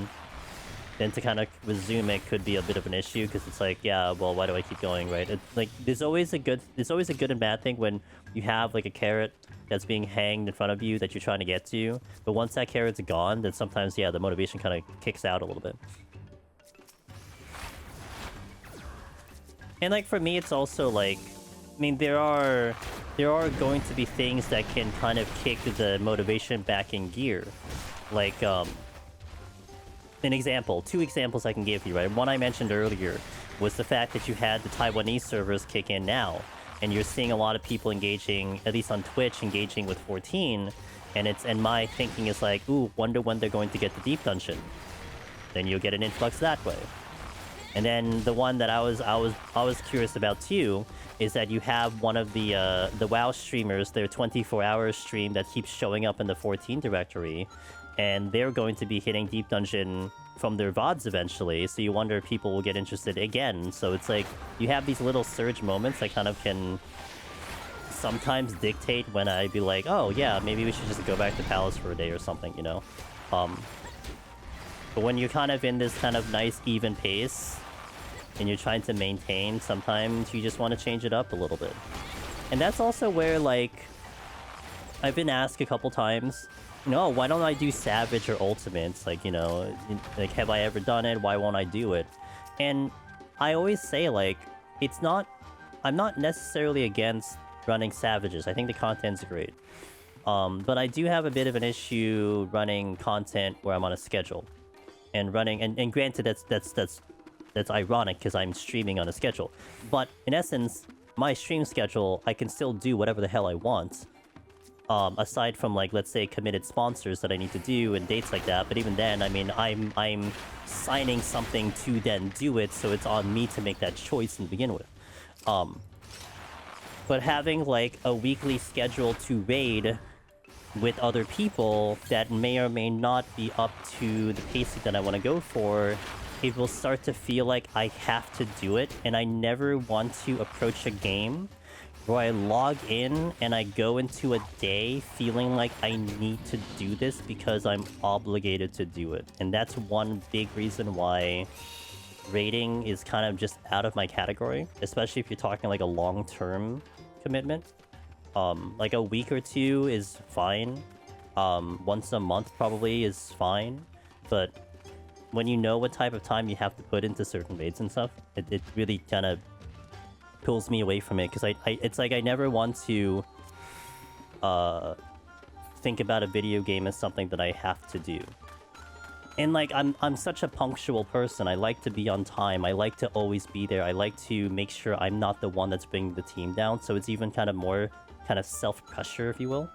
then to kind of resume it could be a bit of an issue, because it's like, yeah, well, why do I keep going, right? Like there's always a good and bad thing when you have like a carrot that's being hanged in front of you that you're trying to get to, but once that carrot's gone, then sometimes, yeah, the motivation kind of kicks out a little bit. And like for me, it's also like, I mean, there are going to be things that can kind of kick the motivation back in gear, like an example, two examples I can give you, right? One I mentioned earlier was the fact that you had the Taiwanese servers kick in now, and you're seeing a lot of people engaging, at least on Twitch, engaging with 14, and my thinking is like, ooh, wonder when they're going to get the deep dungeon. Then you'll get an influx that way. And then the one that I was curious about too is that you have one of the WoW streamers, their 24-hour stream that keeps showing up in the 14 directory, and they're going to be hitting deep dungeon from their VODs eventually, so you wonder if people will get interested again. So it's like, you have these little surge moments that kind of can sometimes dictate when I'd be like, oh yeah, maybe we should just go back to Palace for a day or something, you know? But when you're kind of in this kind of nice even pace, and you're trying to maintain, sometimes you just want to change it up a little bit. And that's also where, like, I've been asked a couple times, you know, why don't I do Savage or Ultimates? Like, you know, like, have I ever done it? Why won't I do it? And I always say, like, I'm not necessarily against running Savages. I think the content's great. But I do have a bit of an issue running content where I'm on a schedule. And running, and granted, that's ironic because I'm streaming on a schedule. But in essence, my stream schedule, I can still do whatever the hell I want. Aside from, like, let's say committed sponsors that I need to do and dates like that. But even then, I mean, I'm signing something to then do it, so it's on me to make that choice to begin with. But having, like, a weekly schedule to raid with other people that may or may not be up to the pacing that I want to go for, it will start to feel like I have to do it, and I never want to approach a game where I log in and I go into a day feeling like I need to do this because I'm obligated to do it. And that's one big reason why raiding is kind of just out of my category, especially if you're talking like a long-term commitment. Like a week or two is fine. Once a month probably is fine. But when you know what type of time you have to put into certain raids and stuff, it really kind of pulls me away from it, because it's like I never want to think about a video game as something that I have to do. And like I'm such a punctual person. I like to be on time. I like to always be there. I like to make sure I'm not the one that's bringing the team down. So it's even kind of more kind of self-pressure, if you will.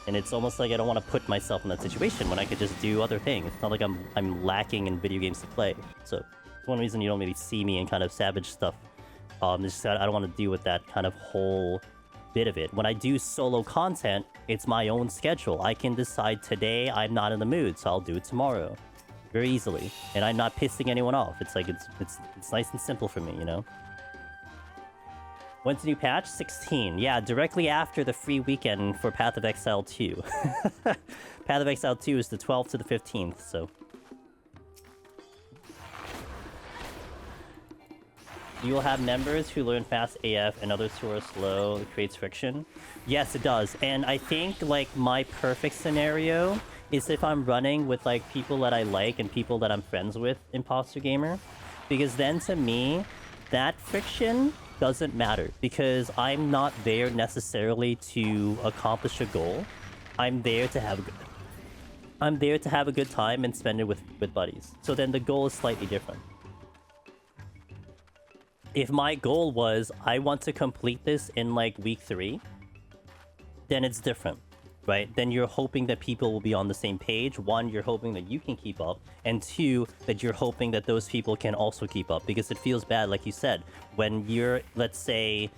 And it's almost like I don't want to put myself in that situation when I could just do other things. It's not like I'm lacking in video games to play. So it's one reason you don't maybe see me in kind of Savage stuff. It's just that I don't want to deal with that kind of whole bit of it. When I do solo content, it's my own schedule. I can decide today I'm not in the mood, so I'll do it tomorrow. very easily, and I'm not pissing anyone off. It's like it's nice and simple for me, you know. When's the new patch? 16. Yeah, directly after the free weekend for Path of Exile 2. Path of Exile 2 is the 12th to the 15th, so. You will have members who learn fast AF and others who are slow. It creates friction. Yes, it does. And I think, like, my perfect scenario is if I'm running with, like, people that I like and people that I'm friends with, Imposter Gamer. Because then, to me, that friction doesn't matter. Because I'm not there necessarily to accomplish a goal. I'm there to have a good time and spend it with buddies. So then the goal is slightly different. If my goal was, I want to complete this in, like, week 3, then it's different, right? Then you're hoping that people will be on the same page. 1, you're hoping that you can keep up. And 2, that you're hoping that those people can also keep up. Because it feels bad, like you said, when you're, let's say,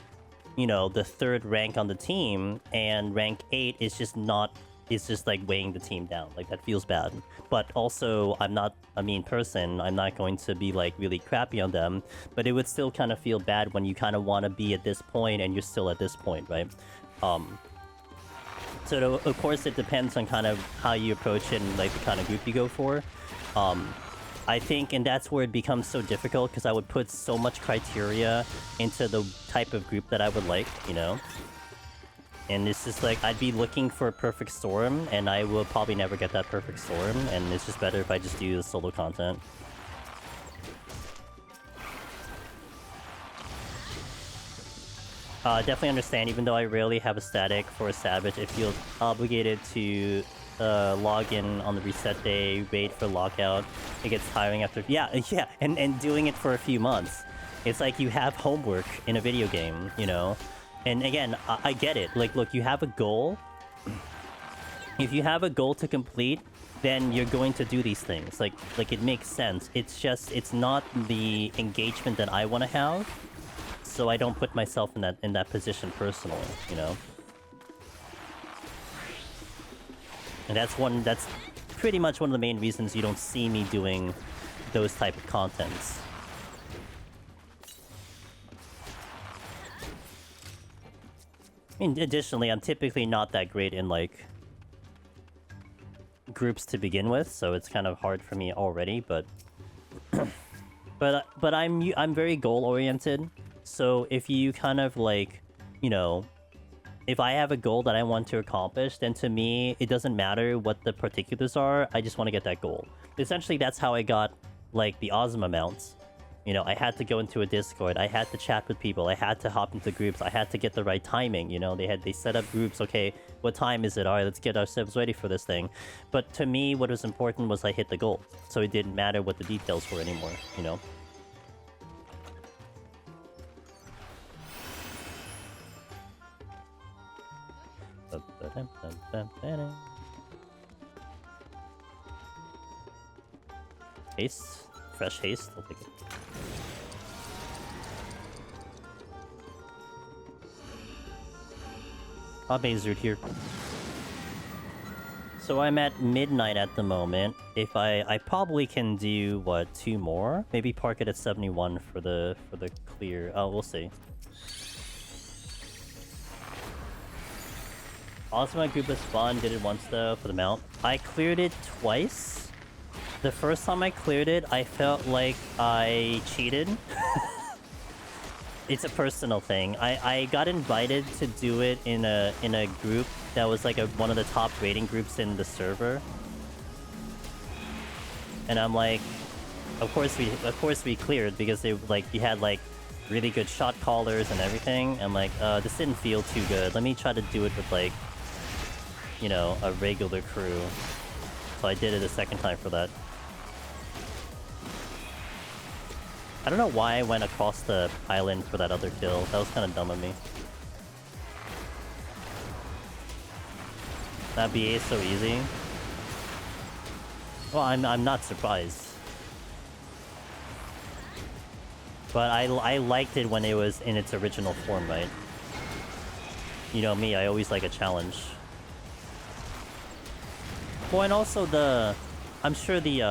you know, the 3rd rank on the team, and rank 8 is just not... It's just like weighing the team down. Like, that feels bad. But also, I'm not a mean person. I'm not going to be like really crappy on them. But it would still kind of feel bad when you kind of want to be at this point and you're still at this point, right? So of course it depends on kind of how you approach it and like the kind of group you go for. I think, and that's where it becomes so difficult because I would put so much criteria into the type of group that I would like, you know? And it's just like, I'd be looking for a perfect storm, and I will probably never get that perfect storm, and it's just better if I just do the solo content. Definitely understand, even though I rarely have a static for a Savage, it feels obligated to log in on the reset day, wait for lockout. It gets tiring after... Yeah, and doing it for a few months. It's like you have homework in a video game, you know? And again, I get it. Like, look, you have a goal. If you have a goal to complete, then you're going to do these things. Like it makes sense. It's just, it's not the engagement that I want to have. So I don't put myself in that position personally, you know? And that's pretty much one of the main reasons you don't see me doing those type of contents. I mean, additionally, I'm typically not that great in, like, groups to begin with, so it's kind of hard for me already, but... but I'm very goal-oriented, so if you kind of, like, you know... If I have a goal that I want to accomplish, then to me, it doesn't matter what the particulars are, I just want to get that goal. Essentially, that's how I got, like, the Ozma mounts. You know, I had to go into a Discord, I had to chat with people, I had to hop into groups, I had to get the right timing, you know? They set up groups, okay, what time is it? Alright, let's get ourselves ready for this thing. But to me, what was important was I hit the goal. So it didn't matter what the details were anymore, you know? Haste? Fresh haste? I'll take it. Mazurd here. So I'm at midnight at the moment. If I probably can do, what, 2 more? Maybe park it at 71 for the clear. Oh, we'll see. Ozma group was fun, did it once though for the mount. I cleared it twice. The first time I cleared it, I felt like I cheated. It's a personal thing. I got invited to do it in a group that was like one of the top rating groups in the server. And I'm like, of course we cleared because they like we had like really good shot callers and everything. I'm like, this didn't feel too good. Let me try to do it with like, you know, a regular crew. So I did it a second time for that. I don't know why I went across the island for that other kill. That was kind of dumb of me. That BA is so easy. Well, I'm not surprised. But I liked it when it was in its original form, right? You know me, I always like a challenge. Well, and also I'm sure the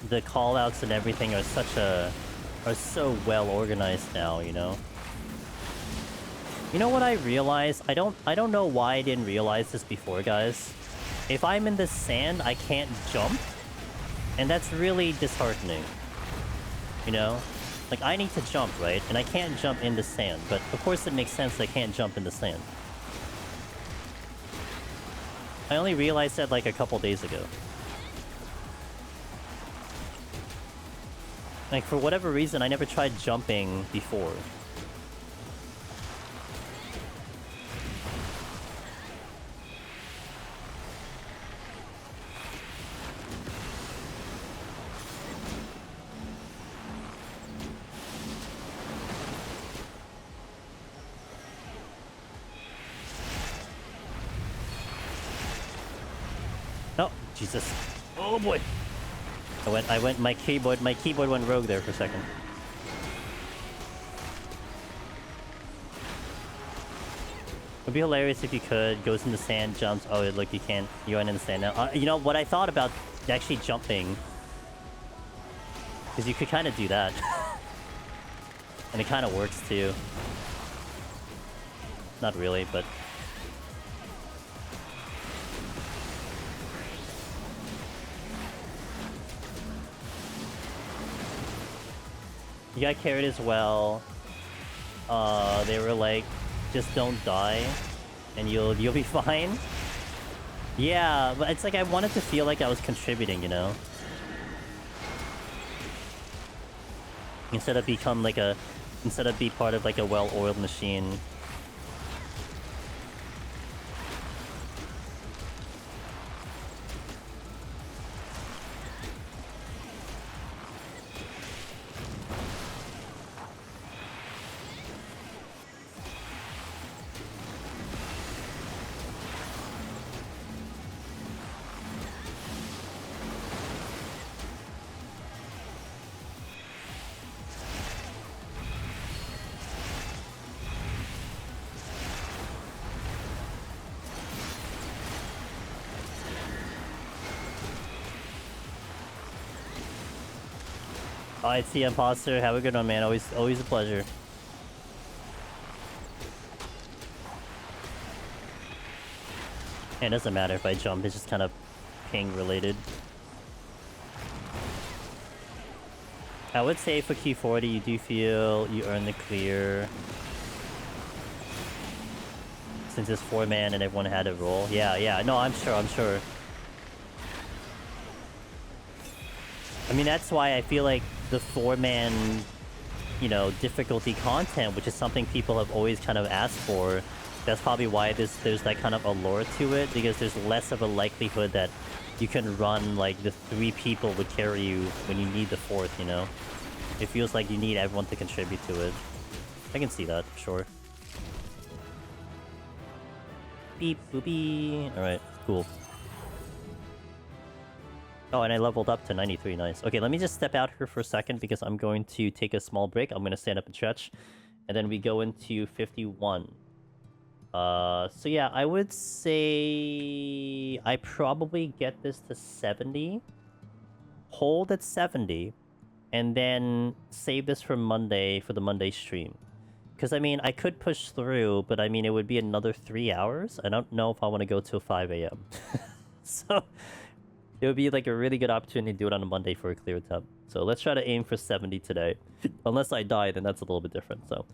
the callouts and everything are so well organized now, you know? You know what I realized? I don't know why I didn't realize this before, guys. If I'm in the sand, I can't jump. And that's really disheartening. You know? Like, I need to jump, right? And I can't jump in the sand. But, of course, it makes sense I can't jump in the sand. I only realized that, like, a couple days ago. Like, for whatever reason, I never tried jumping before. Oh, Jesus. Oh boy. My keyboard went rogue there for a second. It'd be hilarious if you could, goes in the sand, jumps, oh look, you can't, you aren't in the sand now. You know, what I thought about actually jumping is you could kind of do that. And it kind of works too. Not really, but... You got carried as well. They were like, just don't die, and you'll be fine. Yeah, but it's like I wanted to feel like I was contributing, you know? Instead of be part of like a well-oiled machine. Alright, see Imposter, have a good one, man. Always a pleasure. And it doesn't matter if I jump, it's just kind of ping related. I would say for Q40, you do feel you earn the clear. Since it's 4-man and everyone had a roll. Yeah, no, I'm sure. I mean, that's why I feel like the 4-man, you know, difficulty content, which is something people have always kind of asked for, that's probably why there's that kind of allure to it, because there's less of a likelihood that you can run, like, the 3 people would carry you when you need the 4th, you know? It feels like you need everyone to contribute to it. I can see that, sure. Beep, boopy. Alright, cool. Oh, and I leveled up to 93, nice. Okay, let me just step out here for a second because I'm going to take a small break. I'm going to stand up and stretch. And then we go into 51. So yeah, I would say I probably get this to 70. Hold at 70. And then save this for Monday, for the Monday stream. Because, I mean, I could push through, but I mean, it would be another 3 hours. I don't know if I want to go till 5 a.m. So... it would be like a really good opportunity to do it on a Monday for a clear attempt. So let's try to aim for 70 today. Unless I die, then that's a little bit different. So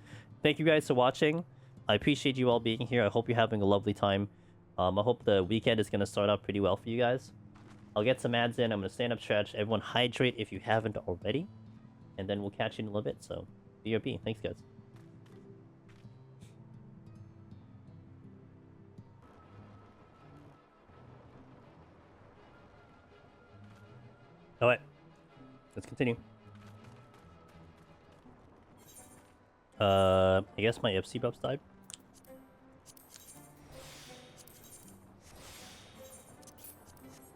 thank you guys for watching. I appreciate you all being here. I hope you're having a lovely time. I hope the weekend is going to start out pretty well for you guys. I'll get some ads in. I'm going to stand up, stretch. Everyone hydrate if you haven't already. And then we'll catch you in a little bit. So BRB. Thanks, guys. Alright, let's continue. I guess my FC buffs died.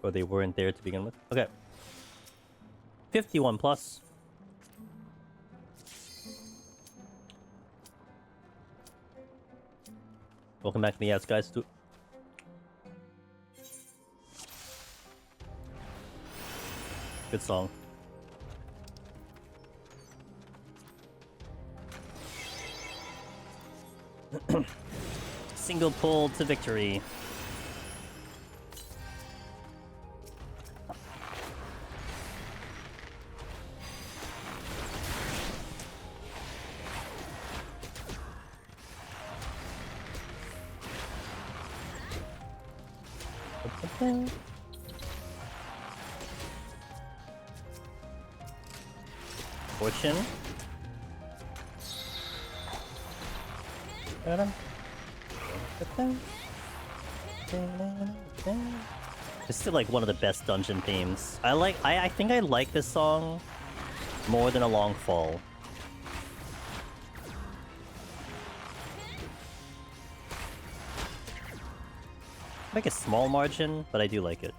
Or they weren't there to begin with. Okay. 51 plus. Welcome back to the ads, guys. Good song. Single pull to victory. Fortune. It's still like one of the best dungeon themes. I think I like this song more than A Long Fall. Like a small margin, but I do like it.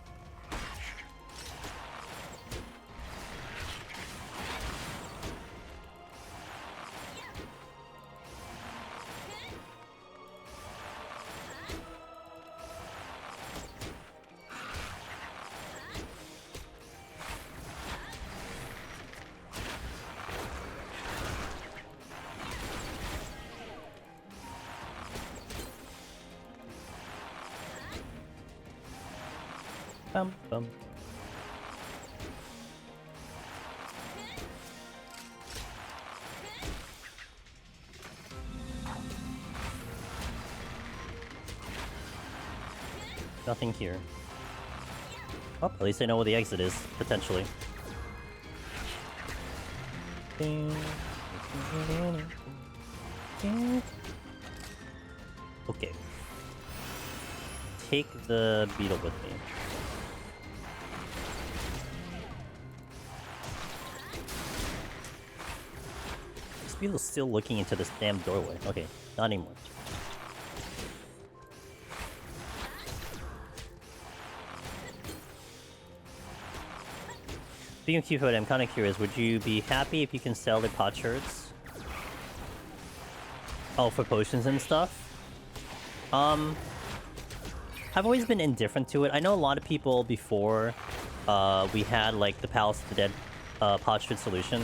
Bum, bum. Nothing here. Oh, at least I know where the exit is, potentially. Okay. Take the beetle with me. This beetle's still looking into this damn doorway. Okay, not anymore. Speaking of Q-Food, I'm kind of curious. Would you be happy if you can sell the potsherds? Oh, for potions and stuff? I've always been indifferent to it. I know a lot of people before we had like the Palace of the Dead potsherd solution,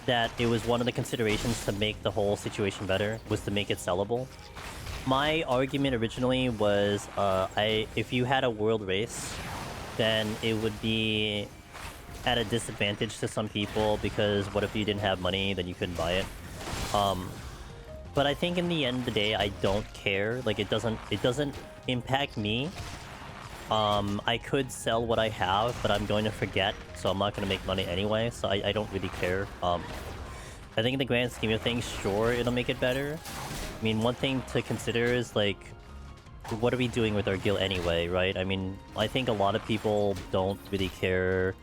that it was one of the considerations to make the whole situation better, was to make it sellable. My argument originally was if you had a world race, then it would be at a disadvantage to some people, because what if you didn't have money, then you couldn't buy it. But I think in the end of the day, I don't care. Like, it doesn't impact me. I could sell what I have, but I'm going to forget, so I'm not going to make money anyway, so I don't really care. I think in the grand scheme of things, sure, it'll make it better. I mean, one thing to consider is, like, what are we doing with our guild anyway, right? I mean, I think a lot of people don't really care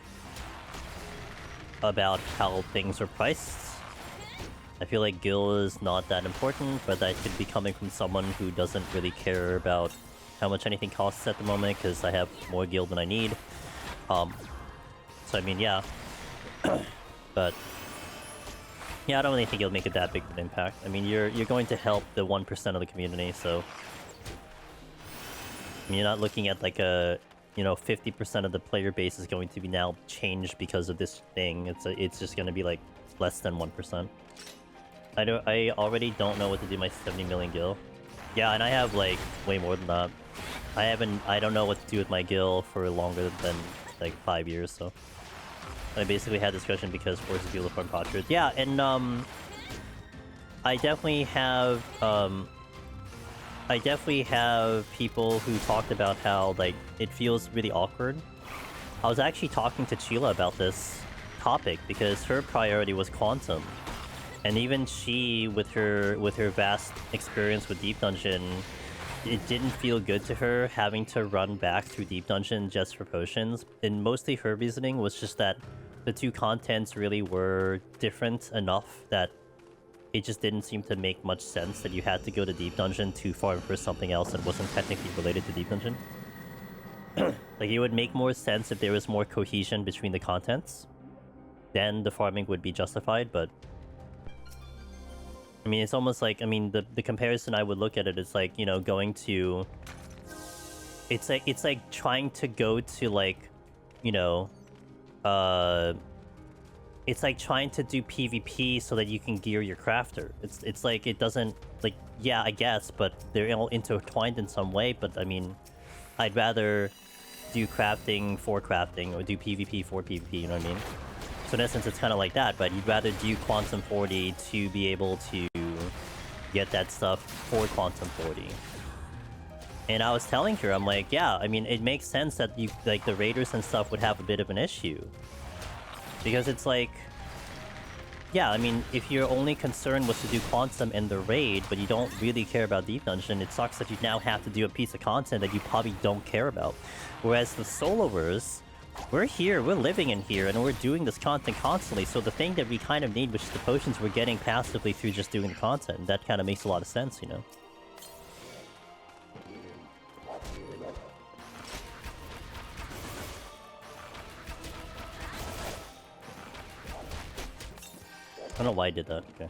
about how things are priced. I feel like guild is not that important, but that could be coming from someone who doesn't really care about how much anything costs at the moment, because I have more guild than I need. So I mean, yeah. But yeah, I don't really think it'll make it that big of an impact. I mean, you're going to help the 1% of the community, so I mean, you're not looking at like a, you know, 50% of the player base is going to be now changed because of this thing. It's just going to be like less than 1%. I already don't know what to do with my 70 million gil. Yeah, and I have like way more than that. I don't know what to do with my gil for longer than like 5 years, so I basically had discussion because forces people to farm potsherds. Yeah, and I definitely have people who talked about how like it feels really awkward. I was actually talking to Chila about this topic because her priority was Quantum. And even she, with her vast experience with Deep Dungeon, it didn't feel good to her having to run back through Deep Dungeon just for potions. And mostly her reasoning was just that the two contents really were different enough that it just didn't seem to make much sense that you had to go to Deep Dungeon to farm for something else that wasn't technically related to Deep Dungeon. Like, it would make more sense if there was more cohesion between the contents. Then the farming would be justified, but I mean, it's almost like, I mean, the comparison I would look at it is like, you know, going to... It's like trying to go to, like, you know... it's like trying to do PvP so that you can gear your crafter. It's like it doesn't, like, yeah, I guess, but they're all intertwined in some way. But I mean, I'd rather do crafting for crafting or do PvP for PvP, you know what I mean? So in essence, it's kind of like that, but you'd rather do Quantum 40 to be able to get that stuff for Quantum 40. And I was telling her, I'm like, yeah, I mean, it makes sense that you, like, the raiders and stuff would have a bit of an issue. Because it's like, yeah, I mean, if your only concern was to do Quantum in the raid, but you don't really care about Deep Dungeon, it sucks that you now have to do a piece of content that you probably don't care about. Whereas the soloers, we're here, we're living in here, and we're doing this content constantly, so the thing that we kind of need, which is the potions, we're getting passively through just doing the content. That kind of makes a lot of sense, you know? I don't know why I did that. Okay.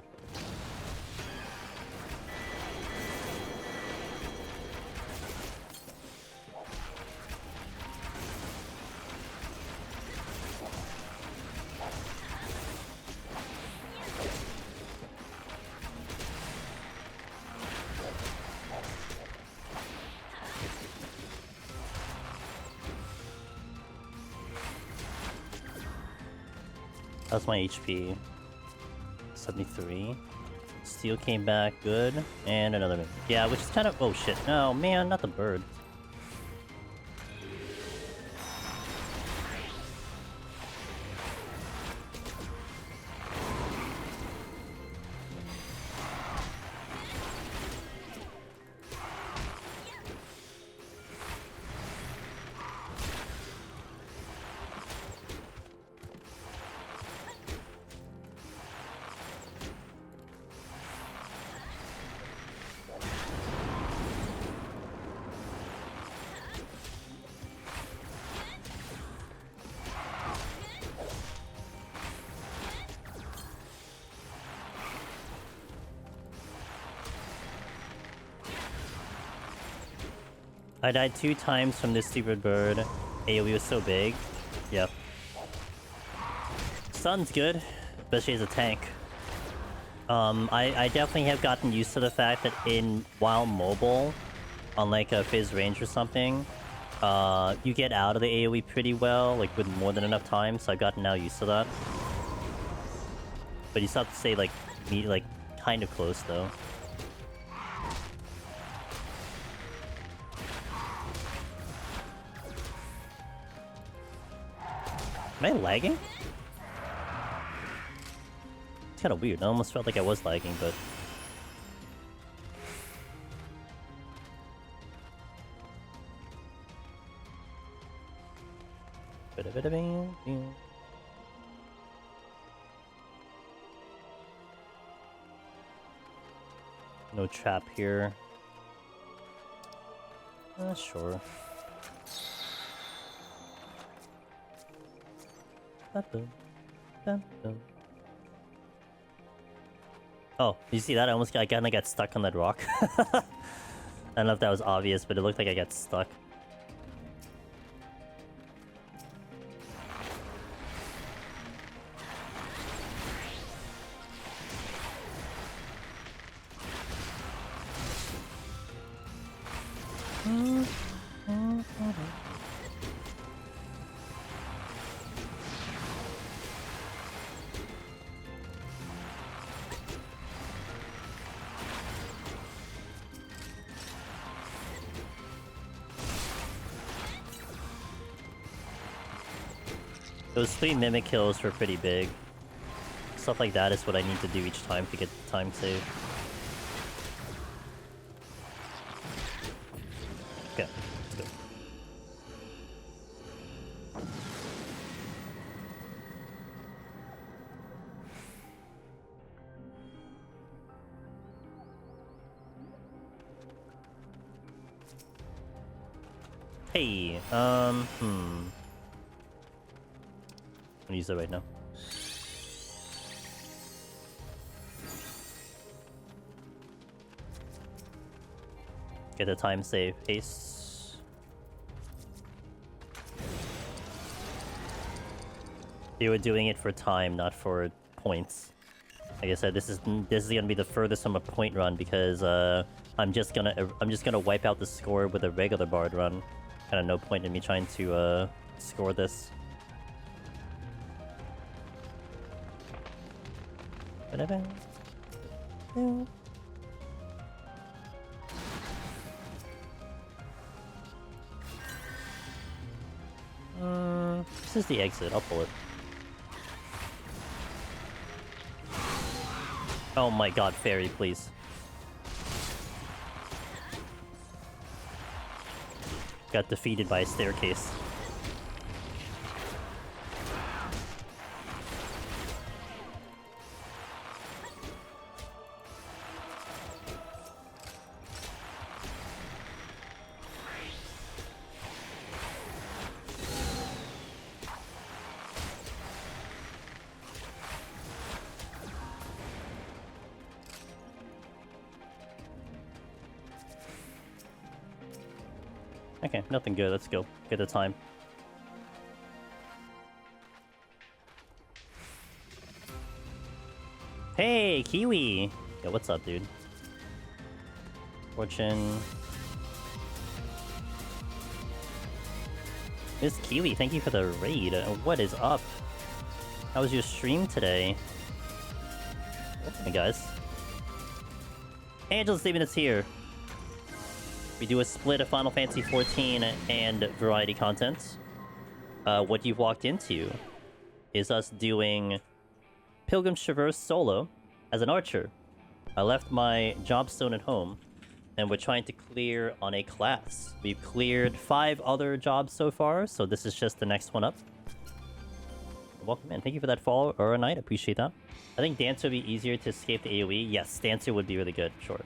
That's my HP. 73. Steel came back, good. And another minute. Yeah, which is kind of... Oh shit. Oh man, not the bird. I died 2 times from this stupid bird. AoE was so big. Yep. Stun's good, especially as a tank. I definitely have gotten used to the fact that while mobile, on like a Fizz range or something, you get out of the AoE pretty well, like with more than enough time, so I've gotten now used to that. But you still have to stay like, kind of close though. Am I lagging? It's kind of weird. I almost felt like I was lagging, but... No trap here. Sure. Oh, you see that? I kind of got stuck on that rock. I don't know if that was obvious, but it looked like I got stuck. Those 3 mimic kills were pretty big. Stuff like that is what I need to do each time to get the time save. Okay, let's go. Hey, I'm gonna use that right now. Get the time save. Ace. You were doing it for time, not for points. Like I said, this is gonna be the furthest from a point run because I'm just gonna wipe out the score with a regular bard run. Kind of no point in me trying to score this. Whatever. No. This is the exit. I'll pull it. Oh my god, fairy, please. Got defeated by a staircase. Okay, nothing good. Let's go. Get the time. Hey, Kiwi! Yo, what's up, dude? Fortune. Miss Kiwi, thank you for the raid. What is up? How was your stream today? Hey, guys. Angela's leaving us here. We do a split of Final Fantasy XIV and variety content. What you've walked into is us doing Pilgrim's Traverse solo as an archer. I left my jobstone at home, and we're trying to clear on a class. We've cleared 5 other jobs so far, so this is just the next one up. Welcome in. Thank you for that follow or a night. Appreciate that. I think Dancer would be easier to escape the AoE. Yes, Dancer would be really good. Sure.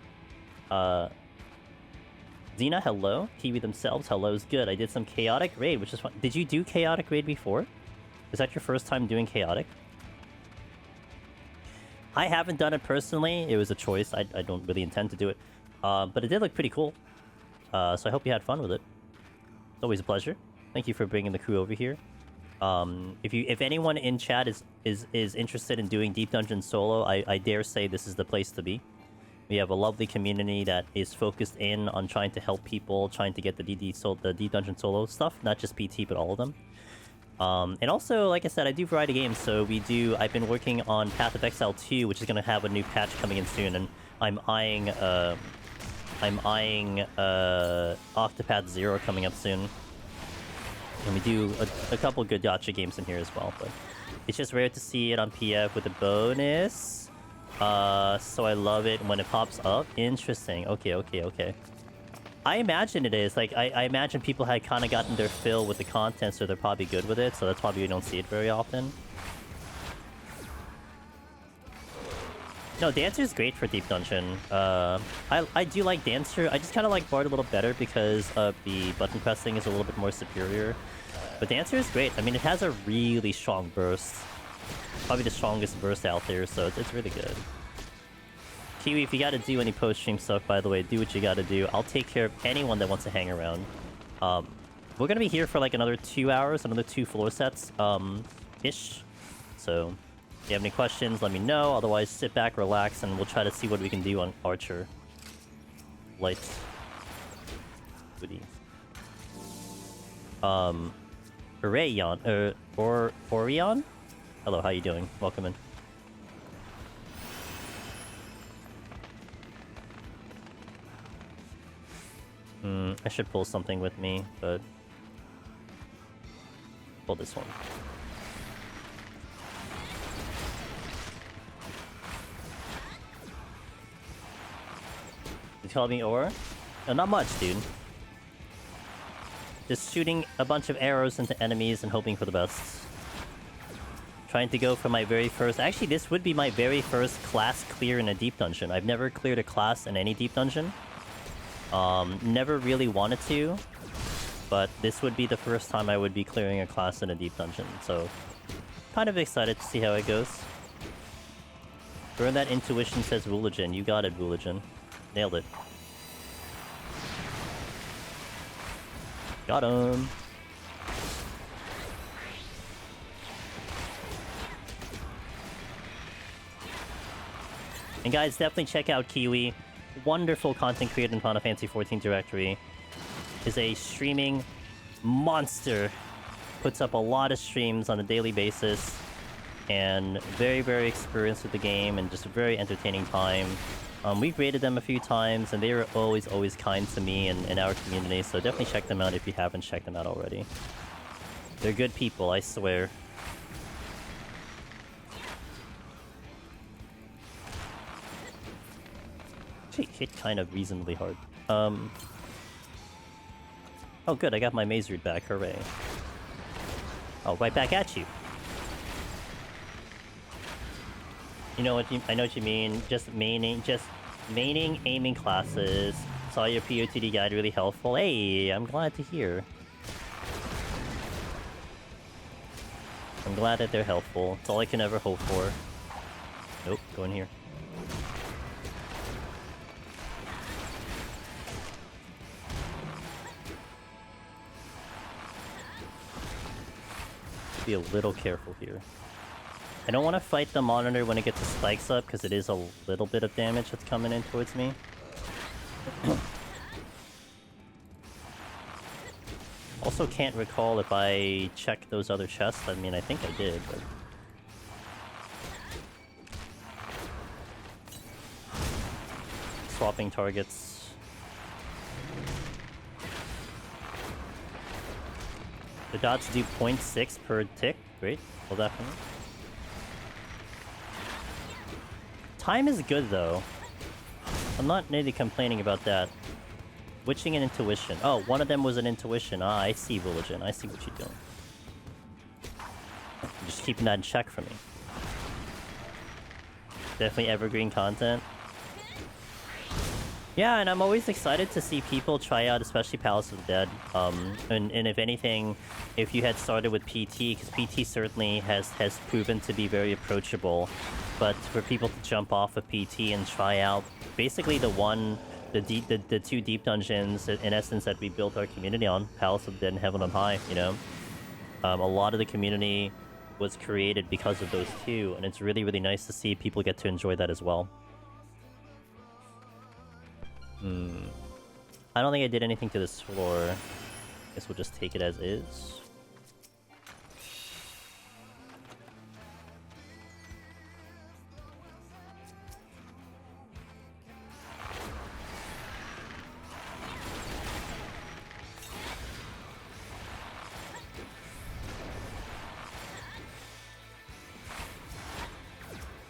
Xena, hello. Kiwi themselves, hello is good. I did some Chaotic Raid, which is fun. Did you do Chaotic Raid before? Is that your first time doing Chaotic? I haven't done it personally. It was a choice. I don't really intend to do it. But it did look pretty cool. So I hope you had fun with it. It's always a pleasure. Thank you for bringing the crew over here. If anyone in chat is interested in doing Deep Dungeon solo, I dare say this is the place to be. We have a lovely community that is focused in on trying to help people, trying to get the Deep Dungeon solo stuff, not just PT, but all of them. And also, like I said, I do variety games, so I've been working on Path of Exile 2, which is going to have a new patch coming in soon, and I'm eyeing Octopath Zero coming up soon. And we do a couple good gacha games in here as well, but it's just rare to see it on PF with a bonus. So I love it when it pops up. Interesting. Okay. I imagine it is. Like, I imagine people had kind of gotten their fill with the content, so they're probably good with it, so that's probably we don't see it very often. No, Dancer is great for Deep Dungeon. I do like Dancer. I just kind of like Bard a little better because the button pressing is a little bit more superior. But Dancer is great. I mean, it has a really strong burst. Probably the strongest burst out there, so it's really good. Kiwi, if you gotta do any post-stream stuff, by the way, do what you gotta do. I'll take care of anyone that wants to hang around. We're gonna be here for like another 2 hours, another 2 floor sets, ish. So, if you have any questions, let me know. Otherwise, sit back, relax, and we'll try to see what we can do on Archer. Lights. Goody. Orion? Orion? Hello, how you doing? Welcome in. I should pull something with me, but... pull this one. You call me Or? No, not much, dude. Just shooting a bunch of arrows into enemies and hoping for the best. Trying to go for my very first... Actually, this would be my very first class clear in a Deep Dungeon. I've never cleared a class in any Deep Dungeon. Never really wanted to. But this would be the first time I would be clearing a class in a Deep Dungeon. So, kind of excited to see how it goes. Burn that intuition, says Wooligan. You got it, Wooligan. Nailed it. Got him. And guys, definitely check out Kiwi. Wonderful content creator in Final Fantasy XIV Directory. Is a streaming monster. Puts up a lot of streams on a daily basis. And very, very experienced with the game and just a very entertaining time. We've rated them a few times and they were always kind to me and our community. So definitely check them out if you haven't checked them out already. They're good people, I swear. Actually hit kind of reasonably hard. Oh good, I got my maze route back, hooray. Oh, right back at you. You know what I know what you mean. Just maining aiming classes. Saw your POTD guide really helpful. Hey, I'm glad to hear. I'm glad that they're helpful. It's all I can ever hope for. Nope, go in here. Be a little careful here. I don't want to fight the monitor when it gets the spikes up, because it is a little bit of damage that's coming in towards me. Also can't recall if I checked those other chests. I mean, I think I did, but... Swapping targets. The dots do 0.6 per tick. Great. Well, definitely. Time is good, though. I'm not really complaining about that. Witching and intuition. Oh, one of them was an intuition. Ah, I see, Religion. I see what you're doing. You're just keeping that in check for me. Definitely evergreen content. Yeah, and I'm always excited to see people try out, especially Palace of the Dead. And if anything, if you had started with PT, because PT certainly has proven to be very approachable. But for people to jump off of PT and try out basically the two deep dungeons in essence that we built our community on, Palace of the Dead and Heaven on High, you know? A lot of the community was created because of those two, and it's really, really nice to see people get to enjoy that as well. I don't think I did anything to this floor. Guess we'll just take it as is.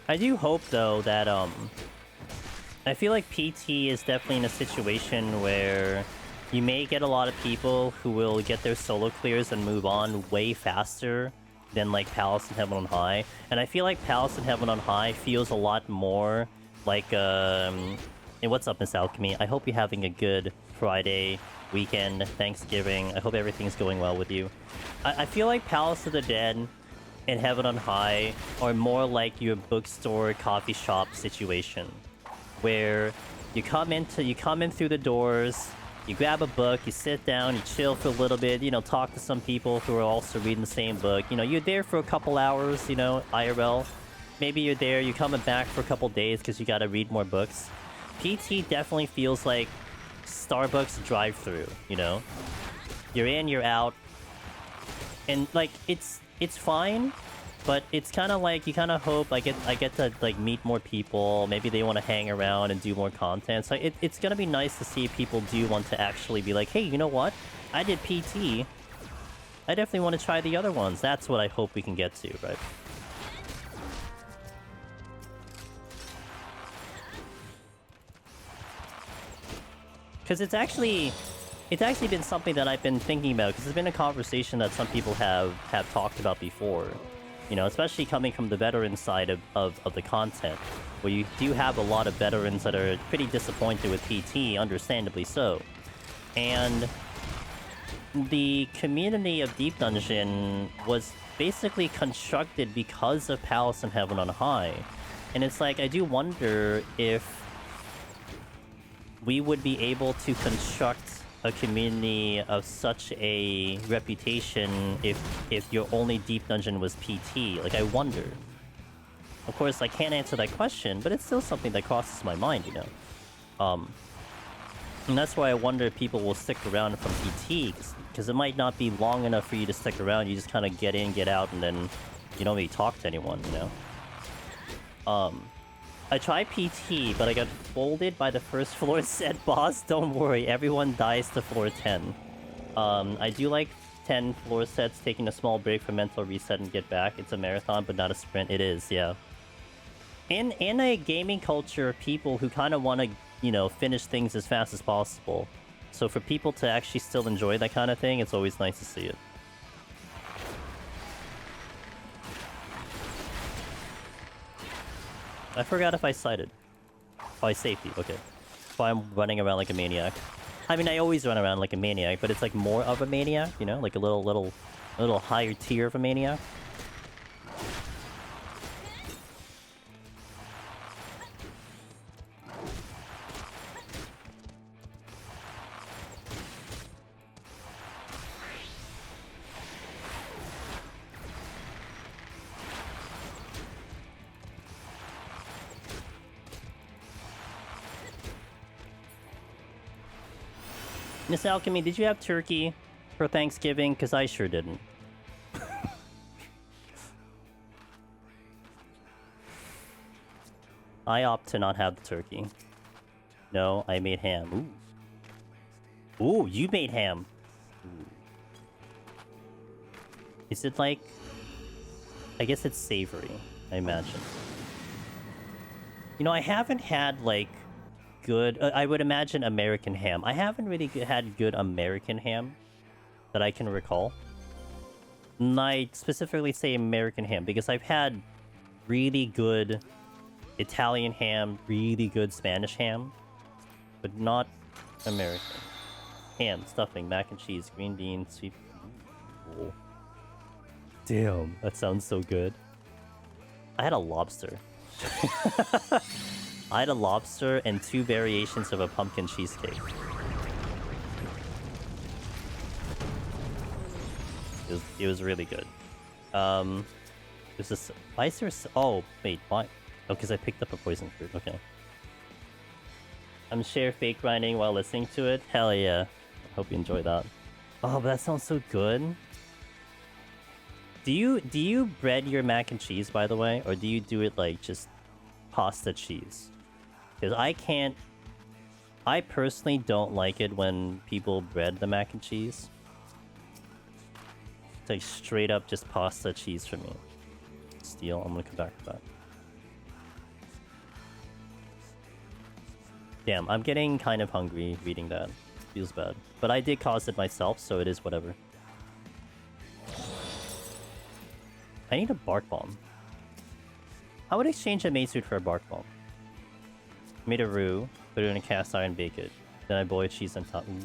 I do hope, though, that, I feel like PT is definitely in a situation where you may get a lot of people who will get their solo clears and move on way faster than, like, Palace and Heaven on High. And I feel like Palace and Heaven on High feels a lot more like, Hey, what's up, Miss Alchemy? I hope you're having a good Friday, weekend, Thanksgiving. I hope everything's going well with you. I feel like Palace of the Dead and Heaven on High are more like your bookstore, coffee shop situation, where you come in through the doors, you grab a book, you sit down, you chill for a little bit, you know, talk to some people who are also reading the same book. You know, you're there for a couple hours, you know, IRL. Maybe you're there, you're coming back for a couple days because you gotta read more books. PT definitely feels like Starbucks drive-thru, you know? You're in, you're out. And, like, it's fine, but it's kind of like, you kind of hope I get to, like, meet more people. Maybe they want to hang around and do more content. So it's gonna be nice to see if people do want to actually be like, hey, you know what? I did PT. I definitely want to try the other ones. That's what I hope we can get to, right? Because it's actually been something that I've been thinking about, because it's been a conversation that some people have talked about before. You know, especially coming from the veteran side of the content, where you do have a lot of veterans that are pretty disappointed with PT, understandably so. And the community of Deep Dungeon was basically constructed because of Palace and Heaven on High. And it's like, I do wonder if we would be able to construct a community of such a reputation if your only Deep Dungeon was PT. Like, I wonder. Of course, I can't answer that question, but it's still something that crosses my mind, you know. And that's why I wonder if people will stick around from PT, because it might not be long enough for you to stick around. You just kind of get in, get out, and then you don't really talk to anyone, you know. I tried PT, but I got folded by the first floor set boss. Don't worry, everyone dies to floor 10. I do like 10 floor sets, taking a small break for mental reset and get back. It's a marathon, but not a sprint. It is, yeah. In a gaming culture, people who kind of want to, you know, finish things as fast as possible. So for people to actually still enjoy that kind of thing, it's always nice to see it. I forgot if I sighted. Oh, I safety, okay. So I'm running around like a maniac. I mean, I always run around like a maniac, but it's like more of a maniac, you know? Like a little higher tier of a maniac. Miss Alchemy, did you have turkey for Thanksgiving? Because I sure didn't. I opt to not have the turkey. No, I made ham. Ooh. Ooh, you made ham. Ooh. Is it like... I guess it's savory, I imagine. You know, I haven't had, like... good... I would imagine American ham. I haven't really had good American ham that I can recall. And I specifically say American ham because I've had really good Italian ham, really good Spanish ham, but not American. Ham, stuffing, mac and cheese, green beans, sweet... Ooh. Damn, that sounds so good. I had a lobster. I had a lobster and 2 variations of a pumpkin cheesecake. It was really good. There's this... Why is there... Oh, wait, why? Oh, because I picked up a poison fruit. Okay. I'm share fake grinding while listening to it. Hell yeah. I hope you enjoy that. Oh, but that sounds so good. Do you bread your mac and cheese, by the way? Or do you do it like just pasta cheese? Because I can't... I personally don't like it when people bread the mac and cheese. It's like straight up just pasta cheese for me. Steel, I'm gonna come back to that. Damn, I'm getting kind of hungry reading that. Feels bad. But I did cause it myself, so it is whatever. I need a bark bomb. I would exchange a mace suit for a bark bomb. Made a roux, put it in a cast iron, bake it. Then I boil cheese on top. Ooh. Ooh,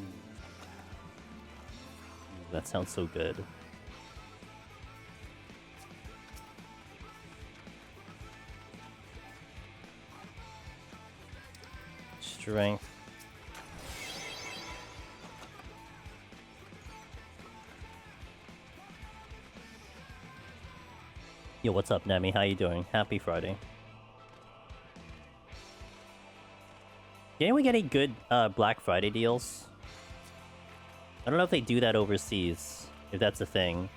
that sounds so good. Strength. Yo, what's up, Nemi? How you doing? Happy Friday. Did anyone get any good Black Friday deals? I don't know if they do that overseas, if that's a thing.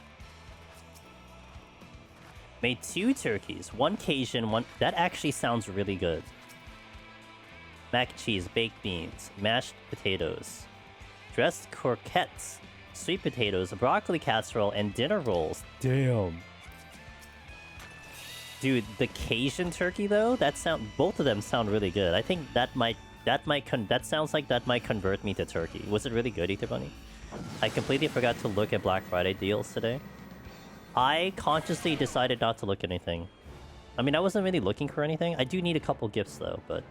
Made 2 turkeys, 1 Cajun, 1... That actually sounds really good. Mac and cheese, baked beans, mashed potatoes, dressed croquettes, sweet potatoes, a broccoli casserole, and dinner rolls. Damn. Dude, the Cajun turkey though, both of them sound really good. I think that sounds like that might convert me to turkey. Was it really good, Ether Bunny? I completely forgot to look at Black Friday deals today. I consciously decided not to look at anything. I mean, I wasn't really looking for anything. I do need a couple gifts though, but...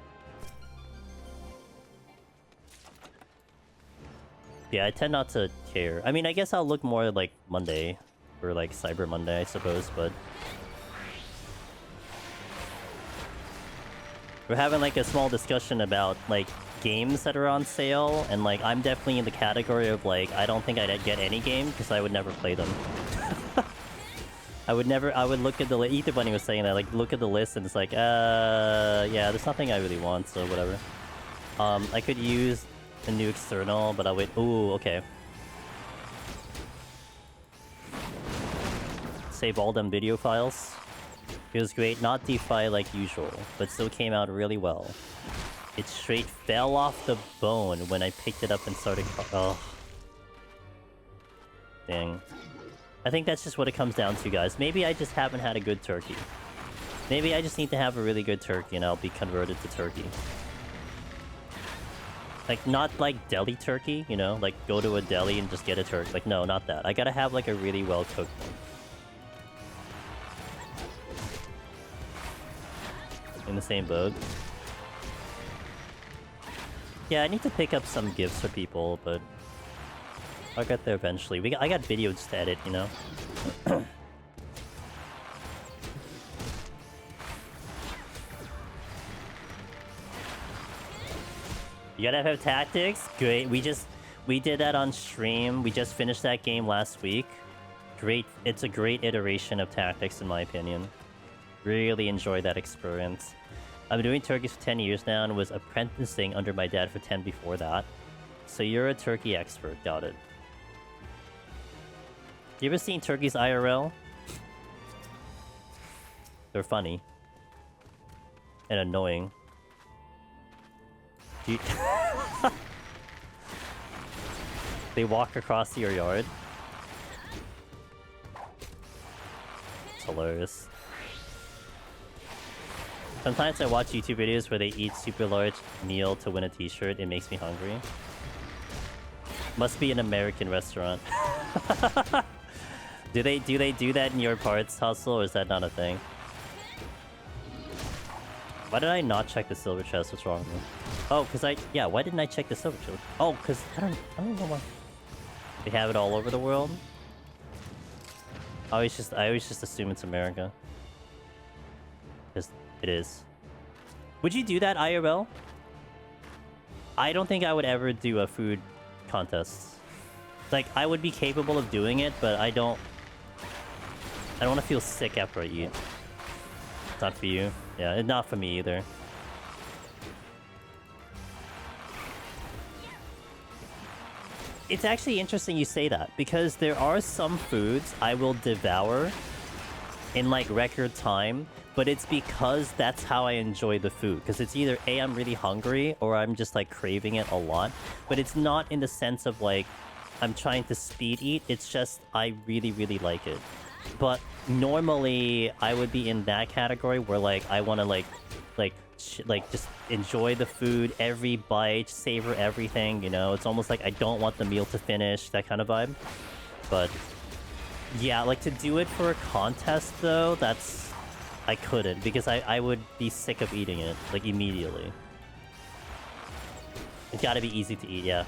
Yeah, I tend not to care. I mean, I guess I'll look more like Monday, or like Cyber Monday, I suppose, but... We're having like a small discussion about like games that are on sale, and like I'm definitely in the category of like I don't think I'd get any game because I would never play them. I would never. I would look at the list. Ether Bunny was saying that, like, look at the list and it's like, yeah, there's nothing I really want, so whatever. I could use a new external, but I would. Ooh, okay. Save all them video files. It was great, not DeFi like usual, but still came out really well. It straight fell off the bone when I picked it up and started. Oh, dang. I think that's just what it comes down to, guys. Maybe I just haven't had a good turkey. Maybe I just need to have a really good turkey and I'll be converted to turkey. Like, not like deli turkey, you know? Like, go to a deli and just get a turkey. Like, no, not that. I gotta have, like, a really well-cooked one. In the same boat. Yeah, I need to pick up some gifts for people, but... I'll get there eventually. I got videos to edit, you know? You gotta have tactics? Great. We did that on stream. We just finished that game last week. Great. It's a great iteration of tactics, in my opinion. Really enjoyed that experience. I've been doing turkeys for 10 years now and was apprenticing under my dad for 10 before that. So you're a turkey expert. Got it. You ever seen turkeys IRL? They're funny. And annoying. They walk across your yard. It's hilarious. Sometimes I watch YouTube videos where they eat super large meal to win a t-shirt. It makes me hungry. Must be an American restaurant. Do they do that in your parts, Hustle, or is that not a thing? Why did I not check the silver chest? What's wrong with me? Oh, yeah, why didn't I check the silver chest? Oh, because I don't know why. They have it all over the world? I always just assume it's America. Because it is. Would you do that, IRL? I don't think I would ever do a food contest. Like, I would be capable of doing it, but I don't want to feel sick after I eat. It's not for you. Yeah, it's not for me either. It's actually interesting you say that, because there are some foods I will devour in, like, record time, but it's because that's how I enjoy the food. Because it's either A, I'm really hungry, or I'm just, like, craving it a lot. But it's not in the sense of, like, I'm trying to speed eat. It's just I really, really like it. But normally, I would be in that category where, like, I want to, just enjoy the food, every bite, savor everything, you know? It's almost like I don't want the meal to finish, that kind of vibe. But, yeah, like, to do it for a contest, though, that's... I couldn't, because I would be sick of eating it, like, immediately. It's gotta be easy to eat, yeah.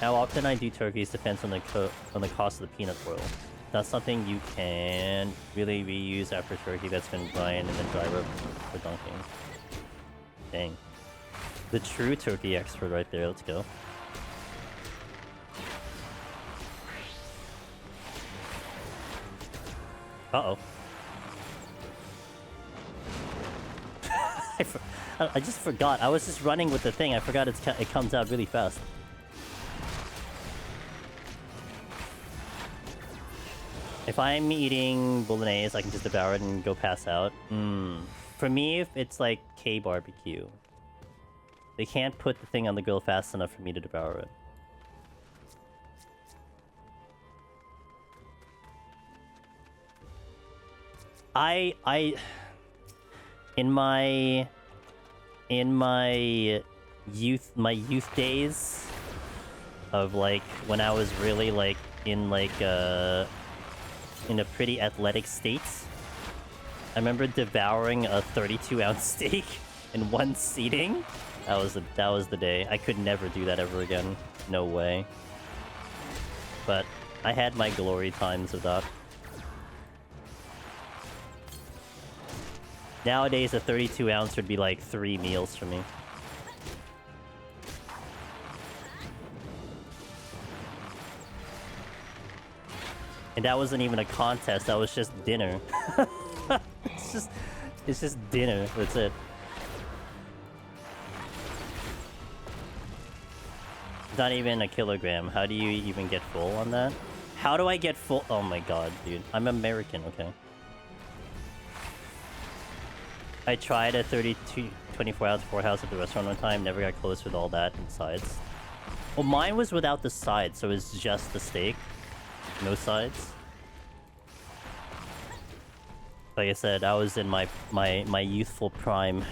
How often I do turkeys depends on the cost of the peanut oil. That's something you can really reuse after turkey that's been brine and then dry rub for dunking. Dang. The true turkey expert right there, let's go. Uh-oh. I just forgot. I was just running with the thing. I forgot it comes out really fast. If I'm eating bolognese, I can just devour it and go pass out. For me, if it's like K-barbecue, they can't put the thing on the grill fast enough for me to devour it. In my youth days of, like, when I was really, like, in a pretty athletic state, I remember devouring a 32-ounce steak in one seating. That was the day. I could never do that ever again. No way. But I had my glory times of that. Nowadays, a 32-ounce would be like 3 meals for me. And that wasn't even a contest, that was just dinner. It's just dinner, that's it. Not even a kilogram. How do you even get full on that? How do I get full? Oh my god, dude. I'm American, okay. I tried a 24-ounce poorhouse at the restaurant one time. Never got close with all that and sides. Well, mine was without the sides, so it's just the steak. No sides. Like I said, I was in my youthful prime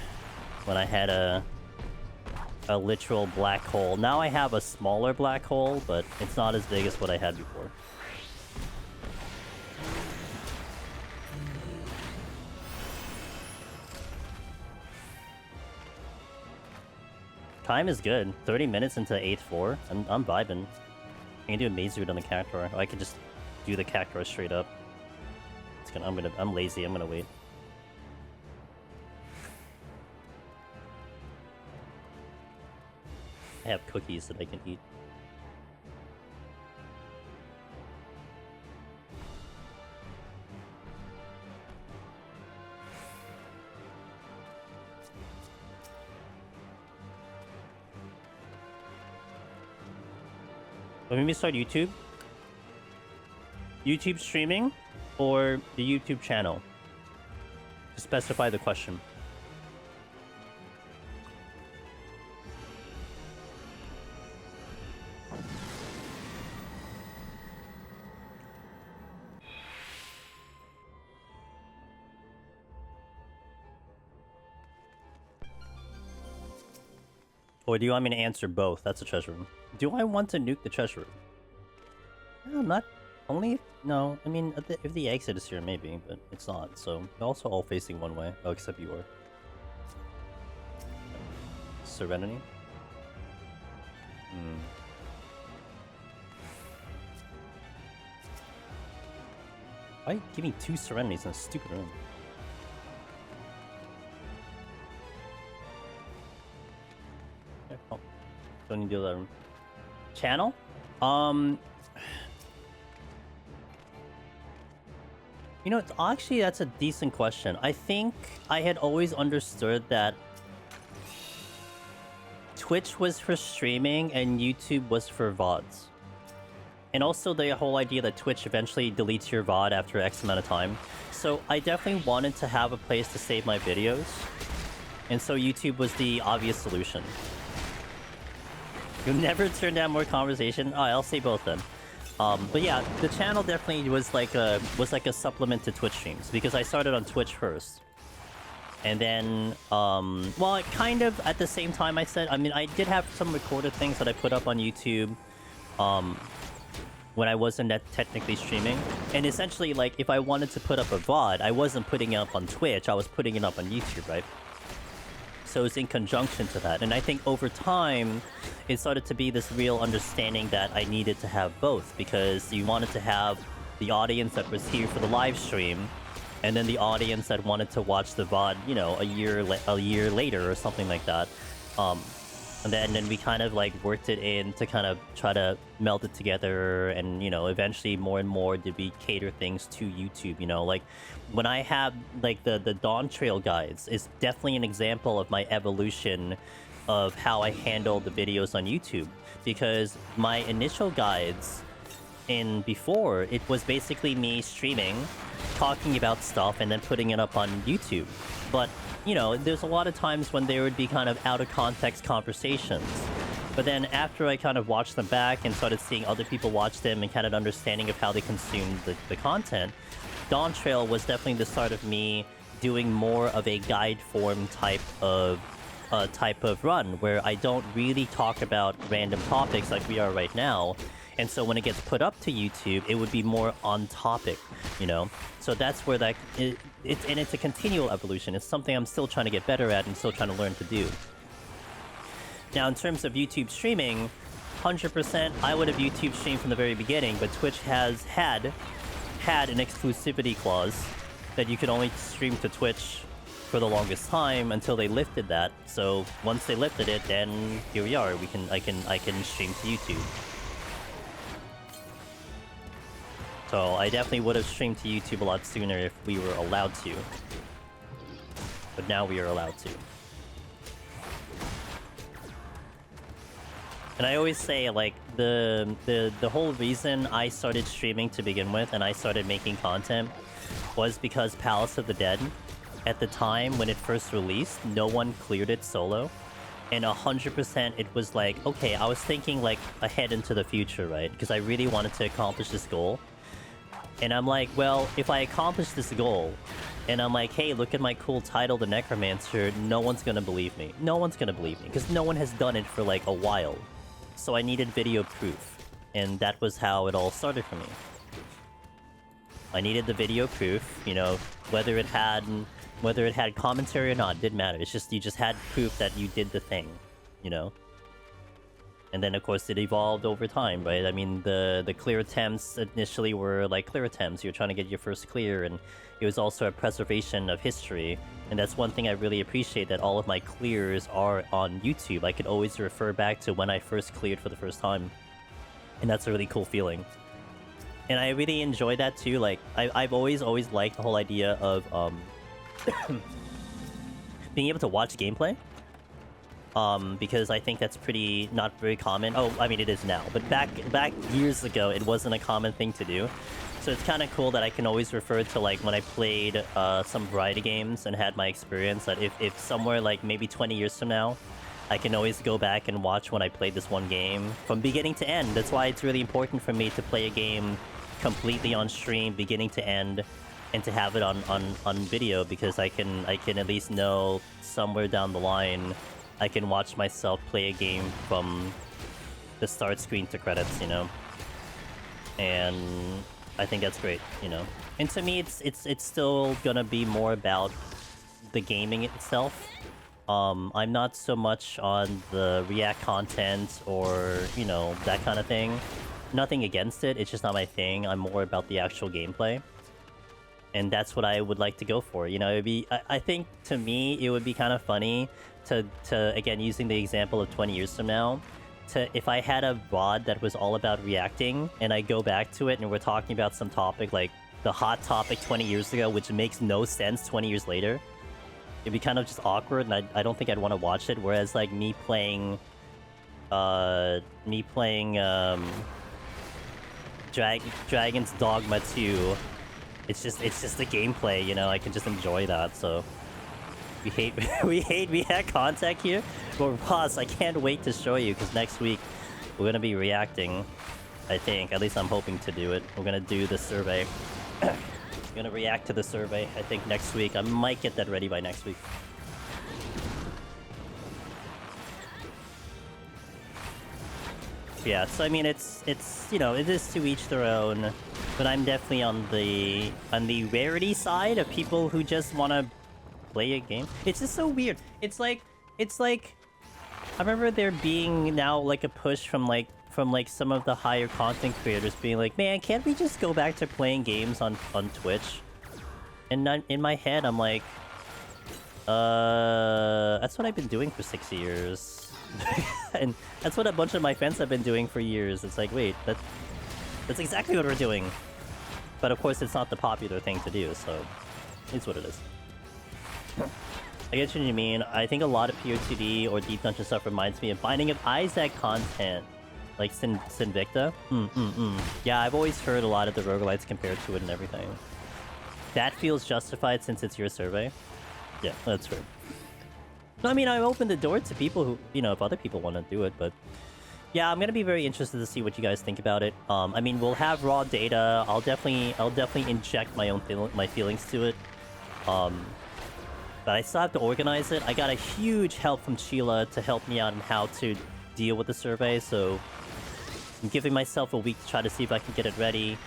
when I had a literal black hole. Now I have a smaller black hole, but it's not as big as what I had before. Time is good. 30 minutes into 8-4. I'm vibing. I can do a maze route on the Cactuar. Or I could just do the Cactuar straight up. I'm lazy. I'm gonna wait. I have cookies that I can eat. When we start YouTube? YouTube streaming or the YouTube channel? To specify the question. Or do you want me to answer both? That's a treasure room. Do I want to nuke the treasure room? No, I'm not. Only if... No, I mean, if the exit is here, maybe, but it's not. So, they're also all facing one way. Oh, except you are. Serenity? Why give me 2 Serenities in a stupid room? Oh, don't need to do that room. Channel? You know, actually, that's a decent question. I think I had always understood that Twitch was for streaming and YouTube was for VODs. And also the whole idea that Twitch eventually deletes your VOD after X amount of time. So I definitely wanted to have a place to save my videos. And so YouTube was the obvious solution. You'll never turn down more conversation? Oh, I'll say both then. But yeah, the channel definitely was like a supplement to Twitch streams because I started on Twitch first. And then, well, kind of at the same time I did have some recorded things that I put up on YouTube when I wasn't technically streaming. And essentially, like, if I wanted to put up a VOD, I wasn't putting it up on Twitch, I was putting it up on YouTube, right? So it's in conjunction to that. And I think over time, it started to be this real understanding that I needed to have both, because you wanted to have the audience that was here for the live stream, and then the audience that wanted to watch the VOD, you know, a year later or something like that. And then we kind of like worked it in to kind of try to meld it together, and you know, eventually more and more did we cater things to YouTube. You know, like when I have like the Dawntrail guides is definitely an example of my evolution of how I handle the videos on YouTube, because my initial guides before it was basically me streaming, talking about stuff, and then putting it up on YouTube. But you know, there's a lot of times when there would be kind of out of context conversations. But then after I kind of watched them back and started seeing other people watch them and kind of understanding of how they consumed the content, Dawntrail was definitely the start of me doing more of a guide form type of run, where I don't really talk about random topics like we are right now. And so when it gets put up to YouTube, it would be more on topic, you know? So that's where it's a continual evolution. It's something I'm still trying to get better at and still trying to learn to do. Now, in terms of YouTube streaming, 100% I would have YouTube streamed from the very beginning, but Twitch has had an exclusivity clause that you could only stream to Twitch for the longest time until they lifted that. So once they lifted it, then here we are. I can stream to YouTube. So I definitely would have streamed to YouTube a lot sooner if we were allowed to. But now we are allowed to. And I always say, like, the whole reason I started streaming to begin with and I started making content was because Palace of the Dead, at the time when it first released, no one cleared it solo. And 100% it was like, okay, I was thinking, like, ahead into the future, right? Because I really wanted to accomplish this goal. And I'm like, well, if I accomplish this goal, and I'm like, hey, look at my cool title, The Necromancer, no one's gonna believe me. No one's gonna believe me, because no one has done it for, like, a while. So I needed video proof. And that was how it all started for me. I needed the video proof, you know, whether it had commentary or not, didn't matter. It's just, you just had proof that you did the thing, you know? And then, of course, it evolved over time, right? I mean, the clear attempts initially were, like, clear attempts. You're trying to get your first clear, and it was also a preservation of history. And that's one thing I really appreciate, that all of my clears are on YouTube. I could always refer back to when I first cleared for the first time. And that's a really cool feeling. And I really enjoy that, too. Like, I've always liked the whole idea of, being able to watch gameplay. Because I think that's pretty not very common. Oh, I mean, it is now, but back years ago, it wasn't a common thing to do. So it's kind of cool that I can always refer to, like, when I played some variety games and had my experience, that if somewhere, like, maybe 20 years from now, I can always go back and watch when I played this one game from beginning to end. That's why it's really important for me to play a game completely on stream, beginning to end, and to have it on video, because I can at least know somewhere down the line I can watch myself play a game from the start screen to credits, you know? And I think that's great, you know? And to me, it's still gonna be more about the gaming itself. I'm not so much on the React content or, you know, that kind of thing. Nothing against it, it's just not my thing. I'm more about the actual gameplay. And that's what I would like to go for, you know? It'd be, I think, to me, it would be kind of funny to again, using the example of 20 years from now, if I had a VOD that was all about reacting, and I go back to it and we're talking about some topic, like the hot topic 20 years ago, which makes no sense 20 years later, it'd be kind of just awkward, and I don't think I'd want to watch it. Whereas, like, me playing Dragon's Dogma 2, it's just the gameplay, you know? I can just enjoy that, so... We hate React content here. But Ross, I can't wait to show you, because next week we're gonna be reacting. I think, at least I'm hoping to do it. We're gonna do the survey. We're gonna react to the survey. I think next week. I might get that ready by next week. Yeah, so I mean, it's you know, it is to each their own. But I'm definitely on the rarity side of people who just want to play a game. It's just so weird. It's like I remember there being now like a push from some of the higher content creators being like, man, can't we just go back to playing games on Twitch? And in my head, I'm like, that's what I've been doing for 6 years. And that's what a bunch of my friends have been doing for years. It's like, wait, that's exactly what we're doing. But of course, it's not the popular thing to do, so it's what it is. I get what you mean. I think a lot of PO2D or Deep Dungeon stuff reminds me of Binding of Isaac content. Like Sinvicta. Yeah, I've always heard a lot of the roguelites compared to it and everything. That feels justified since it's your survey. Yeah, that's true. No, I mean, I opened the door to people who, you know, if other people want to do it, but... Yeah, I'm gonna be very interested to see what you guys think about it. I mean, we'll have raw data. I'll definitely inject my own my feelings to it. But I still have to organize it. I got a huge help from Sheila to help me out on how to deal with the survey, so I'm giving myself a week to try to see if I can get it ready.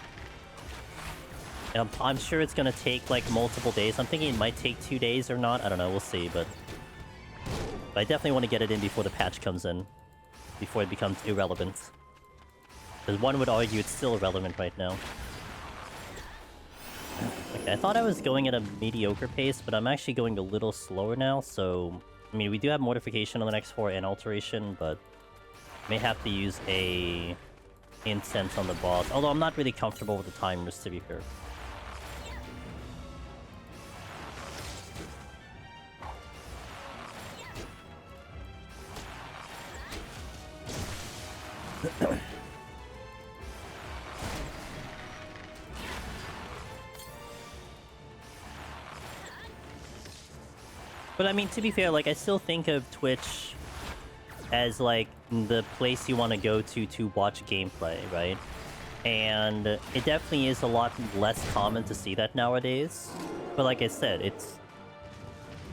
And I'm sure it's gonna take like multiple days. I'm thinking it might take 2 days or not. I don't know, we'll see, but I definitely want to get it in before the patch comes in. Before it becomes irrelevant. Because one would argue it's still irrelevant right now. Okay, I thought I was going at a mediocre pace, but I'm actually going a little slower now, so... I mean, we do have mortification on the next 4 and alteration, but... may have to use a incense on the boss. Although I'm not really comfortable with the timers, to be fair. But I mean, to be fair, like, I still think of Twitch as, like, the place you want to go to watch gameplay, right? And it definitely is a lot less common to see that nowadays. But like I said, it's...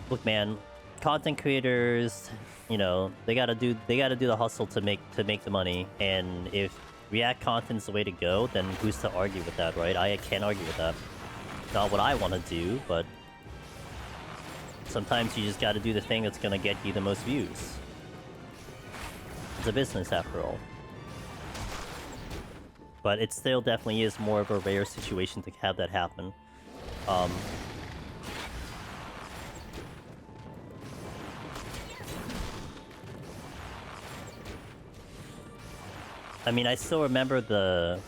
Look, man, content creators, you know, they gotta do the hustle to make the money. And if React content's the way to go, then who's to argue with that, right? I can't argue with that. Not what I want to do, but... Sometimes you just gotta do the thing that's gonna get you the most views. It's a business after all. But it still definitely is more of a rare situation to have that happen. I mean, I still remember the...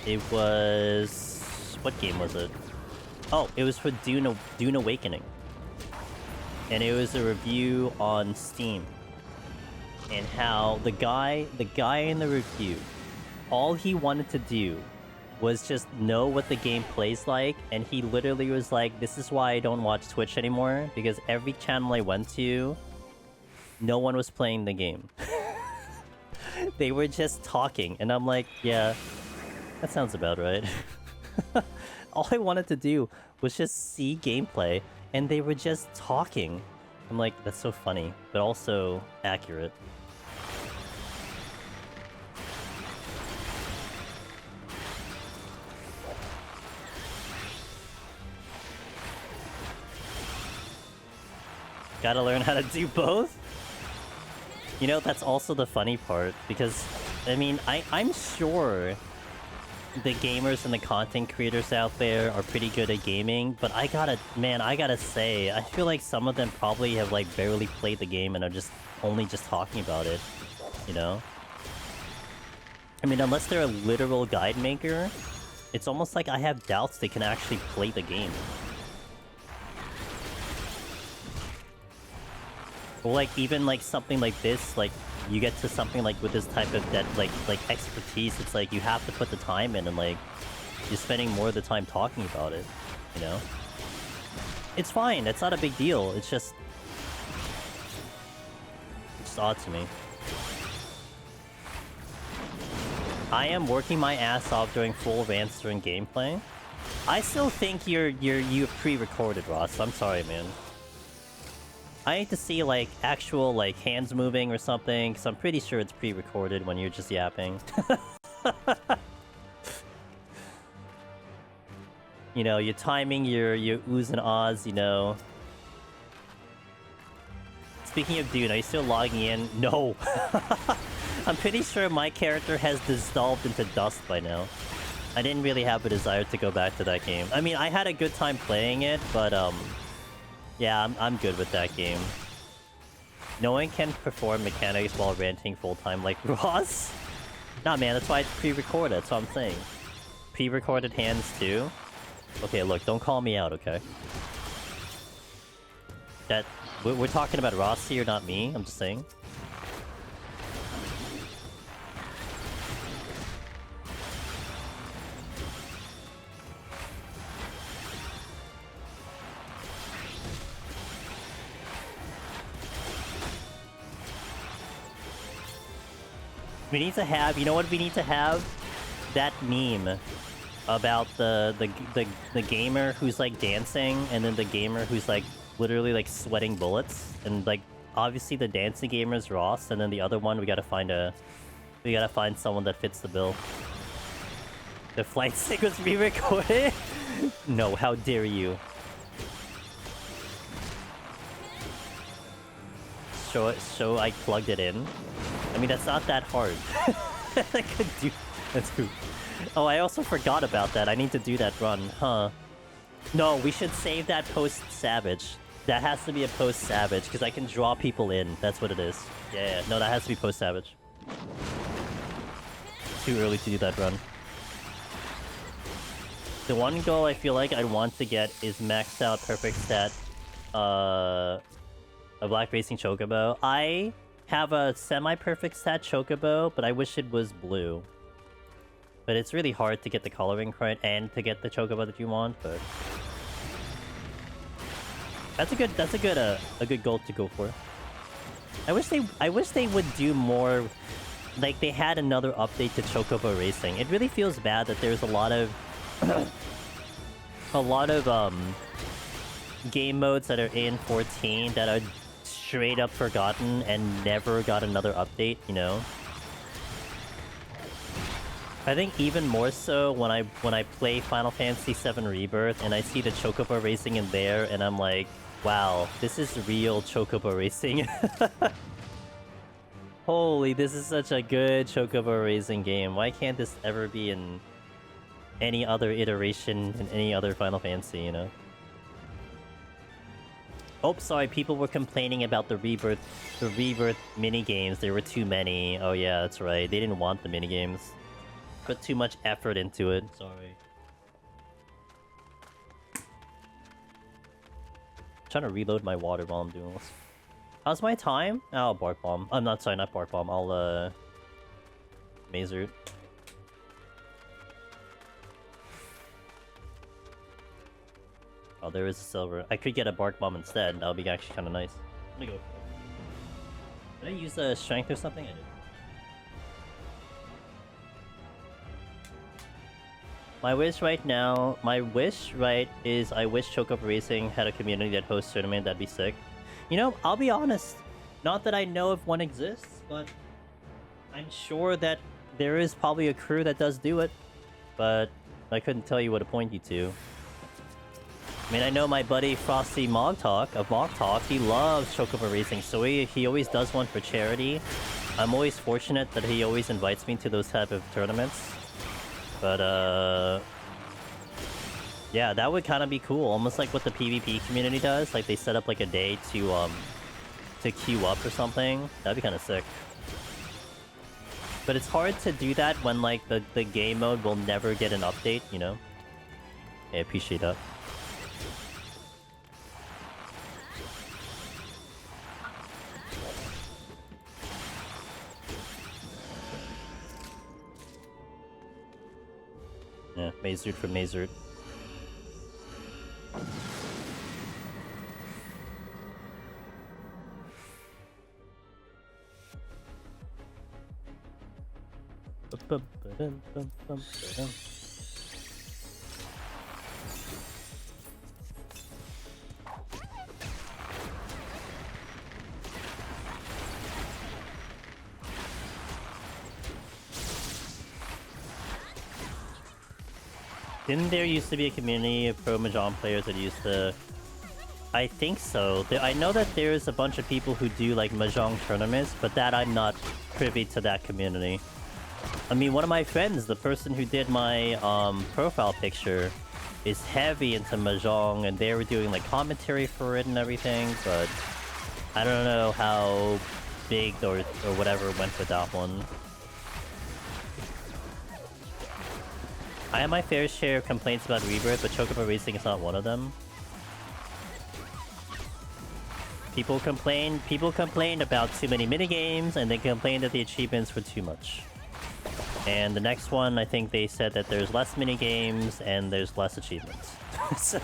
It was... What game was it? Oh, it was for Dune Awakening. And it was a review on Steam. And how the guy in the review, all he wanted to do was just know what the game plays like, and he literally was like, this is why I don't watch Twitch anymore, because every channel I went to, no one was playing the game. They were just talking, and I'm like, yeah, that sounds about right. All I wanted to do was just see gameplay, and they were just talking. I'm like, that's so funny, but also accurate. Gotta learn how to do both? You know, that's also the funny part, because, I mean, I'm sure the gamers and the content creators out there are pretty good at gaming, but I gotta say, I feel like some of them probably have, like, barely played the game and are just only talking about it, you know? I mean, unless they're a literal guide maker, it's almost like I have doubts they can actually play the game. Or, like, even, like, something like this, like, you get to something, like, with this type of, like, expertise, it's like, you have to put the time in, and, like, you're spending more of the time talking about it, you know? It's fine, it's not a big deal, it's just odd to me. I am working my ass off doing full rants during gameplay. I still think you're pre-recorded, Ross, I'm sorry, man. I need to see, like, actual, like, hands moving or something, because I'm pretty sure it's pre-recorded when you're just yapping. You know, you're timing your oohs and ahs, you know. Speaking of Dune, are you still logging in? No! I'm pretty sure my character has dissolved into dust by now. I didn't really have a desire to go back to that game. I mean, I had a good time playing it, but, yeah, I'm good with that game. No one can perform mechanics while ranting full-time like Ross? Nah, man, that's why it's pre-recorded, that's what I'm saying. Pre-recorded hands, too? Okay, look, don't call me out, okay? We're talking about Ross here, not me, I'm just saying. We need to have, you know what we need to have? That meme about the gamer who's, like, dancing, and then the gamer who's, like, literally, like, sweating bullets. And, like, obviously the dancing gamer is Ross, and then the other one, we gotta find someone that fits the bill. The flight stick was re-recorded? No, how dare you. Show I plugged it in. I mean, that's not that hard. I could do that too. Oh, I also forgot about that. I need to do that run, huh? No, we should save that post-Savage. That has to be a post-Savage, because I can draw people in. That's what it is. Yeah, no, that has to be post-Savage. too early to do that run. The one goal I feel like I'd want to get is maxed out perfect stat, a black racing chocobo. I have a semi-perfect stat chocobo, but I wish it was blue. But it's really hard to get the coloring right and to get the chocobo that you want, but that's a good goal to go for. I wish they would do more, like they had another update to chocobo racing. It really feels bad that there's a lot of game modes that are in 14 that are straight up forgotten and never got another update, you know? I think even more so when I play Final Fantasy VII Rebirth and I see the chocobo racing in there and I'm like, wow, this is real chocobo racing. Holy, this is such a good chocobo racing game. Why can't this ever be in any other iteration in any other Final Fantasy, you know? Oh, sorry, people were complaining about the Rebirth minigames. There were too many. Oh yeah, that's right. They didn't want the minigames. Put too much effort into it. Sorry. Trying to reload my water while I'm doing this. How's my time? Oh, Bark Bomb. I'm not sorry, not Bark Bomb. I'll Maze Root. Oh, there is a silver. I could get a Bark Bomb instead. That would be actually kind of nice. Let me go. Did I use the strength or something? I did. My wish right is I wish Chocobo Racing had a community that hosts tournament. That'd be sick. You know, I'll be honest. Not that I know if one exists, but I'm sure that there is probably a crew that does do it. But I couldn't tell you what to point you to. I mean, I know my buddy Frosty Mogtalk of Mogtalk, he loves Chocobo Racing, so he always does one for charity. I'm always fortunate that he always invites me to those type of tournaments. But, yeah, that would kind of be cool. Almost like what the PvP community does. Like, they set up, like, a day to queue up or something. That'd be kind of sick. But it's hard to do that when, like, the game mode will never get an update, you know? I appreciate that. Yeah, Maze Root for Maze Root. Didn't there used to be a community of pro Mahjong players that used to... I think so. I know that there's a bunch of people who do like Mahjong tournaments, but that I'm not privy to that community. I mean, one of my friends, the person who did my profile picture, is heavy into Mahjong, and they were doing like commentary for it and everything, but I don't know how big or whatever went with that one. I have my fair share of complaints about Rebirth, but Chocobo Racing is not one of them. People complained about too many minigames, and they complained that the achievements were too much. And the next one, I think they said that there's less minigames and there's less achievements. So,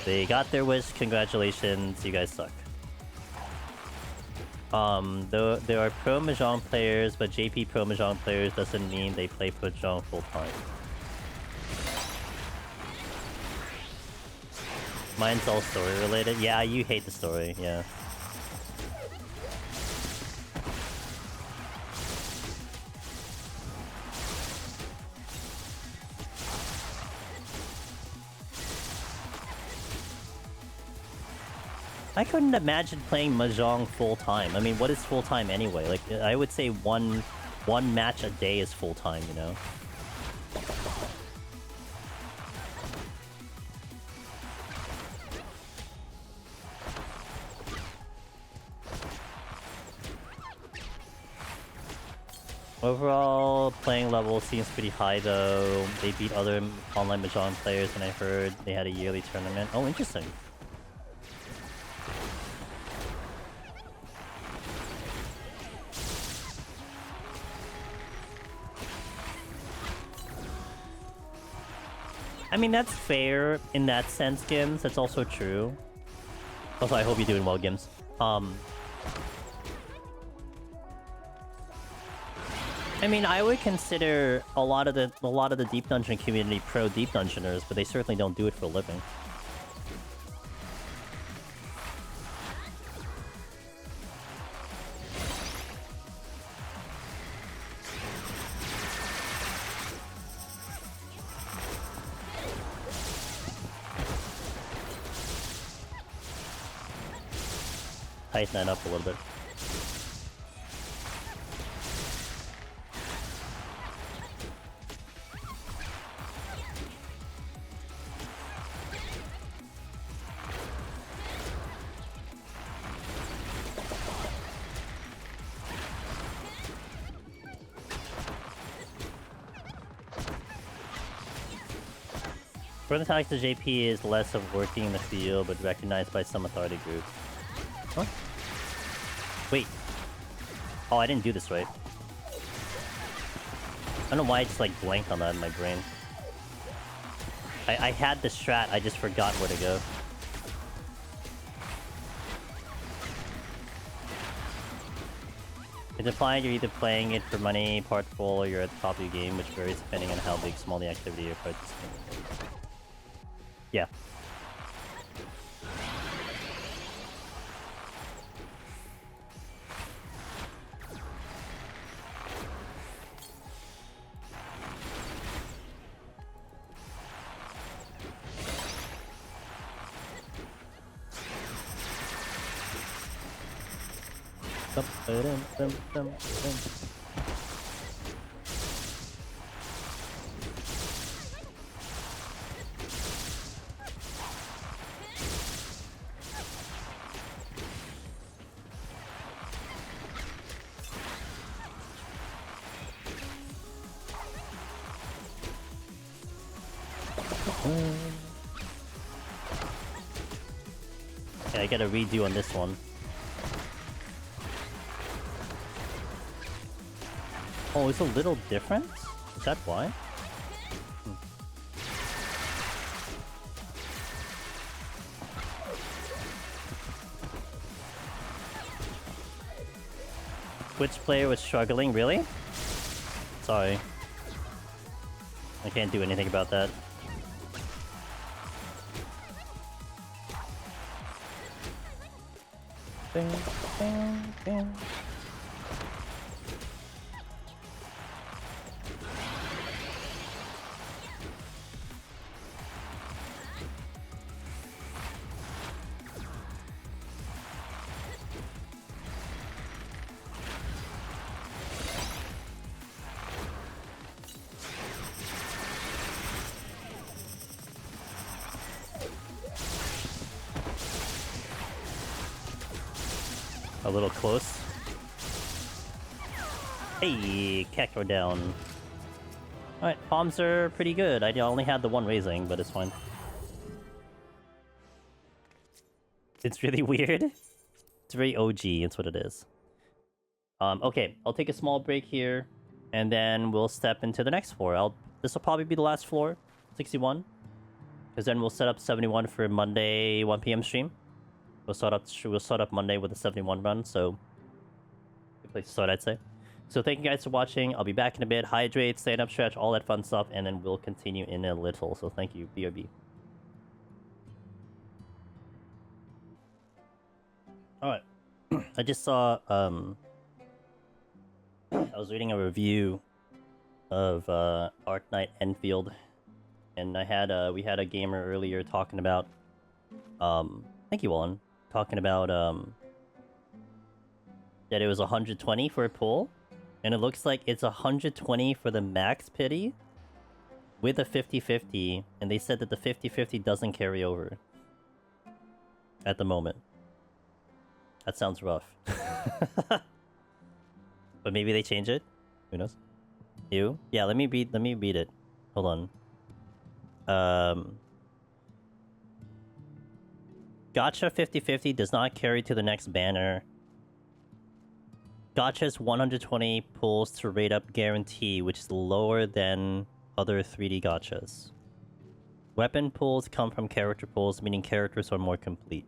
they got their wish, congratulations, you guys suck. Though there are pro Mahjong players, but JP pro Mahjong players doesn't mean they play Mahjong full time. Mine's all story related. Yeah, you hate the story, yeah. I couldn't imagine playing Mahjong full time. I mean, what is full time anyway? Like, I would say one match a day is full time, you know? Overall, playing level seems pretty high though. They beat other online Mahjong players, and I heard they had a yearly tournament. Oh, interesting. I mean, that's fair in that sense, Gims. That's also true. Also, I hope you're doing well, Gims. I mean, I would consider a lot of the Deep Dungeon community pro Deep Dungeoners, but they certainly don't do it for a living. Tighten that up a little bit. Further ties to JP is less of working in the field, but recognized by some authority groups. What? Wait. Oh, I didn't do this right. I don't know why I just like blanked on that in my brain. I had the strat, I just forgot where to go. It's implied you're either playing it for money, part full, or you're at the top of your game, which varies depending on how big, small the activity you're participating in. Yeah. Okay, I gotta redo on this one. Oh, it's a little different? Is that why? Twitch player was struggling, really? Sorry. I can't do anything about that. Bing, bing, bing. A little close. Hey, Cactor down. Alright, palms are pretty good. I only had the one raising, but it's fine. It's really weird. It's very OG, it's what it is. Okay, I'll take a small break here, and then we'll step into the next floor. This will probably be the last floor, 61. Because then we'll set up 71 for Monday 1 PM stream. We'll start up Monday with a 71 run, so good place to start, I'd say. So thank you guys for watching. I'll be back in a bit. Hydrate, stand up stretch, all that fun stuff, and then we'll continue in a little. So thank you, BRB. Alright. I just saw, I was reading a review of Arc Knight Enfield, and we had a gamer earlier talking about, thank you, Wallen. Talking about that it was 120 for a pull, and it looks like it's 120 for the max pity with a 50-50, and they said that the 50-50 doesn't carry over at the moment. That sounds rough. But maybe they change it. Who knows? You? Yeah, let me beat it. Hold on. Gacha 50/50 does not carry to the next banner. Gacha's 120 pulls to rate up guarantee, which is lower than other 3D gachas. Weapon pulls come from character pulls, meaning characters are more complete.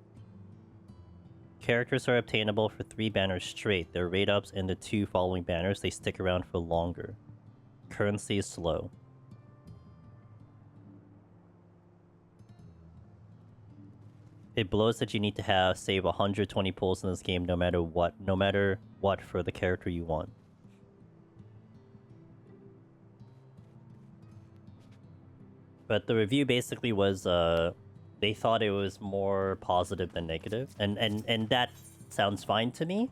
Characters are obtainable for 3 banners straight. Their rate ups in the 2 following banners, they stick around for longer. Currency is slow. It blows that you need to save 120 pulls in this game no matter what for the character you want. But the review basically was they thought it was more positive than negative, and that sounds fine to me.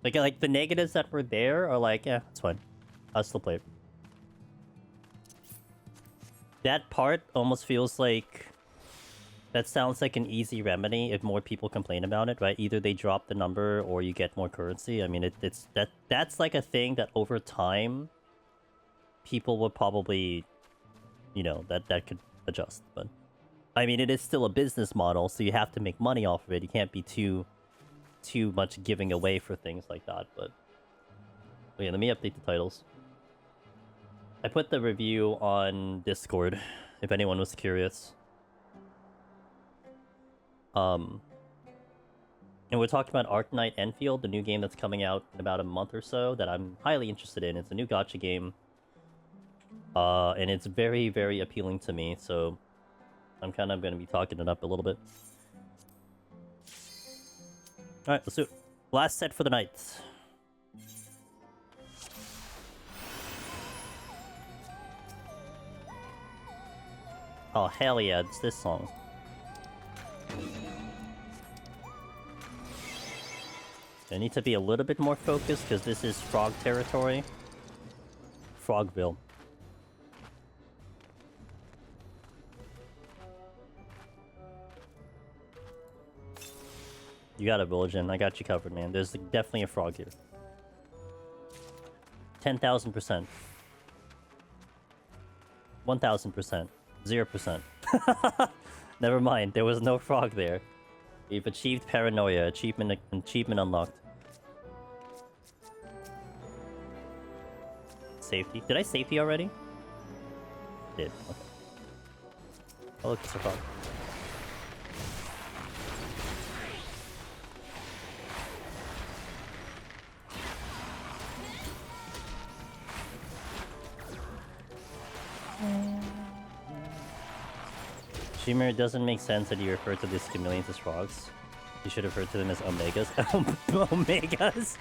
Like the negatives that were there are like, yeah, it's fine. I'll still play it. That part almost feels like that sounds like an easy remedy if more people complain about it, right? Either they drop the number or you get more currency. I mean, that's like a thing that over time people would probably, you know, that could adjust. But I mean, it is still a business model, so you have to make money off of it. You can't be too much giving away for things like that. But yeah, let me update the titles. I put the review on Discord if anyone was curious. And we're talking about Arknight Enfield, the new game that's coming out in about a month or so that I'm highly interested in. It's a new gacha game. And it's very, very appealing to me, so I'm kind of going to be talking it up a little bit. Alright, let's do it. Last set for the night. Oh, hell yeah, it's this song. I need to be a little bit more focused because this is frog territory. Frogville. You got it, Religion. I got you covered, man. There's definitely a frog here. 10,000%. 1,000%. 0%. Never mind. There was no frog there. We've achieved paranoia. Achievement unlocked. Safety. Did I safety already? Did. Okay. Oh, look, it's a frog. Shimmer, it doesn't make sense that you refer to these chameleons as frogs. You should refer to them as omegas. Omegas?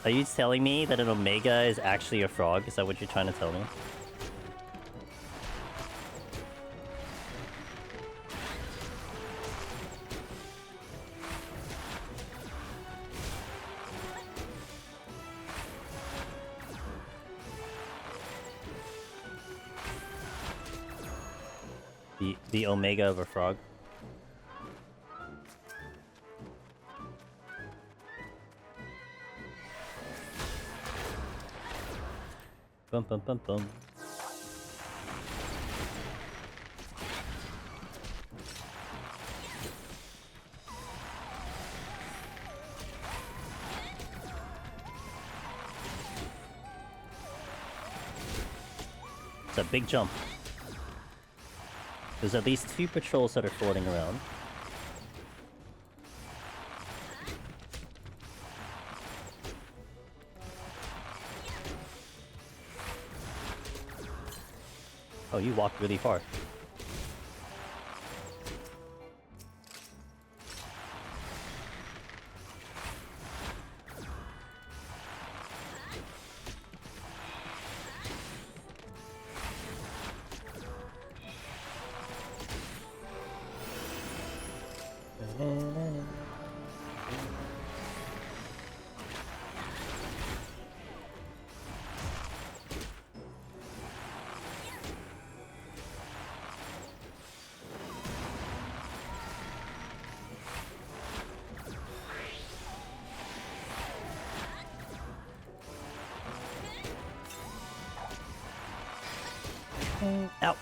Are you telling me that an omega is actually a frog? Is that what you're trying to tell me? The omega of a frog. Bum bum bum bum. It's a big jump. There's at least 2 patrols that are floating around. Oh, you walked really far. Ow!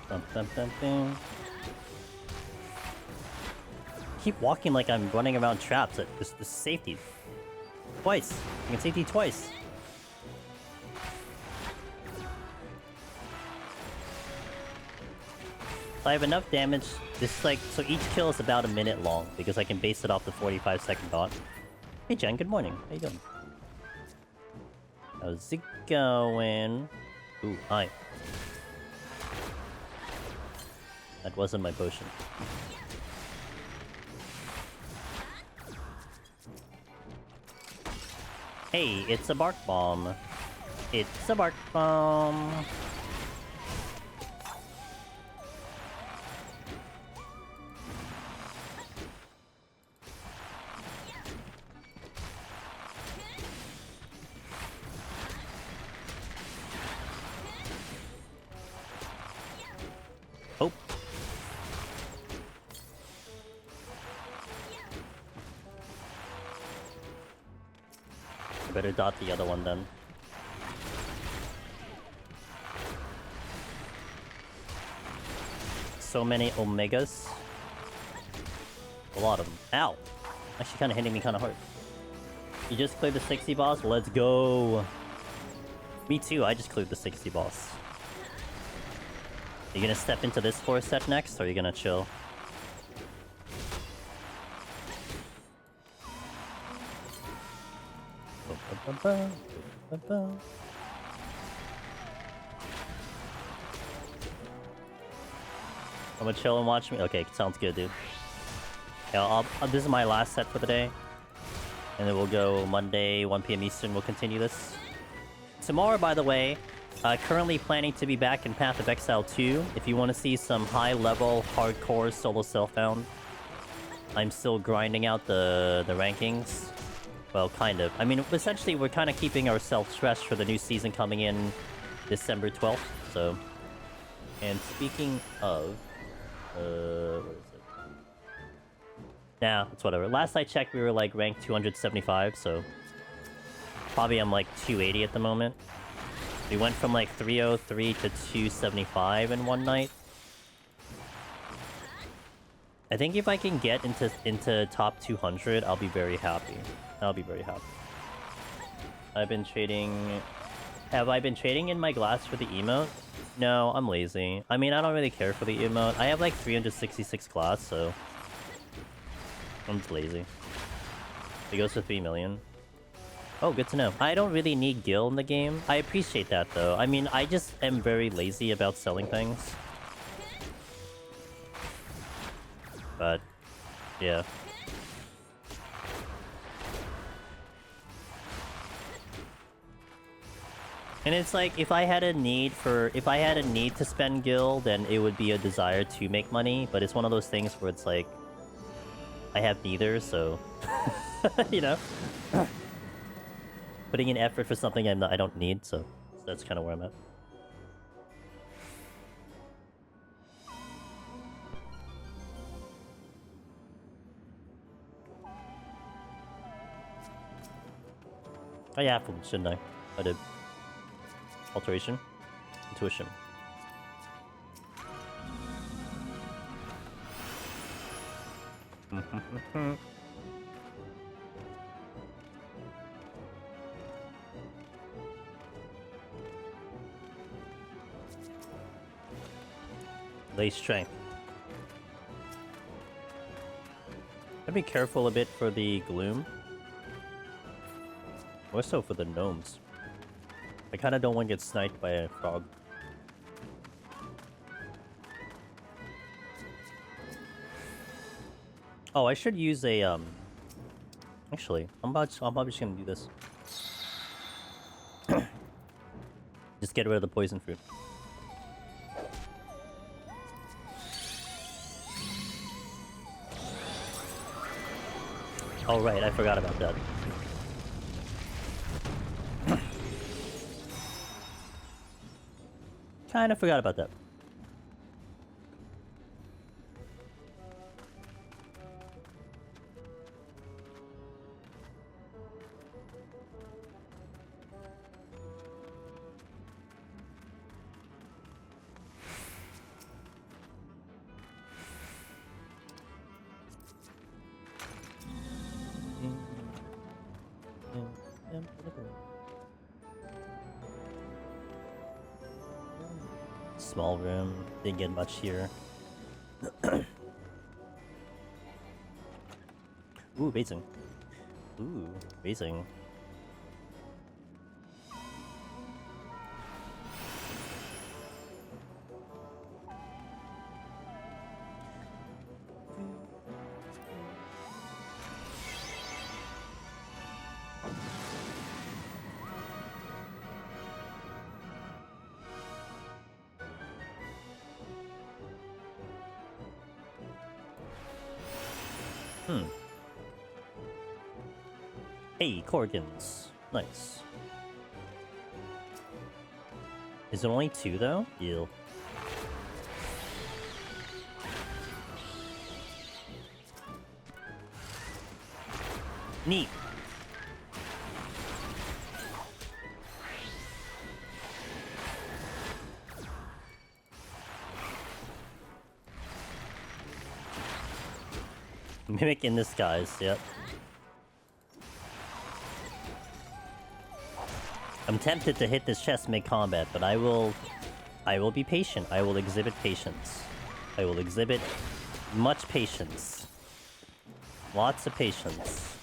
Dum, dum, dum, dum. Keep walking like I'm running around traps at this safety. Twice. I can safety twice. I have enough damage. This is like, so each kill is about a minute long because I can base it off the 45-second dot. Hey Jen, good morning. How you doing? How's it going? Ooh, hi. That wasn't my potion. Hey, it's a bark bomb. It's a bark bomb. Oh. Better dot the other one then. So many omegas. A lot of them. Ow! Actually kind of hitting me kind of hard. You just cleared the 60 boss? Let's go! Me too, I just cleared the 60 boss. You gonna step into this 4 set next, or are you gonna chill? I'm gonna chill and watch me. Okay, sounds good, dude. Yeah, this is my last set for the day, and then we'll go Monday, 1 p.m. Eastern. We'll continue this tomorrow. By the way, currently planning to be back in Path of Exile 2. If you want to see some high-level, hardcore solo self-found, I'm still grinding out the rankings. Well, kind of. I mean, essentially, we're kind of keeping ourselves fresh for the new season coming in December 12th, so... And speaking of... where is it? Nah, it's whatever. Last I checked, we were, like, ranked 275, so... Probably I'm, like, 280 at the moment. We went from, like, 303 to 275 in one night. I think if I can get into top 200, I'll be very happy. I'll be very happy. I've been trading... Have I been trading in my glass for the emote? No, I'm lazy. I mean, I don't really care for the emote. I have like 366 glass, so... I'm just lazy. It goes to 3 million. Oh, good to know. I don't really need gil in the game. I appreciate that, though. I mean, I just am very lazy about selling things. But, yeah. And it's like, if I had a need to spend gil, then it would be a desire to make money, but it's one of those things where it's like, I have neither, so... you know? Putting in effort for something I don't need, so that's kind of where I'm at. Oh yeah, shouldn't I? I did. Alteration. Intuition. Lay strength. I'd be careful a bit for the gloom. More so for the gnomes. I kind of don't want to get sniped by a frog. Oh, I should use a Actually, I'm probably just gonna do this. Just get rid of the poison fruit. Oh right, I forgot about that. Kind of forgot about that. Small room. Didn't get much here. Ooh, basing. Ooh, basing. Hey, Corgans. Nice. Is it only 2 though? Ew. Neat. Mimic in disguise, yep. I'm tempted to hit this chest mid-combat, but I will be patient. I will exhibit patience. I will exhibit much patience. Lots of patience.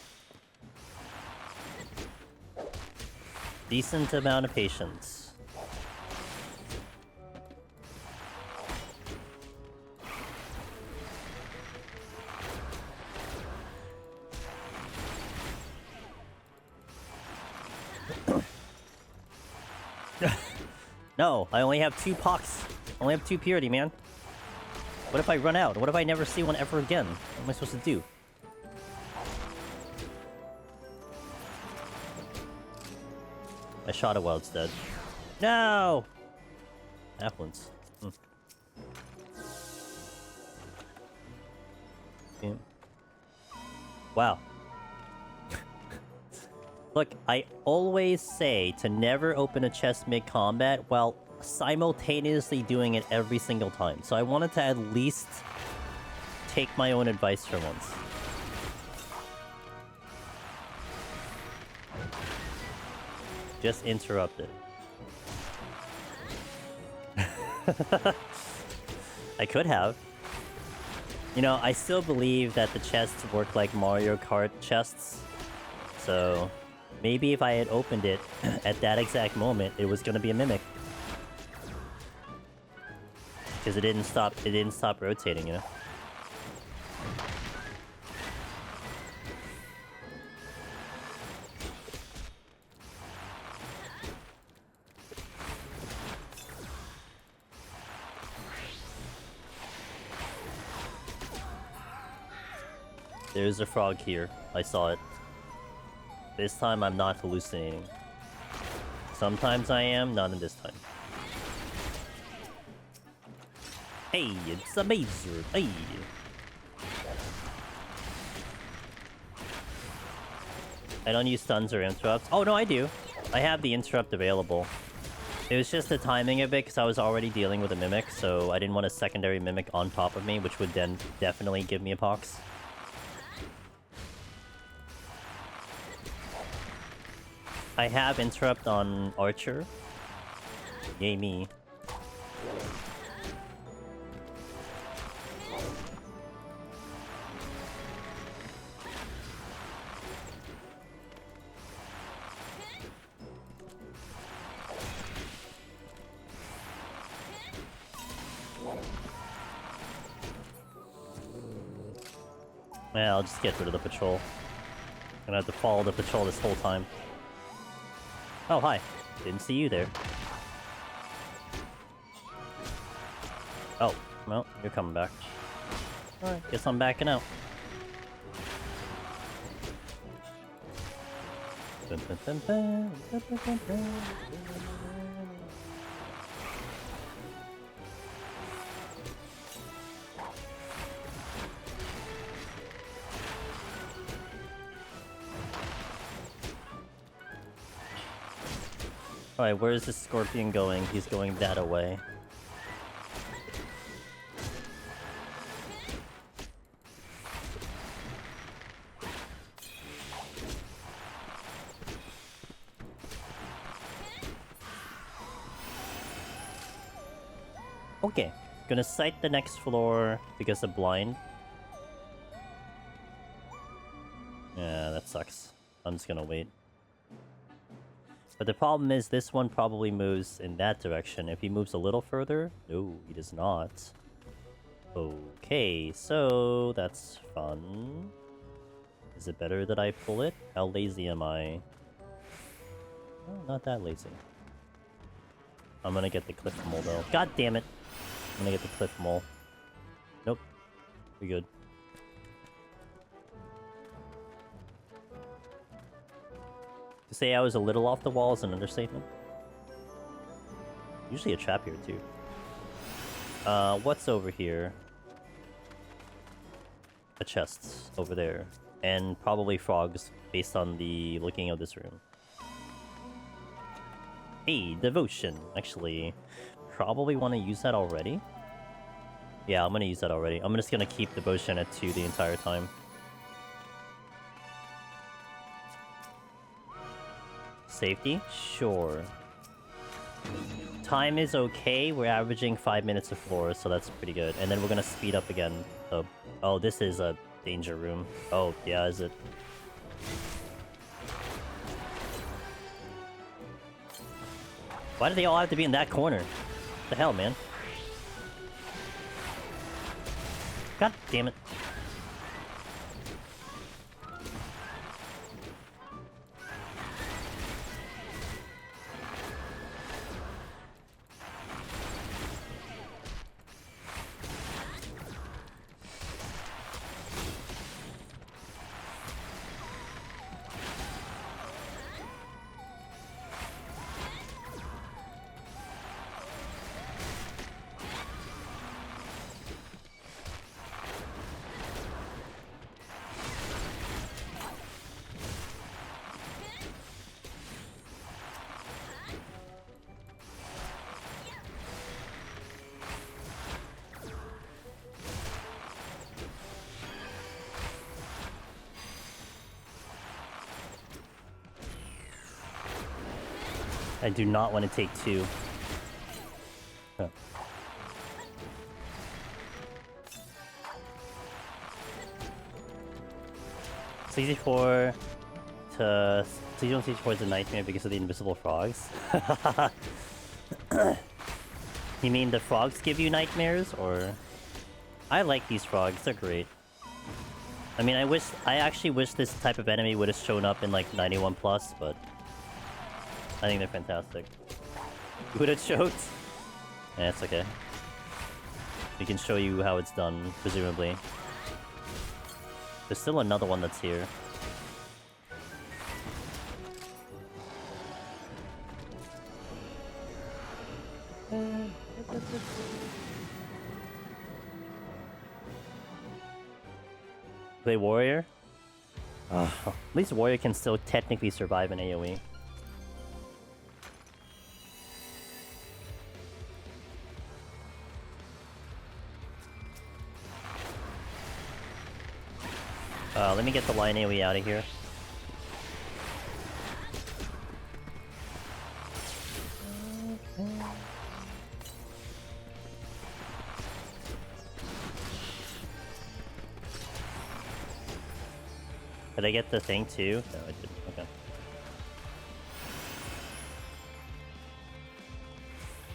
Decent amount of patience. No, I only have 2 pox. I only have 2 purity, man. What if I run out? What if I never see one ever again? What am I supposed to do? I shot it while it's dead. No! Affluence. Yeah. Wow. Look, I always say to never open a chest mid-combat while simultaneously doing it every single time. So I wanted to at least take my own advice for once. Just interrupt it. I could have. You know, I still believe that the chests work like Mario Kart chests. So maybe if I had opened it at that exact moment, it was gonna be a mimic. Because it didn't stop rotating, you know? There's a frog here. I saw it. This time I'm not hallucinating. Sometimes I am, not in this time. Hey, it's a mazer. Hey. I don't use stuns or interrupts. Oh no, I do. I have the interrupt available. It was just the timing of it because I was already dealing with a mimic, so I didn't want a secondary mimic on top of me, which would then definitely give me a pox. I have interrupt on Archer. Yay me. Yeah, I'll just get rid of the patrol. Gonna have to follow the patrol this whole time. Oh, hi. Didn't see you there. Oh, well, you're coming back. Alright, guess I'm backing out. Alright, where is this scorpion going? He's going that away. Okay, gonna sight the next floor because of blind. Yeah, that sucks. I'm just gonna wait. But the problem is this one probably moves in that direction. If he moves a little further... No, he does not. Okay, so that's fun. Is it better that I pull it? How lazy am I? Oh, not that lazy. I'm gonna get the cliff mole though. God damn it! I'm gonna get the cliff mole. Nope. We're good. To say I was a little off the wall is an understatement. Usually a trap here too. What's over here? A chest over there. And probably frogs based on the looking of this room. Hey, devotion. Actually, probably want to use that already. Yeah, I'm gonna use that already. I'm just gonna keep devotion at 2 the entire time. Safety? Sure. Time is okay. We're averaging 5 minutes of floor, so that's pretty good. And then we're gonna speed up again. So, oh, this is a danger room. Oh, yeah, is it? Why do they all have to be in that corner? What the hell, man? God damn it. I do not want to take 2. Huh. CZ4 to... CZ4 is a nightmare because of the invisible frogs. You mean the frogs give you nightmares, or...? I like these frogs, they're great. I mean, I actually wish this type of enemy would have shown up in like 91+, but... I think they're fantastic. You would have choked? Yeah, it's okay. We can show you how it's done, presumably. There's still another one that's here. Play warrior? At least warrior can still technically survive an AoE. Let me get the line AoE out of here. Did I get the thing too? No, I didn't.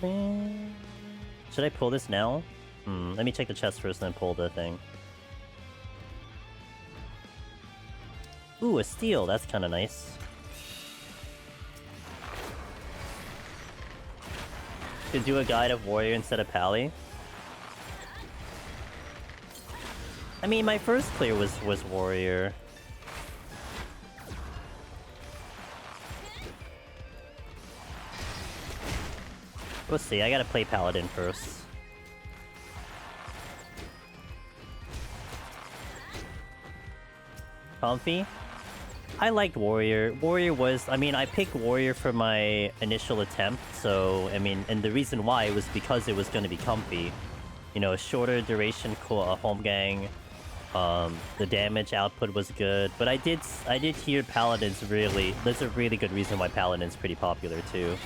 Okay. Should I pull this now? Let me check the chest first and then pull the thing. Ooh, a steal. That's kind of nice. Could do a guide of warrior instead of pally. I mean, my first clear was warrior. We'll see. I gotta play paladin first. Comfy? I liked warrior. Warrior was... I mean, I picked warrior for my initial attempt, so... I mean, and the reason why was because it was going to be comfy. You know, a shorter duration home gang. The damage output was good, but I did hear paladins really... There's a really good reason why paladin's pretty popular, too.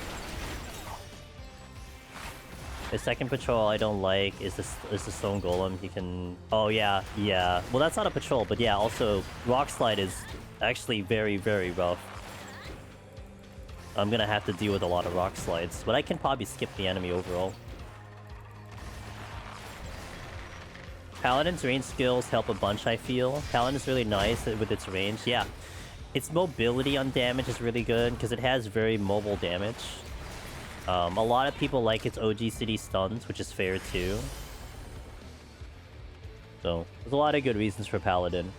The second patrol I don't like is the stone golem. He can. Oh yeah, yeah. Well, that's not a patrol, but yeah. Also, rock slide is actually very rough. I'm gonna have to deal with a lot of rock slides, but I can probably skip the enemy overall. Paladin's range skills help a bunch, I feel. Paladin is really nice with its range. Yeah, its mobility on damage is really good because it has very mobile damage. A lot of people like its OGCD stuns, which is fair too. So, there's a lot of good reasons for Paladin.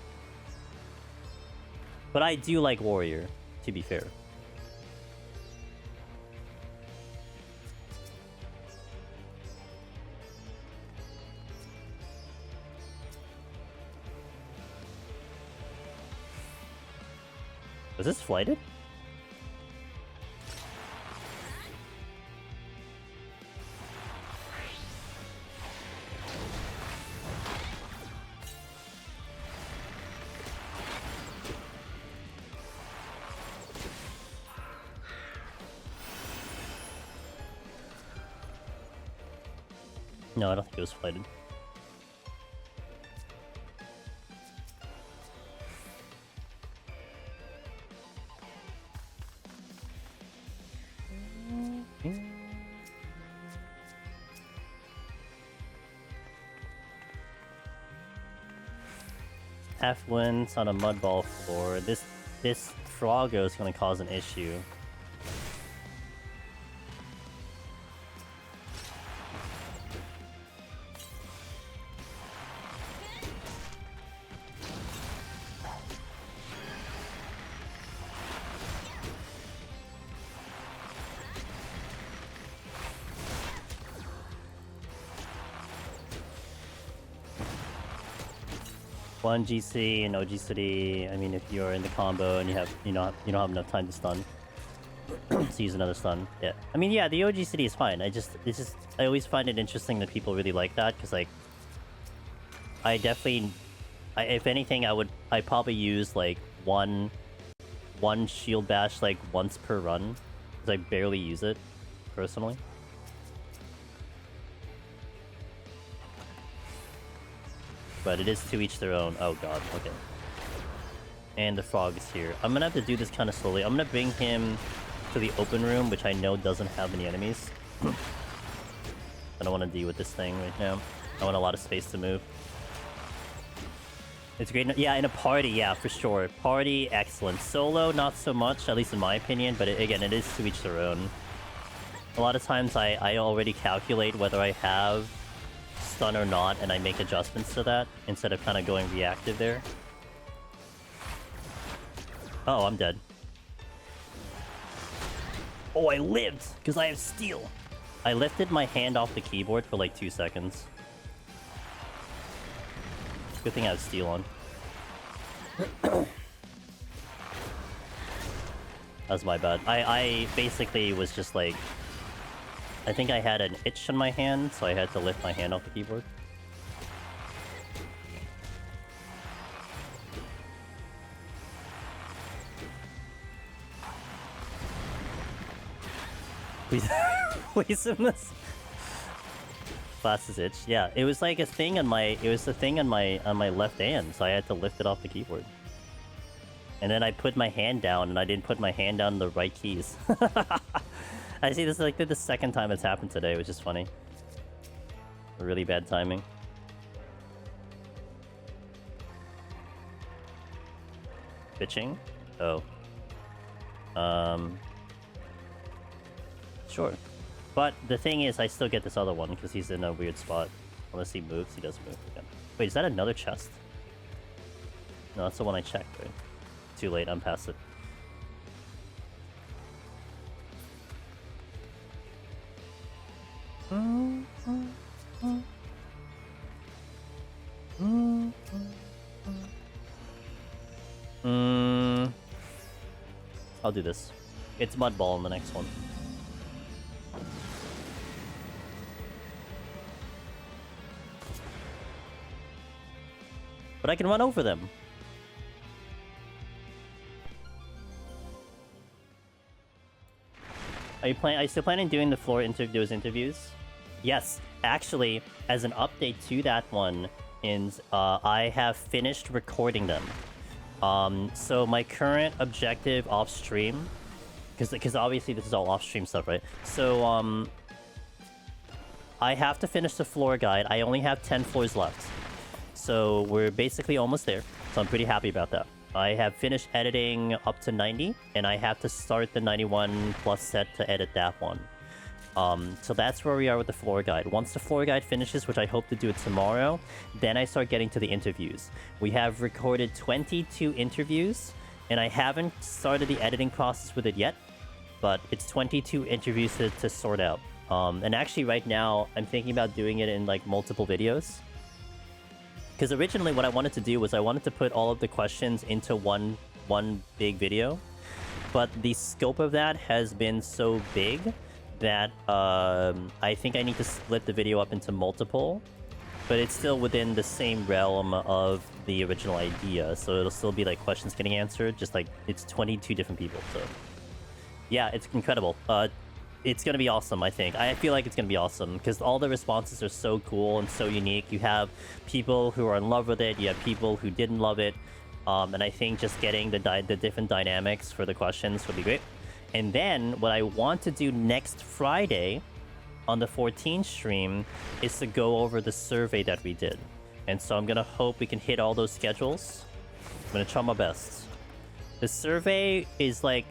But I do like Warrior, to be fair. Was this flighted? No, I don't think it was flighted. Half wins on a mudball floor. This Froggo is going to cause an issue. One GC and OGCD. I mean, if you're in the combo and you don't have enough time to stun, so use another stun. Yeah. I mean, yeah, the OGCD is fine. I always find it interesting that people really like that because like, if anything, I'd probably use like one shield bash like once per run because I barely use it personally. But it is to each their own. Oh god, okay. And the frog is here. I'm gonna have to do this kind of slowly. I'm gonna bring him to the open room, which I know doesn't have any enemies. I don't want to deal with this thing right now. I want a lot of space to move. It's great. Yeah, in a party, yeah, for sure. Party, excellent. Solo, not so much, at least in my opinion, but again, it is to each their own. A lot of times I already calculate whether I have stun or not, and I make adjustments to that instead of kind of going reactive there. Oh, I'm dead. Oh, I lived because I have steal. I lifted my hand off the keyboard for like 2 seconds. Good thing I have steal on. That's my bad. I basically was just like, I think I had an itch in my hand, so I had to lift my hand off the keyboard. Please in this. Glasses itch. Yeah, it was like a thing on my. It was the thing on my left hand, so I had to lift it off the keyboard. And then I put my hand down, and I didn't put my hand down the right keys. I see this is like the second time it's happened today, which is funny. Really bad timing. Bitching? Oh. Sure. But the thing is, I still get this other one because he's in a weird spot. Unless he moves, he does move again. Wait, is that another chest? No, that's the one I checked, right? Too late, I'm past it. I'll do this. It's Mudball in the next one. But I can run over them. Are you still planning on doing those interviews? Yes, actually, as an update to that one, I have finished recording them. So my current objective off stream, because obviously this is all off stream stuff, right? So I have to finish the floor guide. I only have 10 floors left, so we're basically almost there. So I'm pretty happy about that. I have finished editing up to 90, and I have to start the 91 plus set to edit that one. So that's where we are with the floor guide. Once the floor guide finishes, which I hope to do it tomorrow, then I start getting to the interviews. We have recorded 22 interviews, and I haven't started the editing process with it yet, but it's 22 interviews to sort out. And actually right now, I'm thinking about doing it in like multiple videos. Because originally what I wanted to do was I wanted to put all of the questions into one big video, but the scope of that has been so big that I think I need to split the video up into multiple, but it's still within the same realm of the original idea, so it'll still be like questions getting answered, just like it's 22 different people. So yeah, it's incredible. It's gonna be awesome. I feel like it's gonna be awesome because all the responses are so cool and so unique. You have people who are in love with it, you have people who didn't love it, and I think just getting the different dynamics for the questions would be great. And then what I want to do next Friday on the 14th stream is to go over the survey that we did. And so I'm going to hope we can hit all those schedules. I'm going to try my best. The survey is like,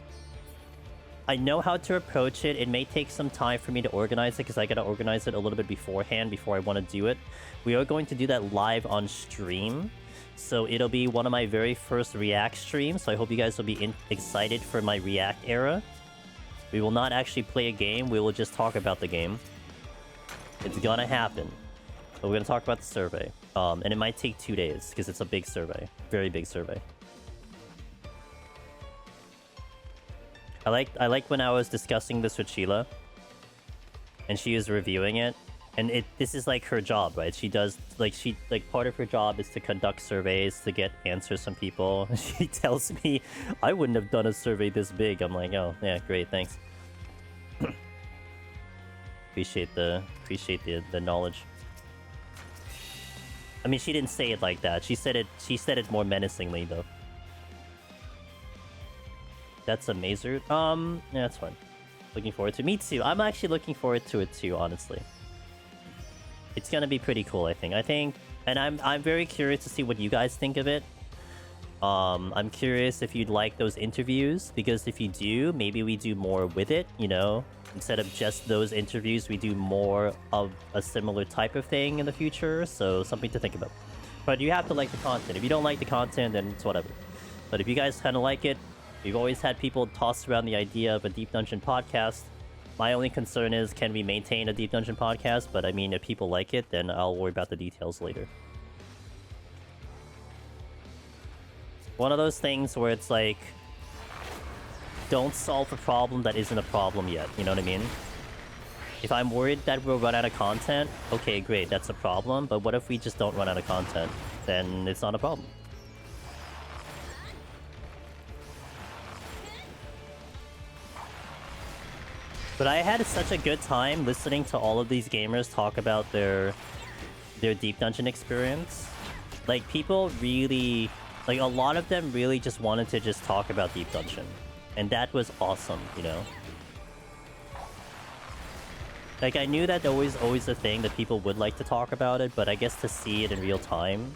I know how to approach it. It may take some time for me to organize it because I got to organize it a little bit beforehand before I want to do it. We are going to do that live on stream. So it'll be one of my very first React streams. So I hope you guys will be excited for my React era. We will not actually play a game. We will just talk about the game. It's gonna happen. But we're gonna talk about the survey. And it might take 2 days because it's a big survey. Very big survey. I like when I was discussing this with Sheila and she was reviewing it. And this is like her job, right? She does like part of her job is to conduct surveys to get answers from people. She tells me I wouldn't have done a survey this big. I'm like, oh yeah, great, thanks. appreciate the knowledge. I mean, she didn't say it like that. She said it more menacingly though. That's a Mazer. Yeah, that's fine. Looking forward to it. Me too. I'm actually looking forward to it too, honestly. It's gonna be pretty cool, I think, and I'm very curious to see what you guys think of it. I'm curious if you'd like those interviews, because if you do, maybe we do more with it, you know? Instead of just those interviews, we do more of a similar type of thing in the future, so something to think about. But you have to like the content. If you don't like the content, then it's whatever. But if you guys kind of like it, we've always had people toss around the idea of a Deep Dungeon podcast. My only concern is, can we maintain a Deep Dungeon podcast? But I mean, if people like it, then I'll worry about the details later. One of those things where it's like, don't solve a problem that isn't a problem yet, you know what I mean? If I'm worried that we'll run out of content, okay, great, that's a problem. But what if we just don't run out of content? Then it's not a problem. But I had such a good time listening to all of these gamers talk about their Deep Dungeon experience. Like, people really... Like, a lot of them really just wanted to just talk about Deep Dungeon. And that was awesome, you know? Like, I knew that there was always a thing that people would like to talk about it, but I guess to see it in real time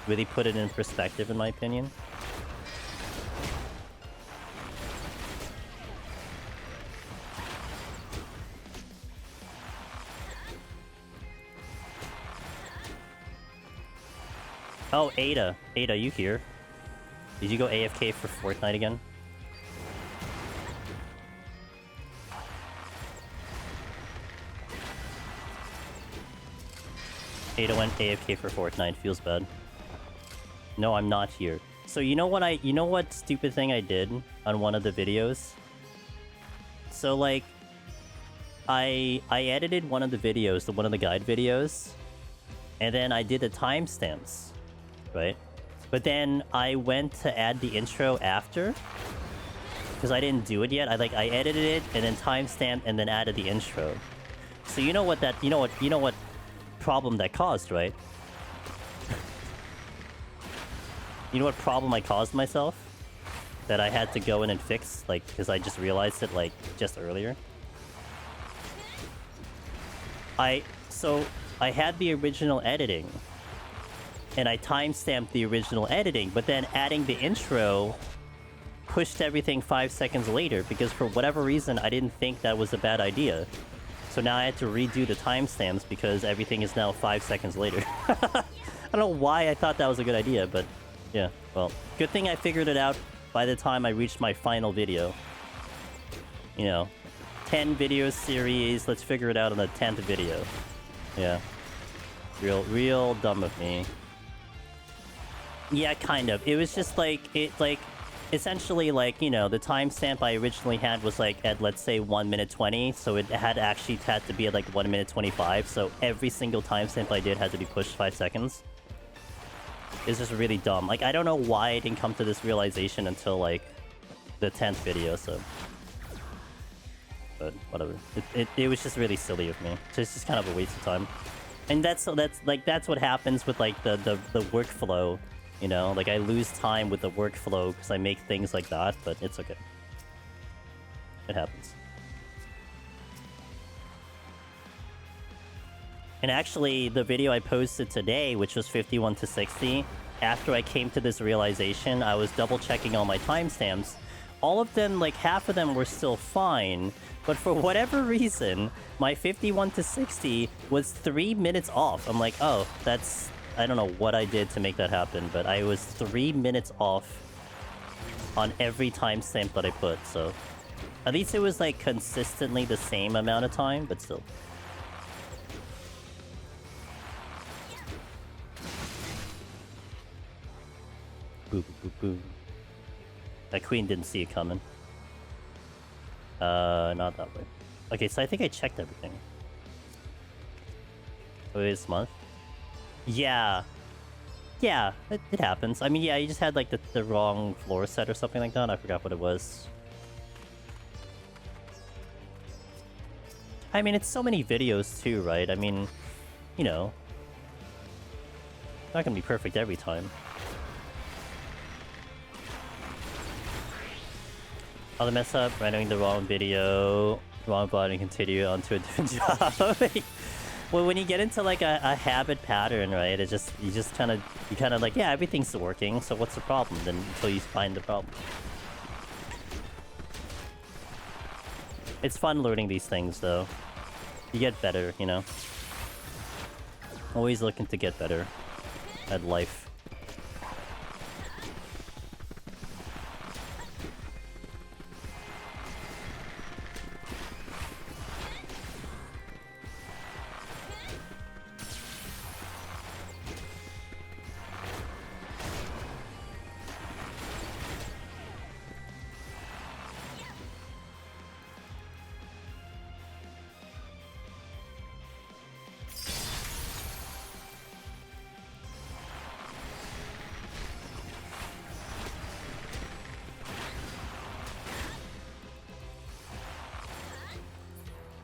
really put it in perspective, in my opinion. Oh, Aida. Aida, you here? Did you go AFK for Fortnite again? Aida went AFK for Fortnite. Feels bad. No, I'm not here. So you know what stupid thing I did on one of the videos? So like, I edited one of the videos, one of the guide videos, and then I did the timestamps. Right? But then I went to add the intro after because I didn't do it yet. I edited it and then timestamped and then added the intro. So you know what that... You know what problem that caused, right? You know what problem I caused myself? That I had to go in and fix, like, because I just realized it, like, just earlier? So, I had the original editing. And I timestamped the original editing, but then adding the intro pushed everything 5 seconds later, because for whatever reason, I didn't think that was a bad idea. So now I had to redo the timestamps because everything is now 5 seconds later. I don't know why I thought that was a good idea, but yeah, well, good thing I figured it out by the time I reached my final video. You know, 10 video series, let's figure it out on the 10th video. Yeah. Real dumb of me. Yeah, kind of. It was just like, essentially, like, you know, the timestamp I originally had was, like, at, let's say, 1 minute 20, so it had to be at, like, 1 minute 25, so every single timestamp I did had to be pushed 5 seconds. It's just really dumb. Like, I don't know why I didn't come to this realization until, like, the 10th video, so... But, whatever. It was just really silly of me. So it's just kind of a waste of time. And that's what happens with, like, the workflow. You know, like, I lose time with the workflow because I make things like that, but it's okay. It happens. And actually, the video I posted today, which was 51 to 60, after I came to this realization, I was double-checking all my timestamps. All of them, like, half of them were still fine, but for whatever reason, my 51 to 60 was 3 minutes off. I'm like, oh, that's... I don't know what I did to make that happen, but I was 3 minutes off on every timestamp that I put, so... At least it was, like, consistently the same amount of time, but still. Boo, boo, boo, boo. That queen didn't see it coming. Not that way. Okay, so I think I checked everything. Wait, this month? Yeah. Yeah, it happens. I mean, yeah, you just had, like, the wrong floor set or something like that. I forgot what it was. I mean, it's so many videos, too, right? I mean, you know... Not gonna be perfect every time. Other mess up, rendering the wrong video, wrong button, continue onto a different job. Well, when you get into, like, a habit pattern, right, you kind of like, yeah, everything's working, so what's the problem? Then until you find the problem. It's fun learning these things, though. You get better, you know? Always looking to get better at life.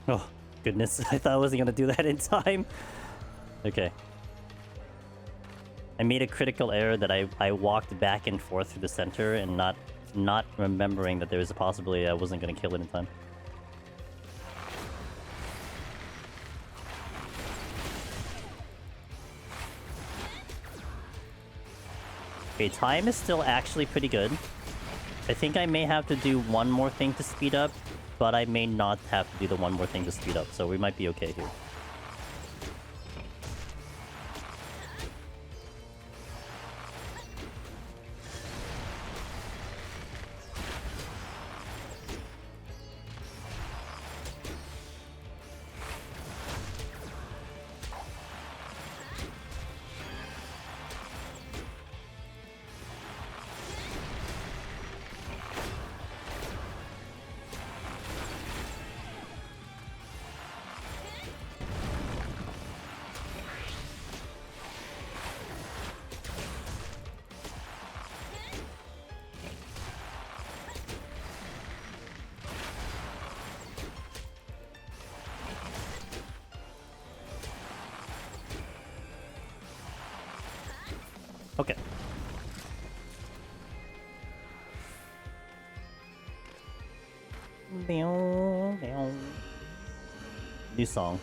Oh, goodness. I thought I wasn't gonna do that in time. Okay. I made a critical error that I walked back and forth through the center and not remembering that there was a possibility I wasn't gonna kill it in time. Okay, time is still actually pretty good. I think I may have to do one more thing to speed up, but I may not have to do the one more thing to speed up, so we might be okay here. Okay. New song.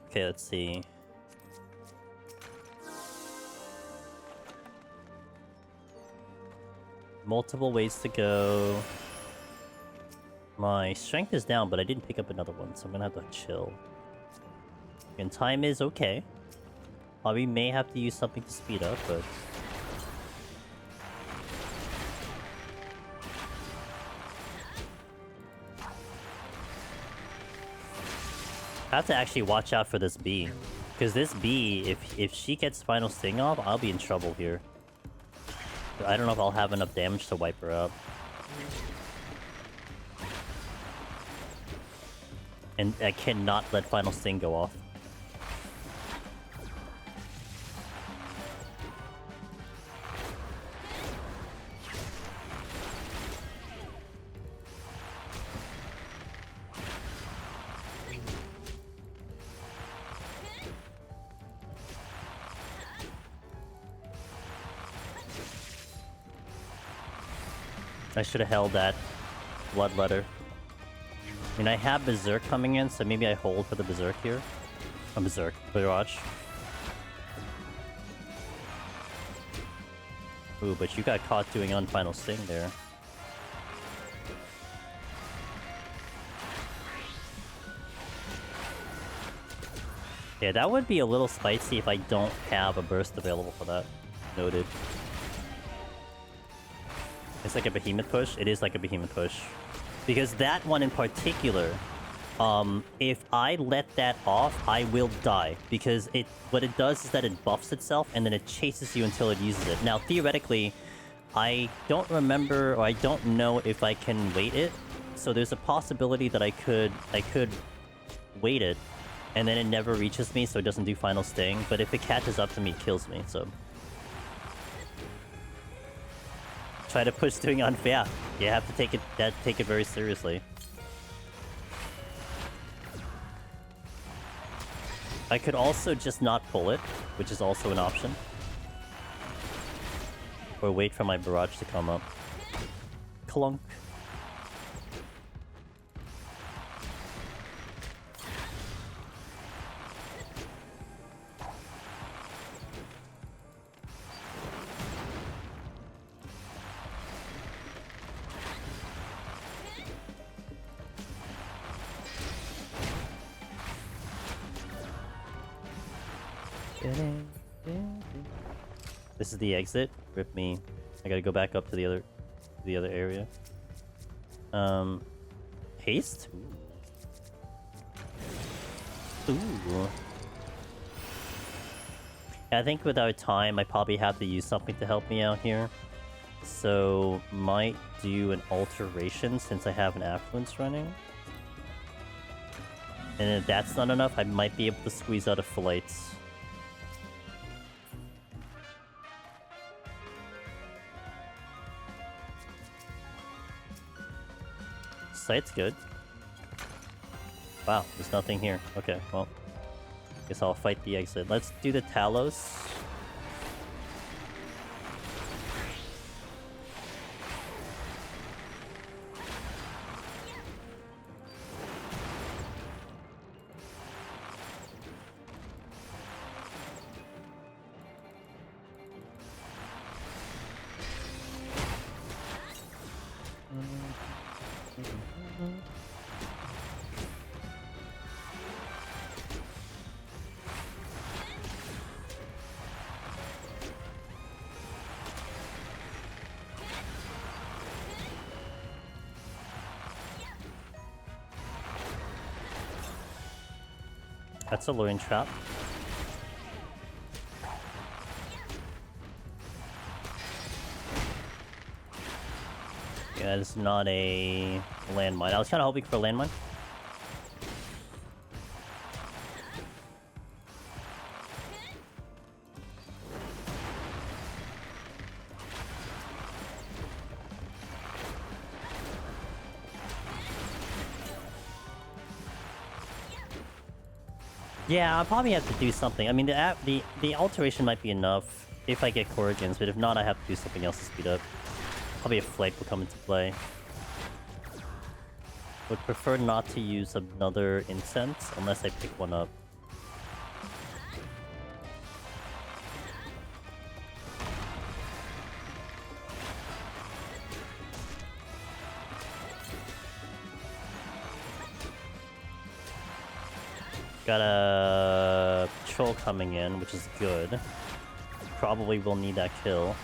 Okay, let's see. Multiple ways to go. My strength is down, but I didn't pick up another one, so I'm gonna have to chill. And time is okay. We may have to use something to speed up, but... I have to actually watch out for this bee. Because this bee, if she gets Final Sting off, I'll be in trouble here. I don't know if I'll have enough damage to wipe her up. And I cannot let Final Sting go off. I should have held that Bloodletter. I mean, I have Berserk coming in, so maybe I hold for the Berserk here. Berserk. Barrage. Ooh, but you got caught doing Unfinal Sting there. Yeah, that would be a little spicy if I don't have a burst available for that. Noted. It's like a behemoth push. It is like a behemoth push. Because that one in particular, if I let that off, I will die. Because what it does is that it buffs itself and then it chases you until it uses it. Now, theoretically, I don't remember or I don't know if I can wait it. So there's a possibility that I could wait it and then it never reaches me, so it doesn't do Final Sting. But if it catches up to me, it kills me, so... Try to push doing unfair. You have to take it very seriously. I could also just not pull it, which is also an option. Or wait for my barrage to come up. Clunk. This is the exit. Rip me. I gotta go back up to the other area. Haste? Ooh. I think with our time, I probably have to use something to help me out here. So, might do an alteration since I have an affluence running. And if that's not enough, I might be able to squeeze out a flight. Sight's good. Wow, there's nothing here. Okay, well, guess I'll fight the exit. Let's do the Talos. That's a luring trap. Yeah, it's not a landmine. I was kind of hoping for a landmine. Yeah, I'll probably have to do something. I mean, the alteration might be enough if I get Corrigans, but if not, I have to do something else to speed up. Probably a flight will come into play. Would prefer not to use another incense unless I pick one up. Got a troll coming in, which is good. Probably will need that kill.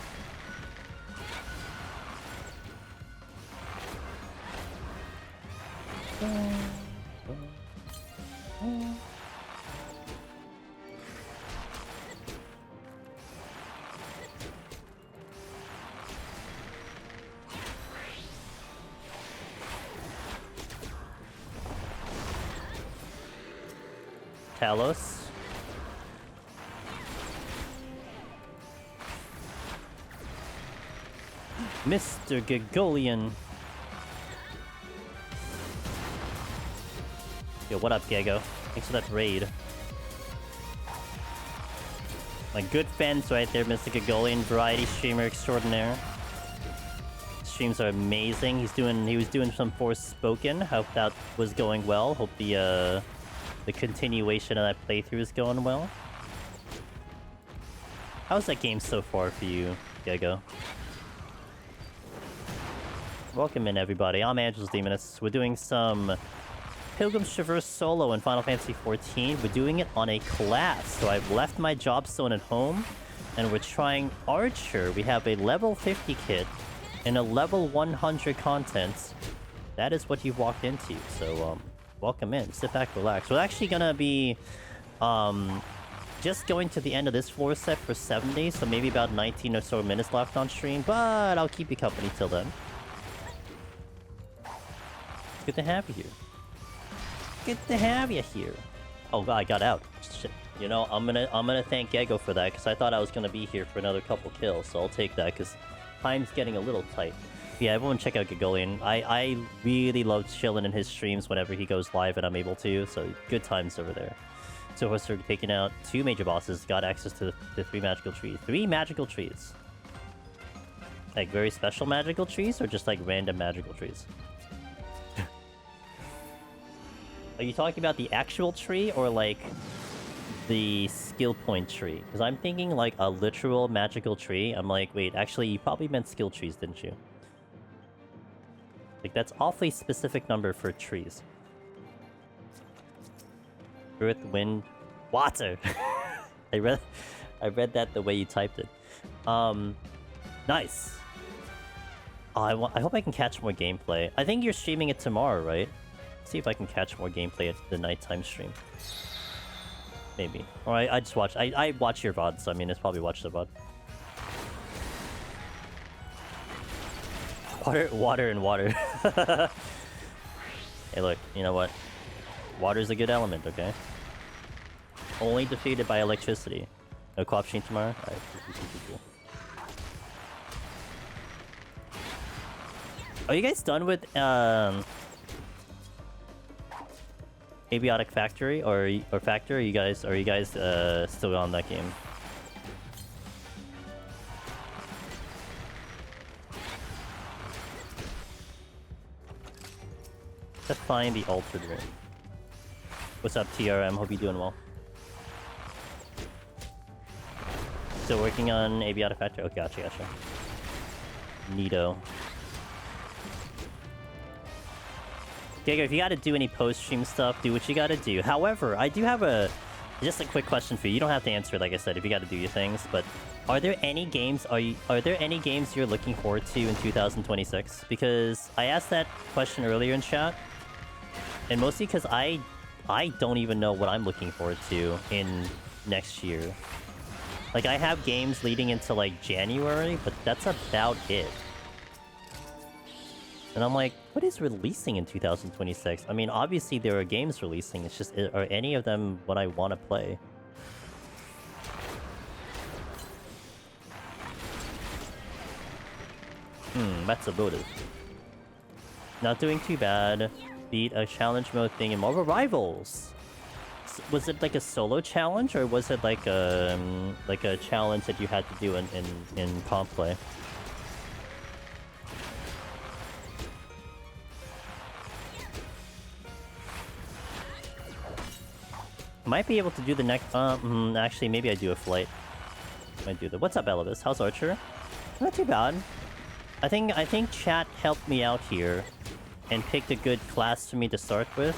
Talos. Mr. Gagolian. Yo, what up, Gago? Thanks for that raid. My good fans right there, Mr. Gagolian, variety streamer extraordinaire. Streams are amazing. He was doing some Forspoken. Hope that was going well. Hope the continuation of that playthrough is going well. How's that game so far for you, Gago? Welcome in, everybody. I'm Angel's Demonist. We're doing some Pilgrim's Traverse solo in Final Fantasy XIV. We're doing it on a class. So I've left my job stone at home, and we're trying Archer. We have a level 50 kit and a level 100 content. That is what you've walked into. So, welcome in. Sit back, relax. We're actually gonna be, just going to the end of this floor set for 70, so maybe about 19 or so minutes left on stream, but I'll keep you company till then. Good to have you here. Good to have you here. Oh, I got out. Shit. You know, I'm gonna thank Gego for that, because I thought I was gonna be here for another couple kills, so I'll take that, because time's getting a little tight. Yeah, everyone check out Gagolian. I really love chilling in his streams whenever he goes live and I'm able to, so good times over there. So we're taking out 2 major bosses, got access to the 3 magical trees. 3 magical trees. Like very special magical trees, or just like random magical trees? Are you talking about the actual tree, or like the skill point tree? Because I'm thinking like a literal magical tree. I'm like, wait, actually you probably meant skill trees, didn't you? Like, that's awfully specific number for trees. Earth, wind, water. I read that the way you typed it. Nice. Oh, I hope I can catch more gameplay. I think you're streaming it tomorrow, right? See if I can catch more gameplay at the nighttime stream. Maybe. Or I just watch. I watch your VOD, so I mean, it's probably watch the VOD. Water and water. Hey, look, you know what? Water's a good element, okay? Only defeated by electricity. No co-op stream tomorrow? Alright, cool. Are you guys done with, Abiotic Factory or Factor? Are you guys still on that game? To find the altered room. What's up, TRM? Hope you're doing well. Still working on Abiotic Factor? Oh, gotcha. Neato. Giga, if you gotta do any post-stream stuff, do what you gotta do. However, I do have just a quick question for you. You don't have to answer it, like I said, if you gotta do your things, but are there any games you're looking forward to in 2026? Because I asked that question earlier in chat, and mostly because I don't even know what I'm looking forward to in next year. Like, I have games leading into, like, January, but that's about it. And I'm like, what is releasing in 2026? I mean, obviously there are games releasing, it's just, are any of them what I want to play? That's a motive. Not doing too bad. Beat a challenge mode thing in Marvel Rivals. was it like a solo challenge, or was it like a challenge that you had to do in comp play? Might be able to do the next. Actually, maybe I do a flight. Might do that. What's up, Elvis? How's Archer? Not too bad. I think chat helped me out here, and picked a good class for me to start with.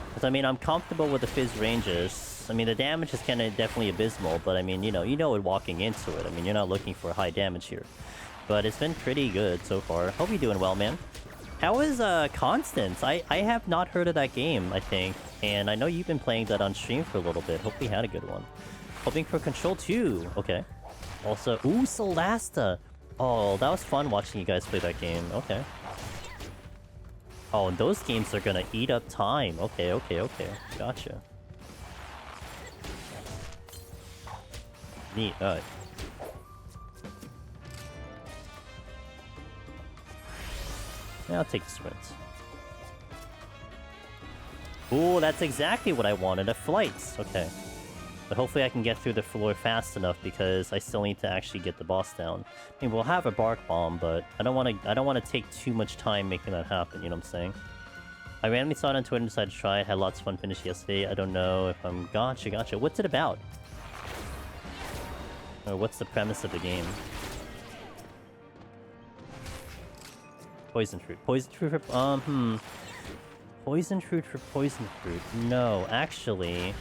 Because I mean, I'm comfortable with the Fizz ranges. I mean, the damage is kind of definitely abysmal, but I mean, you know it walking into it. I mean, you're not looking for high damage here, but it's been pretty good so far. Hope you're doing well, man. How is Constance? I have not heard of that game, I think, and I know you've been playing that on stream for a little bit. Hope we had a good one. Hoping for Control 2. Okay. Also, ooh, Solasta. Oh, that was fun watching you guys play that game. Okay. Oh, and those games are gonna eat up time. Okay. Gotcha. Neat. Alright. Yeah, I'll take the sprint. Ooh, that's exactly what I wanted. A flight. Okay. But hopefully I can get through the floor fast enough because I still need to actually get the boss down. I mean, we'll have a bark bomb, but I don't want to take too much time making that happen, you know what I'm saying? I randomly saw it on Twitter and decided to try it. Had lots of fun finishing yesterday. I don't know if I'm... Gotcha. What's it about? Or what's the premise of the game? Poison fruit. Poison fruit for... Poison fruit for poison fruit. No, actually...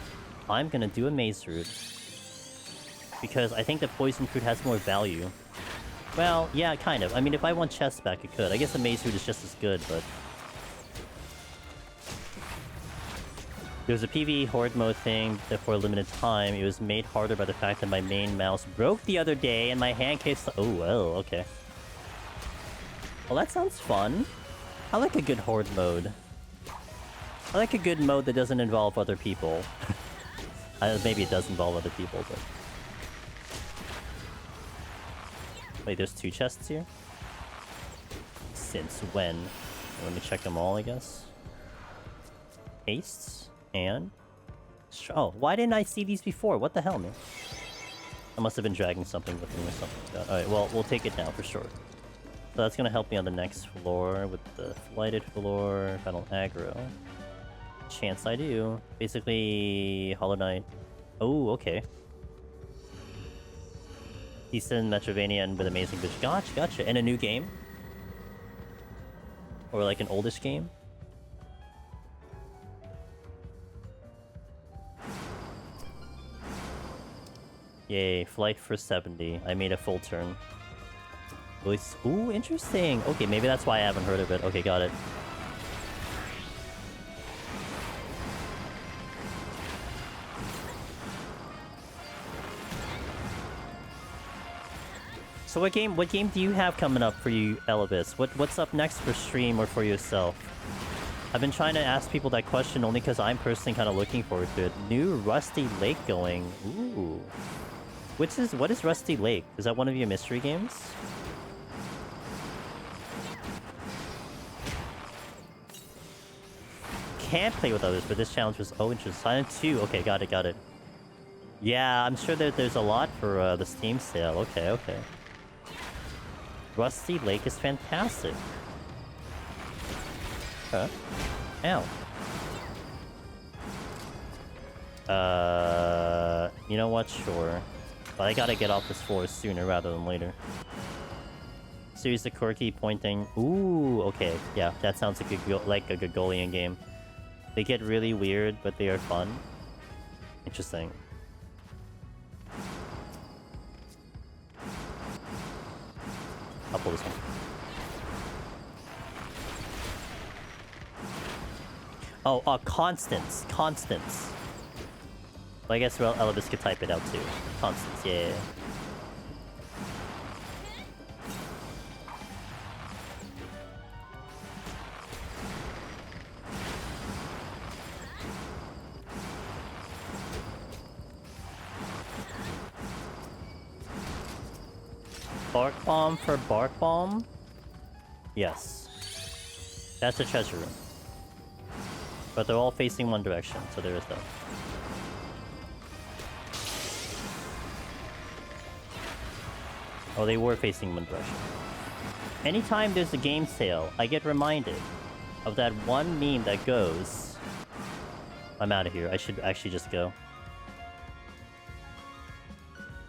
I'm gonna do a maze route. Because I think the poison fruit has more value. Well, yeah, kind of. I mean, if I want chests back, it could. I guess the maze route is just as good, but... There's a PvE horde mode thing that for a limited time. It was made harder by the fact that my main mouse broke the other day and my hand case... Oh, well, okay. Well, that sounds fun. I like a good horde mode. I like a good mode that doesn't involve other people. Maybe it does involve other people, but... Wait, there's 2 chests here? Since when? Let me check them all, I guess. Hastes, and... Oh, why didn't I see these before? What the hell, man? I must have been dragging something with me or something like that. Alright, well, we'll take it now, for sure. So that's gonna help me on the next floor with the flighted floor, final aggro. Chance I do. Basically, Hollow Knight. Oh, okay. Decent Metrovania and with amazing bitch. Gotcha. And a new game? Or like an oldish game? Yay, flight for 70. I made a full turn. Ooh, interesting. Okay, maybe that's why I haven't heard of it. Okay, got it. So what game do you have coming up for you, Elvis? What's up next for stream or for yourself? I've been trying to ask people that question only because I'm personally kind of looking forward to it. New Rusty Lake going. Ooh. What is Rusty Lake? Is that one of your mystery games? Can't play with others, but this challenge was interesting. Silent 2. Okay, got it. Yeah, I'm sure that there's a lot for the Steam sale. Okay. Rusty Lake is fantastic. Huh? Ow. You know what? Sure. But I gotta get off this floor sooner rather than later. Series of quirky pointing. Ooh, okay. Yeah, that sounds like a Gregolian game. They get really weird, but they are fun. Interesting. I'll pull this one. Oh, Constance. Well, I guess Elvis could type it out too. Constance, yeah. Bark bomb for bark bomb? Yes. That's a treasure room. But they're all facing one direction, so there is that. Oh, they were facing one direction. Anytime there's a game sale, I get reminded of that one meme that goes... I'm out of here. I should actually just go.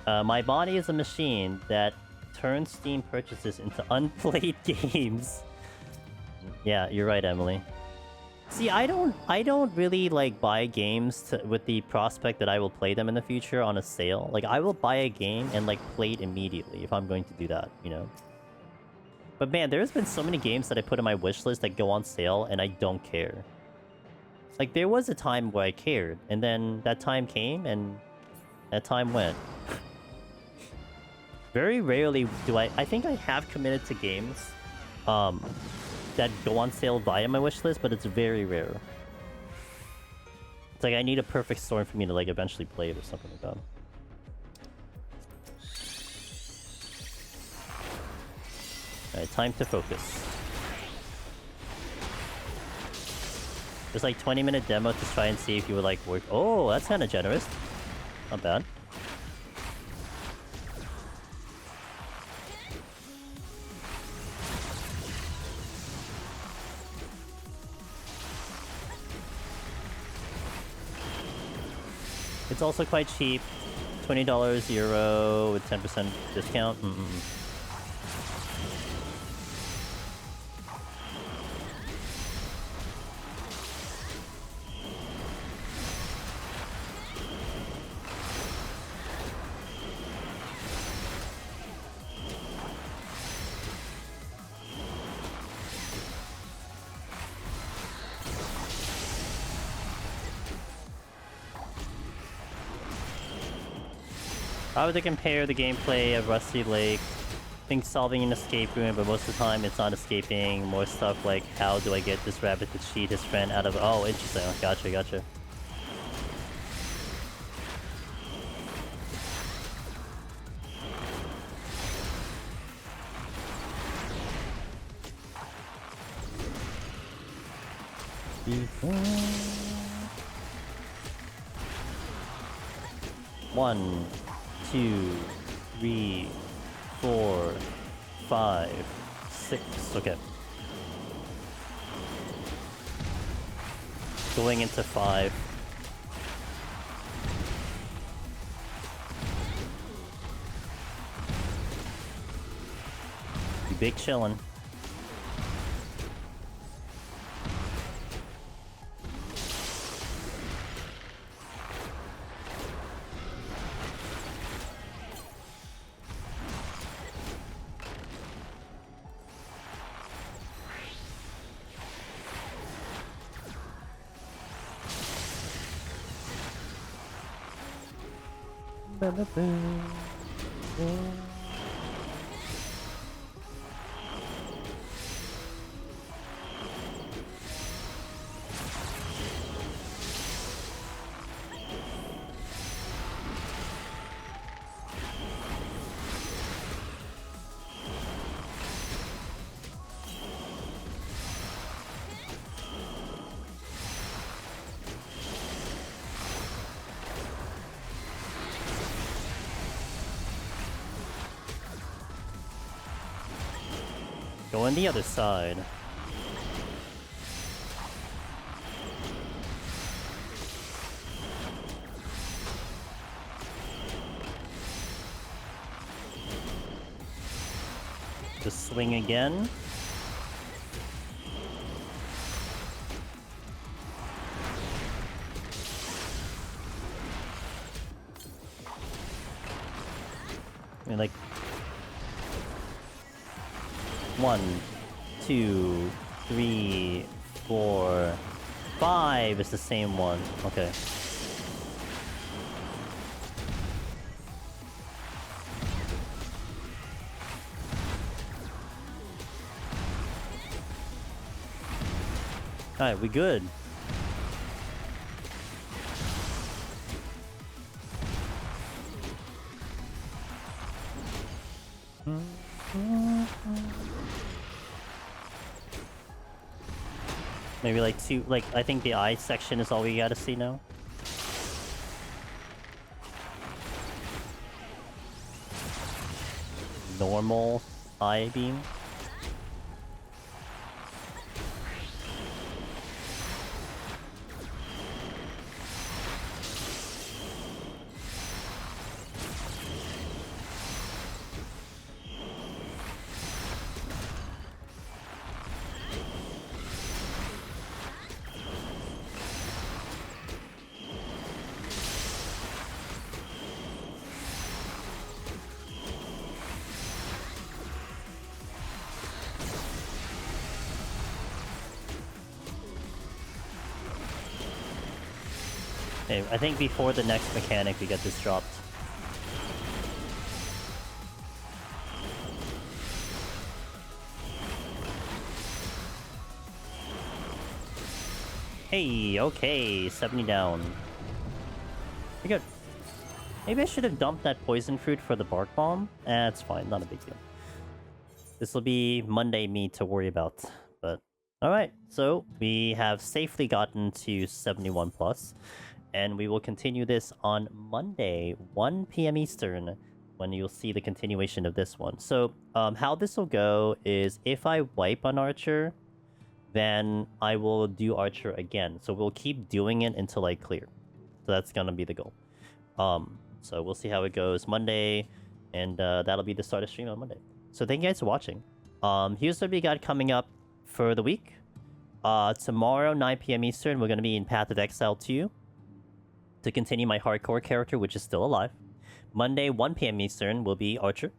My body is a machine that turns Steam purchases into unplayed games. Yeah, you're right, Emily. See, I don't really like buy games with the prospect that I will play them in the future on a sale. Like, I will buy a game and like play it immediately if I'm going to do that, you know? But man, there's been so many games that I put in my wish list that go on sale and I don't care. Like, there was a time where I cared, and then that time came and that time went. Very rarely do I think I have committed to games that go on sale via my wishlist, but it's very rare. It's like I need a perfect storm for me to like eventually play it or something like that. Alright, time to focus. There's like 20-minute demo to try and see if you would like work. Oh, that's kind of generous. Not bad. It's also quite cheap. $20 euro with 10% discount. I would compare the gameplay of Rusty Lake. I think solving an escape room, but most of the time it's not escaping. More stuff like, how do I get this rabbit to cheat his friend out of... Oh, interesting. Gotcha, gotcha. One, 2, 3, 4, 5, 6. Okay. Going into 5. You big chillin'. Go on the other side. Just swing again. And like 1, 2, 3, 4, 5 is the same one. Okay. Alright, we good. Maybe like 2, like, I think the eye section is all we gotta see now. Normal eye beam. Okay, I think before the next mechanic we get this dropped. Hey, okay, 70 down. Pretty good. Maybe I should have dumped that poison fruit for the bark bomb. It's fine, not a big deal. This will be Monday meat to worry about, but alright. So, we have safely gotten to 71 plus. And we will continue this on Monday, 1 p.m. Eastern, when you'll see the continuation of this one. So, how this will go is if I wipe on Archer, then I will do Archer again. So we'll keep doing it until I clear. So that's gonna be the goal. So we'll see how it goes Monday, and that'll be the start of stream on Monday. So thank you guys for watching. Here's what we got coming up for the week. Tomorrow, 9 p.m. Eastern, we're gonna be in Path of Exile 2. To continue my hardcore character, which is still alive. Monday, 1 p.m. Eastern, will be Archer.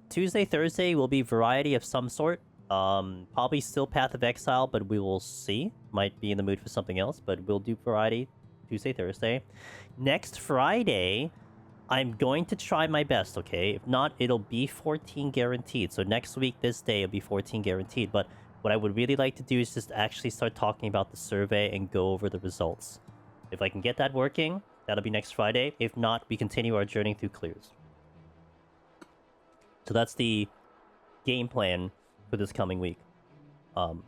Tuesday, Thursday will be variety of some sort. Probably still Path of Exile, but we will see. Might be in the mood for something else, but we'll do variety Tuesday, Thursday. Next Friday, I'm going to try my best, okay? If not, it'll be 14 guaranteed. So next week, this day, it'll be 14 guaranteed. But what I would really like to do is just actually start talking about the survey and go over the results. If I can get that working, that'll be next Friday. If not, we continue our journey through clears. So that's the game plan for this coming week. And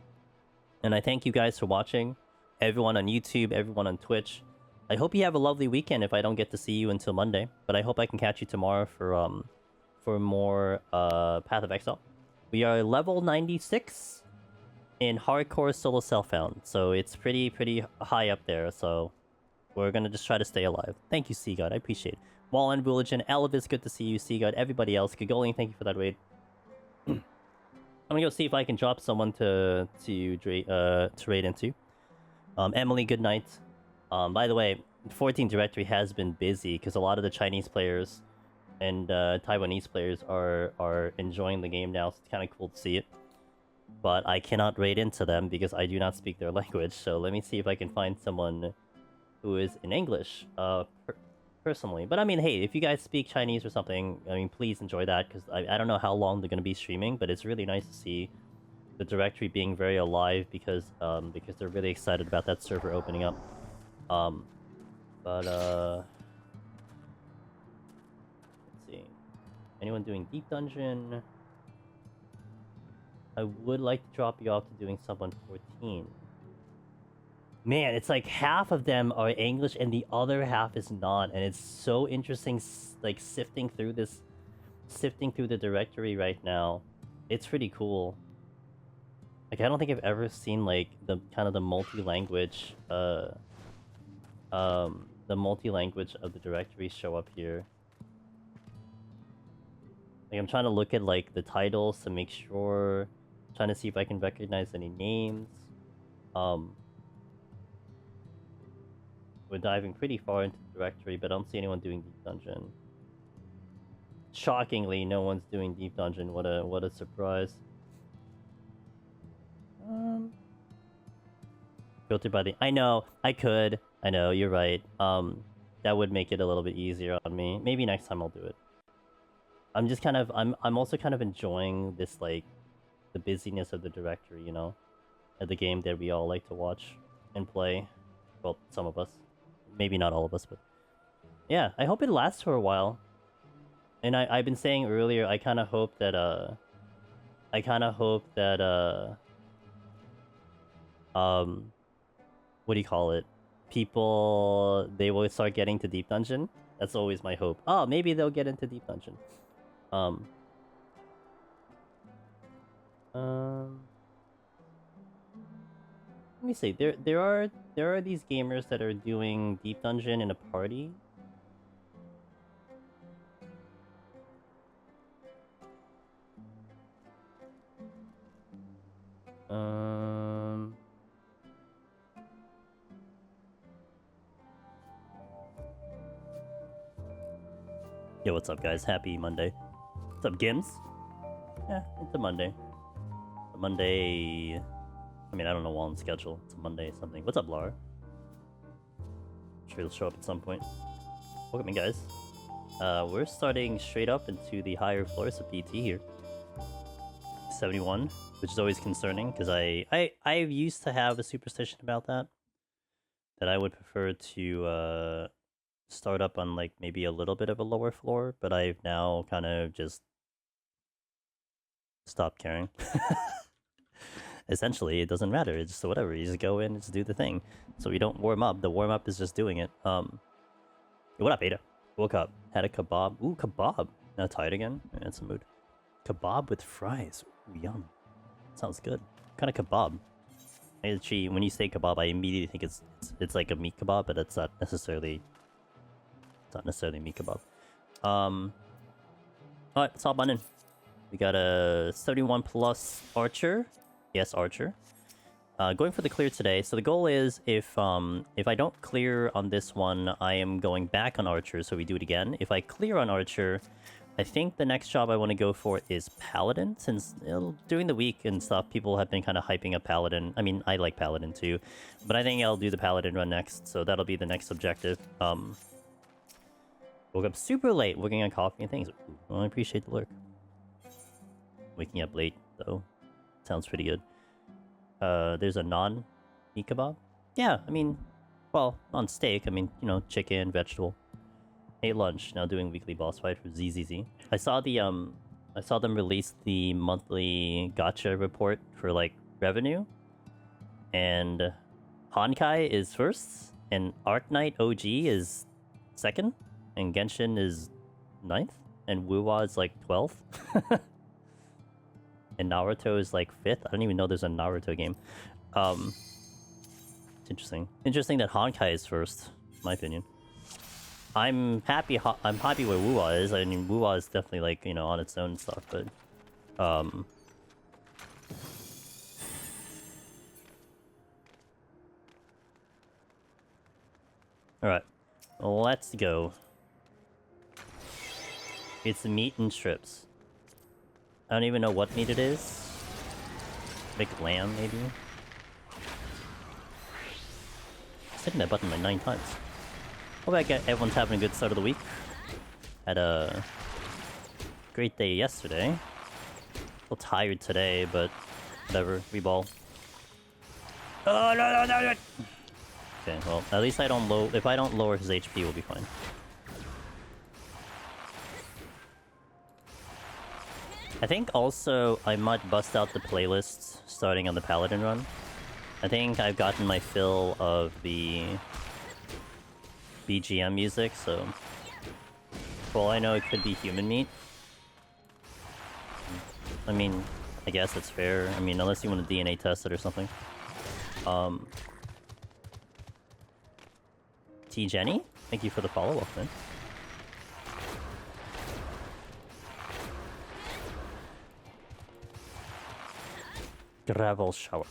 I thank you guys for watching. Everyone on YouTube, everyone on Twitch. I hope you have a lovely weekend if I don't get to see you until Monday. But I hope I can catch you tomorrow for more Path of Exile. We are level 96 in hardcore solo self-found. So it's pretty high up there. So we're gonna just try to stay alive. Thank you, Seagod. I appreciate it. Wallen, Willigen, Elvis, good to see you. Seagod, everybody else. Gagolian, thank you for that raid. I'm gonna go see if I can drop someone to raid into. Emily, good night. By the way, 14 Directory has been busy because a lot of the Chinese players and Taiwanese players are enjoying the game now. So it's kind of cool to see it. But I cannot raid into them because I do not speak their language. So let me see if I can find someone who is in English, personally. But I mean, hey, if you guys speak Chinese or something, I mean, please enjoy that, because I don't know how long they're going to be streaming, but it's really nice to see the directory being very alive, because they're really excited about that server opening up. Let's see. Anyone doing Deep Dungeon? I would like to drop you off to doing sub 114. Man, it's like half of them are English and the other half is not, and it's so interesting, like sifting through the directory right now. It's pretty cool. Like, I don't think I've ever seen like the kind of the multi-language of the directory show up here. Like, I'm trying to look at like the titles to make sure, trying to see if I can recognize any names. We're diving pretty far into the directory, but I don't see anyone doing Deep Dungeon. Shockingly, no one's doing Deep Dungeon. What a surprise. Filtered by the... I know, I could. I know, you're right. That would make it a little bit easier on me. Maybe next time I'll do it. I'm just kind of... I'm also kind of enjoying this, like, the busyness of the directory, you know? Of the game that we all like to watch and play. Well, some of us. Maybe not all of us, but... Yeah, I hope it lasts for a while. And I've been saying earlier, I kind of hope that, what do you call it? People, they will start getting to Deep Dungeon. That's always my hope. Oh, maybe they'll get into Deep Dungeon. Let me see. There are these gamers that are doing Deep Dungeon in a party. Yo, what's up, guys? Happy Monday. What's up, Gims? Yeah, it's a Monday. A Monday. I mean, I don't know while on schedule. It's a Monday something. What's up, Laura? I'm sure it'll show up at some point. Welcome in, guys. We're starting straight up into the higher floors of PT here. 71, which is always concerning because I used to have a superstition about that. That I would prefer to start up on like maybe a little bit of a lower floor, but I've now kind of just stopped caring. Essentially, it doesn't matter. It's just whatever. You just go in and just do the thing. So we don't warm up. The warm up is just doing it. What up, Ada? Woke up. Had a kebab. Ooh, kebab. Now tired again? Yeah, that's a mood. Kebab with fries. Ooh, yum. Sounds good. What kind of kebab? Actually, when you say kebab, I immediately think it's like a meat kebab, but it's not necessarily. It's not necessarily meat kebab. Alright, let's hop on in. We got a 31 plus Archer. Yes, Archer. Going for the clear today. So the goal is if I don't clear on this one, I am going back on Archer, so we do it again. If I clear on Archer, I think the next job I want to go for is Paladin, since during the week and stuff, people have been kind of hyping up Paladin. I mean, I like Paladin too, but I think I'll do the Paladin run next, so that'll be the next objective. Woke up super late, working on coffee and things. Well, I appreciate the lurk. Waking up late, though. Sounds pretty good. There's a non-meat kebab? Yeah, I mean, well, on steak, I mean, you know, chicken, vegetable. Ate lunch, now doing weekly boss fight for ZZZ. I saw them release the monthly gacha report for, like, revenue. And Honkai is first, and Arc Knight OG is second, and Genshin is 9th, and Wuwa is, like, 12th. And Naruto is like 5th. I don't even know there's a Naruto game. It's interesting. Interesting that Honkai is first, in my opinion. I'm happy where Wuwa is. I mean, Wuwa is definitely like, you know, on its own stuff, but alright. Let's go. It's meat and strips. I don't even know what meat it is. Make lamb, maybe? I'm hitting that button like 9 times. Hope everyone's having a good start of the week. Had a great day yesterday. A little tired today, but whatever. We ball. Oh, no. Okay, well, at least I don't if I don't lower his HP, we'll be fine. I think also I might bust out the playlists starting on the Paladin run. I think I've gotten my fill of the BGM music, so for all I know it could be human meat. I mean, I guess that's fair. I mean, unless you want to DNA test it or something. T Jenny, thank you for the follow-up, man. Gravel shower.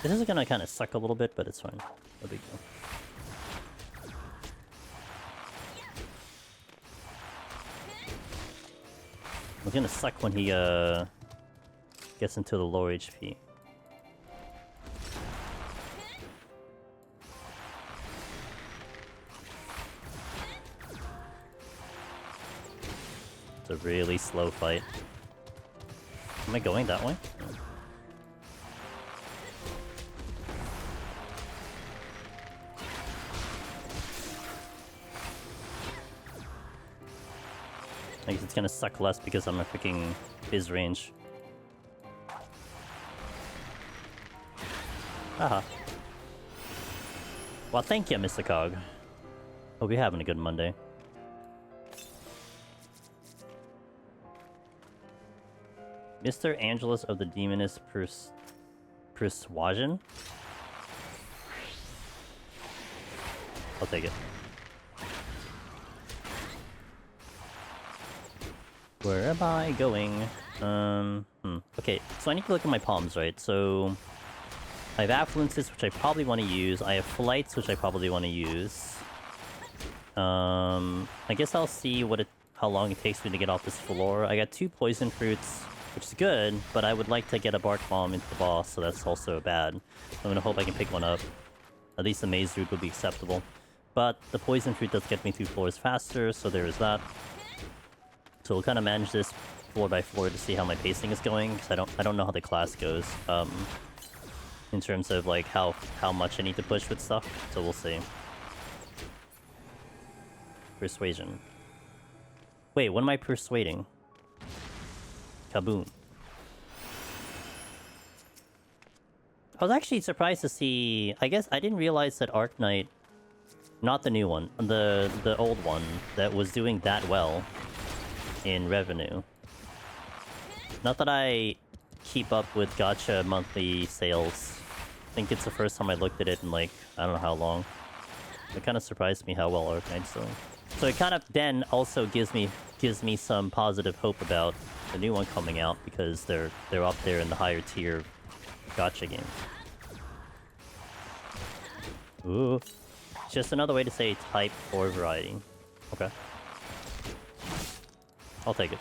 This is gonna kind of suck a little bit, but it's fine. No big deal. It's gonna suck when he gets into the lower HP. It's a really slow fight. Am I going that way? I guess it's gonna suck less because I'm a freaking biz range. Haha. Well, thank you, Mr. Cog. Hope you're having a good Monday. Mr. Angelus of the Demoness Persuasion? I'll take it. Where am I going? Okay, so I need to look at my palms, right? So I have Affluences, which I probably want to use. I have Flights, which I probably want to use. I guess I'll see how long it takes me to get off this floor. I got 2 Poison Fruits, which is good, but I would like to get a Bark Bomb into the boss, so that's also bad. I'm gonna hope I can pick one up. At least the Maze Route would be acceptable. But the Poison Fruit does get me 2 floors faster, so there is that. So we'll kind of manage this floor by floor to see how my pacing is going, because I don't know how the class goes. In terms of like how much I need to push with stuff, so we'll see. Persuasion. Wait, what am I persuading? Kaboom. I was actually surprised to see... I guess I didn't realize that Arc Knight, not the new one, the old one, that was doing that well in revenue. Not that I keep up with gacha monthly sales. I think it's the first time I looked at it in like, I don't know how long. It kind of surprised me how well Arc Knight's doing. So it kind of then also gives me some positive hope about the new one coming out, because they're up there in the higher tier gacha games. Ooh. Just another way to say type or variety. Okay. I'll take it.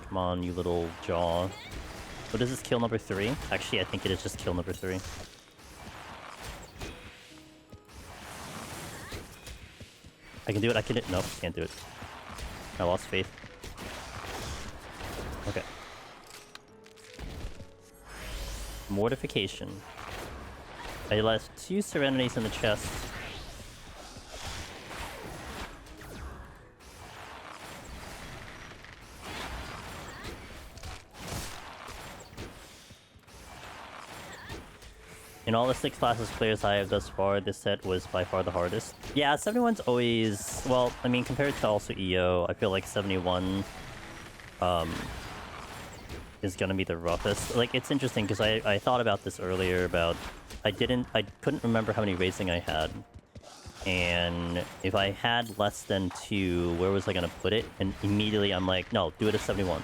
Come on, you little jaw. What is this, kill number 3? Actually, I think it is just kill number 3. I can do it, I can... Nope, can't do it. I lost faith. Okay. Mortification. I left 2 Serenities in the chest. In all the 6 classes players I have thus far, this set was by far the hardest. Yeah, 71's always... Well, I mean, compared to also EO, I feel like 71 is gonna be the roughest. Like, it's interesting, because I thought about this earlier, about... I couldn't remember how many racing I had. And if I had less than 2, where was I gonna put it? And immediately I'm like, no, do it at 71.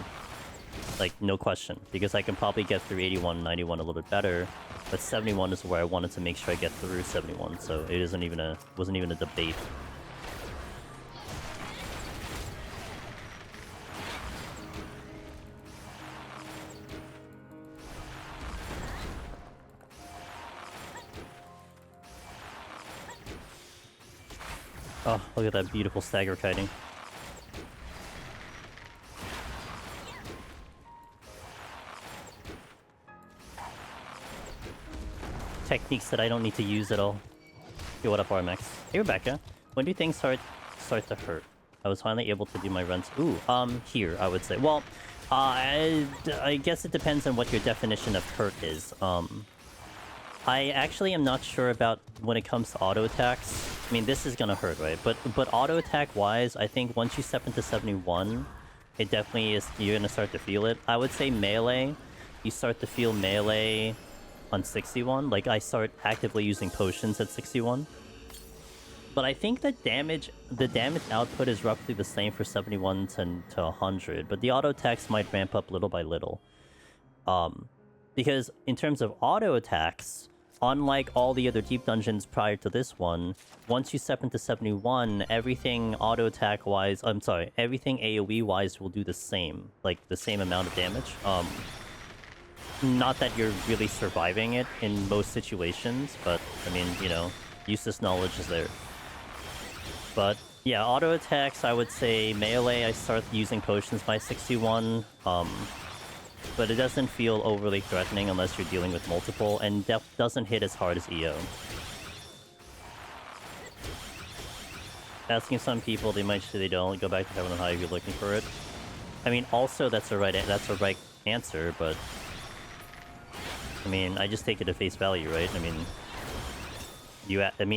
Like, no question. Because I can probably get through 81, 91 a little bit better. But 71 is where I wanted to make sure I get through 71, so it wasn't even a debate. Oh, look at that beautiful stagger kiting. Techniques that I don't need to use at all. Hey, what up, RMX? Hey, Rebecca. When do things start to hurt? I was finally able to do my runs. Ooh, here, I would say. Well, I guess it depends on what your definition of hurt is. I actually am not sure about when it comes to auto attacks. I mean, this is gonna hurt, right? But auto attack wise, I think once you step into 71, it definitely is, you're gonna start to feel it. I would say melee, you start to feel melee on 61. Like, I start actively using potions at 61. But I think the damage output is roughly the same for 71 to 100, but the auto attacks might ramp up little by little. Because in terms of auto attacks, unlike all the other deep dungeons prior to this one, once you step into 71, everything auto attack wise, everything AoE wise will do the same, like the same amount of damage. Not that you're really surviving it in most situations, but I mean, you know, useless knowledge is there. But yeah, auto attacks, I would say melee, I start using potions by 61, but it doesn't feel overly threatening unless you're dealing with multiple, and doesn't hit as hard as EO. Asking some people, they might say they don't. Go back to Heaven and High if you're looking for it. I mean, also that's a right answer, but I mean, I just take it at face value, right? I mean,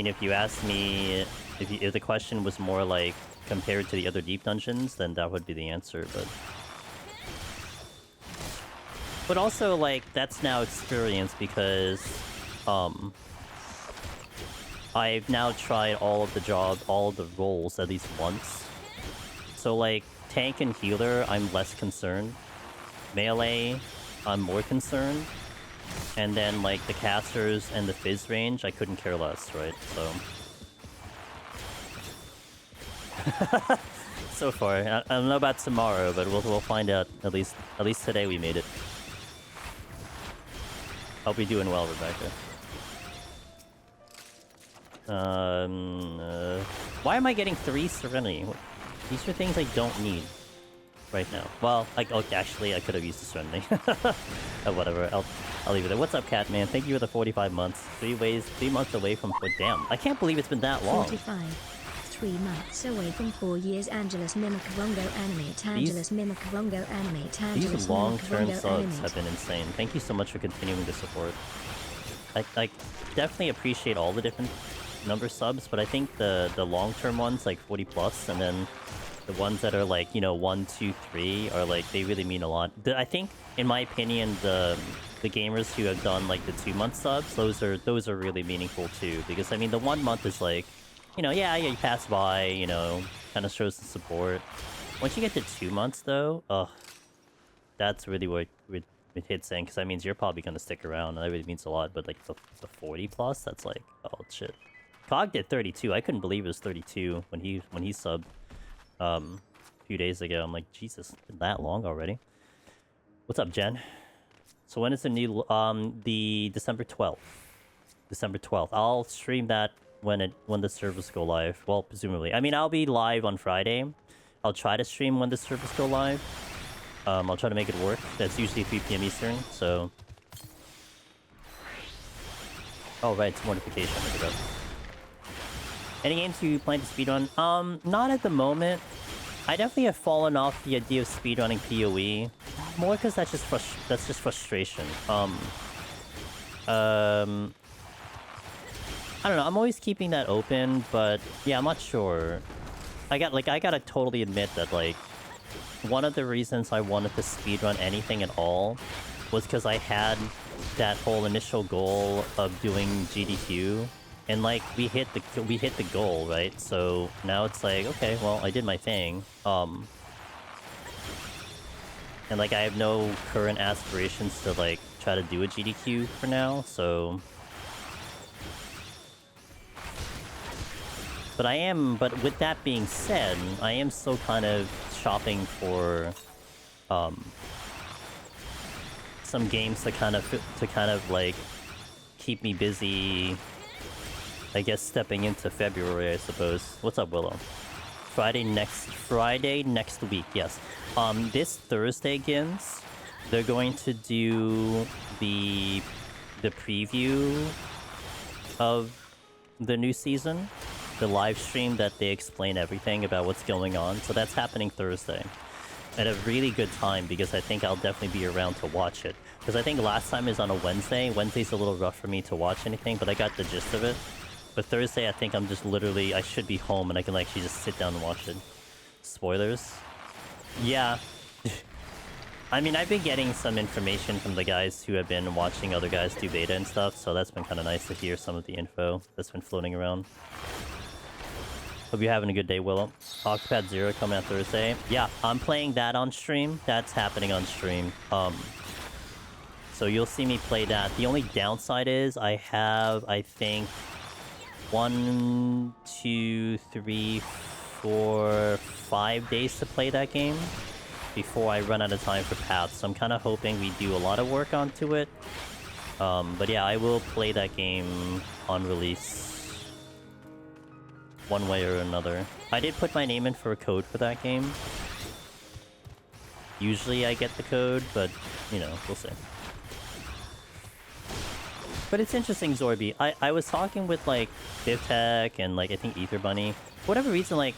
if you asked me, if the question was more like compared to the other deep dungeons, then that would be the answer, but also, like, that's now experience because, I've now tried all of the roles at least once. So, like, tank and healer, I'm less concerned. Melee, I'm more concerned. And then, like, the casters and the fizz range, I couldn't care less, right? So... so far. I don't know about tomorrow, but we'll find out. At least today we made it. Hope you're doing well, Rebecca. Why am I getting 3 Serenity? These are things I don't need right now. Well, like, okay, actually, I could have used the Serenity. Oh, whatever. I'll leave it there. What's up, Catman? Thank you for the 45 months. 3 months away from... Oh, damn. I can't believe it's been that long. 45. 3 months away from 4 years. Angelus Mimicrongo animate. Angelus Mimicrongo animate. These long-term subs have been insane. Thank you so much for continuing to support. I definitely appreciate all the different number subs, but I think the long-term ones, like 40 plus, and then the ones that are like, you know, 1, 2, 3 are like, they really mean a lot. I think, in my opinion, the gamers who have done like the 2-month subs, those are really meaningful too, because I mean the 1 month is like, you know, yeah, you pass by, you know, kind of shows some support. Once you get to 2 months though, that's really what it hits in, because that means you're probably gonna stick around, and that really means a lot. But like the 40 plus, that's like, oh shit. Cog did 32. I couldn't believe it was 32 when he subbed a few days ago. I'm like, Jesus, it's been that long already. What's up, Jen? So when is the new the December 12th? December 12th. I'll stream that when the servers go live. Well, presumably. I mean, I'll be live on Friday. I'll try to stream when the servers go live. I'll try to make it work. That's usually 3 PM Eastern, so... Oh, right, it's notification. I forgot. Any games you plan to speedrun? Not at the moment. I definitely have fallen off the idea of speedrunning PoE. More because that's just frustration. I don't know, I'm always keeping that open, but yeah, I'm not sure. I gotta totally admit that, like, one of the reasons I wanted to speedrun anything at all was because I had that whole initial goal of doing GDQ, and like we hit the goal, right? So now it's like, okay, well, I did my thing. And like I have no current aspirations to like try to do a GDQ for now, so... But with that being said, I am still kind of shopping for some games to kind of like keep me busy. I guess stepping into February, I suppose. What's up, Willow? Friday next week, yes. This Thursday, Gins, they're going to do the preview of the new season. The live stream that they explain everything about what's going on. So that's happening Thursday. At a really good time, because I think I'll definitely be around to watch it. Because I think last time is on a Wednesday. Wednesday's a little rough for me to watch anything, but I got the gist of it. But Thursday, I think I'm just literally... I should be home and I can actually just sit down and watch it. Spoilers? Yeah. I mean, I've been getting some information from the guys who have been watching other guys do beta and stuff, so that's been kind of nice to hear some of the info that's been floating around. Hope you're having a good day, Willow. Octopath Zero coming out Thursday. Yeah, I'm playing that on stream. That's happening on stream. So you'll see me play that. The only downside is I have, I think, 1, 2, 3, 4, 5 days to play that game before I run out of time for paths. So I'm kind of hoping we do a lot of work onto it. But yeah, I will play that game on release. One way or another. I did put my name in for a code for that game. Usually I get the code, but, you know, we'll see. But it's interesting, Zorby. I was talking with, like, BivTech and, like, I think Ether Bunny. For whatever reason, like,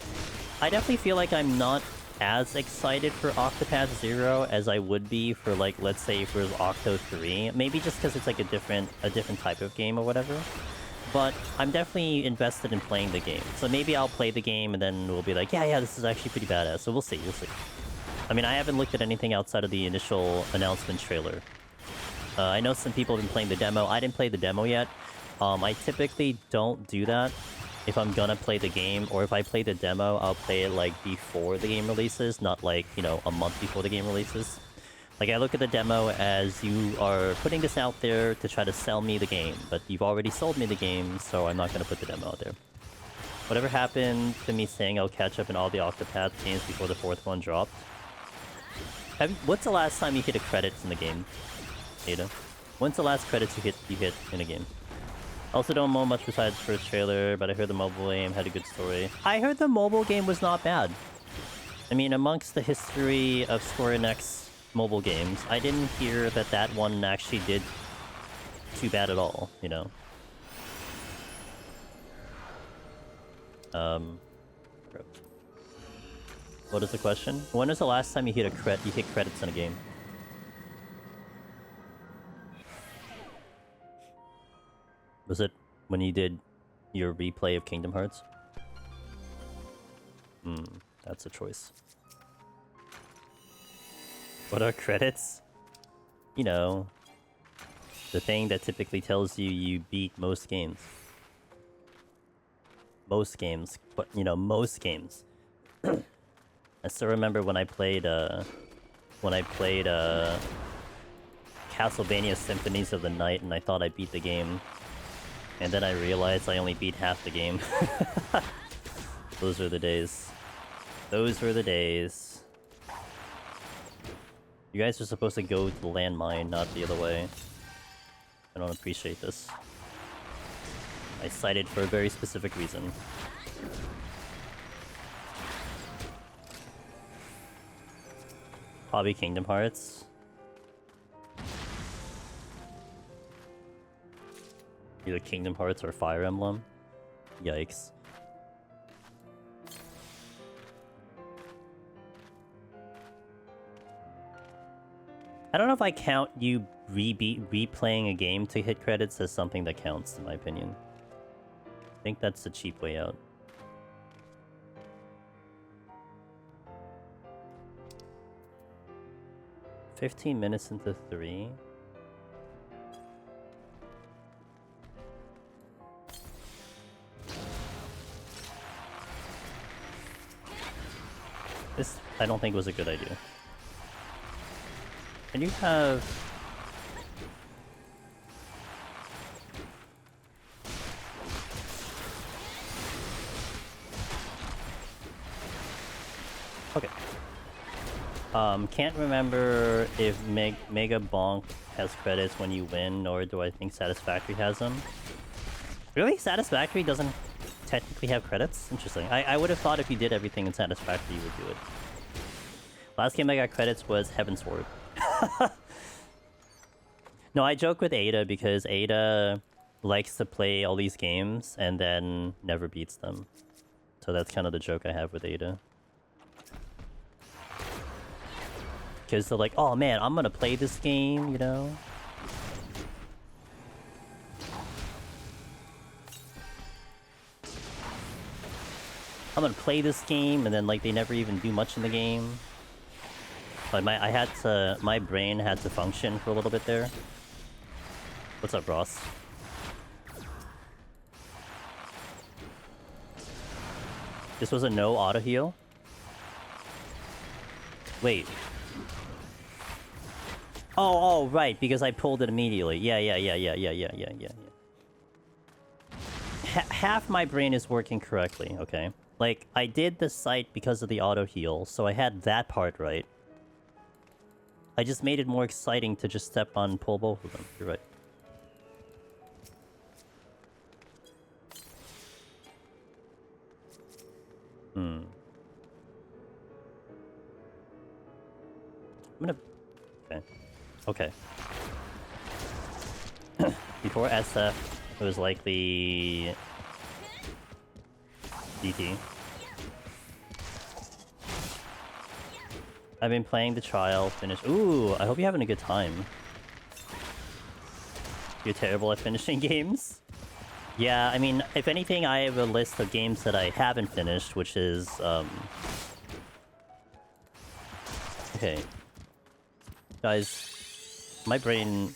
I definitely feel like I'm not as excited for Octopath 0 as I would be for, like, let's say if it was Octo 3. Maybe just because it's like a different type of game or whatever. But I'm definitely invested in playing the game. So maybe I'll play the game and then we'll be like, yeah, this is actually pretty badass. So we'll see. I mean, I haven't looked at anything outside of the initial announcement trailer. I know some people have been playing the demo. I didn't play the demo yet. I typically don't do that if I'm gonna play the game, or if I play the demo, I'll play it like before the game releases, not like, you know, a month before the game releases. Like, I look at the demo as you are putting this out there to try to sell me the game, but you've already sold me the game, so I'm not gonna put the demo out there. Whatever happened to me saying I'll catch up in all the Octopath games before the 4th one dropped? What's the last time you hit a credits in the game, Aida? When's the last credits you hit in a game? Also don't know much besides first trailer, but I heard the mobile game had a good story. I heard the mobile game was not bad. I mean, amongst the history of Square Enix mobile games, I didn't hear that one actually did too bad at all, you know? What is the question? When was the last time you hit credits in a game? Was it when you did your replay of Kingdom Hearts? That's a choice. What are credits? You know, the thing that typically tells you beat most games. Most games, but you know, most games. I still remember when I played Castlevania Symphonies of the Night and I thought I beat the game. And then I realized I only beat half the game. Those were the days. Those were the days. You guys are supposed to go to the landmine, not the other way. I don't appreciate this. I cited for a very specific reason. Hobby Kingdom Hearts. Either Kingdom Hearts or Fire Emblem. Yikes. I don't know if I count you replaying a game to hit credits as something that counts, in my opinion. I think that's the cheap way out. "15 minutes into 3. This, I don't think, was a good idea. Can you have... Okay. Can't remember if Mega Bonk has credits when you win, or do I think Satisfactory has them? Really? Satisfactory doesn't technically have credits? Interesting. I would have thought if you did everything in Satisfactory, you would do it. Last game I got credits was Heavensward. No, I joke with Aida because Aida likes to play all these games and then never beats them. So that's kind of the joke I have with Aida. Because they're like, oh man, I'm gonna play this game, you know? I'm gonna play this game, and then like they never even do much in the game. Like my brain had to function for a little bit there. What's up, Ross? This was a no auto heal? Wait. Oh, right, because I pulled it immediately. Yeah. Half my brain is working correctly, okay? Like, I did the site because of the auto heal, so I had that part right. I just made it more exciting to just step on and pull both of them. You're right. I'm gonna... Okay. Before SF, it was likely... DT. I've been playing the trial, finished. Ooh, I hope you're having a good time. You're terrible at finishing games? Yeah, I mean, if anything, I have a list of games that I haven't finished, which is, Okay. Guys, my brain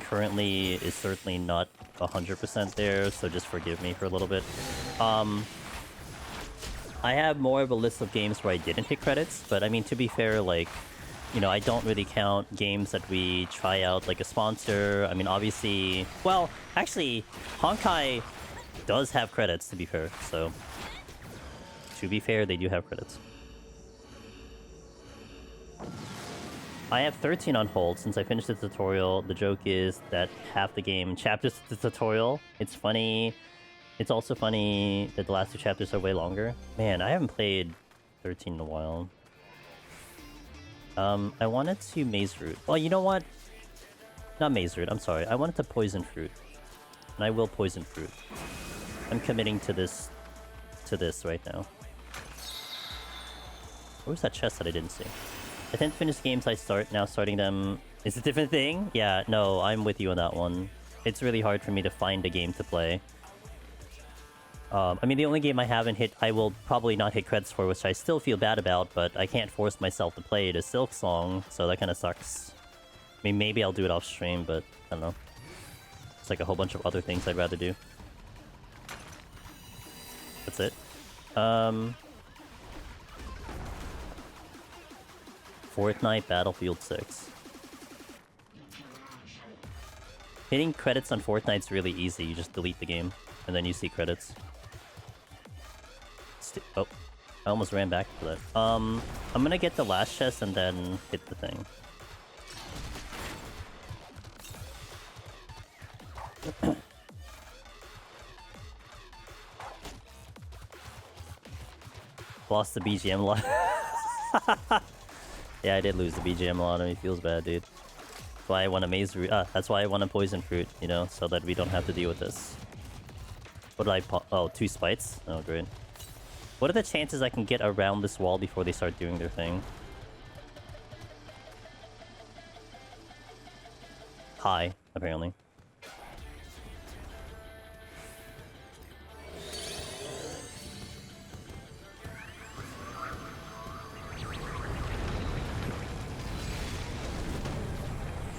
currently is certainly not 100% there, so just forgive me for a little bit. I have more of a list of games where I didn't hit credits, but I mean, to be fair, like, you know, I don't really count games that we try out like a sponsor. I mean, obviously... Well, actually, Honkai does have credits, to be fair, so... To be fair, they do have credits. I have 13 on hold since I finished the tutorial. The joke is that half the game chapters the tutorial. It's funny. It's also funny that the last 2 chapters are way longer. Man, I haven't played 13 in a while. I wanted to Maze Root. Well, you know what? Not Maze Root, I'm sorry. I wanted to Poison Fruit. And I will Poison Fruit. I'm committing to this right now. Where was that chest that I didn't see? I tend to finish games I start, now starting them is a different thing? Yeah, no, I'm with you on that one. It's really hard for me to find a game to play. I mean, the only game I haven't hit, I will probably not hit credits for, which I still feel bad about, but I can't force myself to play it, is Silk Song, so that kind of sucks. I mean, maybe I'll do it off stream, but I don't know. It's like a whole bunch of other things I'd rather do. That's it. Fortnite Battlefield 6. Hitting credits on Fortnite's really easy, you just delete the game, and then you see credits. Oh, I almost ran back for that. I'm gonna get the last chest and then hit the thing. Lost the BGM lot. Yeah, I did lose the BGM lot, and it feels bad, dude. That's why I want a Maze Root. That's why I want a Poison Fruit, you know, so that we don't have to deal with this. What did I pop? Oh, 2 spites? Oh, great. What are the chances I can get around this wall before they start doing their thing? High, apparently.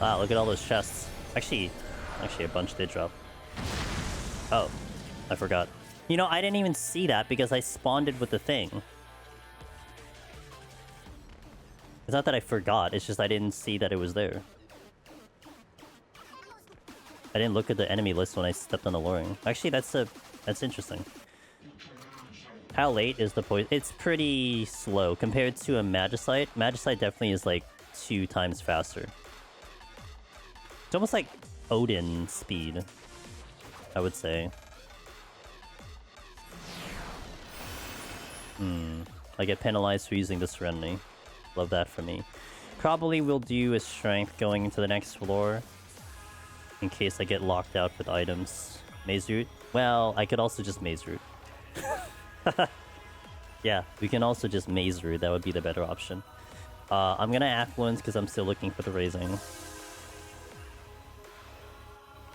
Wow, look at all those chests. Actually, a bunch did drop. Oh, I forgot. You know, I didn't even see that because I spawned it with the thing. It's not that I forgot, it's just I didn't see that it was there. I didn't look at the enemy list when I stepped on the luring. Actually, that's interesting. How late is the poison? It's pretty slow compared to a Magicite. Magicite definitely is like 2 times faster. It's almost like Odin speed, I would say. I get penalized for using the Serenity. Love that for me. Probably will do a strength going into the next floor. In case I get locked out with items. Maze Root? Well, I could also just Maze Root. Yeah, we can also just Maze Root. That would be the better option. I'm gonna Affluence because I'm still looking for the raising.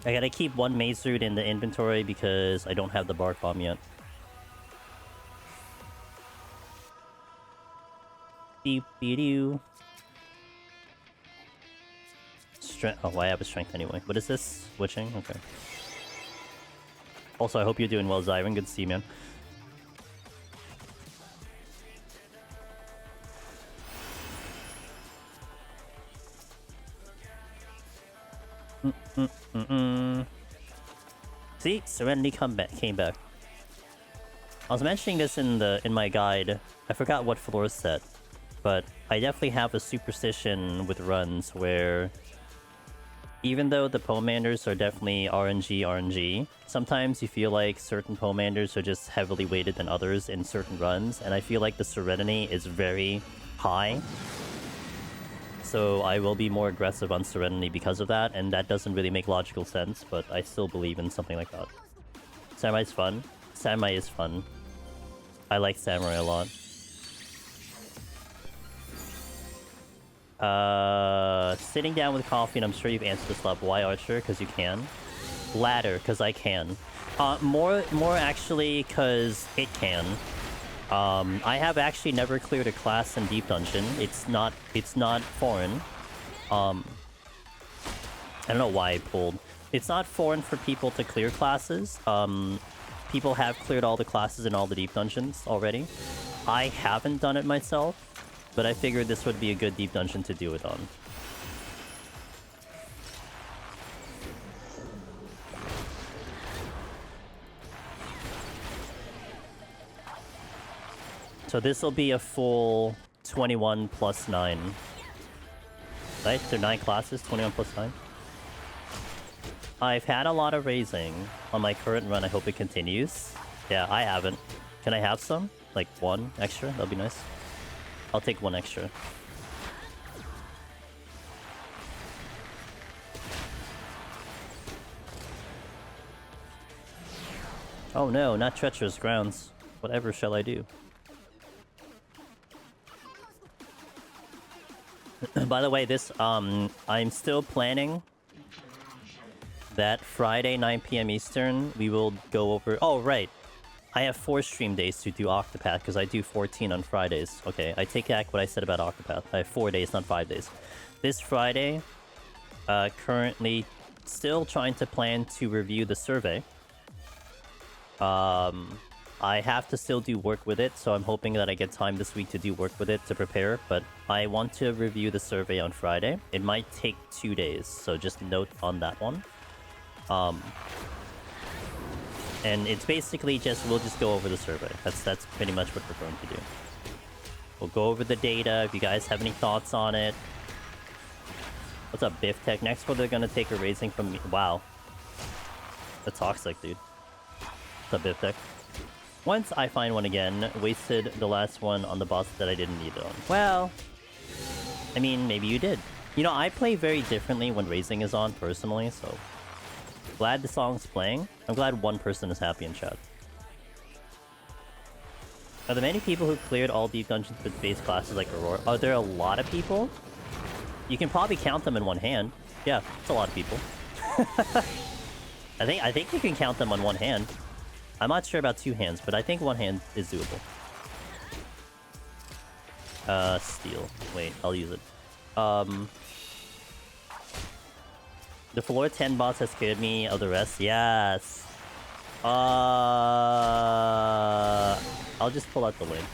I gotta keep 1 Maze Root in the inventory because I don't have the Bark Bomb yet. Beep-be-doo. Oh, I have a strength anyway. What is this? Witching? Okay. Also, I hope you're doing well, Zyron. Good to see you, man. See? Serenity came back. I was mentioning this in my guide. I forgot what floor set. But I definitely have a superstition with runs where even though the Pomanders are definitely RNG, sometimes you feel like certain Pomanders are just heavily weighted than others in certain runs, and I feel like the Serenity is very high. So I will be more aggressive on Serenity because of that, and that doesn't really make logical sense, but I still believe in something like that. Samurai's fun. Samurai is fun. I like Samurai a lot. Sitting down with coffee, and I'm sure you've answered this level. Why Archer? Because you can. Ladder, because I can. More actually, because it can. I have actually never cleared a class in Deep Dungeon. It's not foreign. I don't know why I pulled. It's not foreign for people to clear classes. People have cleared all the classes in all the Deep Dungeons already. I haven't done it myself, but I figured this would be a good Deep Dungeon to do it on. So this will be a full 21 plus 9. Right? There are 9 classes, 21 plus 9. I've had a lot of raising on my current run. I hope it continues. Yeah, I haven't. Can I have some? Like 1 extra? That'll be nice. I'll take 1 extra. Oh no, not treacherous grounds. Whatever shall I do? By the way, this, I'm still planning that Friday, 9 PM Eastern, we will go over... Oh, right. I have 4 stream days to do Octopath, because I do 14 on Fridays. Okay, I take back what I said about Octopath. I have 4 days, not 5 days. This Friday, currently still trying to plan to review the survey. I have to still do work with it, so I'm hoping that I get time this week to do work with it to prepare, but I want to review the survey on Friday. It might take 2 days, so just note on that one. And it's basically just, we'll just go over the survey. That's pretty much what we're going to do. We'll go over the data, if you guys have any thoughts on it. What's up, Biff Tech? Next one, they're gonna take a raising from me. Wow. That's toxic, dude. What's up, Biff Tech? Once I find one again, wasted the last one on the boss that I didn't need it on. Well, I mean, maybe you did. You know, I play very differently when raising is on, personally, so... Glad the song's playing. I'm glad one person is happy in chat. Are there many people who cleared all Deep Dungeons with base classes like Aurora? Are there a lot of people? You can probably count them in one hand. Yeah, it's a lot of people. I think you can count them on one hand. I'm not sure about 2 hands, but I think 1 hand is doable. Steel. Wait, I'll use it. The floor 10 boss has scared me of the rest. Yes. I'll just pull out the link.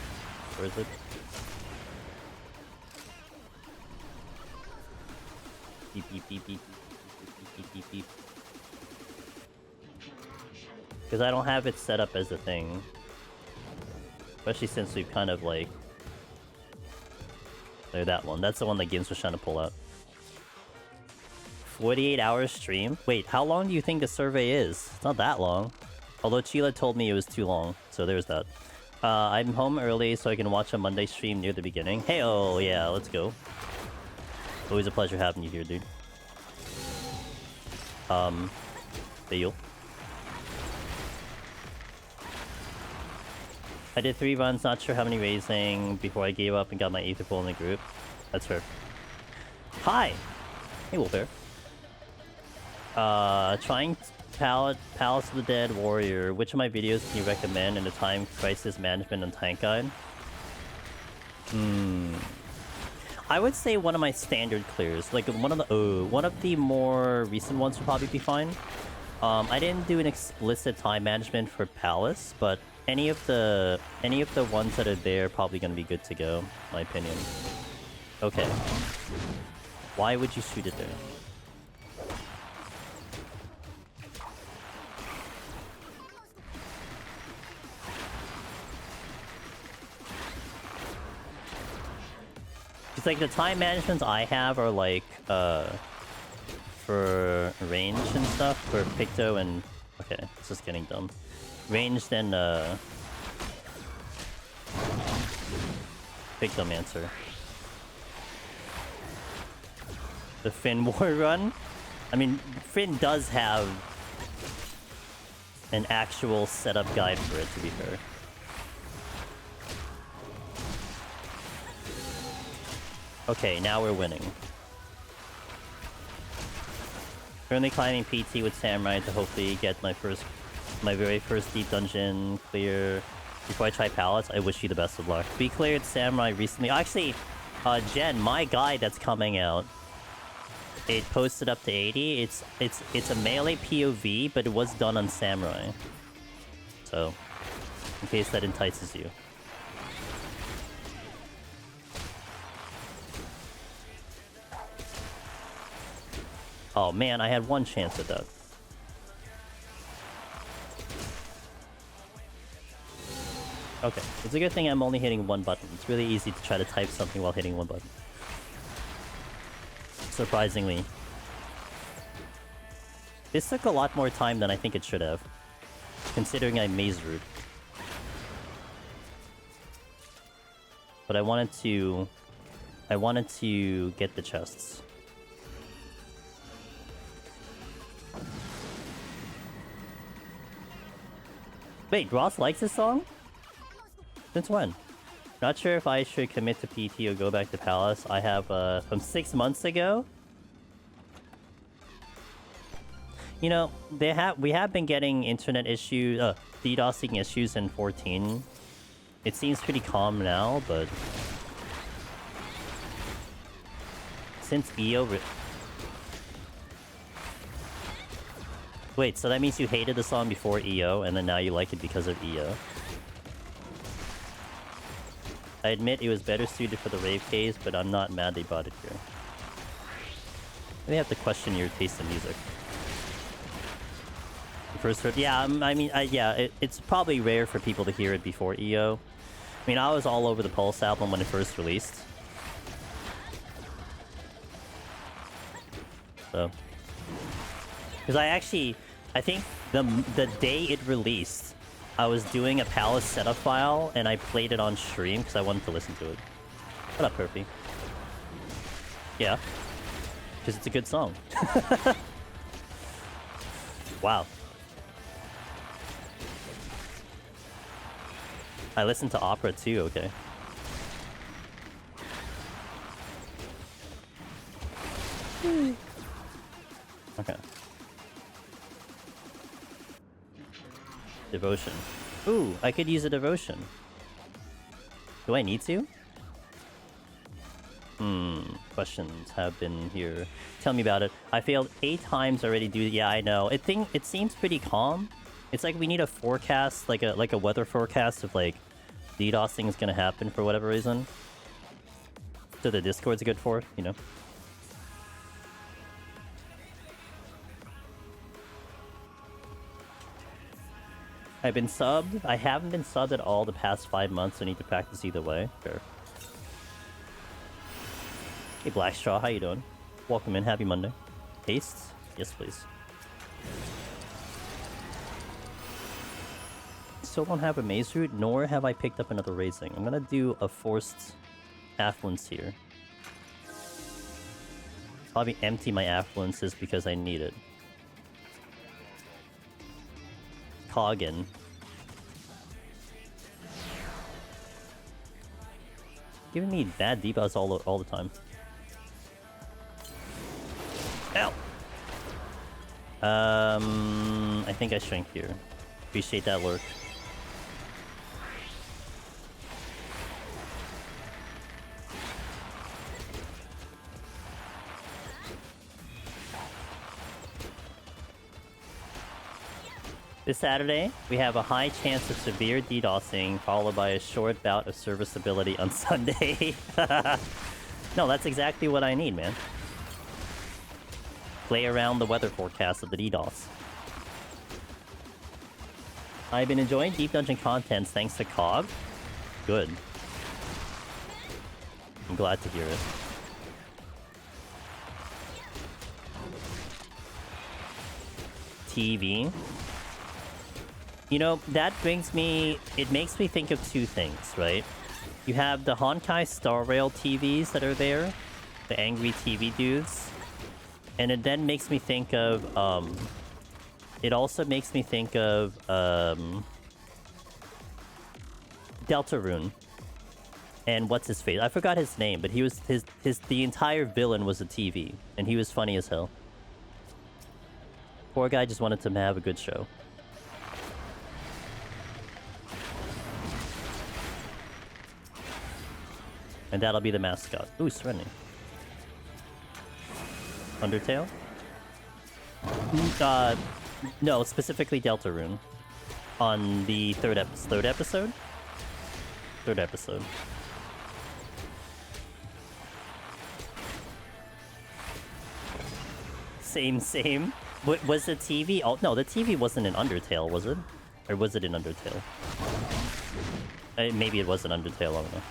Where is it? Beep beep beep beep beep beep beep beep. Because I don't have it set up as a thing. Especially since we've kind of like... There, that one. That's the one that Gims was trying to pull out. 48-hour stream? Wait, how long do you think the survey is? It's not that long. Although Chila told me it was too long, so there's that. I'm home early so I can watch a Monday stream near the beginning. Hey, oh yeah, let's go. Always a pleasure having you here, dude. Zeal. I did 3 runs, not sure how many raising, before I gave up and got my Aether pull in the group. That's her. Hi! Hey, Wolfbear. Trying Palace of the Dead Warrior. Which of my videos can you recommend in the time crisis management and tank guide? I would say one of my standard clears. Like one of the more recent ones would probably be fine. I didn't do an explicit time management for Palace, but any of the ones that are there are probably gonna be good to go, in my opinion. Okay. Why would you shoot it there? It's like the time managements I have are like for range and stuff for Picto and okay, this is getting dumb. Ranged and Pictomancer. The Finn War run? I mean, Finn does have an actual setup guide for it, to be fair. Okay, now we're winning. Currently climbing PT with Samurai to hopefully get my very first deep dungeon clear before I try Palace. I wish you the best of luck. We cleared Samurai recently. Actually, Jen, my guide that's coming out, it posted up to 80. It's a melee POV, but it was done on Samurai. So, in case that entices you. Oh man, I had one chance at that. Okay, it's a good thing I'm only hitting one button. It's really easy to try to type something while hitting one button. Surprisingly. This took a lot more time than I think it should have. Considering I maze route. But I wanted to get the chests. Wait, Ross likes this song? Since when? Not sure if I should commit to PT or go back to Palace. I have, from 6 months ago. You know, we have been getting internet issues, DDoSing issues in 14. It seems pretty calm now, but... Since EO... Wait, so that means you hated the song before EO, and then now you like it because of EO? I admit it was better suited for the rave case, but I'm not mad they brought it here. Maybe have to question your taste in music. First, yeah, I mean, it's probably rare for people to hear it before EO. I mean, I was all over the Pulse album when it first released. So... Because I think the day it released, I was doing a Palace setup file, and I played it on stream because I wanted to listen to it. What up, Herpy? Yeah. Because it's a good song. Wow. I listened to opera too, okay. Okay. Devotion. Ooh, I could use a devotion. Do I need to? Questions have been here. Tell me about it. I failed 8 times already, dude. Yeah, I know. It seems pretty calm. It's like we need a forecast, like a weather forecast of like DDoSing is gonna happen for whatever reason. So the Discord's good for, you know. I've been subbed. I haven't been subbed at all the past 5 months, so I need to practice either way. Fair. Hey Blackstraw, how you doing? Welcome in, happy Monday. Tastes? Yes, please. Still don't have a maze route, nor have I picked up another raising. I'm gonna do a forced affluence here. Probably empty my affluences because I need it. Coggin. Giving me bad debuffs all the time. Ow! I think I shrink here. Appreciate that lurk. This Saturday, we have a high chance of severe DDoSing, followed by a short bout of serviceability on Sunday. No, that's exactly what I need, man. Play around the weather forecast of the DDoS. I've been enjoying Deep Dungeon contents thanks to COG. Good. I'm glad to hear it. TV. You know, that brings me... It makes me think of two things, right? You have the Honkai Star Rail TVs that are there. The angry TV dudes. And it then makes me think of, It also makes me think of, Deltarune. And what's his face? I forgot his name, but he was the entire villain was a TV, and he was funny as hell. Poor guy just wanted to have a good show. And that'll be the mascot. Ooh, Serenity. Undertale? No, specifically Deltarune. On the third episode? Third episode. Same. Was the TV... Oh, no, the TV wasn't in Undertale, was it? Or was it in Undertale? Maybe it was in Undertale, I don't know.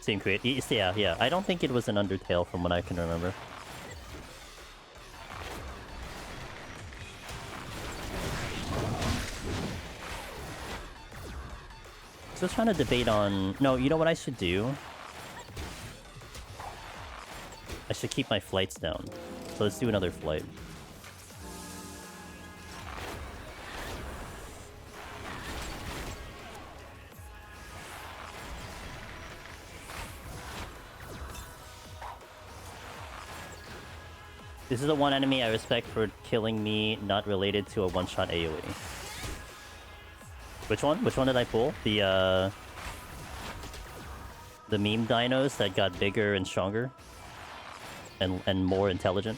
Same creator. Yeah. I don't think it was an Undertale from what I can remember. So I was trying to debate on... No, you know what I should do? I should keep my flights down. So let's do another flight. This is the one enemy I respect for killing me, not related to a one-shot AoE. Which one? Which one did I pull? The meme dinos that got bigger and stronger? And more intelligent?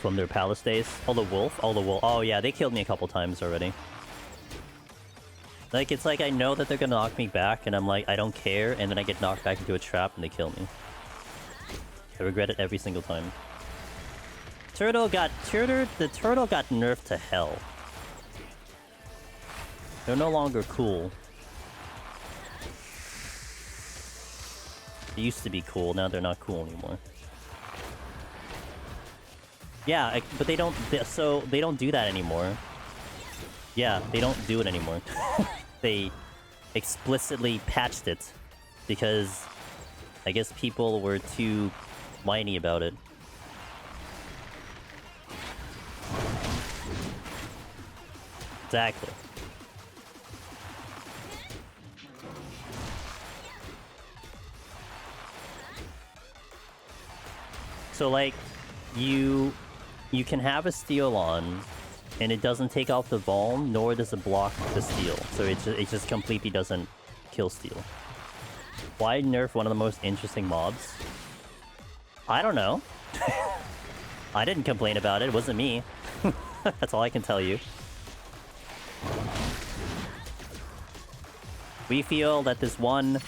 From their palace days? Oh, the wolf? Oh, yeah, they killed me a couple times already. Like, it's like I know that they're gonna knock me back, and I'm like, I don't care, and then I get knocked back into a trap and they kill me. I regret it every single time. The turtle got nerfed to hell. They're no longer cool. They used to be cool, now they're not cool anymore. Yeah, but they don't do that anymore. Yeah, they don't do it anymore. They explicitly patched it because I guess people were too whiny about it. Exactly. So like, you can have a steal on, and it doesn't take off the Vuln, nor does it block the steal. So it just completely doesn't kill steal. Why nerf one of the most interesting mobs? I don't know. I didn't complain about it. It wasn't me. That's all I can tell you. We feel that this one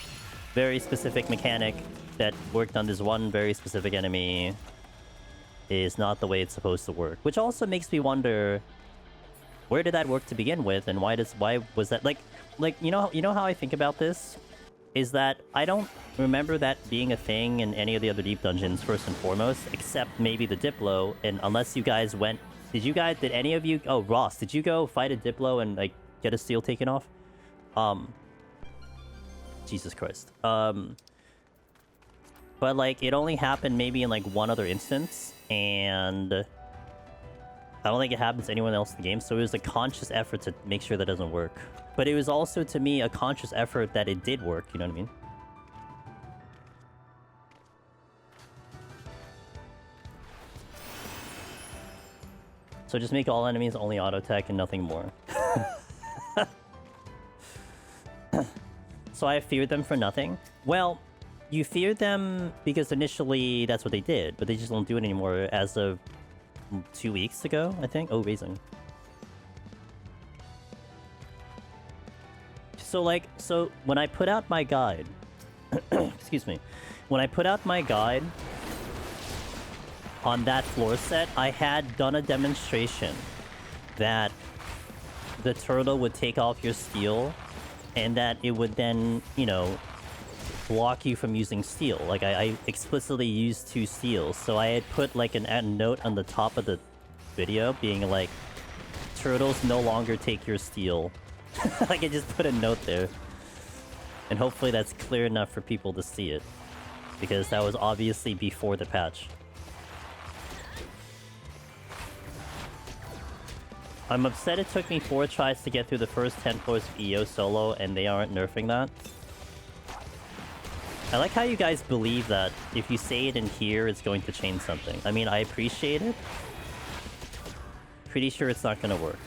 very specific mechanic that worked on this one very specific enemy is not the way it's supposed to work. Which also makes me wonder, where did that work to begin with, and why was that like you know how I think about this? Is that I don't remember that being a thing in any of the other deep dungeons, first and foremost, except maybe the Diplo, and unless you guys went... Did any of you... Oh, Ross, did you go fight a Diplo and, like, get a steal taken off? Jesus Christ. But, like, it only happened maybe in, like, one other instance, and I don't think it happens to anyone else in the game, so it was a conscious effort to make sure that doesn't work. But it was also, to me, a conscious effort that it did work, you know what I mean? So just make all enemies only auto-attack and nothing more. So I feared them for nothing? Well, you feared them because initially that's what they did, but they just don't do it anymore as of 2 weeks ago, I think? Oh, raising. So when I put out my guide... excuse me. When I put out my guide on that floor set, I had done a demonstration that the turtle would take off your steel and that it would then, you know, block you from using steel. Like, I explicitly used 2 steels, so I had put, like, a note on the top of the video being like, turtles no longer take your steel. Like, I just put a note there. And hopefully that's clear enough for people to see it. Because that was obviously before the patch. I'm upset it took me 4 tries to get through the first 10 floors of EO solo, and they aren't nerfing that. I like how you guys believe that if you say it in here, it's going to change something. I mean, I appreciate it. Pretty sure it's not gonna work.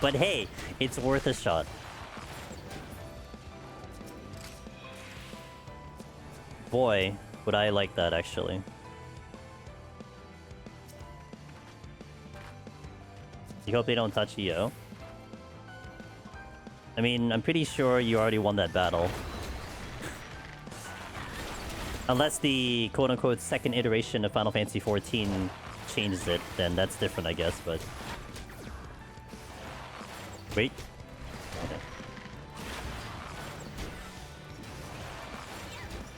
But hey, it's worth a shot. Boy, would I like that, actually. You hope they don't touch EO. I mean, I'm pretty sure you already won that battle. Unless the quote-unquote second iteration of Final Fantasy XIV changes it, then that's different, I guess, but... Wait. Okay.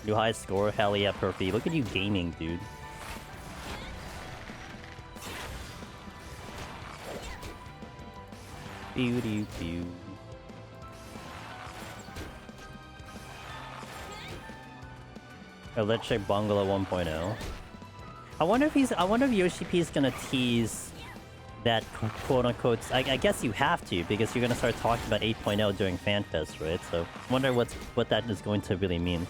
New highest score? Hell yeah, Perfy. Look at you gaming, dude. Pew. Electric Bungalow 1.0. I wonder if Yoshi P is gonna tease that quote-unquote... I guess you have to, because you're gonna start talking about 8.0 during FanFest, right? So, I wonder what that is going to really mean.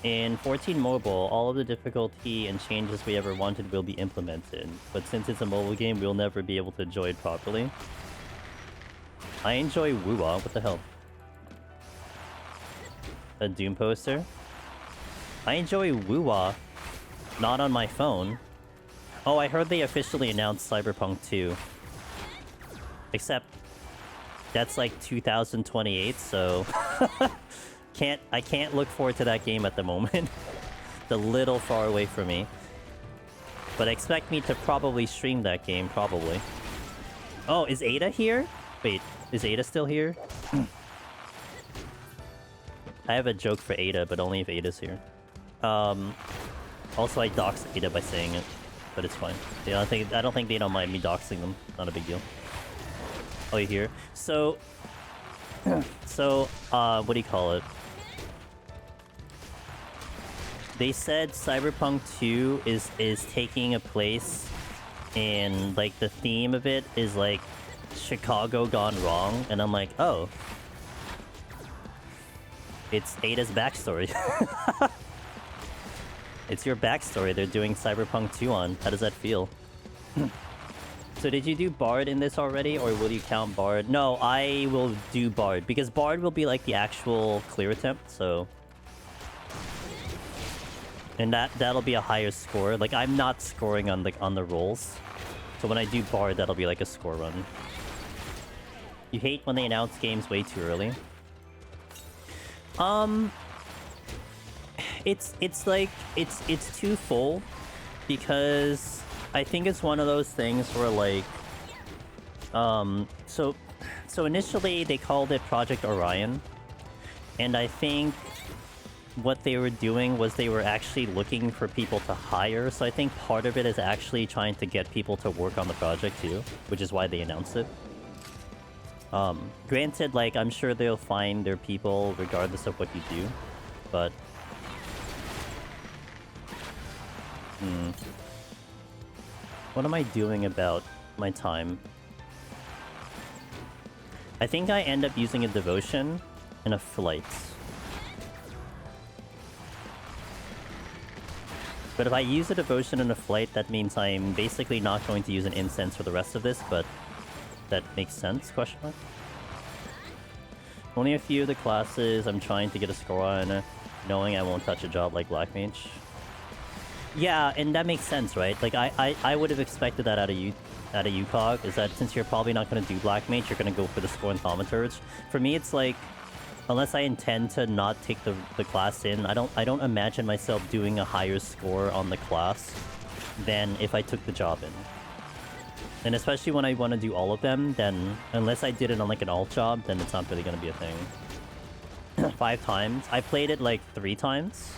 In 14 Mobile, all of the difficulty and changes we ever wanted will be implemented. But since it's a mobile game, we'll never be able to enjoy it properly. I enjoy Woo-Wah, what the hell? A Doom poster? I enjoy Woo-Wah, not on my phone. Oh, I heard they officially announced Cyberpunk 2. Except, that's like 2028, so... I can't look forward to that game at the moment. It's a little far away from me. But expect me to probably stream that game, probably. Oh, is Aida here? Wait, is Aida still here? I have a joke for Aida, but only if Ada's here. Also, I doxed Aida by saying it, but it's fine. Yeah, I don't think they don't mind me doxing them. Not a big deal. Oh, you here? So, what do you call it? They said Cyberpunk 2 is taking a place in, like, the theme of it is, like, Chicago gone wrong, and I'm like, oh. It's Ada's backstory. It's your backstory they're doing Cyberpunk 2 on. How does that feel? So did you do Bard in this already, or will you count Bard? No, I will do Bard, because Bard will be, like, the actual clear attempt, so... And that'll be a higher score. Like, I'm not scoring on the rolls. So when I do Bard, that'll be like a score run. You hate when they announce games way too early. It's like it's twofold, because I think it's one of those things where, like, so initially they called it Project Orion, and I think what they were doing was they were actually looking for people to hire, so I think part of it is actually trying to get people to work on the project too, which is why they announced it. Granted, like, I'm sure they'll find their people regardless of what you do, but... What am I doing about my time? I think I end up using a devotion and a flight. But if I use a devotion and a flight, that means I'm basically not going to use an incense for the rest of this, but that makes sense, question mark? Only a few of the classes I'm trying to get a score on, knowing I won't touch a job like Black Mage. Yeah, and that makes sense, right? Like, I would have expected that out of UCOG, is that since you're probably not going to do Black Mage, you're going to go for the score in Thaumaturge. For me, it's like, unless I intend to not take the class in, I don't imagine myself doing a higher score on the class than if I took the job in. And especially when I want to do all of them, then unless I did it on like an alt job, then it's not really going to be a thing. 5 times. I played it like 3 times.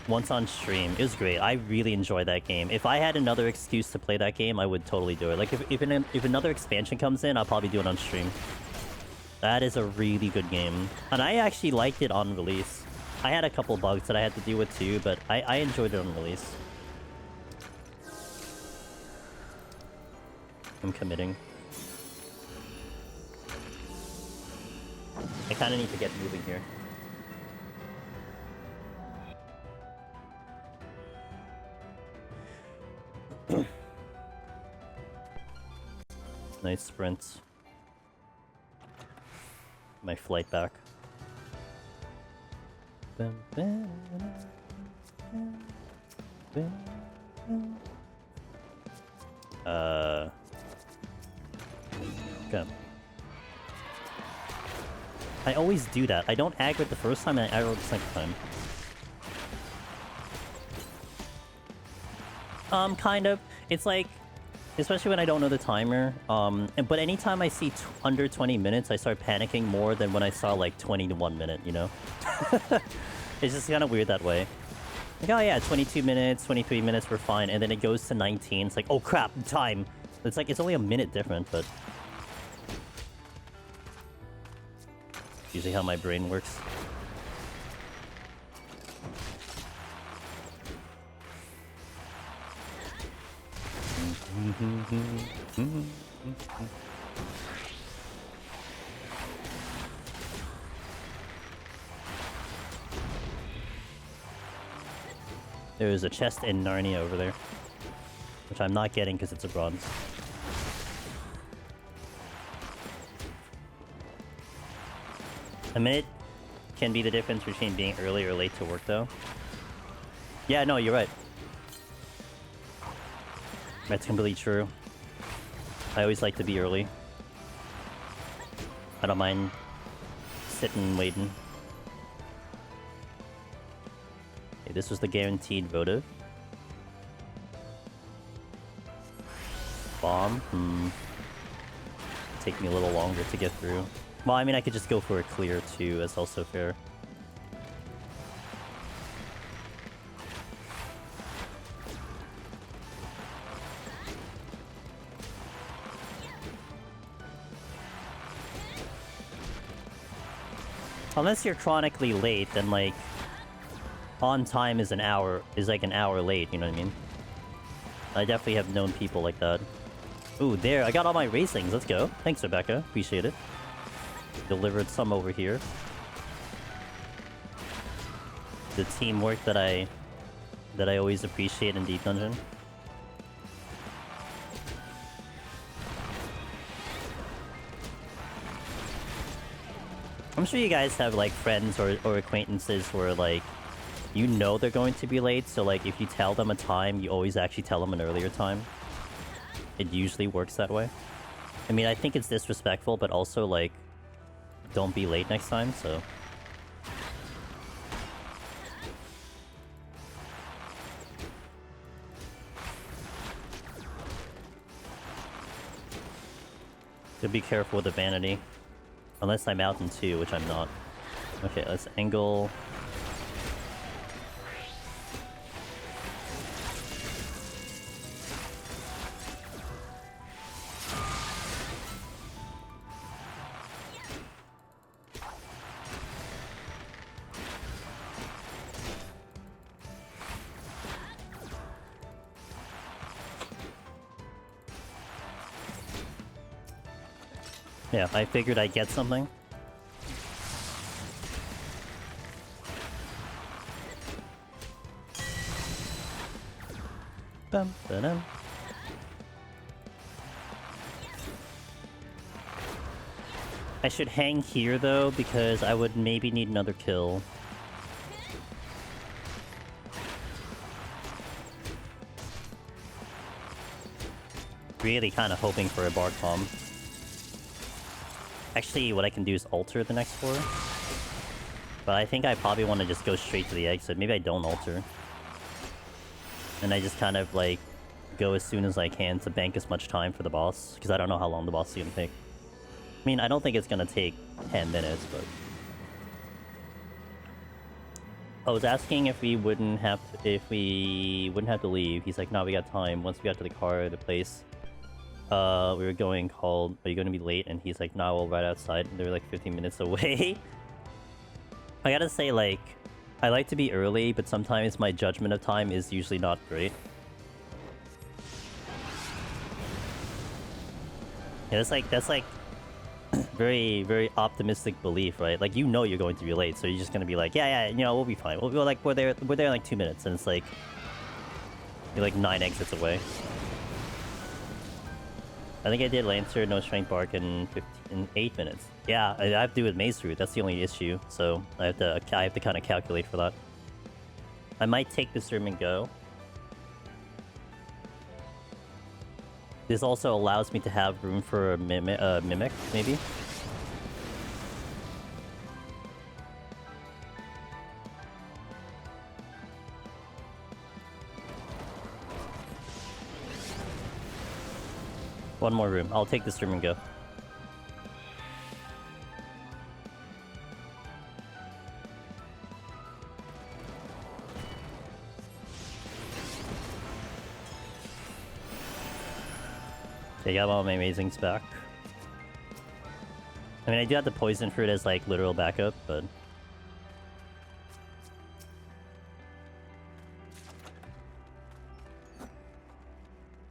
Once on stream. It was great. I really enjoyed that game. If I had another excuse to play that game, I would totally do it. Like, if another expansion comes in, I'll probably do it on stream. That is a really good game. And I actually liked it on release. I had a couple bugs that I had to deal with too, but I enjoyed it on release. I'm committing. I kind of need to get moving here. Nice sprint. My flight back. Okay. I always do that. I don't aggro the first time and I aggro the second time. Kind of. It's like, especially when I don't know the timer. But anytime I see under 20 minutes, I start panicking more than when I saw like 20 to 1 minute, you know? It's just kind of weird that way. Like, oh yeah, 22 minutes, 23 minutes, we're fine. And then it goes to 19. It's like, oh crap, time. It's like, it's only a minute different, but... usually how my brain works. There's a chest in Narnia over there, which I'm not getting because it's a bronze. A minute can be the difference between being early or late to work, though. Yeah, no, you're right. That's completely true. I always like to be early. I don't mind sitting and waiting. Okay, this was the guaranteed votive. Bomb? Take me a little longer to get through. Well, I mean, I could just go for a clear, too. That's also fair. Unless you're chronically late, then, like, on time is like an hour late, you know what I mean? I definitely have known people like that. Ooh, there, I got all my racings. Let's go. Thanks, Rebecca. Appreciate it. Delivered some over here. The teamwork that I always appreciate in Deep Dungeon. I'm sure you guys have like friends or acquaintances where like you know they're going to be late, so like if you tell them a time, you always actually tell them an earlier time. It usually works that way. I mean, I think it's disrespectful, but also like don't be late next time, so... So be careful with the vanity. Unless I'm out in 2, which I'm not. Okay, let's angle... Yeah, I figured I'd get something. Bum, ba-dum. I should hang here though, because I would maybe need another kill. Really kind of hoping for a bark bomb. Actually, what I can do is alter the next floor. But I think I probably want to just go straight to the exit. Maybe I don't alter. And I just kind of, like, go as soon as I can to bank as much time for the boss. Because I don't know how long the boss is going to take. I mean, I don't think it's going to take 10 minutes, but... I was asking if we wouldn't have to, leave. He's like, no, we got time. Once we got to the car, the place... we were going called, are you going to be late? And he's like, no, we'll right outside. And they were like 15 minutes away. I gotta say, like, I like to be early, but sometimes my judgment of time is usually not great. Yeah, that's like very, very optimistic belief, right? Like, you know you're going to be late, so you're just gonna be like, yeah, you know, we'll be fine. We'll like, we're there in like 2 minutes, and it's like, you're like 9 exits away. I think I did Lancer, no strength bark in 8 minutes. Yeah, I have to do with Maze Route. That's the only issue, so I have to kind of calculate for that. I might take this room and go. This also allows me to have room for a mimic, maybe. One more room. I'll take this room and go. Okay, got all my amazings back. I mean, I do have the poison fruit as like literal backup, but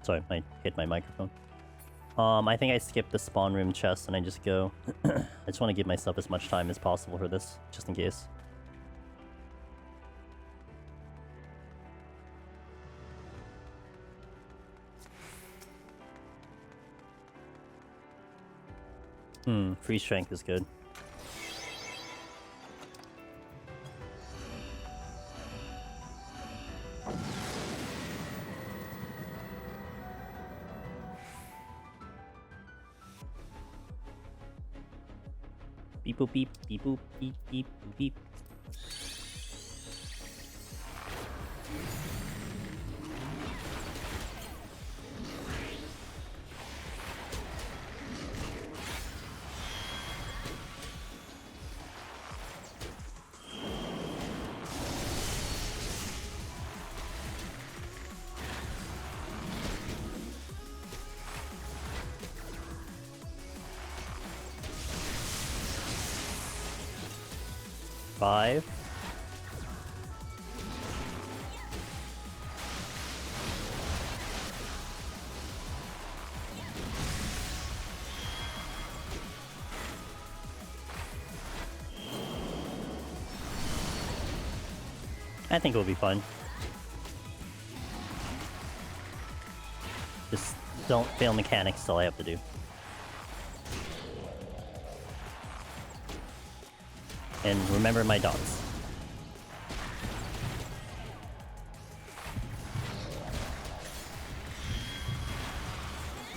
sorry, I hit my microphone. I think I skipped the spawn room chest and I just go. I just want to give myself as much time as possible for this, just in case. Free strength is good. Beep boop beep, beep boop beep beep boop beep. Five. I think it'll be fun. Just don't fail mechanics, is all I have to do. And remember my dots.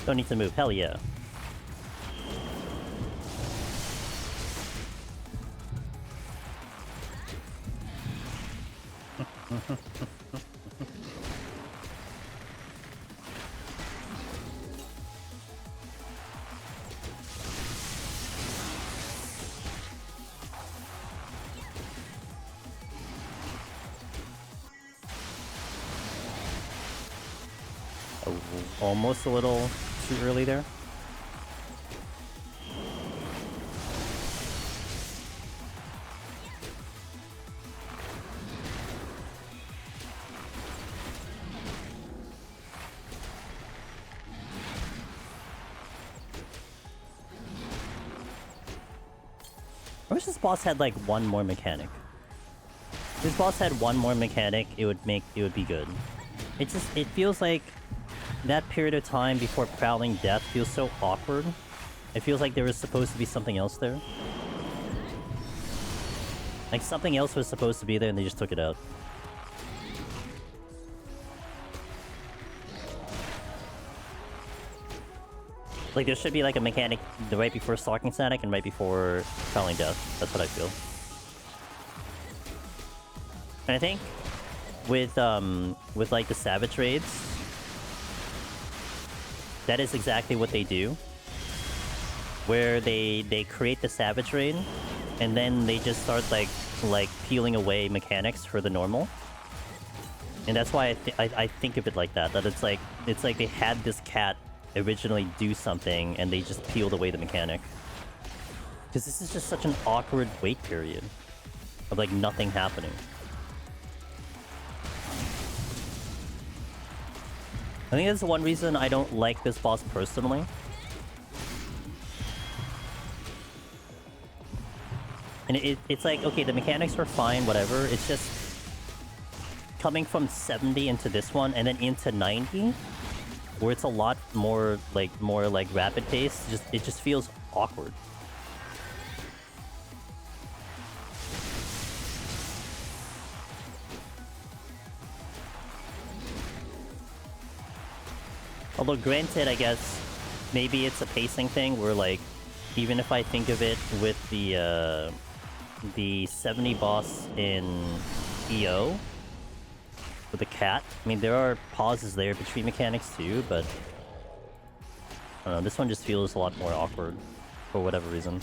Don't need to move, hell yeah. Almost a little too early there. I wish this boss had like one more mechanic. If this boss had one more mechanic, it would be good. It feels like that period of time before Prowling Death feels so awkward. It feels like there was supposed to be something else there. Like something else was supposed to be there and they just took it out. Like there should be like a mechanic right before Stalking Static and right before Prowling Death. That's what I feel. And I think with like the Savage Raids, that is exactly what they do. Where they create the Savage Raid, and then they just start like peeling away mechanics for the normal. And that's why I think of it like that. That it's like they had this cat originally do something, and they just peeled away the mechanic. Because this is just such an awkward wait period of like nothing happening. I think that's one reason I don't like this boss personally. And it's like, okay, the mechanics were fine, whatever. It's just coming from 70 into this one and then into 90, where it's a lot more like rapid pace. It just feels awkward. Although granted, I guess maybe it's a pacing thing where like even if I think of it with the 70 boss in EO with the cat, I mean there are pauses there between mechanics too, but I don't know, this one just feels a lot more awkward for whatever reason.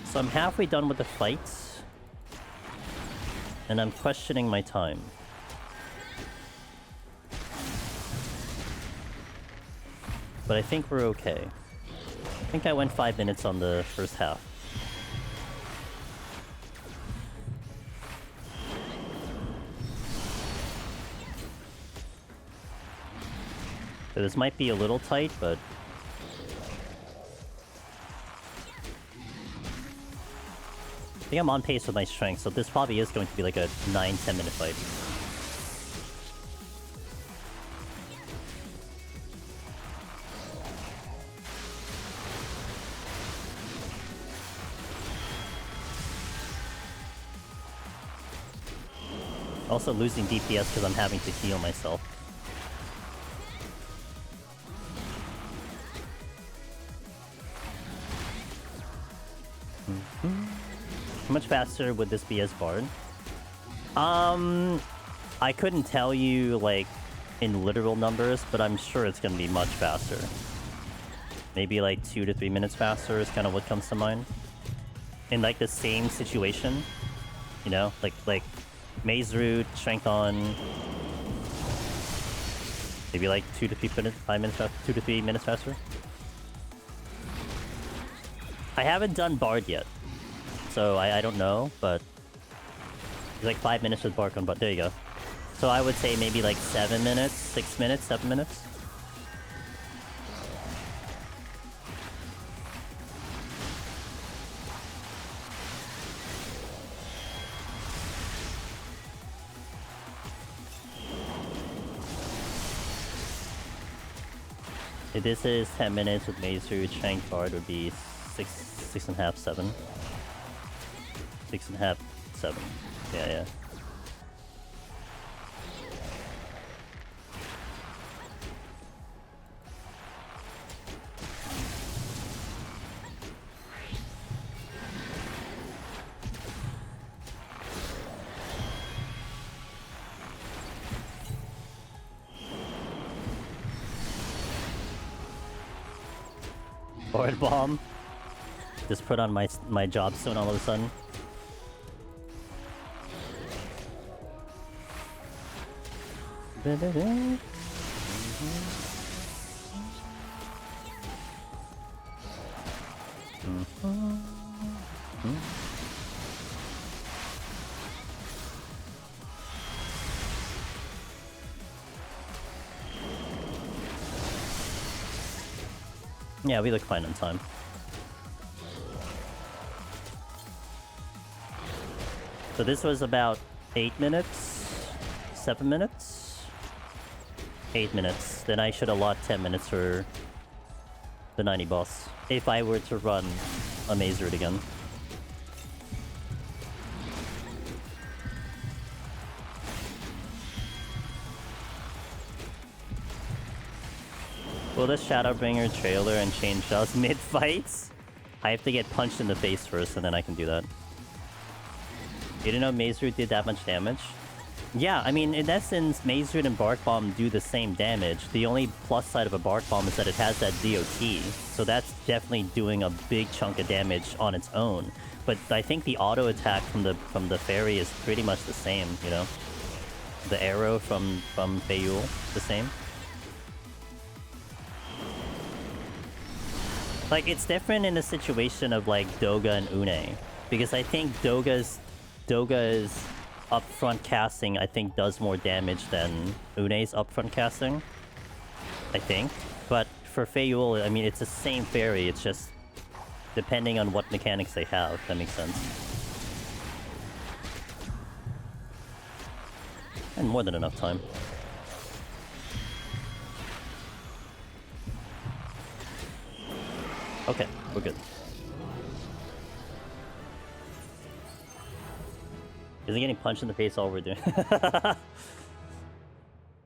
So I'm halfway done with the fights and I'm questioning my time. But I think we're okay. I think I went 5 minutes on the first half. So this might be a little tight, but... I think I'm on pace with my strength, so this probably is going to be like a 9-10 minute fight. Also losing DPS because I'm having to heal myself. How much faster would this be as Bard? I couldn't tell you like in literal numbers, but I'm sure it's gonna be much faster. Maybe like 2 to 3 minutes faster is kind of what comes to mind. In like the same situation, you know, like Maze Root, Strength on, maybe like 2 to 3 minutes, 5 minutes, 2 to 3 minutes faster. I haven't done Bard yet, so I don't know, but it's like 5 minutes with Bark on Bard. There you go. So I would say maybe like 7 minutes, 6 minutes, 7 minutes. If this is 10 minutes with Maze Root, Strength Bard would be 6.5, 7. 6.5, 7. Yeah. Board bomb. Just put on my job stone all of a sudden. Yeah, we look fine on time. So this was about 8 minutes, 7 minutes, 8 minutes. Then I should allot 10 minutes for the 90 boss, if I were to run a Maze Route again. Will the Shadowbringer trailer and change us mid-fights? I have to get punched in the face first and then I can do that. You didn't know Maze Root did that much damage? Yeah, I mean, in essence, Maze Root and Bark Bomb do the same damage. The only plus side of a Bark Bomb is that it has that DOT. So that's definitely doing a big chunk of damage on its own. But I think the auto attack from the fairy is pretty much the same, you know? The arrow from Feiyul, the same. Like, it's different in the situation of, like, Doga and Une. Because I think Doga's upfront casting, I think, does more damage than Une's upfront casting. I think. But for Feiyul, I mean, it's the same fairy. It's just depending on what mechanics they have. That makes sense. And more than enough time. Okay, we're good. Is he getting punched in the face all we're doing?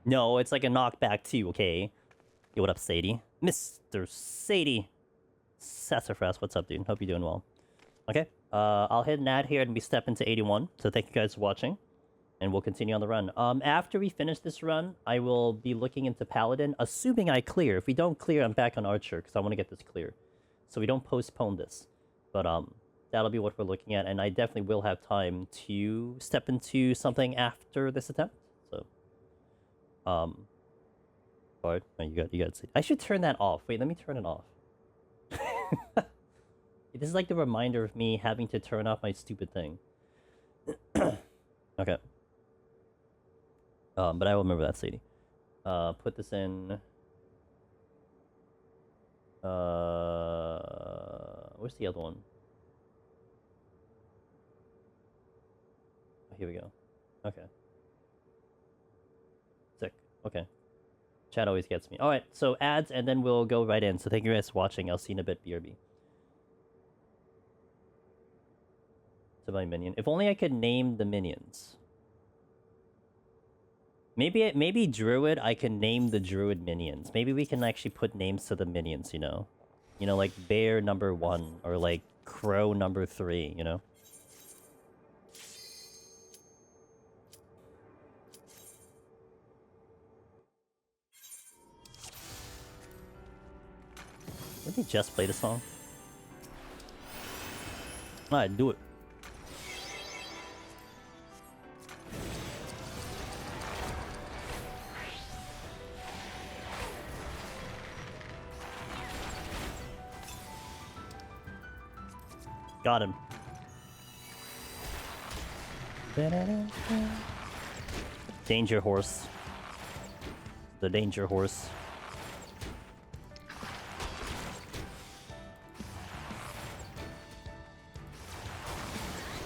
No, it's like a knockback too, okay? Yo, what up, Sadie? Mr. Sadie! Sassafras, what's up, dude? Hope you're doing well. Okay, I'll hit an ad here and we step into 81. So thank you guys for watching. And we'll continue on the run. After we finish this run, I will be looking into Paladin, assuming I clear. If we don't clear, I'm back on Archer, because I want to get this clear. So we don't postpone this. But, that'll be what we're looking at, and I definitely will have time to step into something after this attempt. So, Bard, oh, you got it. I should turn that off. Wait, let me turn it off. This is like the reminder of me having to turn off my stupid thing. Okay. But I will remember that, Sadie. Put this in. Where's the other one? Oh, here we go. Okay. Sick. Okay. Chat always gets me. Alright, so ads, and then we'll go right in. So thank you guys for watching. I'll see you in a bit, BRB. To my minion. If only I could name the minions. Maybe Druid, I can name the Druid minions. Maybe we can actually put names to the minions, you know? You know, like Bear number 1, or like Crow number 3, you know? Did he just play the song? Alright, do it. Got him. Danger horse. The danger horse.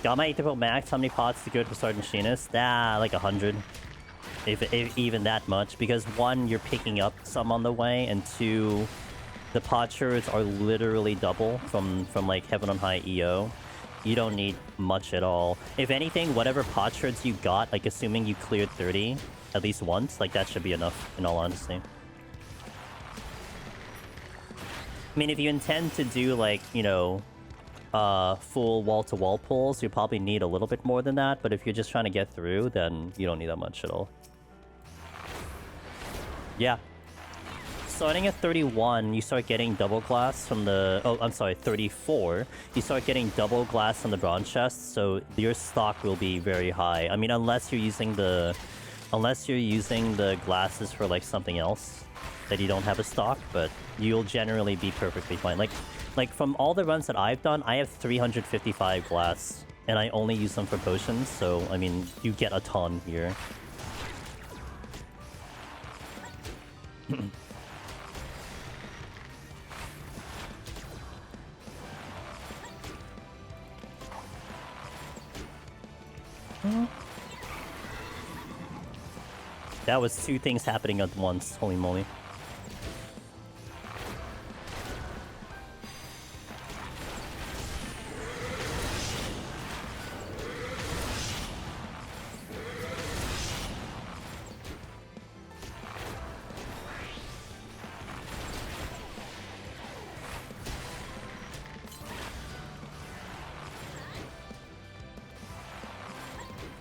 Got my 8 max. How many pots to go to start machinist? Like 100. If even that much. Because 1, you're picking up some on the way, and 2, the potsherds are literally double from like Heaven on High EO. You don't need much at all. If anything, whatever potsherds you got, like assuming you cleared 30 at least once, like that should be enough, in all honesty. I mean, if you intend to do like, you know, full wall-to-wall pulls, you probably need a little bit more than that, but if you're just trying to get through, then you don't need that much at all. Yeah. Starting at 31, you start getting double glass from the... Oh, I'm sorry, 34. You start getting double glass from the bronze chest, so your stock will be very high. I mean, unless you're using the glasses for, like, something else that you don't have a stock, but you'll generally be perfectly fine. Like from all the runs that I've done, I have 355 glass, and I only use them for potions, so, I mean, you get a ton here. That was 2 things happening at once, holy moly.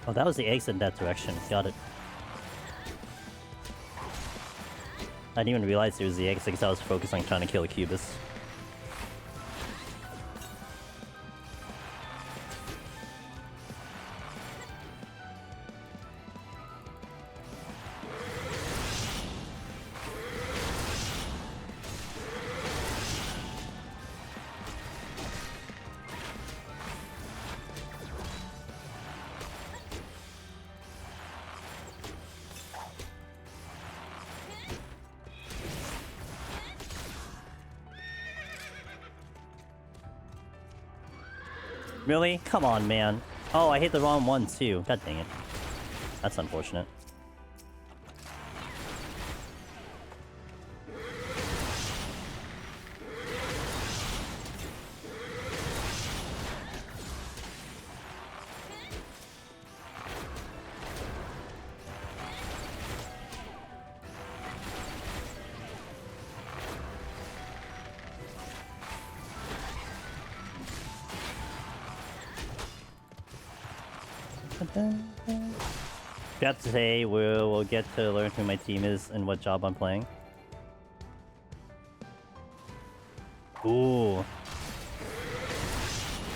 Oh, that was the eggs in that direction. Got it. I didn't even realize it was the eggs because I was focused on trying to kill a Cubus. Really? Come on, man. Oh, I hit the wrong one, too. God dang it. That's unfortunate. Got to say, we'll get to learn who my team is and what job I'm playing. Ooh.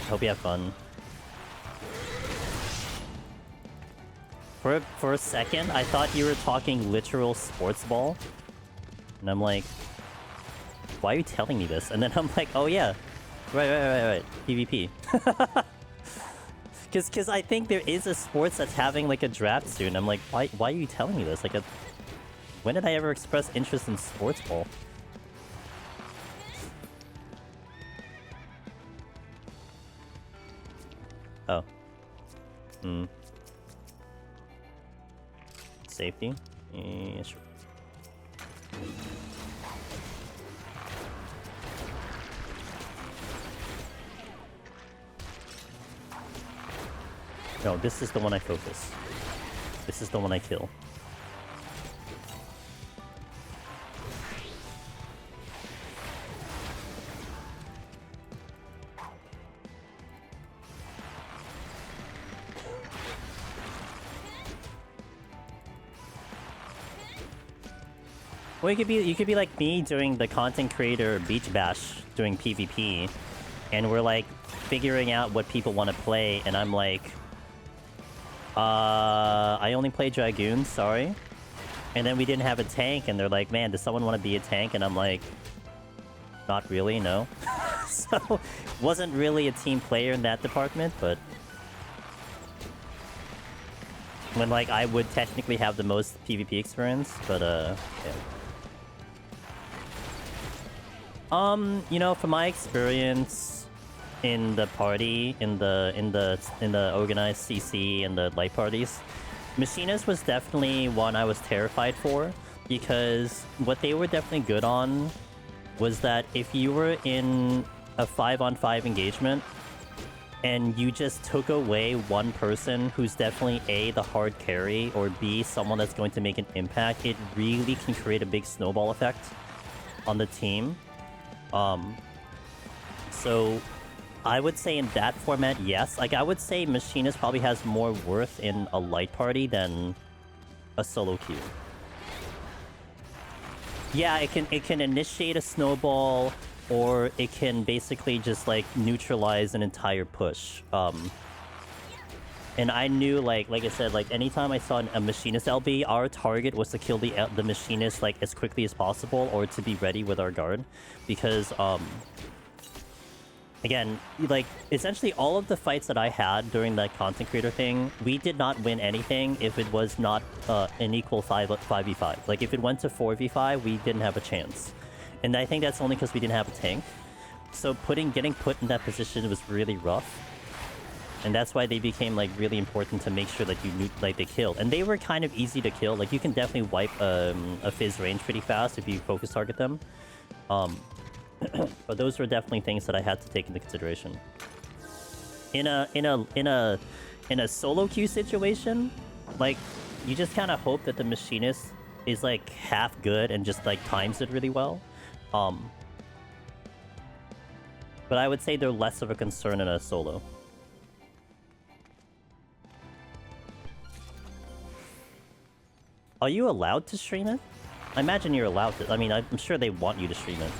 Hope you have fun. For a second, I thought you were talking literal sports ball. And I'm like, why are you telling me this? And then I'm like, oh yeah. Right. PvP. Because I think there is a sports that's having like a draft soon. I'm like, why are you telling me this? Like, when did I ever express interest in sports ball? Oh. Hmm. Safety? Yeah, sure. No, this is the one I focus. This is the one I kill. Well, you could be like me doing the content creator beach bash doing PvP, and we're like figuring out what people want to play, and I'm like, I only play Dragoons, sorry. And then we didn't have a tank, and they're like, man, does someone want to be a tank? And I'm like, not really, no. So, wasn't really a team player in that department, but when like I would technically have the most PvP experience, but yeah. You know, from my experience in the party, in the organized CC and the light parties, Machinist was definitely one I was terrified for, because what they were definitely good on was that if you were in a 5-on-5 engagement and you just took away one person who's definitely A, the hard carry, or B, someone that's going to make an impact, it really can create a big snowball effect on the team. So I would say in that format, yes. Like, I would say Machinist probably has more worth in a light party than a solo queue. Yeah, it can initiate a snowball, or it can basically just like neutralize an entire push. And I knew, like I said, like anytime I saw a Machinist LB, our target was to kill the Machinist like as quickly as possible, or to be ready with our guard, because again, like essentially all of the fights that I had during that content creator thing, we did not win anything if it was not an equal 5v5. Like if it went to 4v5, we didn't have a chance, and I think that's only because we didn't have a tank. So getting put in that position was really rough. And that's why they became like really important to make sure that they kill. And they were kind of easy to kill. Like you can definitely wipe a Fizz range pretty fast if you focus target them. But those were definitely things that I had to take into consideration. In a solo queue situation, like you just kind of hope that the Machinist is like half good and just like times it really well. But I would say they're less of a concern in a solo. Are you allowed to stream it? I imagine you're allowed to. I mean, I'm sure they want you to stream it.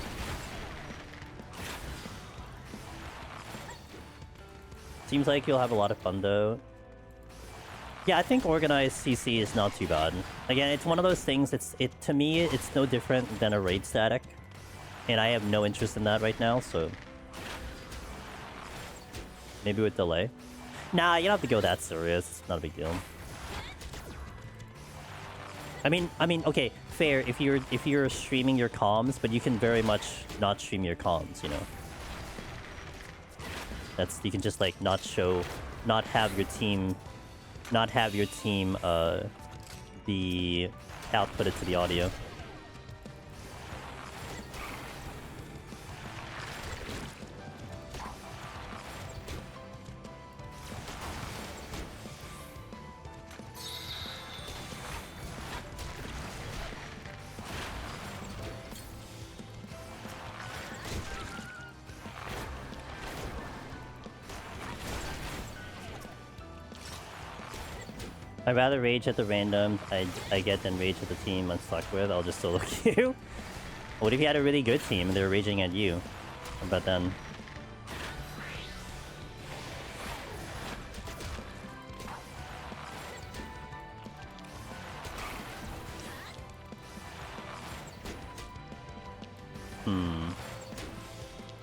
Seems like you'll have a lot of fun, though. Yeah, I think organized CC is not too bad. Again, it's one of those things, to me, it's no different than a raid static. And I have no interest in that right now, so... maybe with delay. Nah, you don't have to go that serious. It's not a big deal. I mean, okay, fair if you're streaming your comms, but you can very much not stream your comms, you know. You can just like not have your team be outputted to the audio. I'd rather rage at the randoms I get than rage at the team I'm stuck with. I'll just solo queue. What if you had a really good team and they were raging at you? What about then?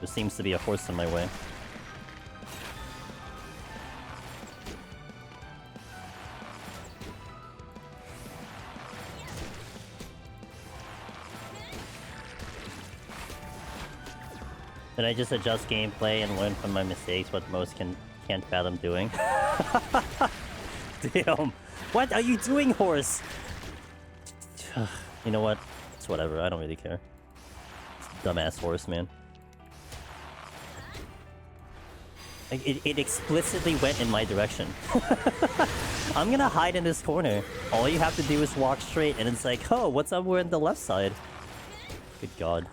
There seems to be a horse in my way. Did I just adjust gameplay and learn from my mistakes what most can't fathom doing? Damn. What are you doing, horse? You know what? It's whatever. I don't really care. It's a dumbass horse, man. Like, it explicitly went in my direction. I'm gonna hide in this corner. All you have to do is walk straight, and it's like, oh, what's up? We're on the left side. Good God.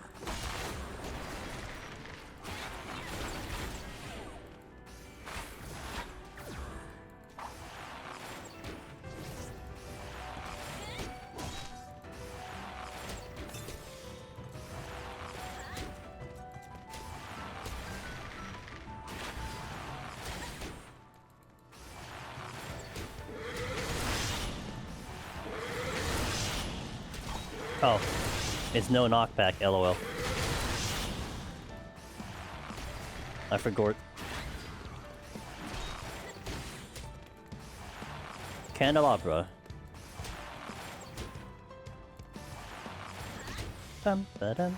Oh, it's no knockback, lol. I forgot. Candelabra. Bum ba dum.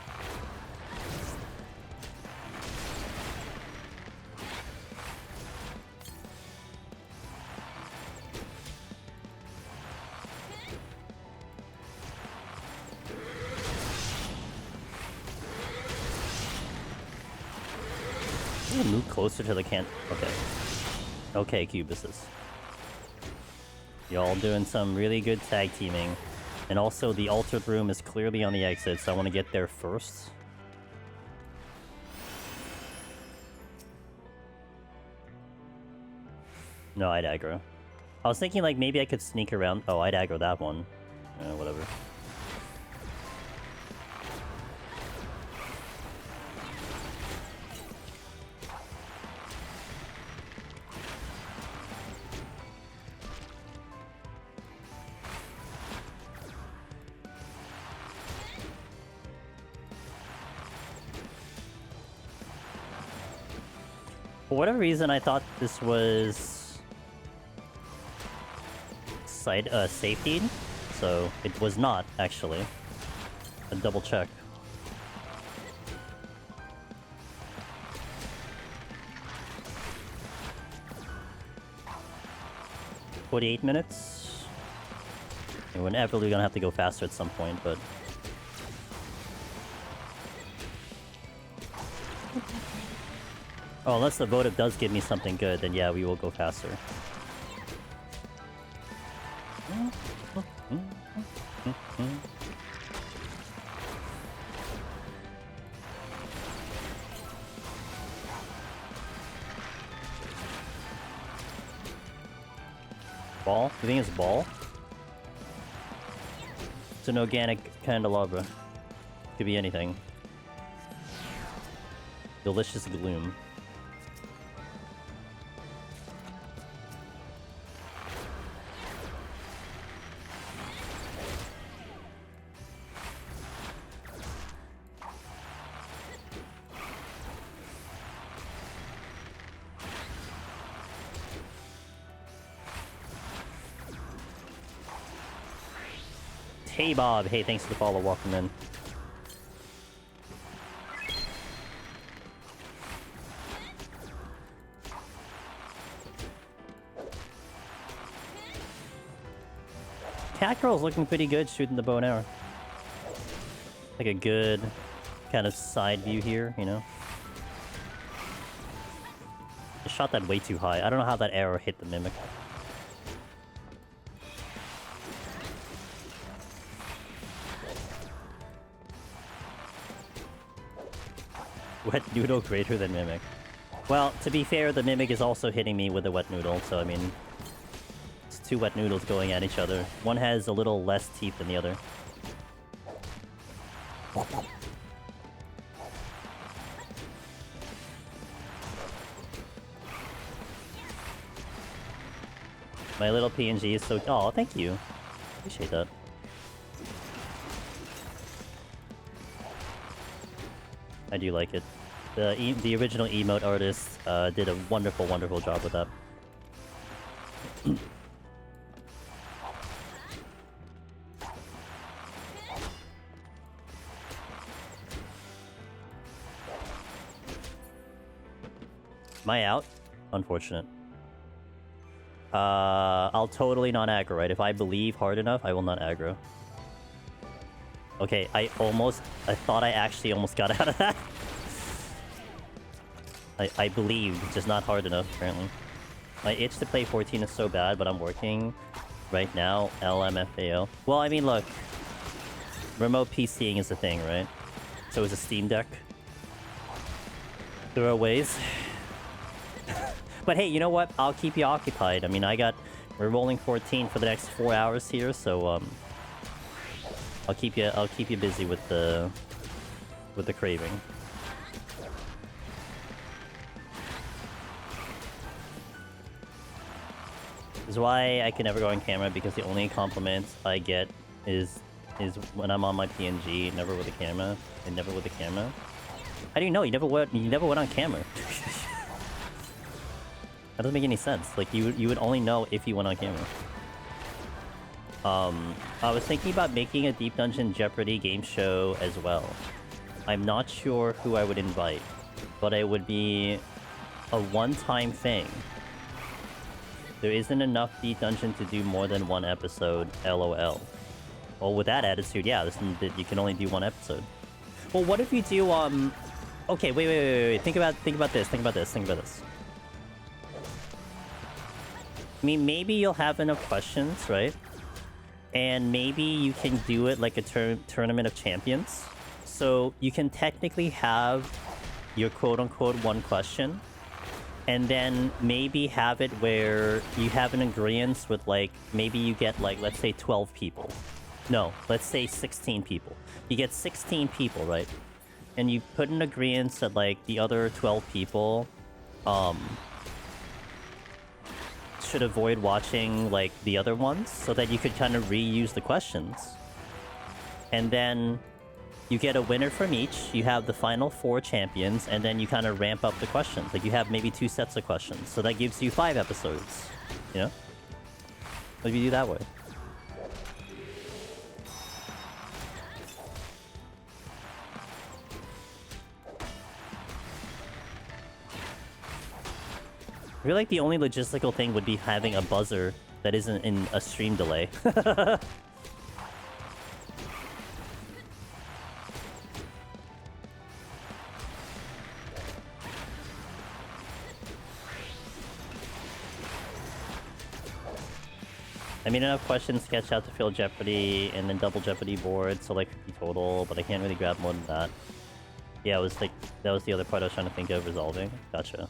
Move closer to the can. Okay. Okay, Cubuses. Y'all doing some really good tag teaming. And also, the altered room is clearly on the exit, so I want to get there first. No, I'd aggro. I was thinking, like, maybe I could sneak around. Oh, I'd aggro that one. Whatever. For whatever reason, I thought this was safety, so it was not, actually. A double check. "48 minutes. And we're inevitably gonna have to go faster at some point, but... Oh, unless the votive does give me something good, then yeah, we will go faster. Ball? You think it's ball? It's an organic candelabra. Could be anything. Delicious gloom. Hey Bob, hey, thanks for the follow, welcome in. Cat Girl's looking pretty good shooting the bow and arrow. Like a good kind of side view here, you know? I shot that way too high. I don't know how that arrow hit the Mimic. Wet Noodle greater than Mimic. Well, to be fair, the Mimic is also hitting me with a Wet Noodle, so I mean... It's two wet noodles going at each other. One has a little less teeth than the other. My little PNG is so... Oh, thank you. Appreciate that. I do like it. The original emote artist did a wonderful, wonderful job with that. Am I out? Unfortunate. I'll totally not aggro, right? If I believe hard enough, I will not aggro. Okay, I thought I actually almost got out of that. I believed, just not hard enough, apparently. My itch to play 14 is so bad, but I'm working right now. LMFAO. Well, I mean, look. Remote PCing is a thing, right? So is a Steam Deck. There are ways. But hey, you know what? I'll keep you occupied. I mean, we're rolling 14 for the next 4 hours here, so I'll keep you busy with the craving. This is why I can never go on camera, because the only compliments I get is when I'm on my PNG, never with a camera, and never with a camera. How do you know? You never went on camera. That doesn't make any sense. Like, you would only know if you went on camera. I was thinking about making a Deep Dungeon Jeopardy game show as well. I'm not sure who I would invite, but it would be a one-time thing. There isn't enough Deep Dungeon to do more than one episode, LOL. Well, with that attitude, yeah, you can only do one episode. Well, what if you do, Okay, wait. Think about this. I mean, maybe you'll have enough questions, right? And maybe you can do it like a tournament of champions. So you can technically have your quote-unquote one question, and then maybe have it where you have an agreement with, like, maybe you get, like, let's say 12 people. No, let's say 16 people. You get 16 people, right? And you put an agreement that, like, the other 12 people, should avoid watching, like, the other ones, so that you could kind of reuse the questions. And then you get a winner from each, you have the final 4 champions, and then you kind of ramp up the questions. Like, you have maybe 2 sets of questions, so that gives you 5 episodes, you know? What if you do that way? I feel like the only logistical thing would be having a buzzer that isn't in a stream delay. I mean, enough questions to catch out to fill Jeopardy, and then double Jeopardy board, so like 50 total, but I can't really grab more than that. Yeah, it was like, that was the other part I was trying to think of resolving. Gotcha.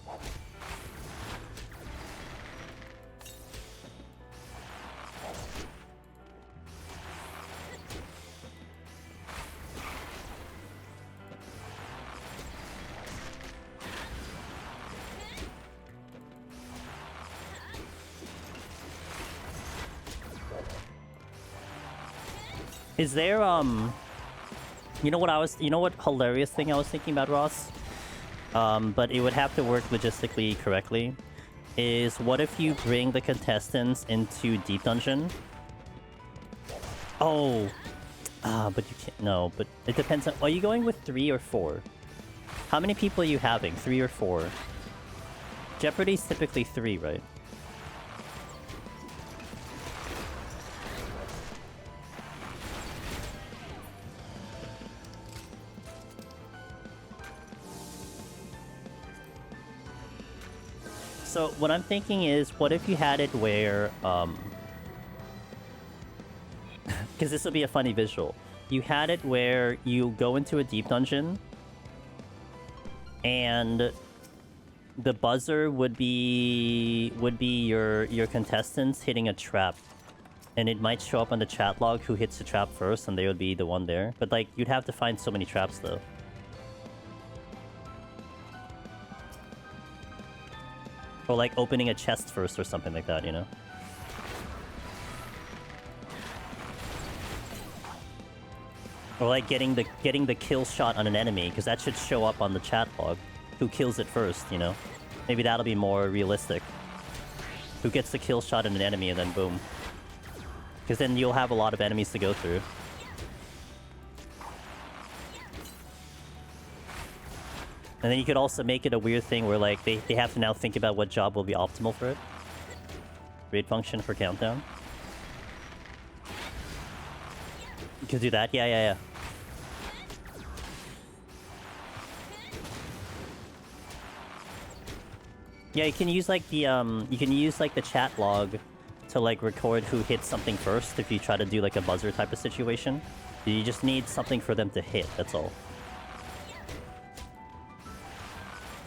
Is there, you know what hilarious thing I was thinking about, Ross? But it would have to work logistically correctly. Is what if you bring the contestants into Deep Dungeon? Oh, but you can't, no, but it depends on, are you going with 3 or 4? How many people are you having, 3 or 4? Jeopardy's typically 3, right? So what I'm thinking is, what if you had it where, because this will be a funny visual. You had it where you go into a Deep Dungeon, and The buzzer would be your contestants hitting a trap. And it might show up on the chat log who hits the trap first, and they would be the one there. But, like, you'd have to find so many traps, though. Or, like, opening a chest first or something like that, you know? Or, like, getting the kill shot on an enemy, because that should show up on the chat log. Who kills it first, you know? Maybe that'll be more realistic. Who gets the kill shot on an enemy, and then boom. Because then you'll have a lot of enemies to go through. And then you could also make it a weird thing where, like, they have to now think about what job will be optimal for it. Raid function for countdown. You could do that? Yeah. Yeah, you can use, like, the chat log to, like, record who hits something first if you try to do, like, a buzzer type of situation. You just need something for them to hit, that's all.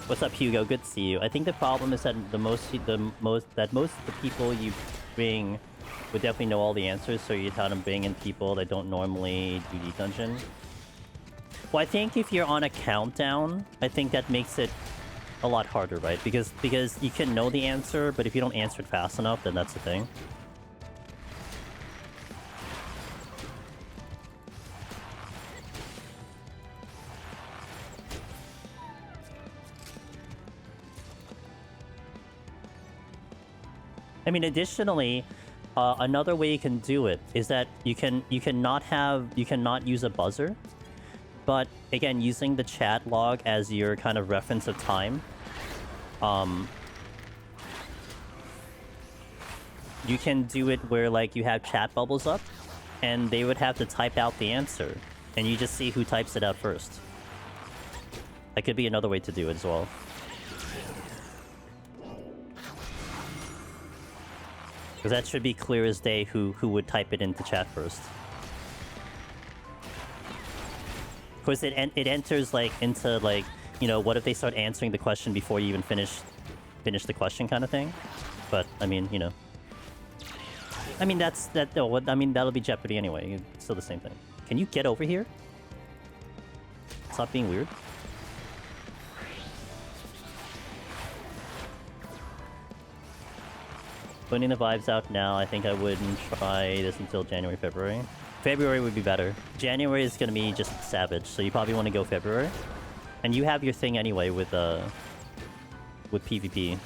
What's up, Hugo? Good to see you. I think the problem is that most of the people you bring would definitely know all the answers, so you'd have to bring in people that don't normally do the dungeon. Well, I think if you're on a countdown, I think that makes it a lot harder, right? Because you can know the answer, but if you don't answer it fast enough, then that's the thing. I mean, additionally, another way you can do it is that you cannot use a buzzer, but again, using the chat log as your kind of reference of time, you can do it where, like, you have chat bubbles up, and they would have to type out the answer, and you just see who types it out first. That could be another way to do it as well. Because that should be clear as day who would type it into chat first. Of course, it enters, like, into, like, you know, what if they start answering the question before you even finish the question kind of thing? But, I mean, you know. I mean, I mean, that'll be Jeopardy anyway. It's still the same thing. Can you get over here? Stop being weird. Putting the vibes out now, I think I wouldn't try this until January, February. February would be better. January is gonna be just savage, so you probably want to go February. And you have your thing anyway with PvP.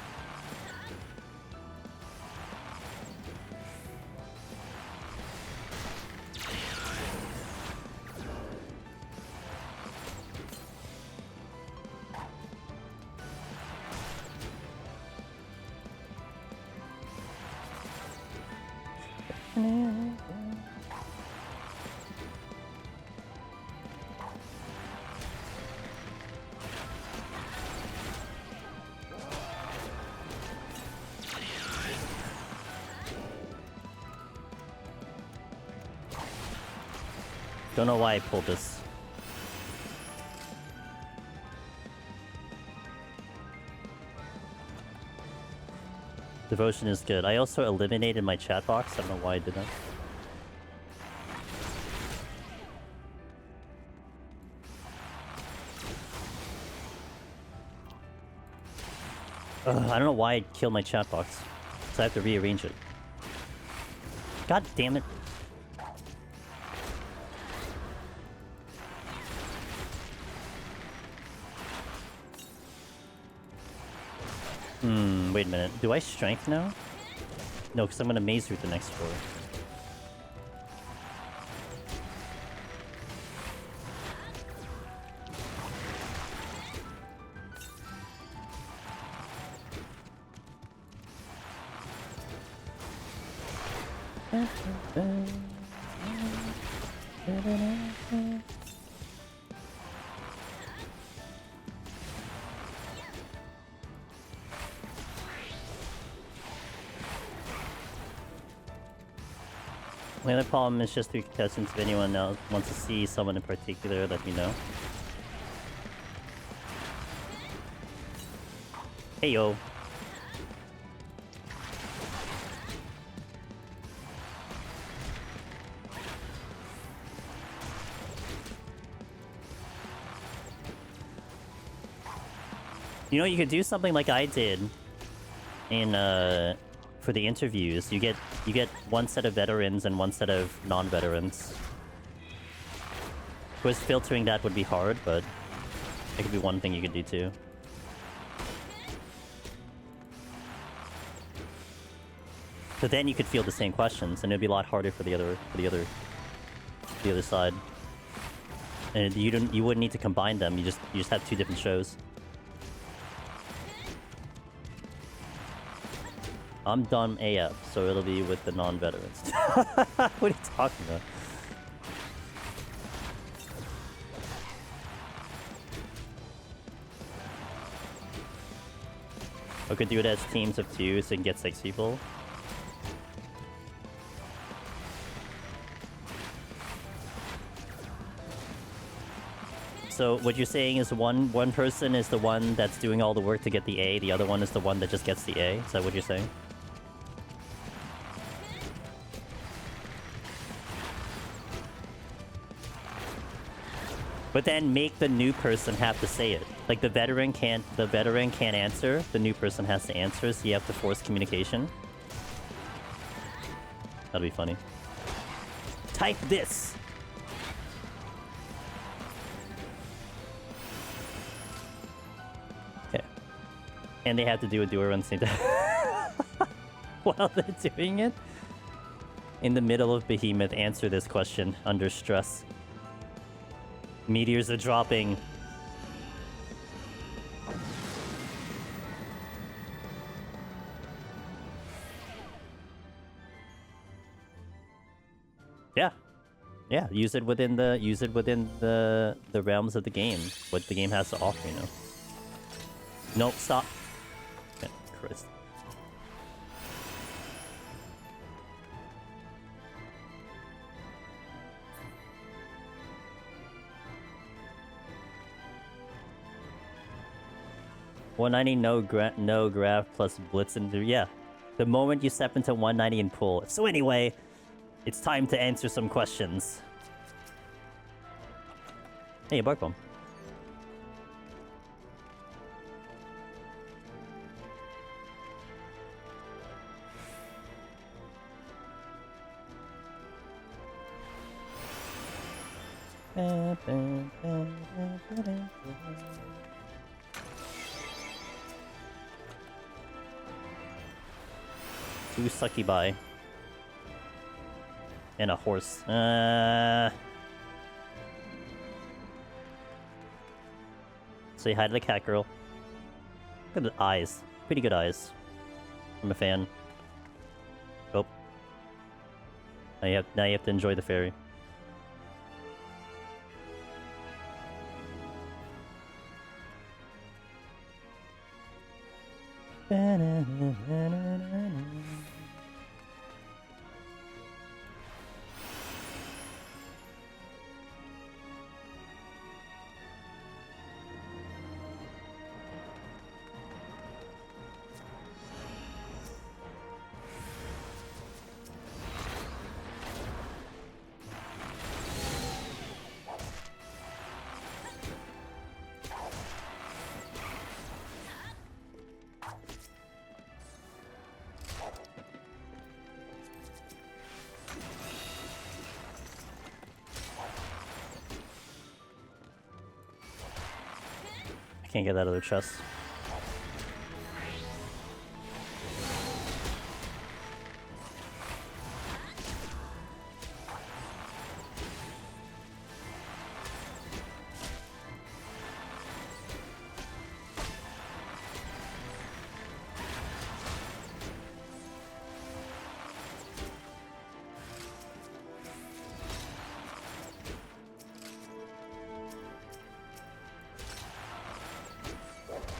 Don't know why I pulled this. Devotion is good. I also eliminated my chat box. I don't know why I did that. Ugh, I don't know why I killed my chat box. So I have to rearrange it. God damn it. Wait a minute. Do I strength now? No, because I'm gonna maze route the next floor. The other problem is just 3 contestants. If anyone else wants to see someone in particular, let me know. Hey yo. You know, you could do something like I did in for the interviews. You get one set of veterans and one set of non-veterans. Of course, filtering that would be hard, but it could be one thing you could do too. So then you could field the same questions, and it'd be a lot harder for the other side. And you wouldn't need to combine them. You just have two different shows. I'm done AF, so it'll be with the non-veterans. What are you talking about? I could do it as teams of 2, so you can get 6 people. So what you're saying is one person is the one that's doing all the work to get the A, the other one is the one that just gets the A? Is that what you're saying? But then make the new person have to say it. Like the veteran can't answer, the new person has to answer, so you have to force communication. That'll be funny. Type this! Okay. And they have to do a doer run while they're doing it. In the middle of Behemoth, answer this question under stress. Meteors are dropping. Yeah. Yeah, use it within the realms of the game. What the game has to offer, you know. Nope, stop. Okay, Christ. $190 no graph plus blitz into yeah. The moment you step into 190 and pull. So anyway, it's time to answer some questions. Hey, bark bomb. Two succubi. And a horse. Say hi to the cat girl. Look at the eyes. Pretty good eyes. I'm a fan. Oh. Now you have to enjoy the fairy. Can't get that other chest.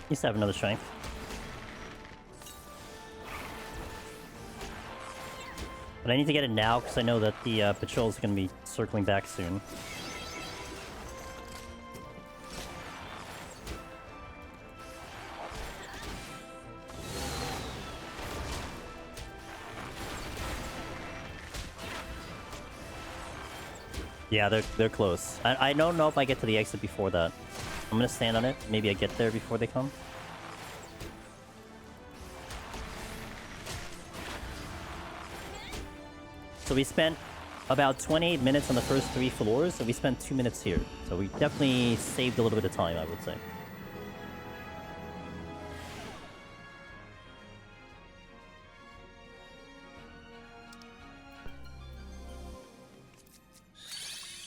Used to have another strength. But I need to get it now because I know that the patrol is going to be circling back soon. Yeah, they're close. I don't know if I get to the exit before that. I'm gonna stand on it. Maybe I get there before they come. So we spent about 28 minutes on the first 3 floors, and we spent 2 minutes here. So we definitely saved a little bit of time, I would say.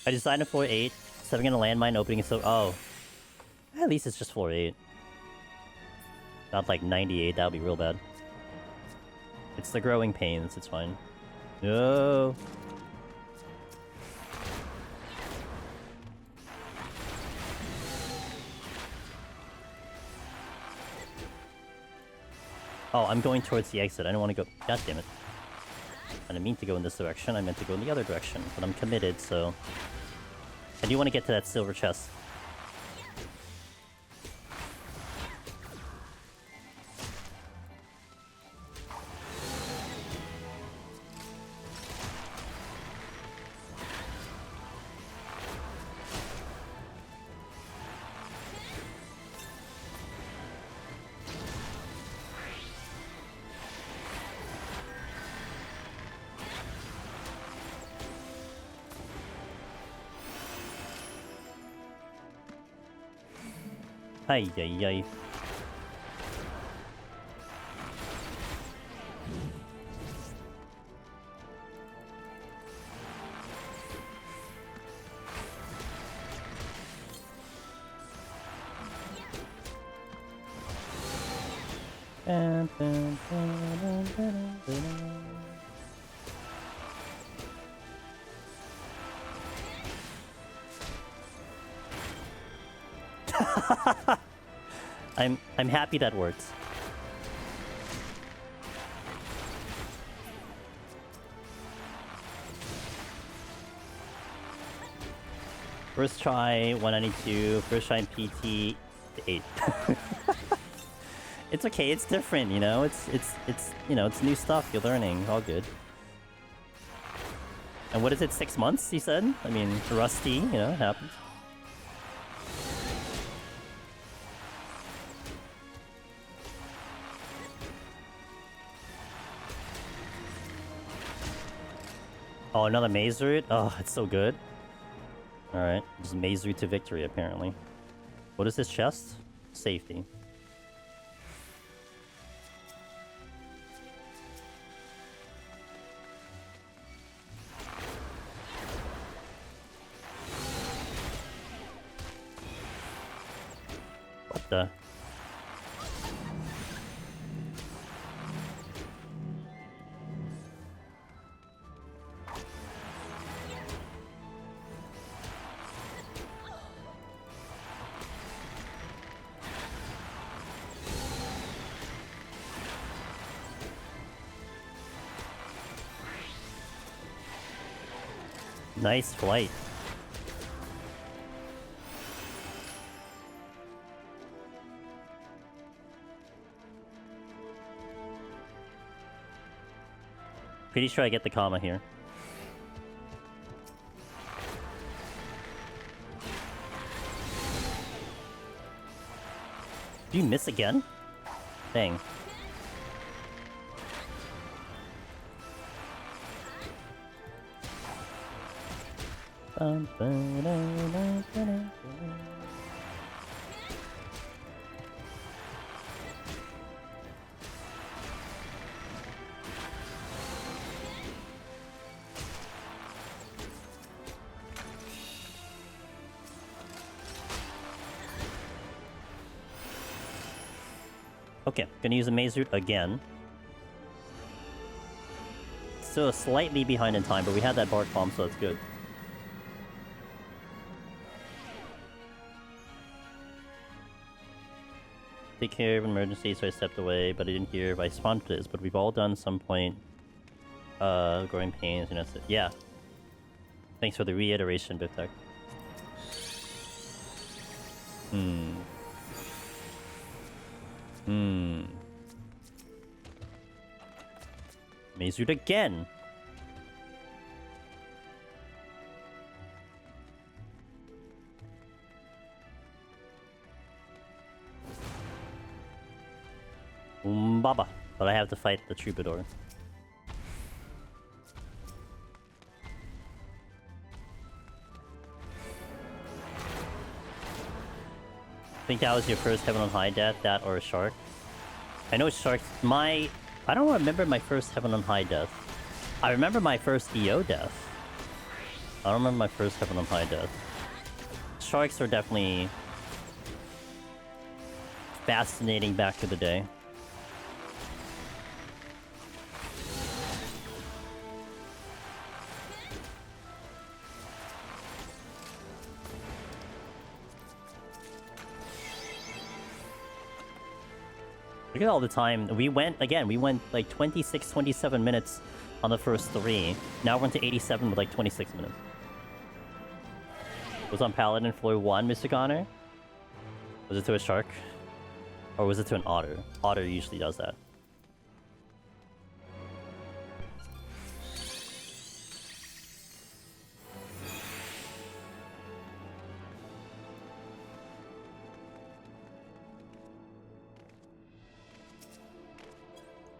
I designed a floor 8, stepping in a landmine opening, so... Oh. At least it's just floor 8. Not like 98, that would be real bad. It's the growing pains, it's fine. No. Oh, I'm going towards the exit. I don't want to go... God damn it. I didn't mean to go in this direction. I meant to go in the other direction. But I'm committed, so... I do want to get to that silver chest. Ay, ay, ay. I'm happy that worked. First try 192, first try PT 8. It's okay, it's different, you know. It's you know, it's new stuff. You're learning, all good. And what is it? 6 months? You said? I mean, rusty, you know, it happens. Oh, another maze route? Oh, it's so good. Alright, just maze route to victory, apparently. What is this chest? Safety. What the? Nice flight. Pretty sure I get the comma here. Do you miss again? Dang. Okay, gonna use a maze route again. Still slightly behind in time, but we had that bark bomb, so that's good. Take care of emergency, so I stepped away, but I didn't hear if I spawned for this, but we've all done some point. Growing pains, and that's it. Yeah. Thanks for the reiteration, Biftek. Maze route again! Baba. But I have to fight the Troubadour. I think that was your first Heaven on High death, that or a shark. I know sharks. I don't remember my first Heaven on High death. I remember my first EO death. I don't remember my first Heaven on High death. Sharks are definitely fascinating back to the day. Look at all the time. We went like 26, 27 minutes on the first 3. Now we're into 87 with like 26 minutes. Was on Paladin floor 1, Mr. Connor? Was it to a shark? Or was it to an otter? Otter usually does that.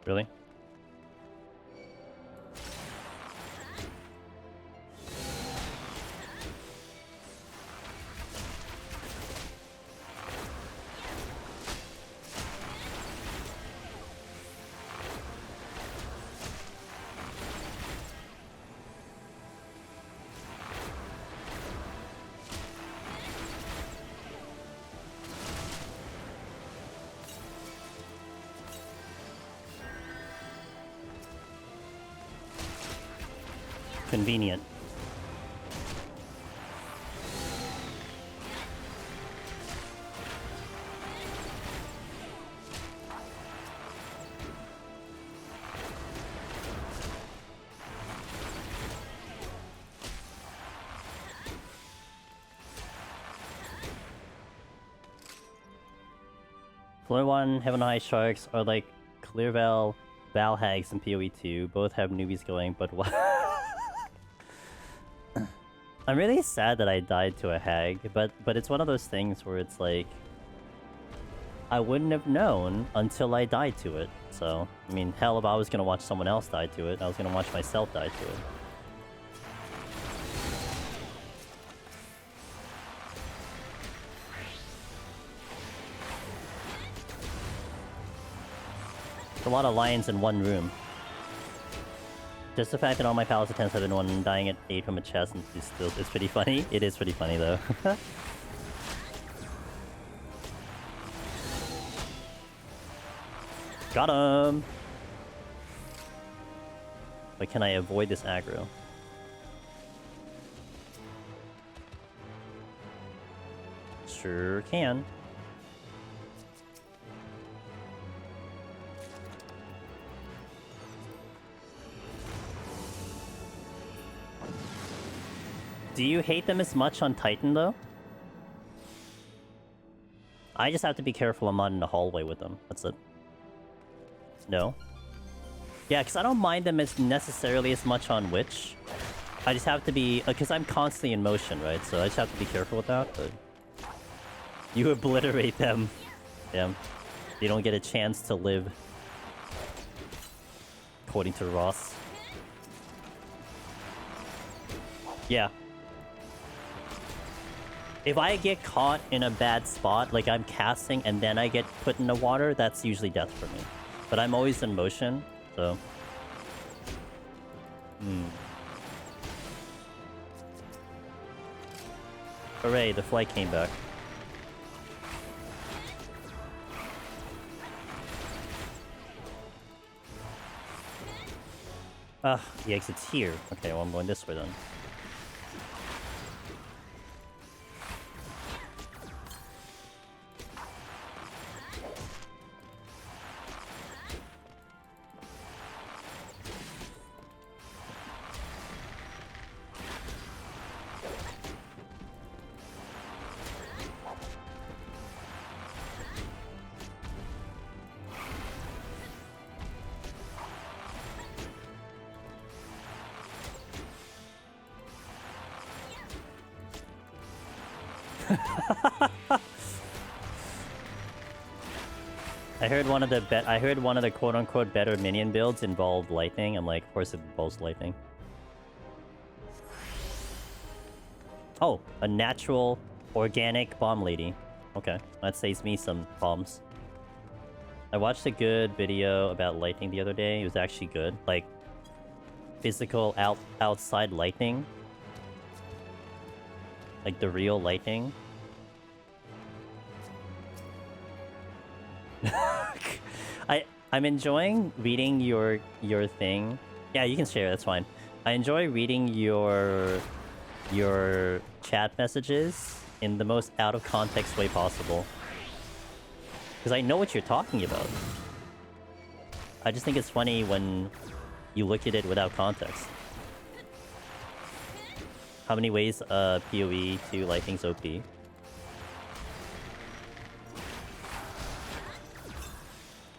Really? Convenient. Floor 1, Heaven High Sharks are like Clearvel, Valhags, and PoE 2. Both have newbies going, but what? I'm really sad that I died to a hag, but it's one of those things where it's like I wouldn't have known until I died to it. So, I mean, hell, if I was gonna watch someone else die to it, I was gonna watch myself die to it. It's a lot of lions in one room. Just the fact that all my palace attempts have been one dying at 8 from a chest and it's pretty funny. It is pretty funny though. Got him! But can I avoid this aggro? Sure can. Do you hate them as much on Titan, though? I just have to be careful I'm not in the hallway with them. That's it. No? Yeah, because I don't mind them as necessarily as much on Witch. I just have to be... Because I'm constantly in motion, right? So I just have to be careful with that, but... You obliterate them. Yeah. You don't get a chance to live. According to Ross. Yeah. If I get caught in a bad spot, like I'm casting and then I get put in the water, that's usually death for me. But I'm always in motion, so... Hooray, the flight came back. Ah, the exit's here. Okay, well I'm going this way then. I heard one of the quote-unquote better minion builds involved lightning. I'm like, of course it involves lightning. Oh, a natural, organic bomb lady. Okay, that saves me some bombs. I watched a good video about lightning the other day. It was actually good. Like, physical outside lightning. Like the real lightning. I'm enjoying reading your thing. Yeah, you can share, that's fine. I enjoy reading your chat messages in the most out of context way possible. Because I know what you're talking about. I just think it's funny when you look at it without context. How many ways PoE to lightning's OP?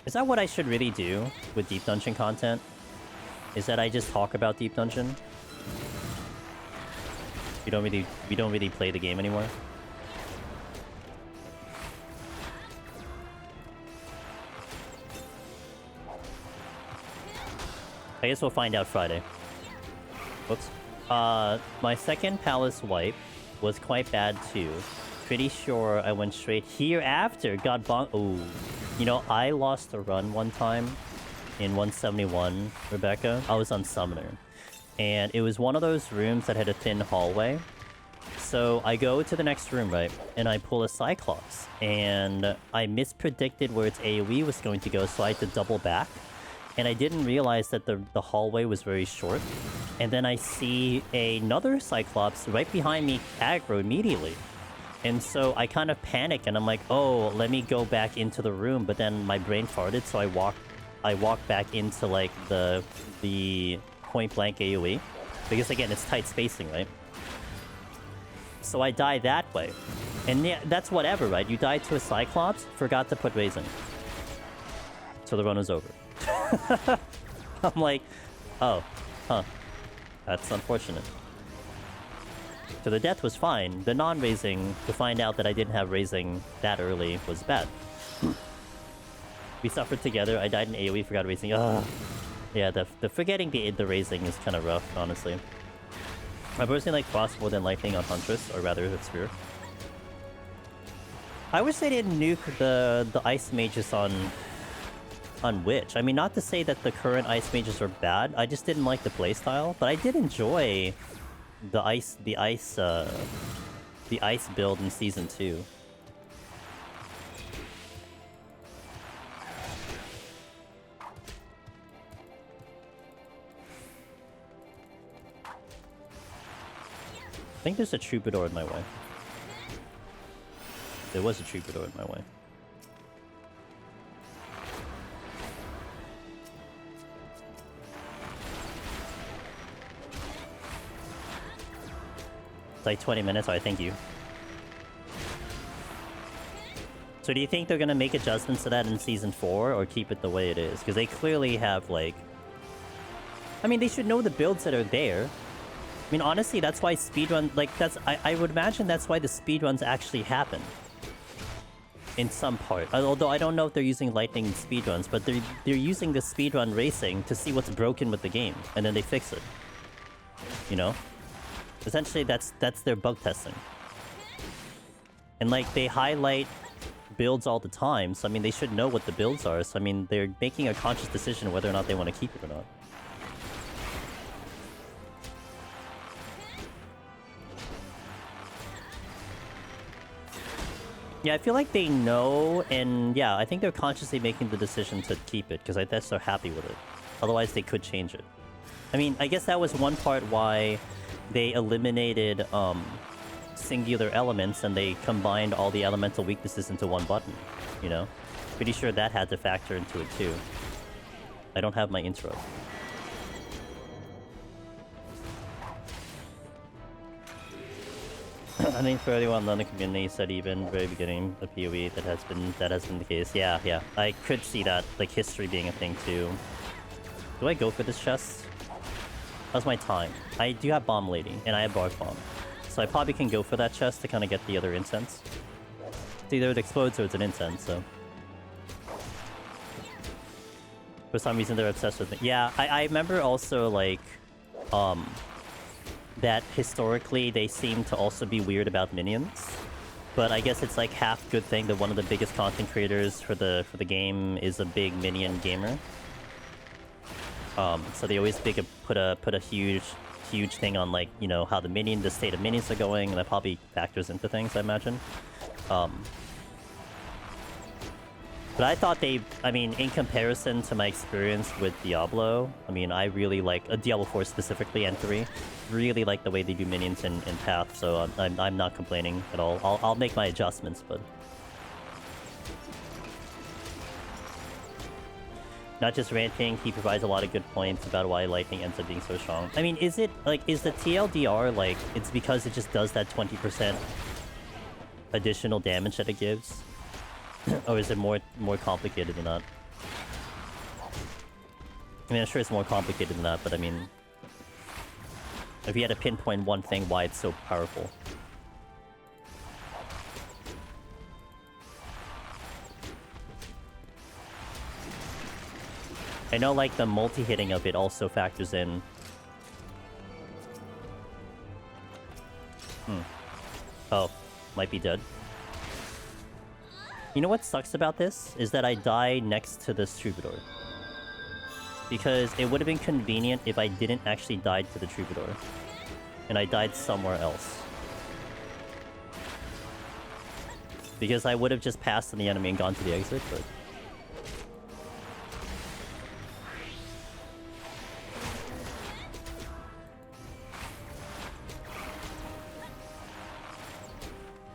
Is that what I should really do with Deep Dungeon content? Is that I just talk about Deep Dungeon? We don't really play the game anymore. I guess we'll find out Friday. Whoops. My second palace wipe was quite bad too. Pretty sure I went straight here after. Got bonk. Ooh. You know, I lost a run one time in 171, Rebecca. I was on Summoner. And it was one of those rooms that had a thin hallway. So I go to the next room, right? And I pull a Cyclops. And I mispredicted where its AoE was going to go, so I had to double back. And I didn't realize that the hallway was very short. And then I see another Cyclops right behind me aggro immediately. And so I kind of panic and I'm like, oh, let me go back into the room. But then my brain farted, so I walked back into like the point blank AoE. Because again, it's tight spacing, right? So I die that way. And yeah, that's whatever, right? You died to a Cyclops, forgot to put Raising. So the run was over. I'm like, oh, huh. That's unfortunate. So the death was fine. The non-raising, to find out that I didn't have raising that early, was bad. We suffered together. I died in AoE, forgot raising. Ugh. Yeah, the forgetting the raising is kind of rough, honestly. I personally like Frost more than Lightning on Huntress, or rather, it's Sphere. I wish they didn't nuke the Ice Mages on Witch. I mean, not to say that the current Ice Mages are bad. I just didn't like the playstyle, but I did enjoy the ice build in Season 2. I think there's a Troubadour in my way. There was a Troubadour in my way. It's like 20 minutes, I thank you. So do you think they're gonna make adjustments to that in Season 4, or keep it the way it is? Because they clearly have, like... I mean, they should know the builds that are there. I mean, honestly, that's why speedrun... Like, that's... I would imagine that's why the speedruns actually happen. In some part. Although I don't know if they're using Lightning in speedruns, but they're using the speedrun racing to see what's broken with the game, and then they fix it. You know? Essentially, that's their bug testing. And, like, they highlight builds all the time, so, I mean, they should know what the builds are. So, I mean, they're making a conscious decision whether or not they want to keep it or not. Yeah, I feel like they know, and yeah, I think they're consciously making the decision to keep it, because I guess they're happy with it. Otherwise, they could change it. I mean, I guess that was one part why they eliminated singular elements and they combined all the elemental weaknesses into one button, you know? Pretty sure that had to factor into it too. I don't have my intro. I think for everyone in the community said even very beginning of PoE that has been the case. Yeah, yeah. I could see that, like, history being a thing too. Do I go for this chest? How's my time? I do have Bomb Lady, and I have Bark Bomb. So I probably can go for that chest to kind of get the other incense. It's either it explodes or it's an incense, so... For some reason, they're obsessed with it. Yeah, I remember also, like, that historically they seem to also be weird about minions. But I guess it's like half good thing that one of the biggest content creators for the game is a big minion gamer. So they always put a huge thing on, like, you know, how the state of minions are going, and that probably factors into things, I imagine. But I thought I mean, in comparison to my experience with Diablo, I mean, I really like Diablo 4 specifically and 3, really like the way they do minions in Path, so I'm not complaining at all. I'll make my adjustments, but not just ranting, he provides a lot of good points about why lightning ends up being so strong. I mean, is it like, is the TLDR like it's because it just does that 20% additional damage that it gives? Or is it more complicated than that? I mean, I'm sure it's more complicated than that, but I mean, if you had to pinpoint one thing why it's so powerful. I know, like, the multi-hitting of it also factors in. Oh, might be dead. You know what sucks about this? Is that I die next to this Troubadour. Because it would have been convenient if I didn't actually die to the Troubadour. And I died somewhere else. Because I would have just passed on the enemy and gone to the exit, but...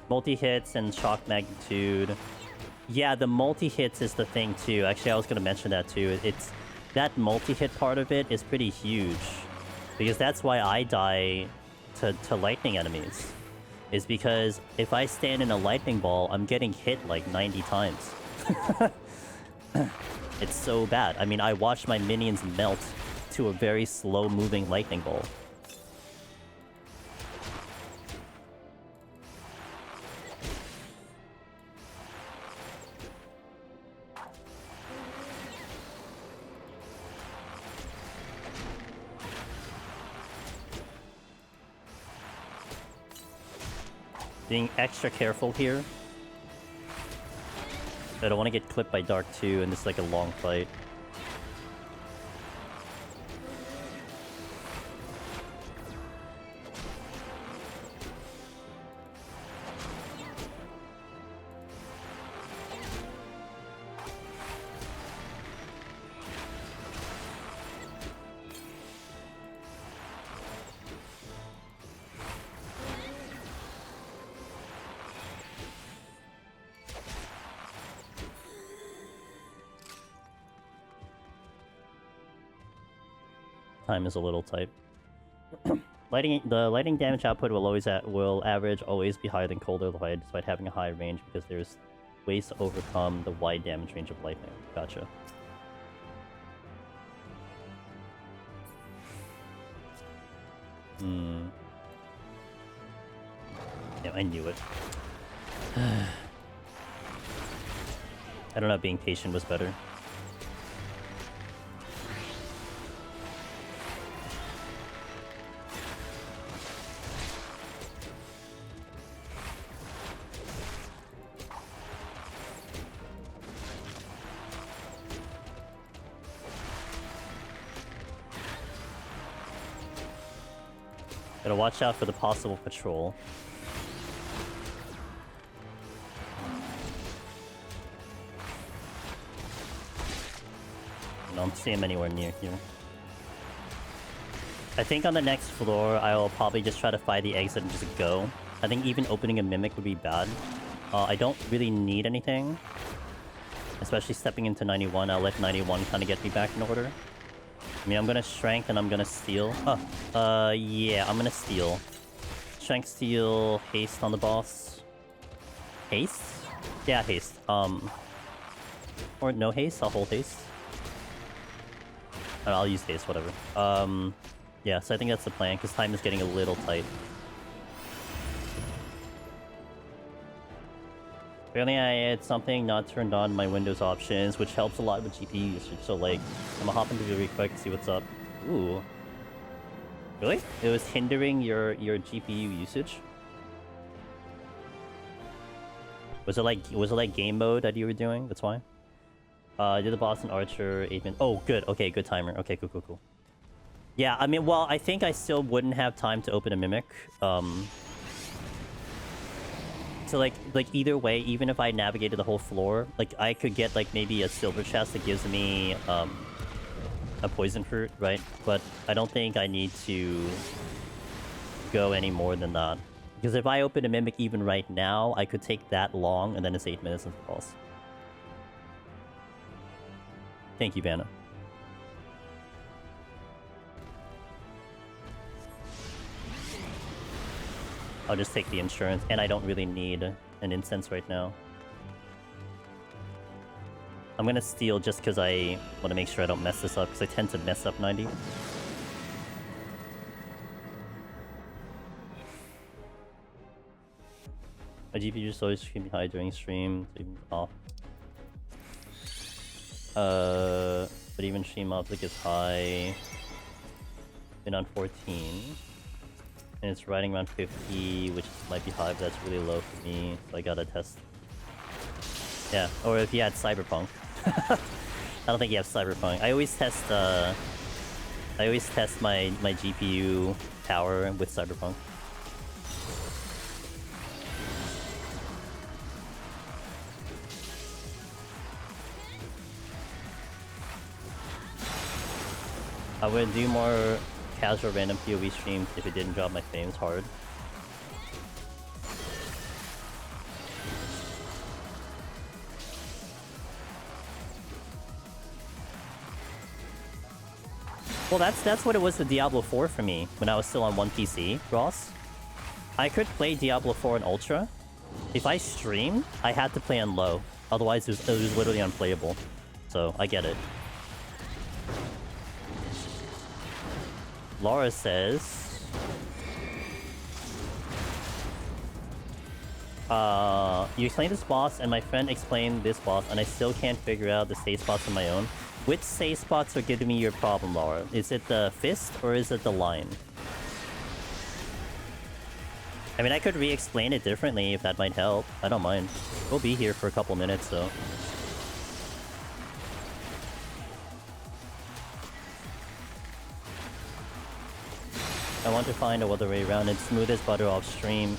multi-hits and shock magnitude. Yeah, the multi-hits is the thing too. Actually, I was going to mention that too. It's that multi-hit part of it is pretty huge. Because that's why I die to lightning enemies. Is because if I stand in a lightning ball, I'm getting hit like 90 times. It's so bad. I mean, I watch my minions melt to a very slow-moving lightning ball. Being extra careful here. I don't want to get clipped by Dark 2 and this is like a long fight. Time is a little tight. The lightning damage output will average always be higher than colder light, despite having a high range, because there's ways to overcome the wide damage range of lightning. Gotcha. Yeah, I knew it. I don't know if being patient was better. Gotta watch out for the possible patrol. I don't see him anywhere near here. I think on the next floor, I'll probably just try to find the exit and just go. I think even opening a Mimic would be bad. I don't really need anything. Especially stepping into 91, I'll let 91 kind of get me back in order. I mean, I'm gonna Strength and I'm gonna Steal. Yeah, I'm gonna Steal. Strength, Steal, Haste on the boss. Haste? Yeah, Haste. Or no Haste, I'll hold Haste. I'll use Haste, whatever. Yeah, so I think that's the plan, because time is getting a little tight. Apparently I had something not turned on in my Windows options, which helps a lot with GPU usage. So like, I'm gonna hop into it really quick, see what's up. Ooh. Really? It was hindering your GPU usage? Was it like game mode that you were doing? That's why? Did the boss and Archer 8 minutes. Oh, good. Okay, good timer. Okay, cool. Yeah, I mean, well, I think I still wouldn't have time to open a Mimic. So like either way, even if I navigated the whole floor, like I could get like maybe a silver chest that gives me a poison fruit, right? But I don't think I need to go any more than that. Because if I open a Mimic even right now, I could take that long, and then it's 8 minutes into the boss. Thank you, Vanna. I'll just take the insurance, and I don't really need an incense right now. I'm gonna steal just because I want to make sure I don't mess this up, because I tend to mess up 90. My GPU just always can be high during stream, so even off. But even stream off like it's high. Been on 14. And it's riding around 50, which might be high, but that's really low for me, so I gotta test. Yeah, or if you had Cyberpunk. I don't think you have Cyberpunk. I always test my GPU power with Cyberpunk. I would do more casual random PoE streams if it didn't drop my frames hard. Well, that's what it was with Diablo 4 for me when I was still on one PC, Ross. I could play Diablo 4 in Ultra. If I streamed, I had to play on low. Otherwise, it was literally unplayable. So, I get it. Laura says... you explained this boss, and my friend explained this boss, and I still can't figure out the save spots on my own. Which save spots are giving me your problem, Laura? Is it the fist, or is it the line? I mean, I could re-explain it differently if that might help. I don't mind. We'll be here for a couple minutes, so... I want to find a other way around it. Smooth as butter off stream.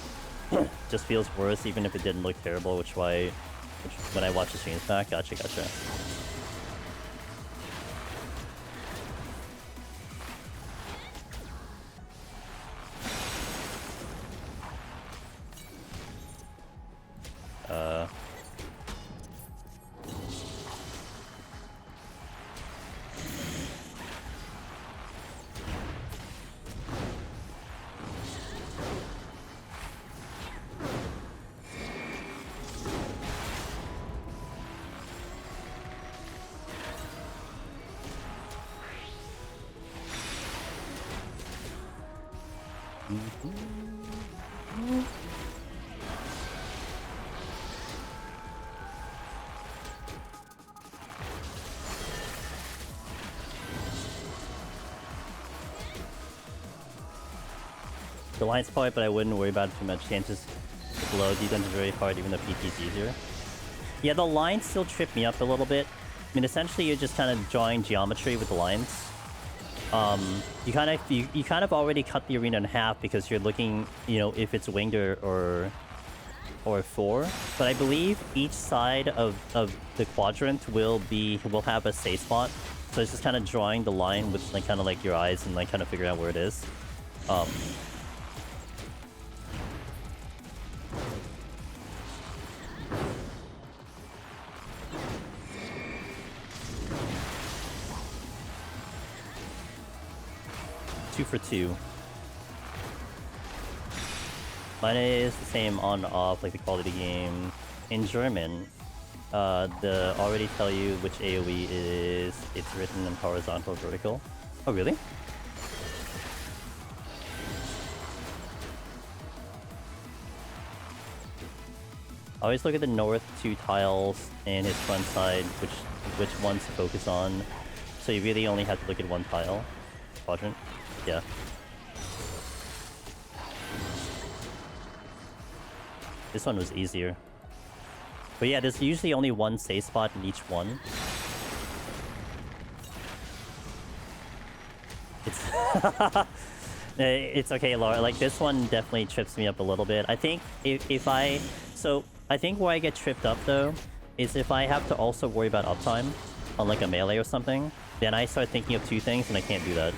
Just feels worse even if it didn't look terrible, which when I watch the streams back. Gotcha. The line's probably, but I wouldn't worry about it too much. Chances to low defense is very hard, even though PT is easier. Yeah, the lines still trip me up a little bit. I mean, essentially, you're just kind of drawing geometry with the lines. You kind of already cut the arena in half because you're looking, you know, if it's winged or 4. But I believe each side of the quadrant will have a safe spot. So it's just kind of drawing the line with like kind of like your eyes and like kind of figuring out where it is. 2 for 2. Mine is the same on and off, like the quality game. In German, the already tell you which AoE it is. It's written in horizontal, vertical. Oh, really? Always look at the north 2 tiles and his front side, which ones to focus on. So you really only have to look at 1 tile. Quadrant. Yeah. This one was easier. But yeah, there's usually only 1 safe spot in each one. It's... It's okay, Laura. Like, this one definitely trips me up a little bit. I think if I... So, I think where I get tripped up, though, is if I have to also worry about uptime on, like, a melee or something, then I start thinking of 2 things, and I can't do that.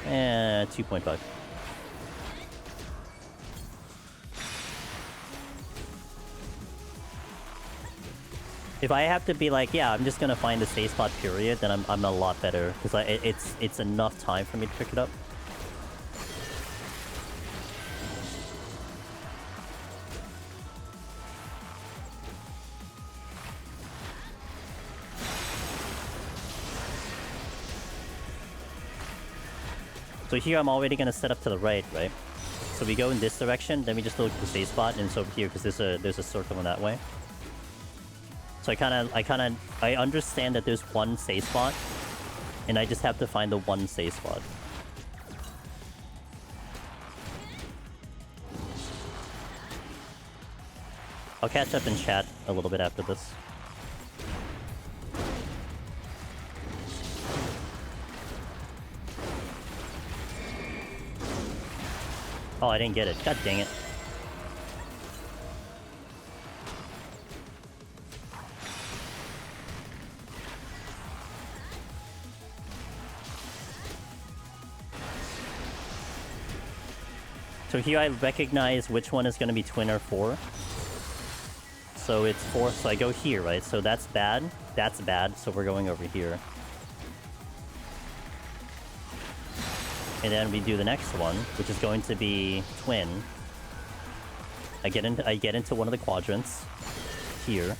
2.5. If I have to be like, yeah, I'm just gonna find the safe spot, period, then I'm a lot better because it's enough time for me to pick it up. So here I'm already gonna set up to the right? So we go in this direction, then we just look at the safe spot, and it's over here because there's a circle in that way. So I understand that there's 1 safe spot, and I just have to find the 1 safe spot. I'll catch up in chat a little bit after this. Oh, I didn't get it. God dang it. So here I recognize which one is going to be twin or 4. So it's 4, so I go here, right? So that's bad, so we're going over here. And then we do the next one, which is going to be twin. I get into one of the quadrants here.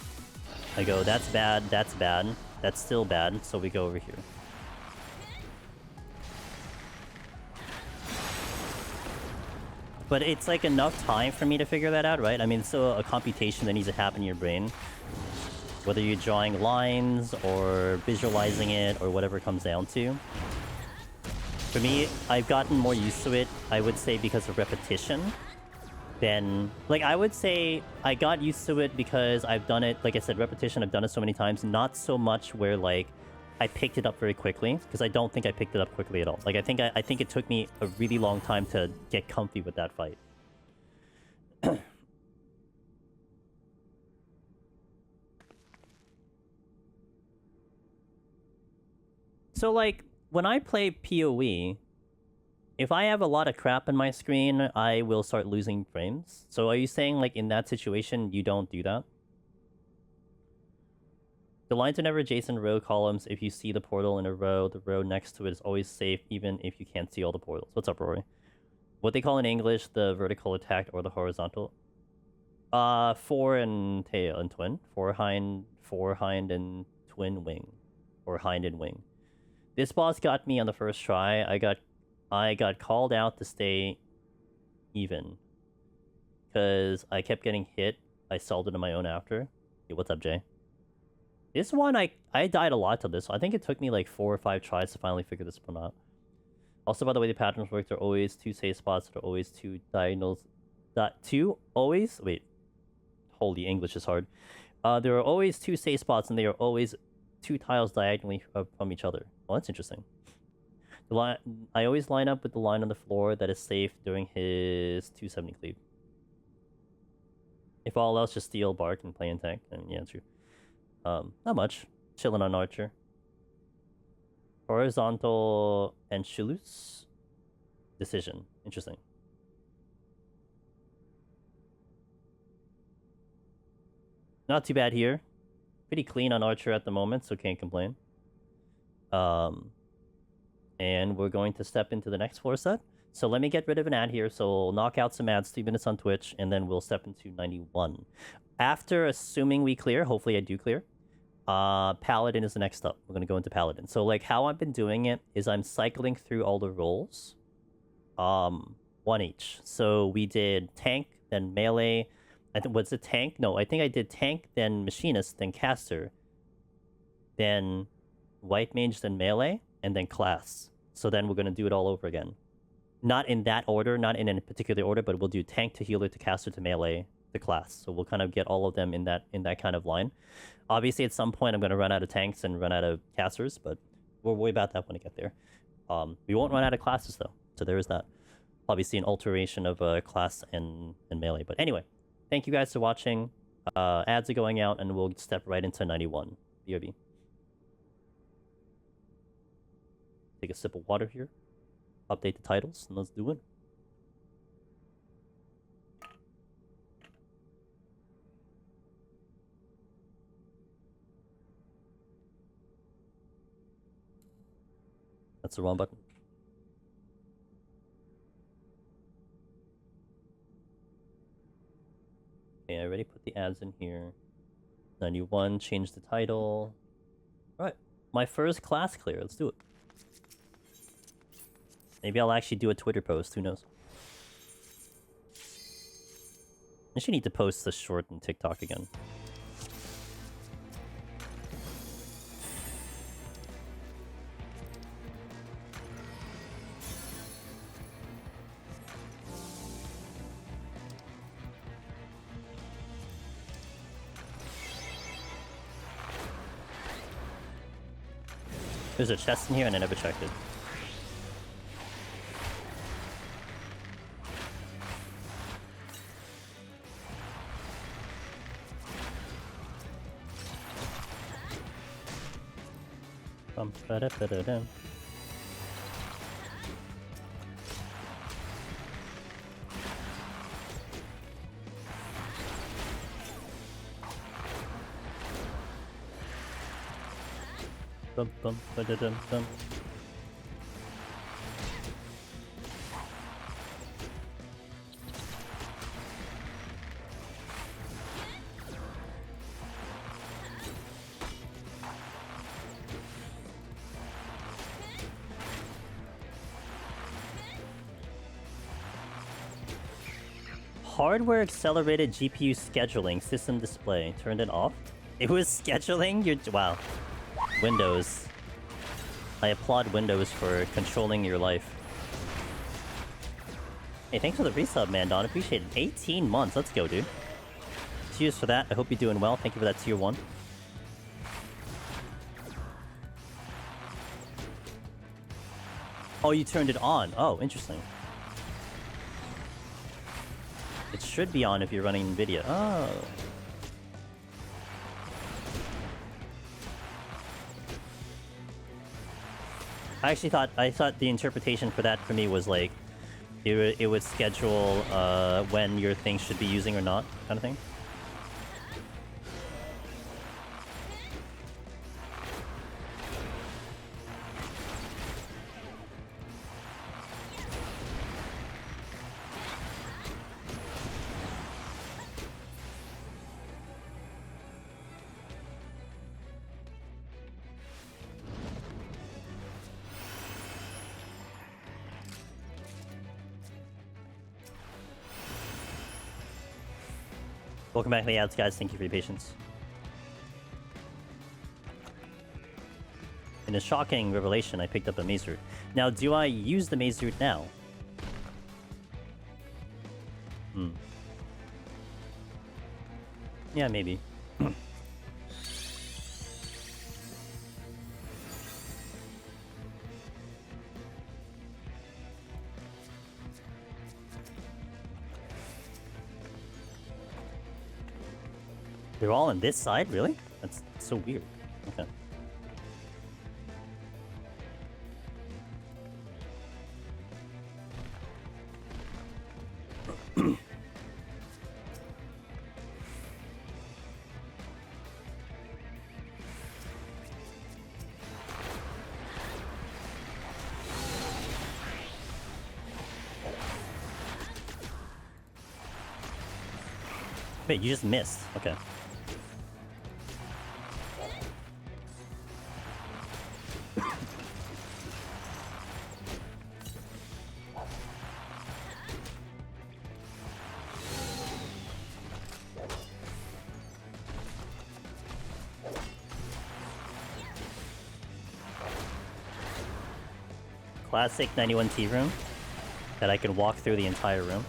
I go, that's bad, that's still bad, so we go over here. But it's like enough time for me to figure that out, right? I mean, it's still a computation that needs to happen in your brain. Whether you're drawing lines or visualizing it or whatever it comes down to. For me, I've gotten more used to it, I would say, because of repetition. Then, like, I would say I got used to it because I've done it, like I said, repetition, I've done it so many times. Not so much where, like, I picked it up very quickly, because I don't think I picked it up quickly at all. Like, I think it took me a really long time to get comfy with that fight. So, like, when I play PoE, if I have a lot of crap on my screen, I will start losing frames. So are you saying, like, in that situation, you don't do that? The lines are never adjacent row columns. If you see the portal in a row, the row next to it is always safe, even if you can't see all the portals. What's up, Rory? What they call in English the vertical attack or the horizontal? 4 and tail and twin. 4 hind and twin wing. Or hind and wing. This boss got me on the first try. I got called out to stay even. Because I kept getting hit. I solved it on my own after. Hey, what's up, Jay? This one, I died a lot to this. I think it took me like 4 or 5 tries to finally figure this one out. Also, by the way, the patterns work. There are always 2 safe spots. There are always 2 diagonals. Always? Wait. Holy, English is hard. There are always 2 safe spots, and they are always 2 tiles diagonally from each other. Well, that's interesting. I always line up with the line on the floor that is safe during his 270 cleave. If all else, just steal, bark, and play in tank. I mean, yeah, true. Not much. Chilling on Archer. Horizontal and Shulus. Decision. Interesting. Not too bad here. Pretty clean on Archer at the moment, so can't complain. And we're going to step into the next floor set. So let me get rid of an ad here. So we'll knock out some ads, 3 minutes on Twitch, and then we'll step into 91. After assuming we clear, hopefully I do clear, Paladin is the next up. We're going to go into Paladin. So like how I've been doing it is I'm cycling through all the roles. 1 each. So we did tank, then melee. I think was it tank? No, I think I did tank, then machinist, then caster, then white mage, then melee, and then class. So then we're gonna do it all over again. Not in that order, not in any particular order, but we'll do tank to healer to caster to melee to class. So we'll kind of get all of them in that kind of line. Obviously, at some point, I'm gonna run out of tanks and run out of casters, but we'll worry about that when I get there. We won't run out of classes though, so there is that. Obviously, an alteration of class and melee. But anyway, thank you guys for watching. Ads are going out, and we'll step right into 91. BRB. Take a sip of water here. Update the titles, and let's do it. That's the wrong button. Okay, I already put the ads in here. 91, change the title. Alright, my first class clear, let's do it. Maybe I'll actually do a Twitter post, who knows. I should need to post this short on TikTok again. There's a chest in here and I never checked it. Ba-da-ba-da-dum. Bum bum ba-da-dum dum. Hardware accelerated GPU scheduling system display. Turned it off? It was scheduling? Wow. Windows. I applaud Windows for controlling your life. Hey, thanks for the resub, man, Don. Appreciate it. 18 months. Let's go, dude. Cheers for that. I hope you're doing well. Thank you for that tier 1. Oh, you turned it on. Oh, interesting. It should be on if you're running NVIDIA. Oh. I thought the interpretation for that for me was like, it would schedule when your thing should be using or not, kind of thing. Welcome back to the ads, guys. Thank you for your patience. In a shocking revelation, I picked up a maze root. Now, do I use the maze root now? Yeah, maybe. They're all on this side? Really? That's so weird. Okay. Wait, you just missed. Okay. classic 91T room that I can walk through the entire room.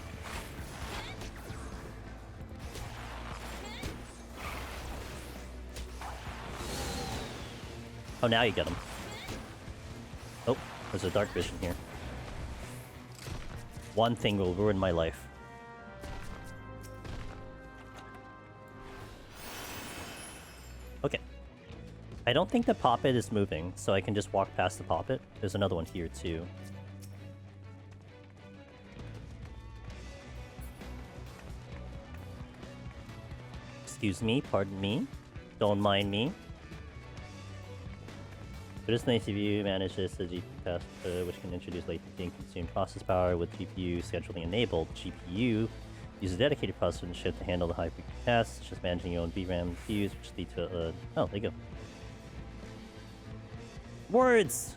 Oh, now you get him. Oh, there's a dark vision here. One thing will ruin my life. Okay. I don't think the poppet is moving, so I can just walk past the poppet. There's another one here, too. Excuse me, pardon me. Don't mind me. It is nice if you manage this as GPU task, which can introduce latency and consume process power with GPU scheduling enabled. GPU uses dedicated processing chip to handle the high frequency tasks, such as managing your own VRAM queues, which lead to oh, there you go. Words!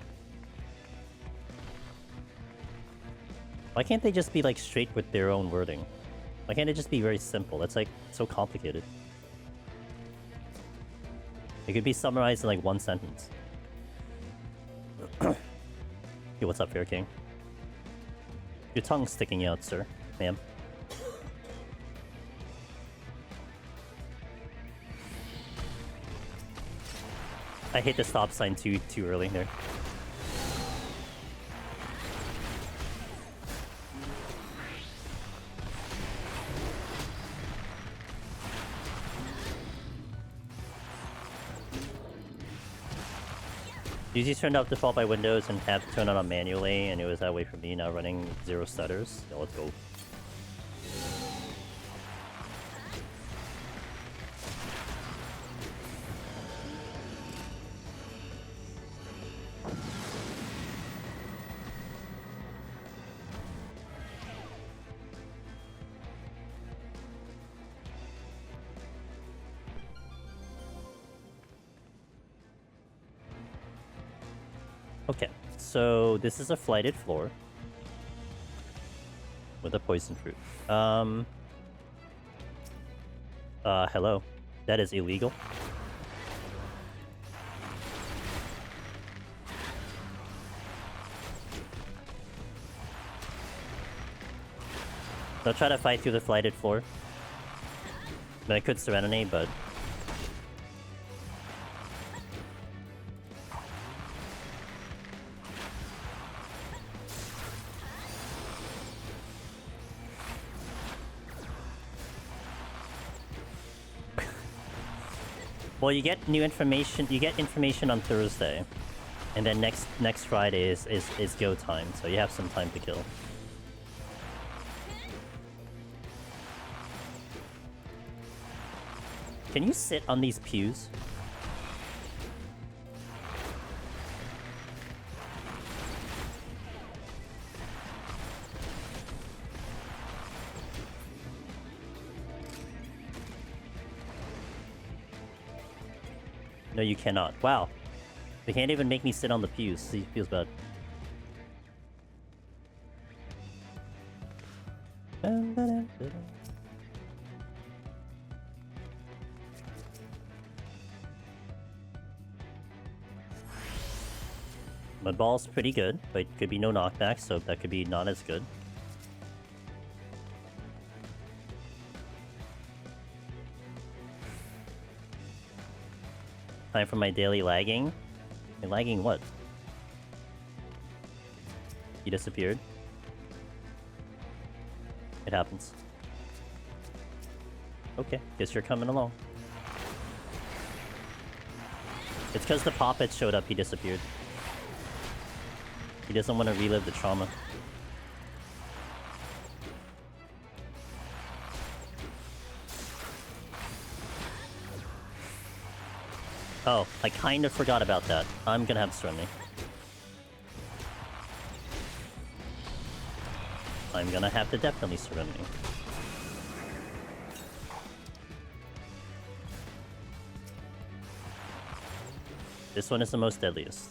Why can't they just be like straight with their own wording? Why can't it just be very simple? That's like so complicated. It could be summarized in like one sentence. Hey, what's up, Fair King? Your tongue's sticking out, sir. Ma'am. I hit the stop sign too early there. Usually turned off default by Windows and had to turn it on manually, and it was that way for me, now running 0 stutters. So let's go. Okay, so this is a flighted floor with a poison fruit. Hello. That is illegal. I'll try to fight through the flighted floor. But I could Serenity, but... Well, you get new information. You get information on Thursday, and then next Friday is go time. So you have some time to kill. Can you sit on these pews? No, you cannot. Wow. They can't even make me sit on the pews. See, it feels bad. Mudball's pretty good, but could be no knockback, so that could be not as good. Time for my daily lagging. My lagging what? He disappeared. It happens. Okay, guess you're coming along. It's because the poppet showed up, he disappeared. He doesn't want to relive the trauma. Oh, I kind of forgot about that. I'm gonna have Serenity. I'm gonna have to definitely Serenity. This one is the most deadliest.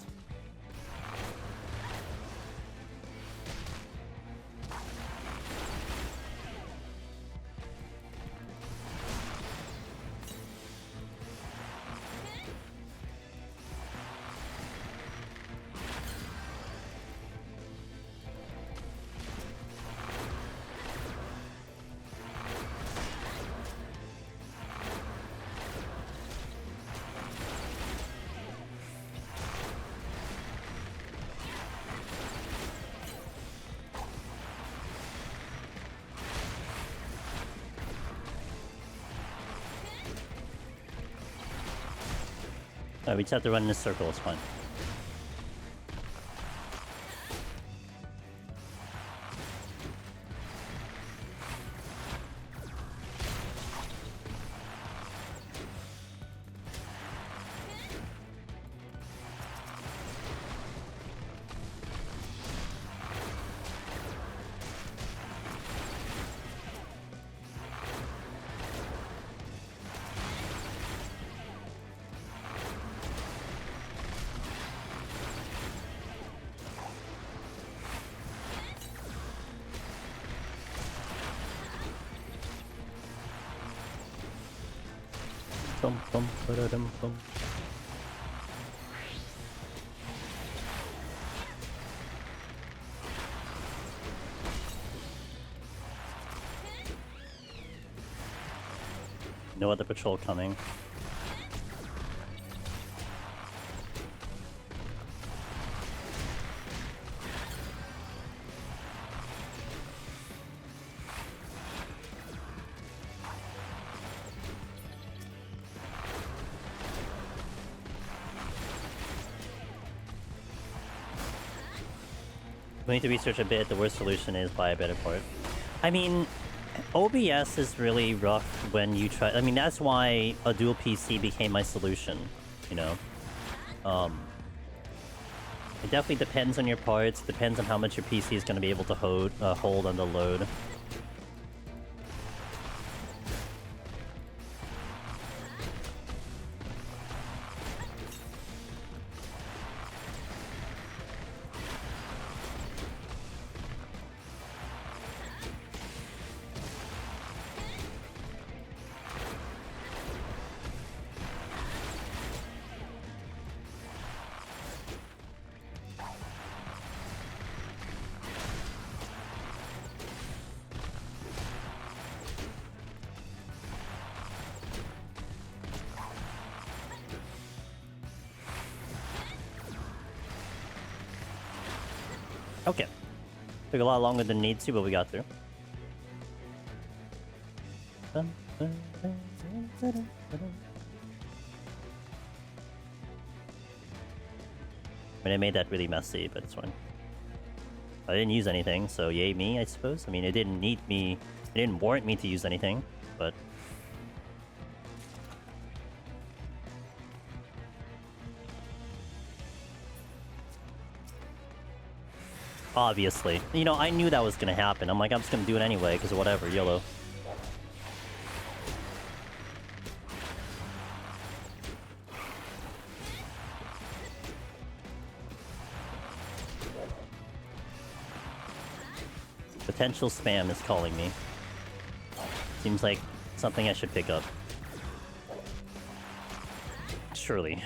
Alright, we just have to run in a circle, it's fine. Bum, bum, ba-da-dum, bum. No other patrol coming. We need to research a bit. The worst solution is buy a better part. I mean, OBS is really rough when you try. I mean, that's why a dual PC became my solution. You know, it definitely depends on your parts. Depends on how much your PC is going to be able to hold under load. Okay. Took a lot longer than need to, but we got through. I mean, I made that really messy, but it's fine. I didn't use anything, so yay me, I suppose. I mean, it didn't need me... It didn't warrant me to use anything, but... Obviously. You know, I knew that was gonna happen. I'm like, I'm just gonna do it anyway, because whatever, YOLO. Potential spam is calling me. Seems like something I should pick up. Surely.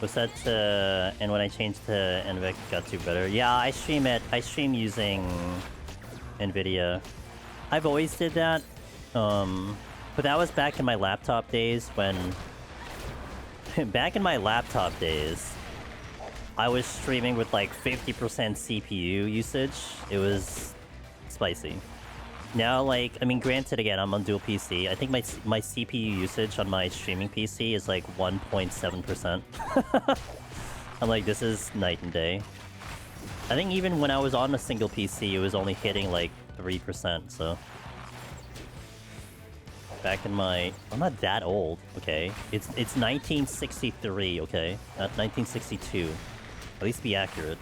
Was that and when I changed to NVIC it got to better? Yeah, I stream using NVIDIA. I've always did that. But that was back in my laptop days when back in my laptop days I was streaming with like 50% CPU usage. It was spicy. Now, like, I mean, granted, again, I'm on dual PC. I think my CPU usage on my streaming PC is like 1.7%. I'm like, this is night and day. I think even when I was on a single PC, it was only hitting like 3%, so... Back in my... I'm not that old, okay? It's 1963, okay? Not 1962. At least be accurate.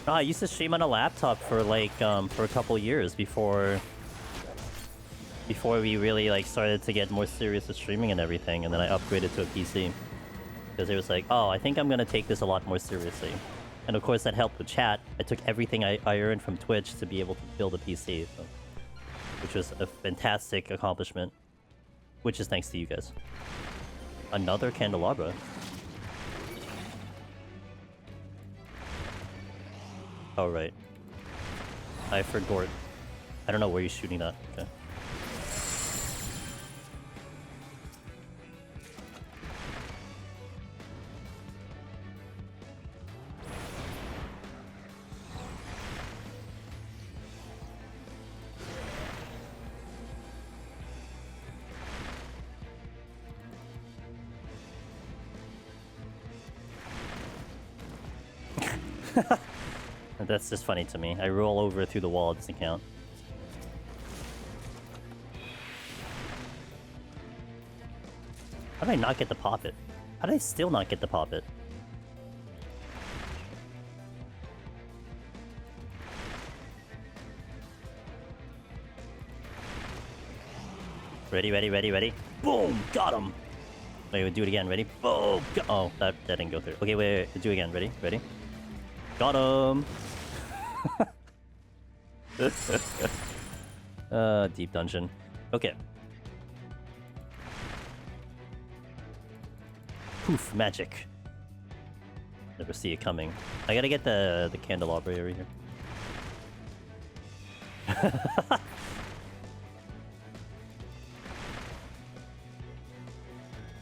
Oh, I used to stream on a laptop for like for a couple years before we really like started to get more serious with streaming and everything, and then I upgraded to a PC because it was like, oh, I think I'm gonna take this a lot more seriously, and of course that helped with chat. I took everything I earned from Twitch to be able to build a PC, so, which was a fantastic accomplishment, which is thanks to you guys. Another candelabra. Oh, right. I forgot. I don't know where you're shooting that. Okay. That's just funny to me. I roll over through the wall, it doesn't count. How did I not get the poppet? How did I still not get the poppet? Ready, ready, ready, ready. Boom! Got him! Wait, we'll do it again. Ready? Boom! Oh, that didn't go through. Okay, wait, do it again. Ready? Ready? Got him! Deep dungeon. Okay. Poof, magic. Never see it coming. I gotta get the candelabra over here.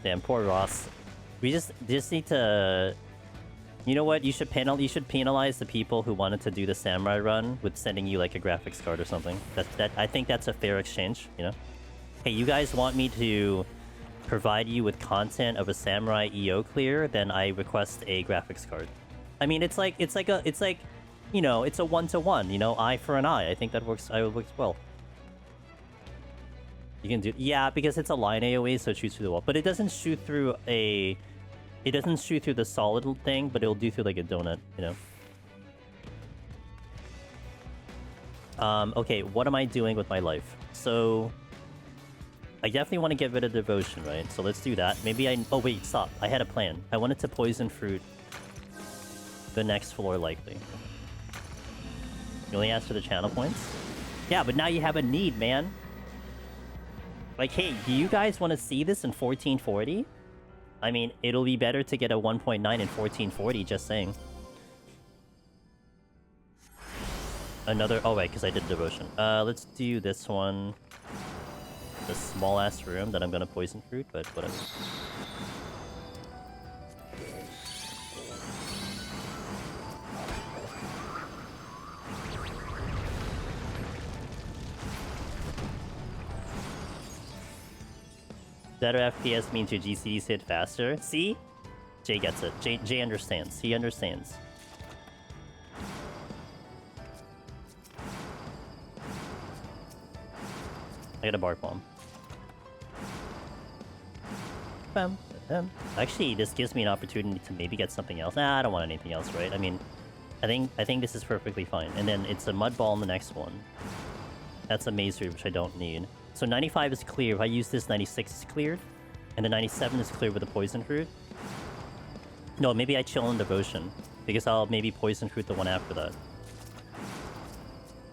Damn, poor Ross. We just need to... You know what? You should penalize the people who wanted to do the samurai run with sending you like a graphics card or something. I think that's a fair exchange, you know? Hey, you guys want me to provide you with content of a samurai EO clear, then I request a graphics card. I mean, it's like, you know, it's a 1-to-1, you know, eye for an eye. I think that works well. You can do, yeah, because it's a line AoE, so it shoots through the wall. But it doesn't shoot through a... It doesn't shoot through the solid thing, but it'll do through like a donut, you know? Okay, what am I doing with my life? So... I definitely want to get rid of Devotion, right? So let's do that. Maybe I... Oh, wait, stop. I had a plan. I wanted to poison fruit the next floor, likely. You only asked for the channel points? Yeah, but now you have a need, man. Like, hey, do you guys want to see this in 1440? I mean, it'll be better to get a 1.9 in 1440, just saying. Another... Oh, right, because I did Devotion. Let's do this one. The small-ass room that I'm gonna poison fruit, but whatever. Better FPS means your GCDs hit faster. See? Jay gets it. Jay understands. He understands. I got a bark bomb. Bam, bam. Actually, this gives me an opportunity to maybe get something else. Nah, I don't want anything else, right? I mean, I think this is perfectly fine. And then it's a mud ball in the next one. That's a maze route, which I don't need. So 95 is clear. If I use this, 96 is cleared. And then 97 is clear with a poison fruit. No, maybe I chill in Devotion. Because I'll maybe poison fruit the one after that.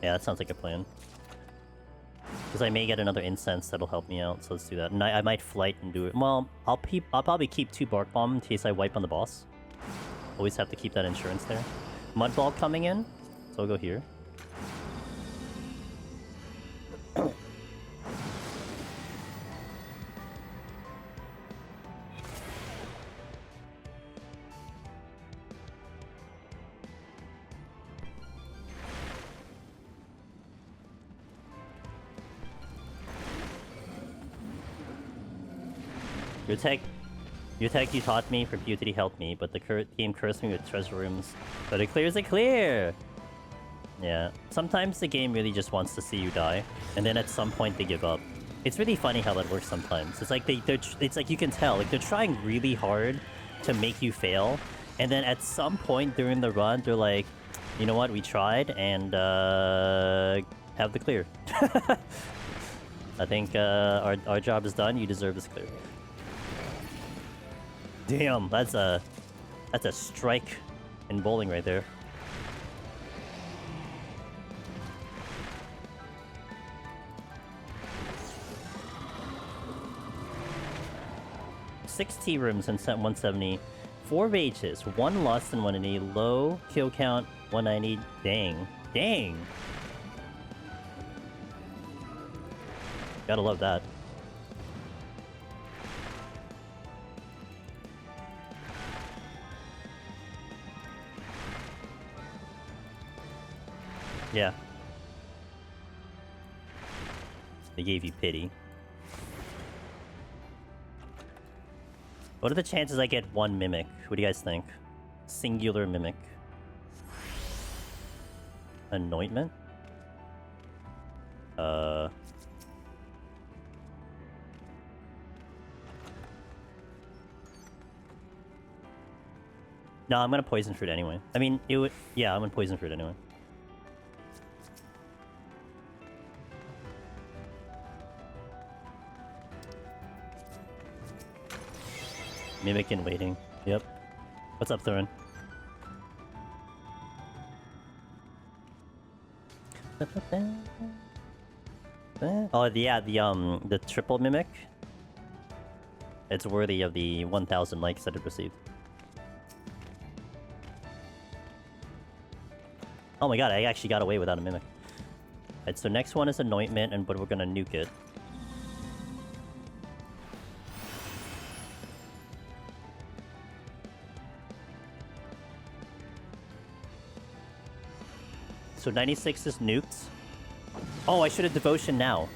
Yeah, that sounds like a plan. Because I may get another incense that'll help me out, so let's do that. And I might flight and do it. Well, I'll probably keep 2 bark bomb in case I wipe on the boss. Always have to keep that insurance there. Mud ball coming in, so I'll go here. Your tech you taught me, for beauty helped me, but the game cursed me with treasure rooms. But it clears it clear! Yeah. Sometimes the game really just wants to see you die, and then at some point they give up. It's really funny how that works sometimes. It's like it's like you can tell, like they're trying really hard to make you fail, and then at some point during the run, they're like, you know what, we tried, and have the clear. I think our job is done, you deserve this clear. Damn, that's a strike in bowling right there. Six tea rooms and 170. 4 rages, 1 lust and 180. Low kill count 190. Dang. Dang. Gotta love that. Yeah. They gave you pity. What are the chances I get one Mimic? What do you guys think? Singular Mimic. Anointment? No, I'm gonna Poison Fruit anyway. I mean, it would... Yeah, I'm gonna Poison Fruit anyway. Mimic in waiting. Yep. What's up, Thorin? Oh yeah, the triple Mimic. It's worthy of the 1,000 likes that it received. Oh my god, I actually got away without a Mimic. Alright, so next one is Anointment, but we're gonna nuke it. So 96 is nuked. Oh, I should have Devotion now.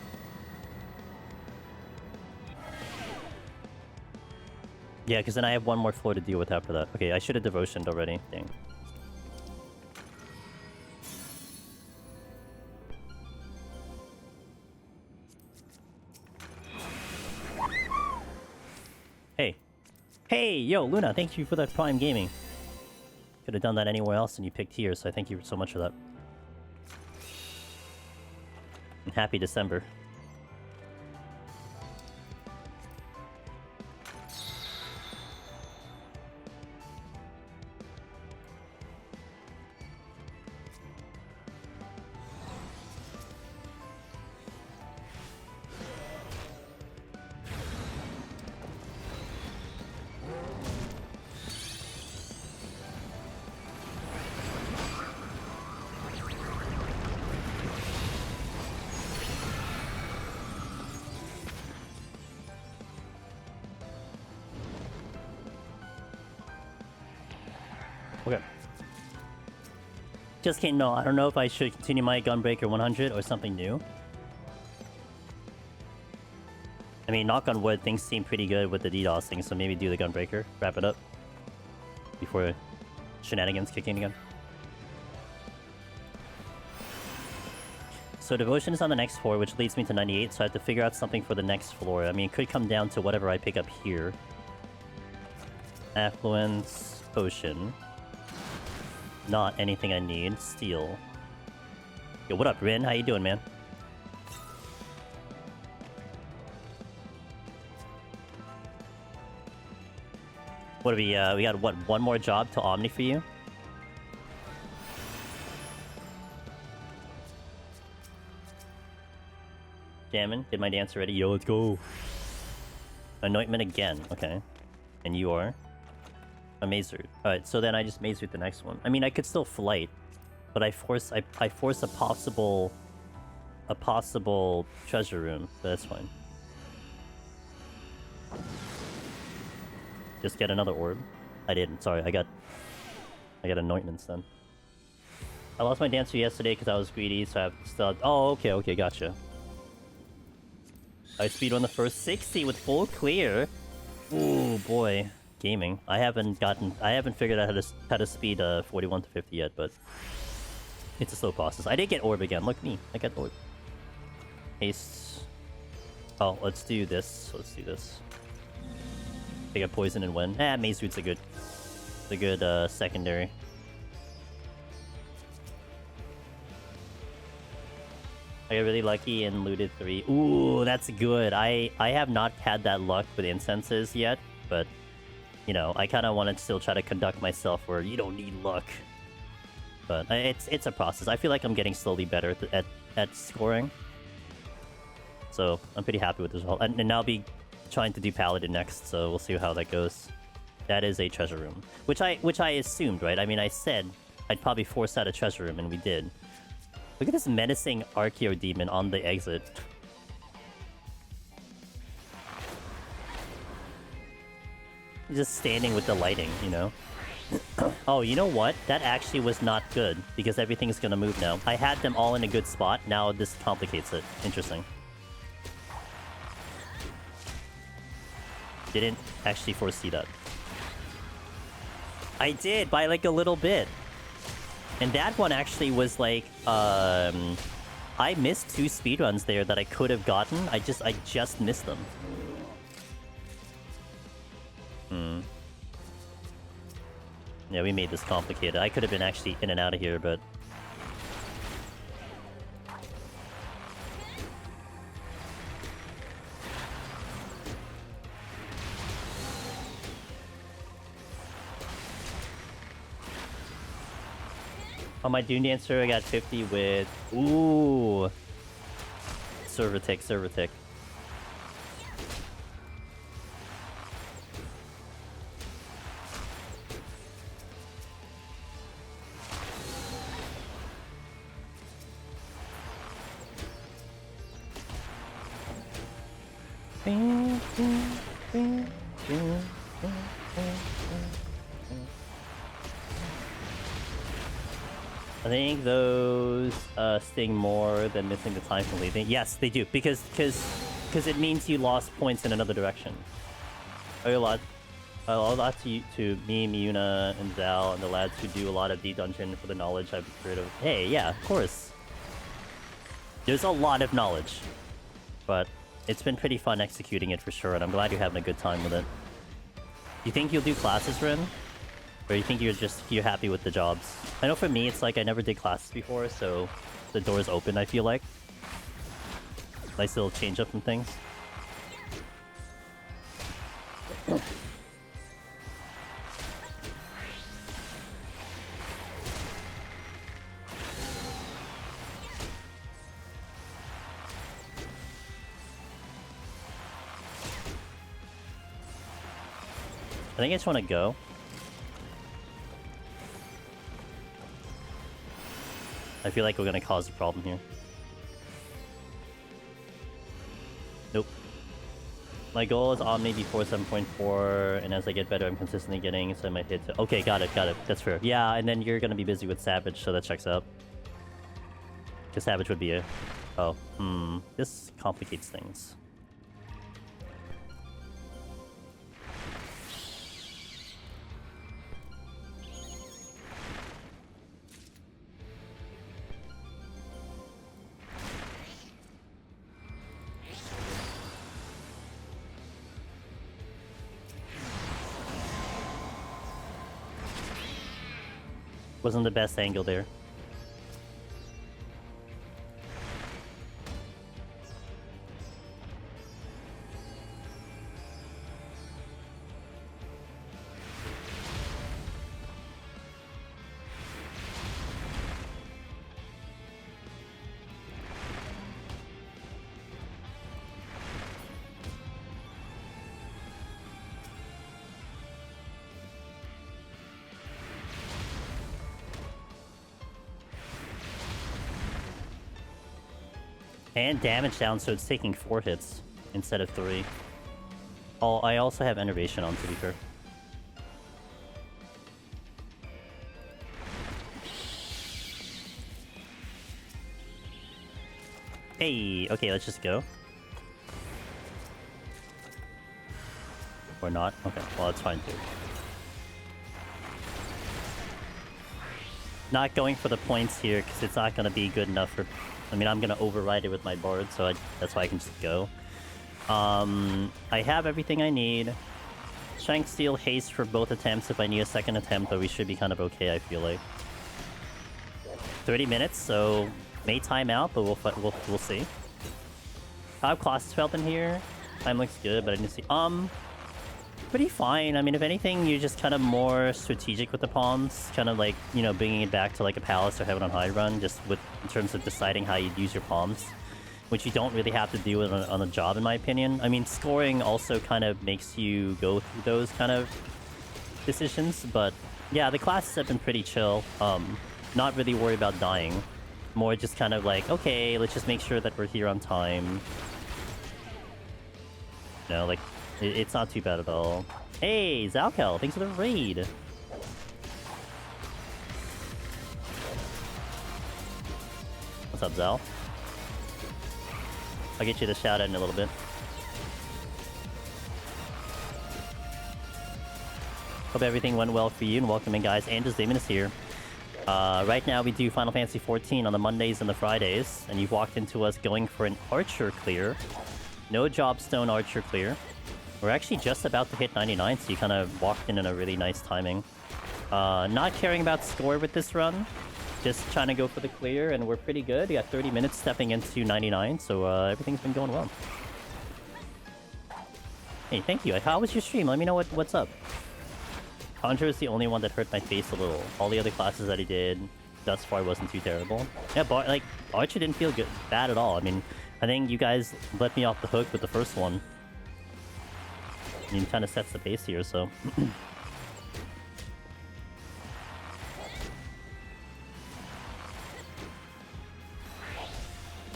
Yeah, because then I have one more floor to deal with after that. Okay, I should have Devotioned already. Dang. Hey. Hey, yo, Luna, thank you for that Prime Gaming. Could have done that anywhere else and you picked here, so thank you so much for that. And happy December. Okay. Just can't know. I don't know if I should continue my Gunbreaker 100 or something new. I mean, knock on wood, things seem pretty good with the DDoS thing, so maybe do the Gunbreaker, wrap it up before shenanigans kick in again. So Devotion is on the next floor, which leads me to 98, so I have to figure out something for the next floor. I mean, it could come down to whatever I pick up here. Affluence, Potion. Not anything I need. Steel. Yo, what up, Rin? How you doing, man? What do we got, what, one more job to Omni for you? Jamming, get my dance ready. Yo, let's go. Anointment again, okay. And you are? A Mazer. Alright, so then I just Mazer the next one. I mean, I could still flight, but I force a possible treasure room. But that's fine. Just get another orb. I didn't. Sorry, I got anointments then. I lost my dancer yesterday because I was greedy, so I have still. Oh, okay, gotcha. I speed on the first 60 with full clear. Ooh, boy. Gaming. I haven't figured out how to speed 41 to 50 yet, but it's a slow process. I did get orb again. Look at me. I got orb. Haste. Oh, let's do this. Let's do this. Pick up poison and win. Maze Root's a good secondary. I got really lucky and looted 3. Ooh, that's good. I have not had that luck with incenses yet, but you know, I kind of want to still try to conduct myself where you don't need luck. But it's a process. I feel like I'm getting slowly better at scoring. So I'm pretty happy with this result. And I'll be trying to do Paladin next, so we'll see how that goes. That is a treasure room, which I assumed, right? I mean, I said I'd probably force out a treasure room, and we did. Look at this menacing Archaeodemon on the exit. just standing with the lighting, you know? Oh, you know what? That actually was not good, because everything's gonna move now. I had them all in a good spot, now this complicates it. Interesting. Didn't actually foresee that. I did, by like a little bit. And that one actually was like, I missed 2 speedruns there that I could have gotten. I just missed them. Yeah, we made this complicated. I could have been actually in and out of here, but... On my Dune Dancer, I got 50 with... Ooh! Server tick, server tick. I think those sting more than missing the time from leaving. Yes, they do, because it means you lost points in another direction. A lot to me, Miuna, and Zal, and the lads who do a lot of the dungeon for the knowledge I've heard of. Hey, yeah, of course. There's a lot of knowledge, but it's been pretty fun executing it for sure, and I'm glad you're having a good time with it. You think you'll do classes, Rin? Or you think you're happy with the jobs? I know for me, it's like I never did classes before, so the door's open, I feel like. Nice little change up and things. I think I just want to go. I feel like we're gonna cause a problem here. Nope. My goal is Omni before 7.4, and as I get better, I'm consistently getting, so I might hit to... Okay, got it. That's fair. Yeah, and then you're gonna be busy with Savage, so that checks out. Because Savage would be a... Oh, this complicates things. Wasn't the best angle there. And damage down, so it's taking 4 hits instead of 3. Oh, I also have Enervation on, to be fair. Hey, okay, let's just go. Or not? Okay, well, that's fine too. Not going for the points here, because it's not going to be good enough for... I mean, I'm going to override it with my board, so that's why I can just go. I have everything I need. Shank Steel Haste for both attempts if I need a second attempt, but we should be kind of okay, I feel like. 30 minutes, so may time out, but we'll see. I have Clausfeld in here. Time looks good, but I didn't see... Pretty fine. I mean, if anything, you're just kind of more strategic with the pawns. Kind of like, you know, bringing it back to like a Palace or Heaven on High run, just with in terms of deciding how you'd use your pawns. Which you don't really have to do on a job, in my opinion. I mean, scoring also kind of makes you go through those kind of decisions. But yeah, the classes have been pretty chill. Not really worried about dying. More just kind of like, okay, let's just make sure that we're here on time. You know, like... It's not too bad at all. Hey, Zalkel, thanks for the raid. What's up, Zal? I'll get you the shout out in a little bit. Hope everything went well for you, and welcome in, guys. Andrew's Demon is here. Right now, we do Final Fantasy XIV on the Mondays and the Fridays, and you've walked into us going for an Archer clear. No Jobstone Archer clear. We're actually just about to hit 99, so you kind of walked in a really nice timing. Not caring about score with this run. Just trying to go for the clear, and we're pretty good. We got 30 minutes stepping into 99, so everything's been going well. Hey, thank you. How was your stream? Let me know what's up. Conjure is the only one that hurt my face a little. All the other classes that he did thus far wasn't too terrible. Yeah, but like Archer didn't feel bad at all. I mean, I think you guys let me off the hook with the first one. I mean, kind of sets the pace here, so.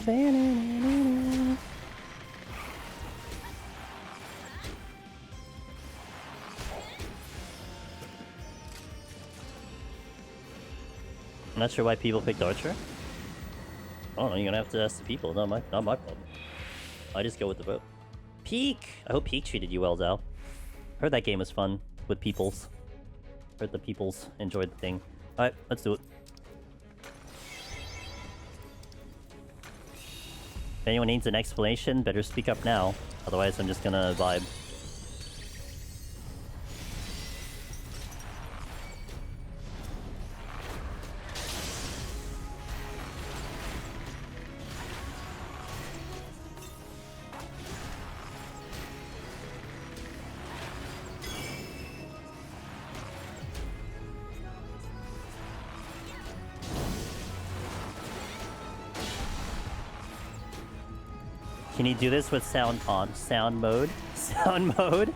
I'm not sure why people picked Archer. I don't know, you're gonna have to ask the people, not my problem. I just go with the vote. Peak! I hope Peak treated you well, Zal. Heard that game was fun with peoples. Heard the peoples enjoyed the thing. Alright, let's do it. If anyone needs an explanation, better speak up now. Otherwise, I'm just gonna vibe. Can you do this with sound on? Sound mode? Sound mode?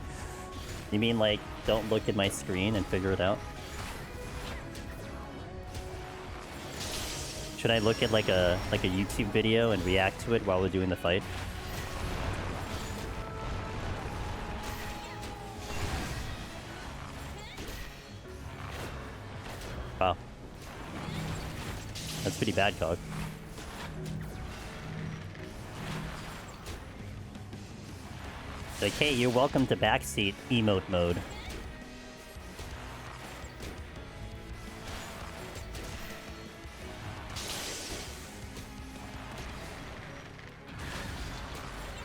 You mean like, don't look at my screen and figure it out? Should I look at like a YouTube video and react to it while we're doing the fight? Wow. That's pretty bad, Cog. Like, hey, you're welcome to backseat emote mode.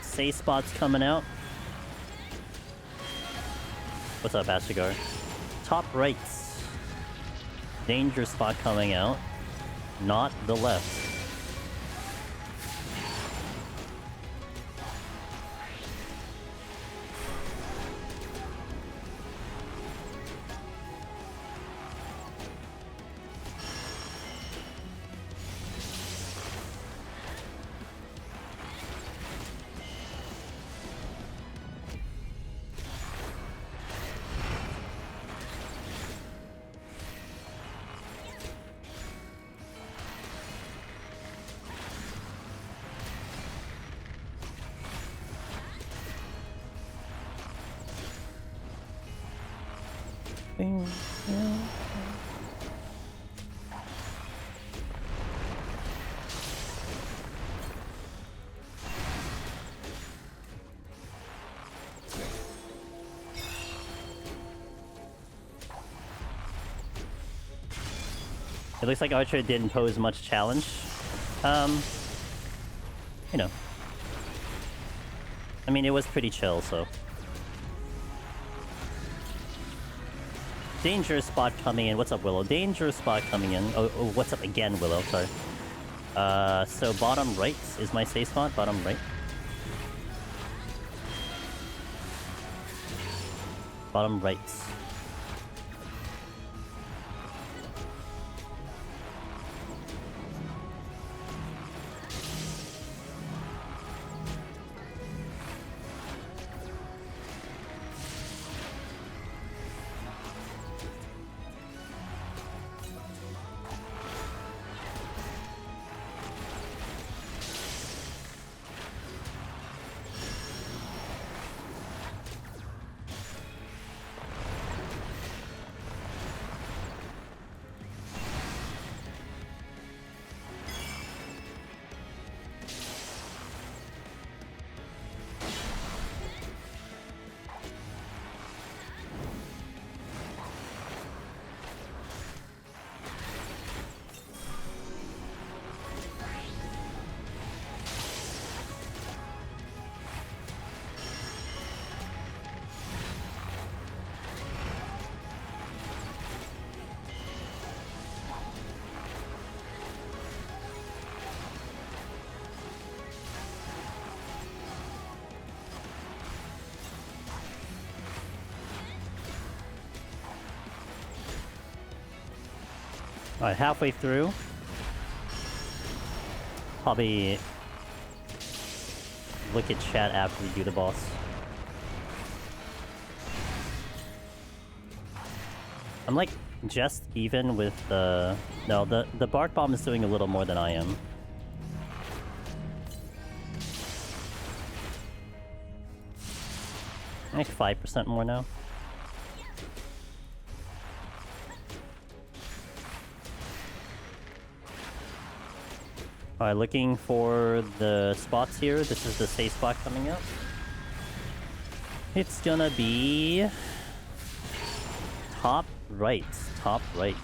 Say spots coming out. What's up, Ashigar? Top right. Danger spot coming out. Not the left. It looks like Archer didn't pose much challenge. You know. I mean, it was pretty chill, so. Danger spot coming in. What's up, Willow? Danger spot coming in. Oh, what's up again, Willow? Sorry. So bottom right is my safe spot. Bottom right. Bottom right. Alright, halfway through. Probably look at chat after we do the boss. I'm like just even with the... No, the Bark Bomb is doing a little more than I am. Like 5% more now. Alright, looking for the spots here. This is the safe spot coming up. It's gonna be... top right. Top right.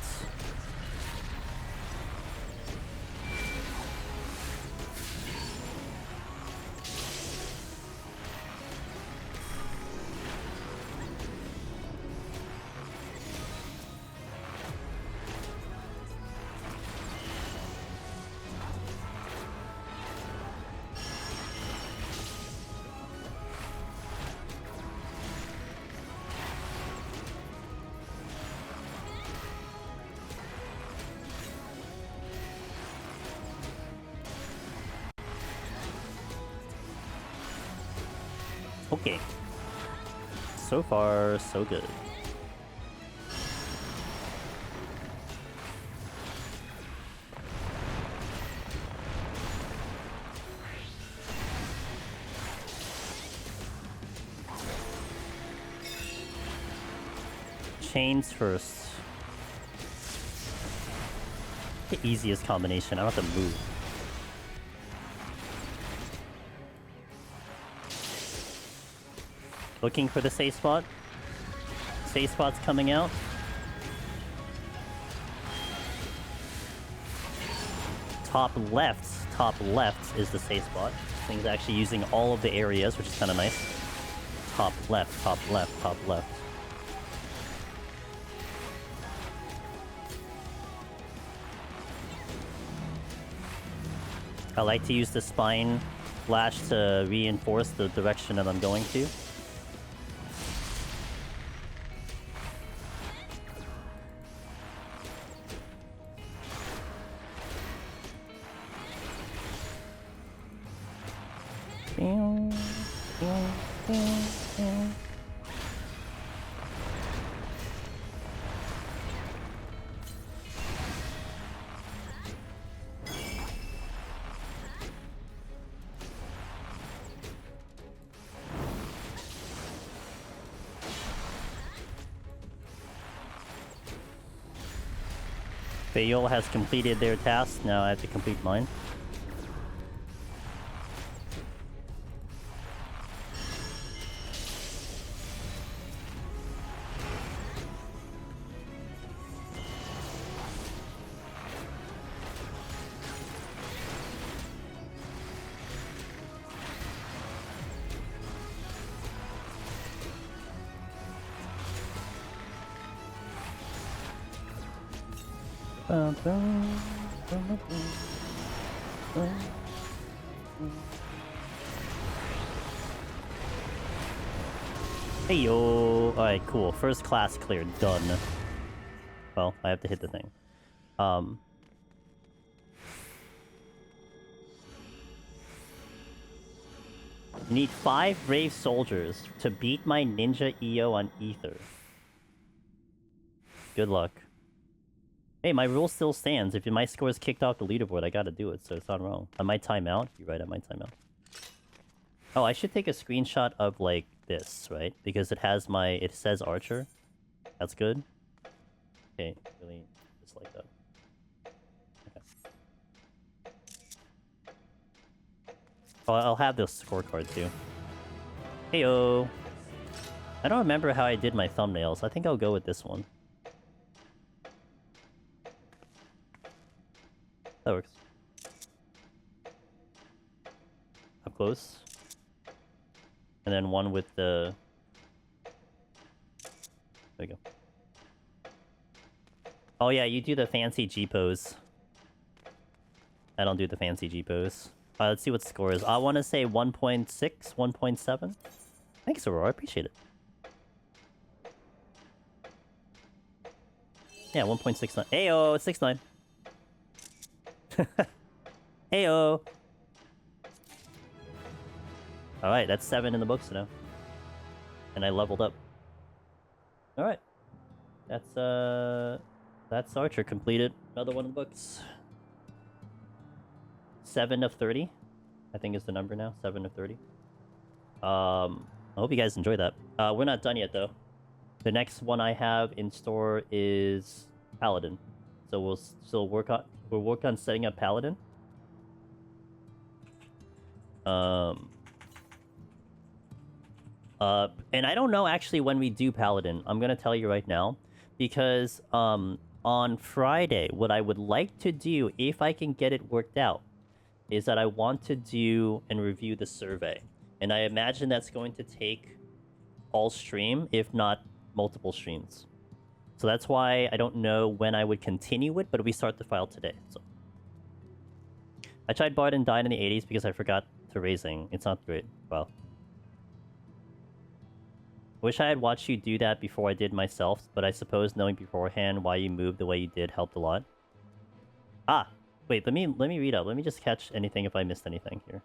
Okay. So far, so good. Chains first. The easiest combination. I don't have to move. Looking for the safe spot. Safe spot's coming out. Top left is the safe spot. This thing's actually using all of the areas, which is kind of nice. Top left, top left, top left. I like to use the spine lash to reinforce the direction that I'm going to. Zeal has completed their task, now I have to complete mine. Hey yo! Alright, cool. First class cleared. Done. Well, I have to hit the thing. You need 5 brave soldiers to beat my ninja EO on Ether. Good luck. Hey, my rule still stands. If my score is kicked off the leaderboard, I gotta do it, so it's not wrong. I might time out. You're right, I might time out. Oh, I should take a screenshot of, like, this, right? Because it has my... It says Archer. That's good. Okay, really, just like that. Okay. Oh, I'll have the scorecard, too. Heyo! I don't remember how I did my thumbnails. I think I'll go with this one. That works. Up close. And then one with the... There you go. Oh yeah, you do the fancy G-pose. I don't do the fancy G-pose. Let's see what the score is. I want to say 1.6, 1.7. Thanks, Aurora. I appreciate it. Yeah, 1.69. Ayo, 6.9. Heyo. All right, that's 7 in the books now, and I leveled up. All right, that's Archer completed. Another one in the books. 7 of 30, I think is the number now. 7 of 30. I hope you guys enjoyed that. We're not done yet though. The next one I have in store is Paladin, so we'll still work on setting up Paladin. And I don't know actually when we do Paladin. I'm gonna tell you right now, because on Friday, what I would like to do, if I can get it worked out, is that I want to do and review the survey, and I imagine that's going to take all stream, if not multiple streams. So that's why I don't know when I would continue it, but we start the file today. So I tried Bard and died in the 80s because I forgot to raising. It's not great. Well. Wish I had watched you do that before I did myself, but I suppose knowing beforehand why you moved the way you did helped a lot. Ah, wait, let me read up. Let me just catch anything if I missed anything here.